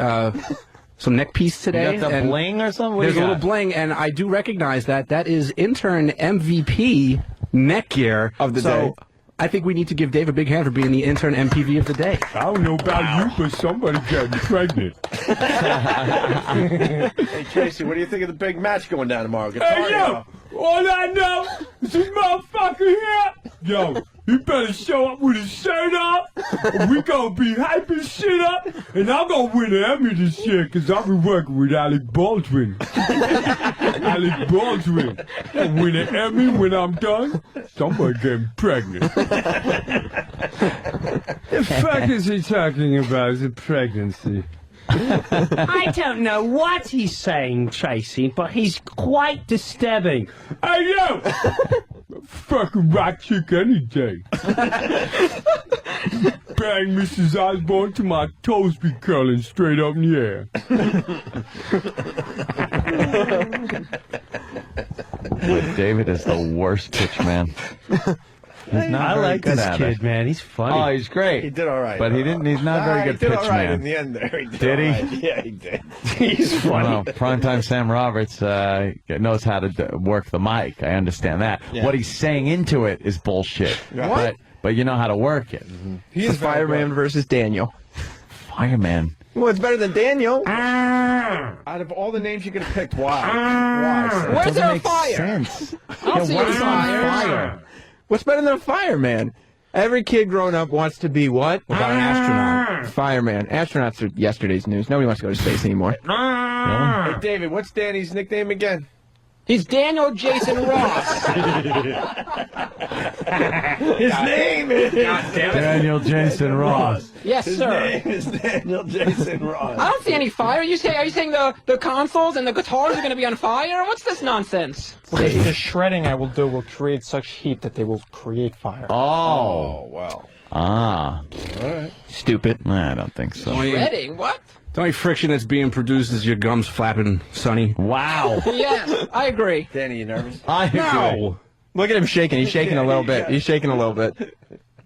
piece today. You got the and bling or something? What There's do a you little got? bling, and I do recognize that is intern MVP neck gear of the so day. I think we need to give Dave a big hand for being the intern MPV of the day. I don't know about you, but somebody got pregnant. Hey, Tracy, what do you think of the big match going down tomorrow? Guitar Hey, yo! All I know is this motherfucker here. Yo, he better show up with his shirt off. We gonna be hyping shit up, and I'm gonna win an Emmy this year because I've been working with Alec Baldwin. Alec Baldwin. I'll win an Emmy when I'm done. Somebody getting pregnant. The fuck is he talking about? Is it pregnancy? I don't know what he's saying, Tracy, but he's quite disturbing. Hey, yo! Fucking rock chick any day. Bang Mrs. Osborne till my toes be curling straight up in the air. David is the worst pitch man. He's not I very like good this at kid, it. man. He's funny. Oh, he's great. He did all right. But he's not a very good he did pitch all right man. in the end there. He Did he? all right. Yeah, he did. He's funny. Well, primetime Sam Roberts knows how to work the mic. I understand that. Yeah. What he's saying into it is bullshit. What? But you know how to work it. He is Fireman versus Daniel. Fireman. Well, it's better than Daniel. Out of all the names you could have picked, why? Where's there a Make fire? sense. I don't see any fire. What's better than a fireman? Every kid growing up wants to be what? What about an astronaut? Fireman. Astronauts are yesterday's news. Nobody wants to go to space anymore. Hey, David, what's Danny's nickname again? He's Daniel Jason Ross. His name is Daniel Jason Ross. Yes, His sir. name is Daniel Jason Ross. I don't see any fire. Are you saying the consoles and the guitars are going to be on fire? What's this nonsense? The shredding I will do will create such heat that they will create fire. Oh. Wow. Ah. All right. Stupid. I don't think so. Shredding? What? The only friction that's being produced is your gums flapping, Sonny. Wow. Yes, I agree. Danny, you nervous? I agree. No. Look at him shaking. He's shaking a little bit. He's shaking a little bit.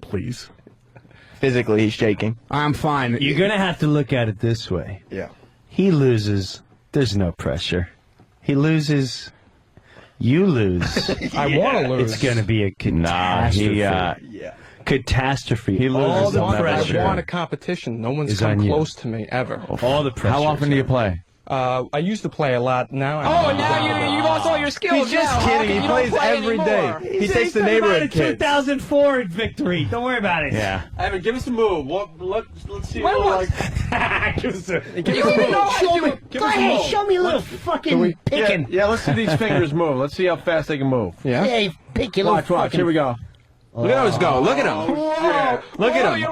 Please. Physically, he's shaking. I'm fine. You're going to have to look at it this way. Yeah. He loses. There's no pressure. He loses. You lose. I want to lose. It's going to be a catastrophe. Yeah. Catastrophe. He All loses the on that I pressure. want a competition. No one's Is come on you. close to me ever. All the pressure. How often do you play? I used to play a lot. Now Oh, now you've lost all your skills. He's just now. How kidding. come He you don't plays play every anymore? day. He takes the neighborhood kids. 2004 victory. Don't worry about it. Yeah. Evan, give us a move. Let's see Wait, what? Give us a- You don't even know how to do it. Go ahead. Show me a little fucking picking. Yeah, let's see these fingers move. Let's see how fast they can move. Yeah? Yeah, pick your little Watch. Here we go. Look at those go. Look at him. Look at him.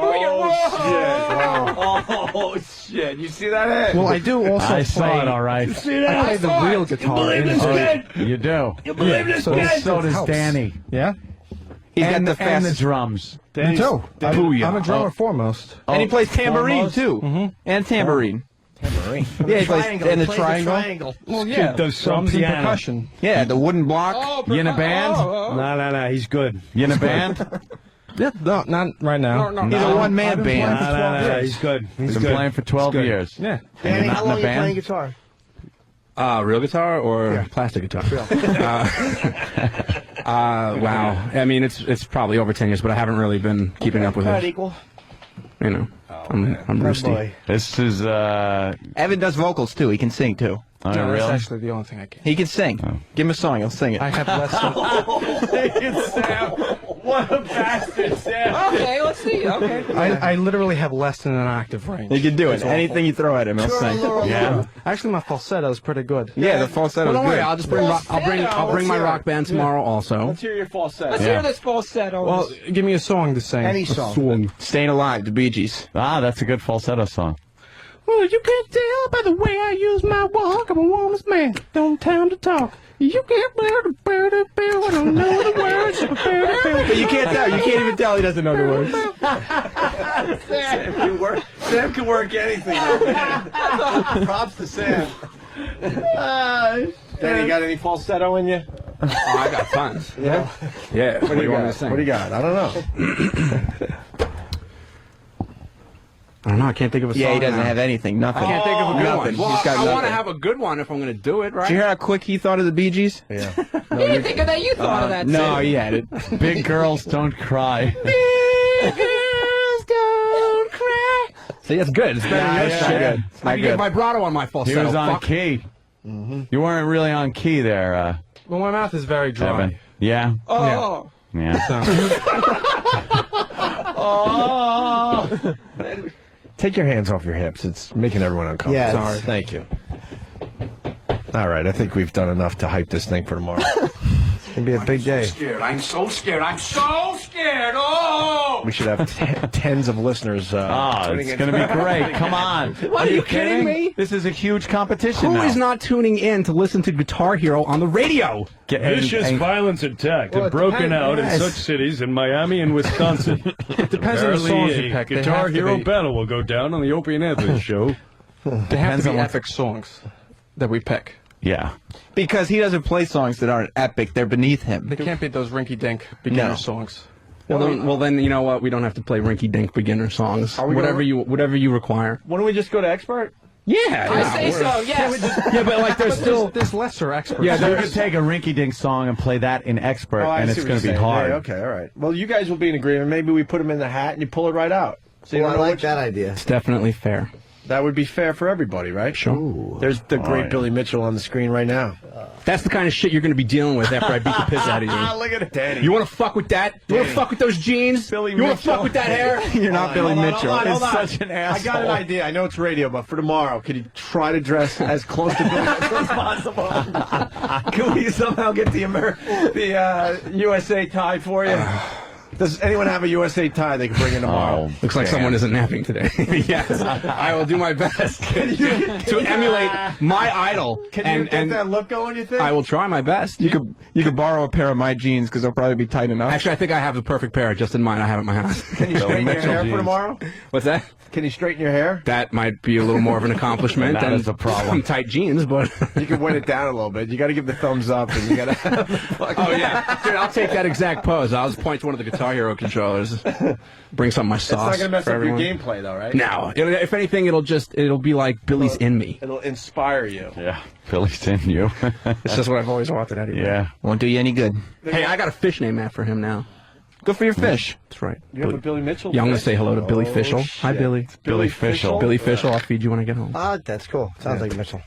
Oh, shit. You see that hit? Well, I do also I saw it, all right. I play the real guitar. You believe this kid? You do. You believe this so- kid? So does helps. Danny. Yeah? He's got And the and the fastest. drums. Me too. Booyah. I'm a drummer foremost. And he plays tambourine, foremost. too. And tambourine. Tambourine. Yeah, he plays in the triangle. Well, yeah. does some drums and piano. percussion. Yeah, the wooden block. Oh, You in a band? No, he's good. You in a band? Yeah, no, not right now. No. He's a one-man I've been playing band. for 12 years. he's good. He's been playing for 12 years. Yeah. And you're not how in long a are you playing band? guitar? Real guitar or plastic guitar? Wow. I mean, it's probably over 10 years, but I haven't really been keeping up with About it. equal. You know, I'm rusty. Boy. This is, Evan does vocals, too. He can sing, too. oh, No, really? that's actually the only thing I can. He can sing. Give him a song. He'll sing it. I have less than... Sam. What a bastard, Sam. Okay, let's see. Okay. I literally have less than an octave range. He can do it. It's awful. Anything you throw at him, he'll sing. Yeah. Actually, my falsetto is pretty good. Yeah, the falsetto Well, is don't worry. good. I'll just bring I'll bring my rock band tomorrow also. Let's hear your falsetto. Let's hear this falsetto. Well, give me a song to sing. Any song. Staying Alive, the Bee Gees. Ah, that's a good falsetto song. Well, you can't tell by the way I use my walk. I'm a woman's man. Don't time to talk. You can't I don't know the words. But you can't tell. You can't even tell he doesn't know the words. Sam can work anything. Props to Sam. Danny, you got any falsetto in you? Oh, I got tons. Yeah? Yeah. What do you want me got? to sing? What do you got? I don't know. I don't know. I can't think of a song. Yeah, he doesn't now. have anything. Nothing. I can't think of a good Nothing. one. Well, He's got I want to nothing. have a good one if I'm going to do it, right? Did you hear how quick he thought of the Bee Gees? Yeah. He didn't think of that. You thought of that. No, too. he had it. Big girls don't cry. Big girls don't cry. See, it's good. It's better than your yeah, shit. yeah. I can get vibrato on my falsetto. He was on Fuck. key. You weren't really on key there, Well, my mouth is very dry. Evan. Yeah? Oh. Yeah. Oh. Take your hands off your hips. It's making everyone uncomfortable. Yes. Sorry. Thank you. All right. I think we've done enough to hype this thing for tomorrow. It's going to be a big day. I'm so scared. I'm so scared. Oh! We should have tens of listeners. tuning It's in. going to be great. Come on. What, are you kidding me? This is a huge competition Who now. is not tuning in to listen to Guitar Hero on the radio? Vicious violence attack Well, have broken depends- out yes. in such cities in Miami and Wisconsin. It depends on the songs you a pick. They Guitar have to Hero be- battle will go down on the Opie and Anthony show. They have to be epic songs that we pick. Yeah. Because he doesn't play songs that aren't epic. They're beneath him. They can't be those rinky-dink beginner No. songs. Well, then you know what? We don't have to play rinky-dink beginner songs. we Whatever gonna- you require. Why don't we just go to expert? Yeah, I say so. Yes. yeah, but like there's still There's lesser experts. Yeah, you could take a rinky-dink song and play that in expert, I and see it's what going to you're be saying. hard. Yeah, okay, all right. Well, you guys will be in agreement. Maybe we put them in the hat and you pull it right out. So you Well, I don't know like which- that idea. It's definitely fair. That would be fair for everybody, right? Sure. There's the great Billy Mitchell on the screen right now. That's the kind of shit you're going to be dealing with after I beat the piss out of you. Look at it, Danny. You want to fuck with that? You want to fuck with those jeans? Billy you want to Mitchell. fuck with that hair? You're not Billy Mitchell. Hold on. such an asshole. I got an idea. I know it's radio, but for tomorrow, could you try to dress as close to Billy Mitchell as possible? Can we somehow get the USA tie for you? Does anyone have a USA tie they can bring in tomorrow? Looks like someone isn't napping today. Yes, I will do my best to emulate my idol. Can you get that look going, you think? I will try my best. You could borrow a pair of my jeans because they'll probably be tight enough. Actually, I think I have the perfect pair just in mind. I have it in my house. Can you straighten your hair for tomorrow? What's that? Can you straighten your hair? That might be a little more of an accomplishment That than is a problem. some tight jeans, but You can wet it down a little bit. You got to give the thumbs up, and you got to have the fucking... oh yeah, dude, I'll take that exact pose. I'll just point to one of the Guitar Hero controllers. Bring some of my It's sauce. not going to mess for up everyone. your gameplay, though, right? No, if anything, it'll be like Billy's in me. It'll inspire you. Yeah, Billy's in you. It's just what I've always wanted out of you. Yeah. Won't do you any good. Hey, I got a fish named after him now. Good for your fish. That's right. You have a Billy Mitchell? Yeah, I'm gonna say hello to Billy Oh, Fischel. Hi, shit. Billy. Billy Fischel. Billy Fischel. I'll feed you when I get home. That's cool. Sounds like Mitchell.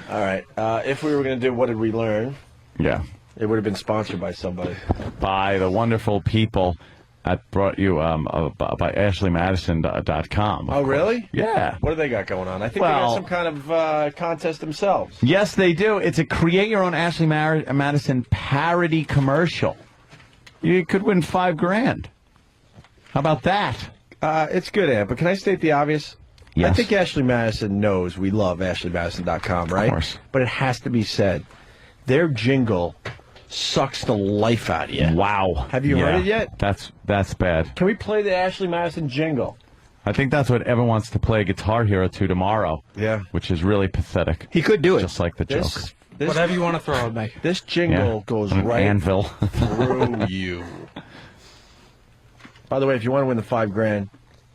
All right. If we were going to do What Did We Learn, Yeah. it would have been sponsored by somebody. By the wonderful people that brought you by AshleyMadison.com. Oh, really? Yeah. What do they got going on? I think they got some kind of contest themselves. Yes, they do. It's a create your own Ashley Madison parody commercial. You could win $5,000. How about that? It's good, Ant, but can I state the obvious? Yes. I think Ashley Madison knows we love AshleyMadison.com, right? Of course. But it has to be said. Their jingle sucks the life out of you. Wow. Have you heard it yet? That's bad. Can we play the Ashley Madison jingle? I think that's what Evan wants to play Guitar Hero to tomorrow. Yeah. Which is really pathetic. He could do it. Just like the Joker. Whatever you want to throw at me. This jingle goes An right anvil. through you. By the way, if you want to win the $5,000,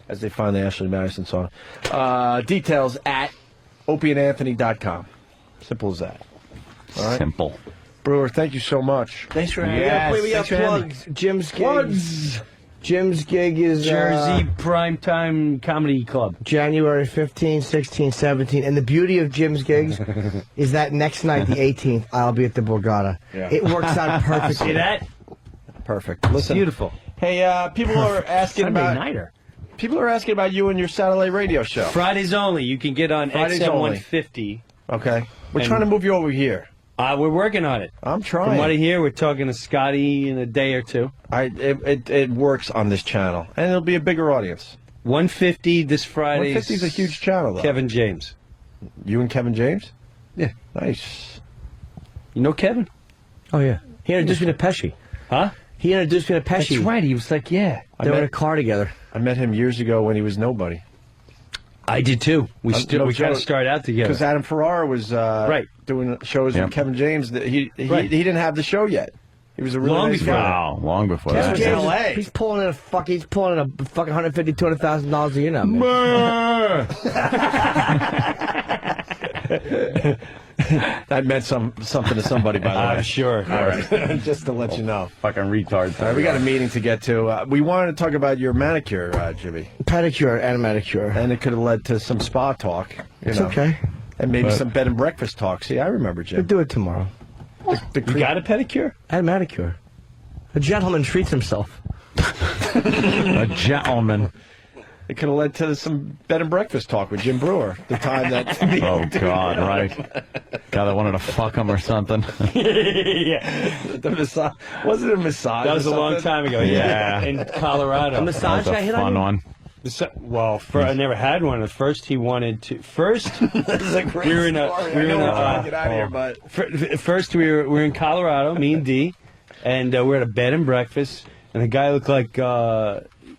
as they find the Ashley Madison song, details at opieandanthony.com. Simple as that. All right? Simple. Brewer, thank you so much. Thanks for having Yes. me. We got Thanks for having plugs. Jim's gig. Plugs. Jim's gig is Jersey Primetime Comedy Club. January 15, 16, 17. And the beauty of Jim's gigs is that next night, the 18th, I'll be at the Borgata. Yeah. It works out perfectly. See that? Perfect. Listen, Beautiful. hey, people are asking Sunday about nighter. people are asking about you and your satellite radio show. Fridays only. You can get on Fridays XM only. 150. Okay, we're And- trying to move you over here. We're working on it. I'm trying. From what I hear, we're talking to Scotty in a day or two. It works on this channel, and it'll be a bigger audience. 150 this Friday. 150 is a huge channel, though. Kevin James. You and Kevin James? Yeah. Nice. You know Kevin? Oh, yeah. He introduced me to Pesci. Huh? He introduced me to Pesci. That's right. He was like, yeah. They were in a car together. I met him years ago when he was nobody. I did too. We no kind of started out together. Because Adam Ferrara was doing shows with Kevin James. He didn't have the show yet. He was a really long nice before. guy. Wow, long before Kevin that. James, he's pulling in a fucking $150,000, $200,000 a year now, man. That meant something to somebody, by the way. I'm sure. All right. Just to let you know. Fucking retard. All right, we got a meeting to get to. We wanted to talk about your manicure, Jimmy. Pedicure and manicure. And it could have led to some spa talk. It's okay. And maybe some bed and breakfast talk. See, I remember, Jim. We'll do it tomorrow. You got a pedicure? And manicure. A gentleman treats himself. A gentleman. It could have led to some bed and breakfast talk with Jim Breuer. The time that. Oh God! Right. Guy that wanted to fuck him or something. Yeah. The massage wasn't it a massage? That was a long time ago. Yeah. In Colorado. A massage That was a fun one. Well, I never had one. At first, he wanted to. First, This is a great we were in a. story. We were in I a. know we're trying to get out of here, but First, we were in Colorado, me and Dee, and we were at a bed and breakfast, and the guy looked like.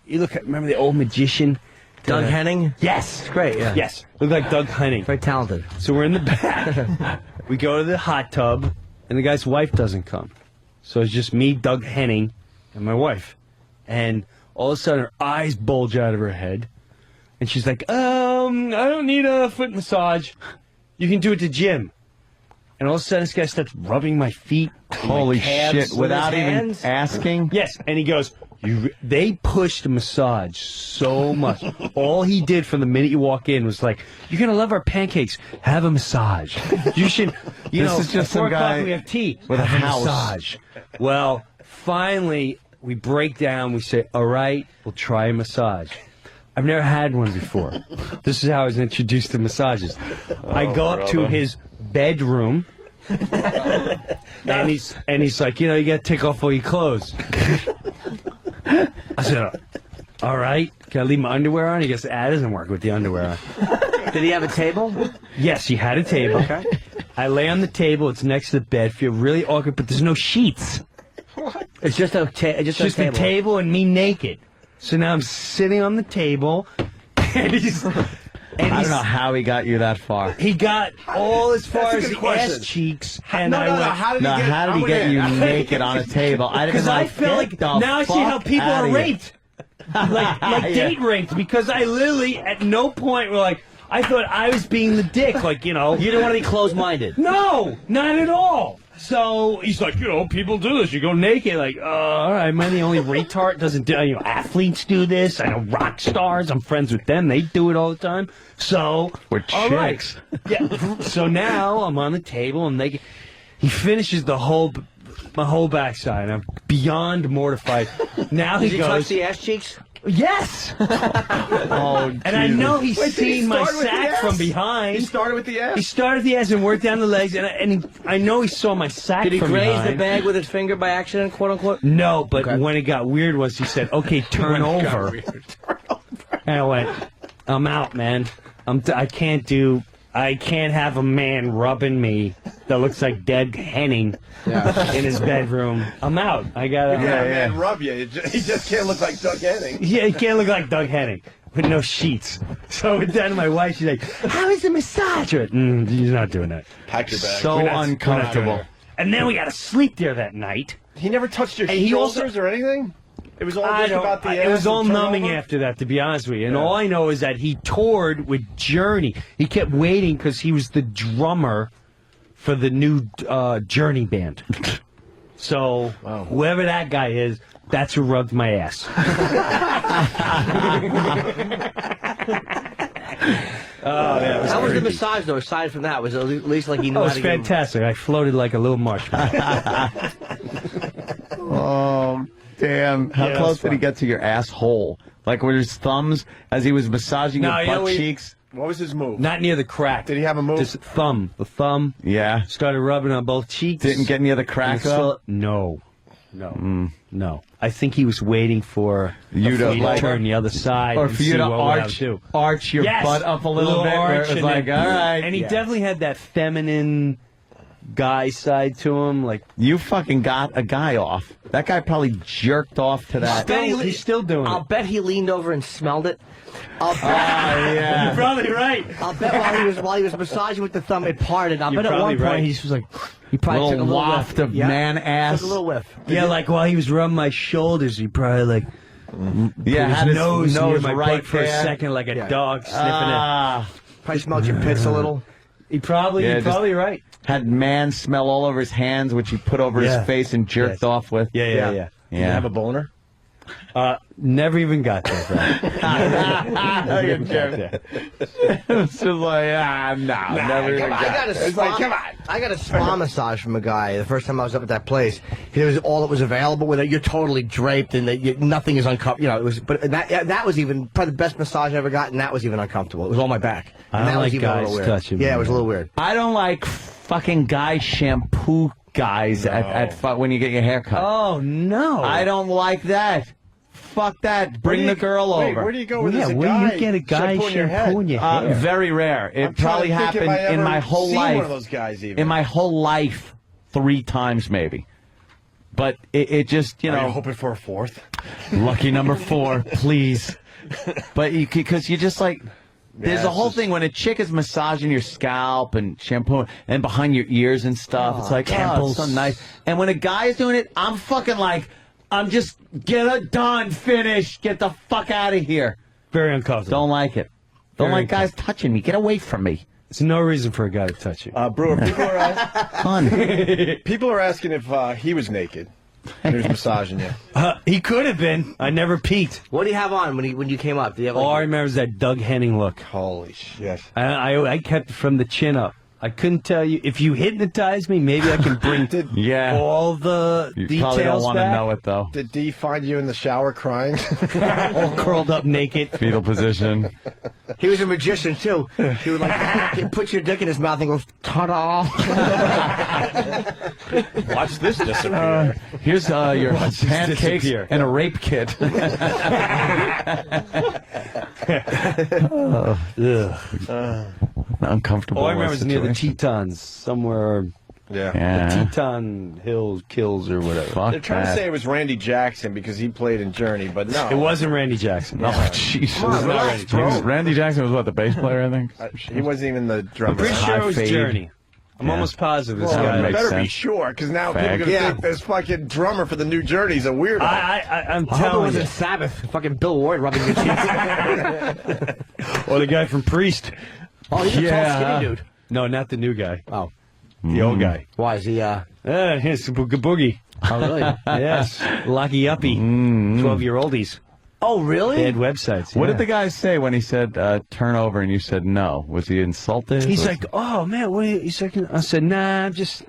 You look. Remember the old magician, Doug Henning? Yes, It's great, yeah. Yes, looked like Doug Henning. Very talented. So we're in the back. We go to the hot tub, and the guy's wife doesn't come. So it's just me, Doug Henning, and my wife. And all of a sudden, her eyes bulge out of her head. And she's like, I don't need a foot massage. You can do it to Jim. And all of a sudden, this guy starts rubbing my feet. Holy shit! Without even asking. Yes, and he goes, they pushed the massage so much. All he did from the minute you walk in was like, you're going to love our pancakes. Have a massage. You should, This is just at 4 some o'clock guy we have tea. with a Have house. massage. Well, finally, we break down. We say, all right, we'll try a massage. I've never had one before. This is how I was introduced to massages. I go up to his bedroom. and he's like, you got to take off all your clothes. I said, all right, can I leave my underwear on? He goes, that doesn't work with the underwear on. Did he have a table? Yes, he had a table. Okay. I lay on the table. It's next to the bed. Feel really awkward, but there's no sheets. It's just a Just a table and me naked. So now I'm sitting on the table, and I don't know how he got you that far. he got all as far That's a as good the question. ass cheeks, and No, I no, no. went. How did he get you naked on a table? Because I feel like now I see how people are raped, like date raped. Because I literally at no point were like I thought I was being the dick, like You didn't want to be closed-minded. No, not at all. So he's like, people do this. You go naked, like, all right, am I the only retard? Doesn't do? Athletes do this. I know rock stars. I'm friends with them. They do it all the time. So With all right. chicks. Yeah. So now I'm on the table, and he finishes my whole backside. I'm beyond mortified. Now Did he you goes. touch the ass cheeks? Yes. Oh, and I know he's Wait, did he seen my start with the sack ass? from behind. He started with the ass? He started the ass and worked down the legs, and I know he saw my sack Did he from graze behind. the bag with his finger by accident, quote unquote? No, but Okay. when it got weird was he said, okay, turn over. And I went, I'm out, man. I can't have a man rubbing me that looks like Doug Henning in his bedroom. I'm out. I gotta. Man, rub you. He just can't look like Doug Henning. Yeah, he can't look like Doug Henning with no sheets. So I went down to my wife. She's like, "How is the massage?" I went, he's not doing that. Pack your bag. So We're not uncomfortable. doing that. And then we got to sleep there that night. He never touched your And he shoulders also- or anything? It was all just about the ass. It was all and numbing turnover? after that, to be honest with you. And all I know is that he toured with Journey. He kept waiting because he was the drummer for the new Journey band. So whoever that guy is, that's who rubbed my ass. How was the massage, though, aside from that? Was it at least like he knew Oh, it how was to get him- fantastic. I floated like a little marshmallow. Oh, damn. How Yeah, it close was did he fun. get to your asshole? Like with his thumbs as he was massaging No, your you know, butt we- cheeks? What was his move? Not near the crack. Did he have a move? Just thumb. The thumb. Yeah. Started rubbing on both cheeks. Didn't get near the crack, And though? No. No. I think he was waiting for You to, me like, turn the other side, or and for you see to what would I do. arch your butt up a little bit. Where it was like, all right, and he definitely had that feminine guy side to him. Like, you fucking got a guy off. That guy probably jerked off to that. He's still doing I'll bet he leaned over and smelled it. I'll bet. yeah. You're probably right. I'll bet while he was massaging with the thumb, it parted. I'll You're bet at one probably point right. he was like, he probably Little took a little waft whiff. of man ass. Took a little whiff. Yeah, like while he was rubbing my shoulders, he probably like put had his his nose near nose my right butt for a there. second, like a Yeah. dog sniffing it. Probably smelled your pits a little. You're probably right. Had man smell all over his hands, which he put over his face and jerked off with. Yeah. Did you have a boner? Never even got there, bro. You're jerk. It's just like, never even got I got a spa massage from a guy the first time I was up at that place. It was all that was available with it. You're totally draped and nothing is uncomfortable. You know, it was, but that was even probably the best massage I ever got, and that was even uncomfortable. It was on my back. I And don't that was like even a little guys weird. touching Yeah, me, it was a little weird. I don't like fucking guy shampoo guys when you get your hair cut. Oh, no. I don't like that. Fuck that. Bring the girl over. Where do you go with Yeah, this? where do you get a guy shampooing your hair? Very rare. It probably happened in my whole life. One of those guys even. In my whole life, 3 times maybe. But it just, Are you hoping for a fourth? Lucky number 4, please. But because you just like, there's a whole thing when a chick is massaging your scalp and shampoo and behind your ears and stuff. It's like, oh, it's so nice. And when a guy is doing it, I'm fucking like, I'm just, get it done, finish, get the fuck out of here. Very uncomfortable. Don't like it. Don't like guys touching me. Get away from me. There's no reason for a guy to touch you. Brewer, people are asking if he was naked. He was massaging you. He could have been. I never peeked. What do you have on when you came up? Do you have All I remember is that Doug Henning look. Holy shit. I kept it from the chin up. I couldn't tell you. If you hypnotize me, maybe I can bring all the You details probably don't want to back. know it, though. Did Dee find you in the shower crying? All curled up naked. Fetal position. He was a magician, too. He would he'd put your dick in his mouth and go, ta-da. Watch this disappear. Here's your pancakes disappear. and a rape kit. Uncomfortable. All I remember is near the situation. Tetons, somewhere. Yeah. The Teton Hills Kills or whatever. Fuck They're trying to say it was Randy Jackson because he played in Journey, but no. It wasn't Randy Jackson. Oh, Jesus. Come on, relax, bro. Randy Jackson was what, the bass player, I think? He wasn't even the drummer. I'm pretty sure it was High fade. Journey. I'm almost positive this Well, guy. you makes better be sense. sure, because now Fag. people are going to think this fucking drummer for the new Journey's a weirdo. I'm I hope it telling wasn't you. Sabbath. Fucking Bill Ward rubbing your cheeks. Or the guy from Priest. Oh, he's a tall, skinny dude. No, not the new guy. Oh. The old guy. Why is he, Here's Boogie Boogie. Oh, really? Yes. Lucky Uppy. 12-year-oldies. Oh, really? They had websites. What yeah. did the guy say when he said turn over and you said no? Was he insulted? He's like, oh, man, what are you second? I said, nah, I'm just,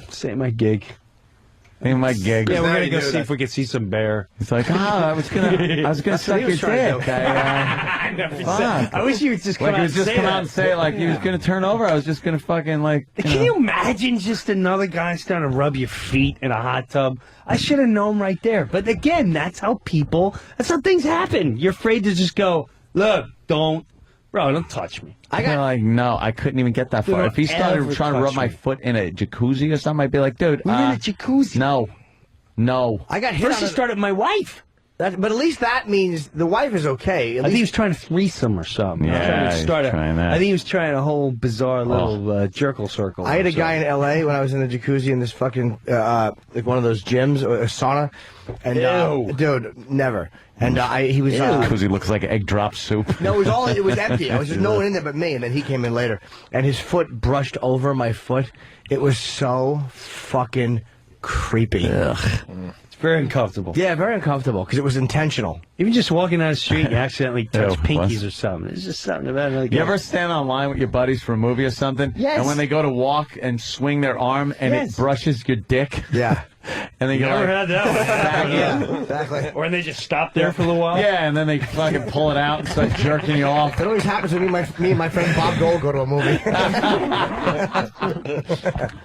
saying my gig. ain't my gig. Yeah, we're going to go see if we can see some bear. He's like, I was gonna suck your dick. I wish you would just come Like out he and was just say come that. out and say like he was gonna turn over. I was just gonna fucking like. Can you imagine just another guy starting to rub your feet in a hot tub? I should have known right there. But again, that's how things happen. You're afraid to just go, look, don't touch me. Like, no, I couldn't even get that far. Don't If he started ever trying to rub touch my me. foot in a jacuzzi or something, I'd be like, dude, We're in a jacuzzi. No. I got hit First on he a- started with my wife. But at least that means the wife is okay. I think he was trying to threesome or something. Yeah, He was trying to trying that. I think he was trying a whole bizarre little jerkle circle. I had or a guy in L.A. when I was in the jacuzzi in this fucking, like one of those gyms, or a sauna. And, dude, never. And he was... Because he looks like egg drop soup. No, it was empty. I was just no one in there but me, and then he came in later. And his foot brushed over my foot. It was so fucking creepy. It's very uncomfortable. Yeah, very uncomfortable, because it was intentional. Even just walking down the street, you accidentally touch Ew, pinkies what? or something. There's just something about it. Like, You ever stand online with your buddies for a movie or something? Yes. And when they go to walk and swing their arm and Yes. it brushes your dick? Yeah. And then Never had that one. back in. Exactly. Or they just stop there for a little while. Yeah, and then they fucking pull it out and start jerking you off. It always happens when me and my friend Bob Dole go to a movie.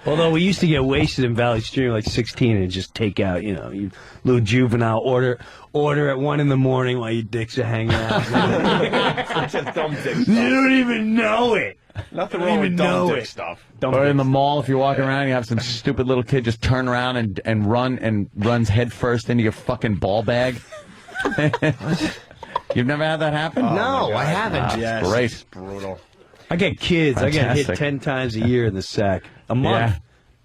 Although we used to get wasted in Valley Stream like 16 and just take out, you little juvenile order at 1 in the morning while your dicks are hanging out. Just dumb dick stuff. You don't even know it. Nothing wrong with dumb dick stuff. Or in the mall, if you're walking around, you have some stupid little kid just turn around and runs head first into your fucking ball bag. You've never had that happen? No, I haven't. Yes, great. It's brutal. I get kids. Fantastic. I get hit 10 times a year in the sack. A month.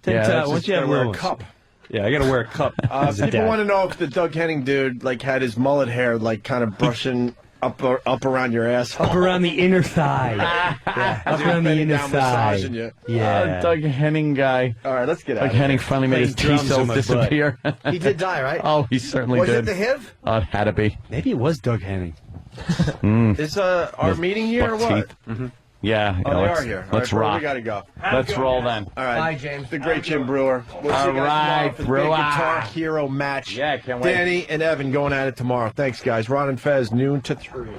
Yeah. 10 times. Once you have wear a ones. cup. Yeah, I got to wear a cup. People want to know if the Doug Henning dude had his mullet hair kind of brushing up around your asshole. Up around the inner thigh. Up around the inner thigh. Yeah. Doug Henning guy. All right, let's get out Doug of here. Henning finally made his T-cells disappear. He did die, right? Oh, he certainly Was did. it the HIV? It had to be. Maybe it was Doug Henning. Is our meeting here or what? Mm-hmm. Yeah. Oh, they are here. Let's All right, rock. We got to go. Let's roll then. All right. Bye, James. The great Jim Breuer. We'll see All you guys right, tomorrow for the big Brewer. Guitar Hero match. Yeah, can't wait. Danny and Evan going at it tomorrow. Thanks, guys. Ron and Fez, noon to 3.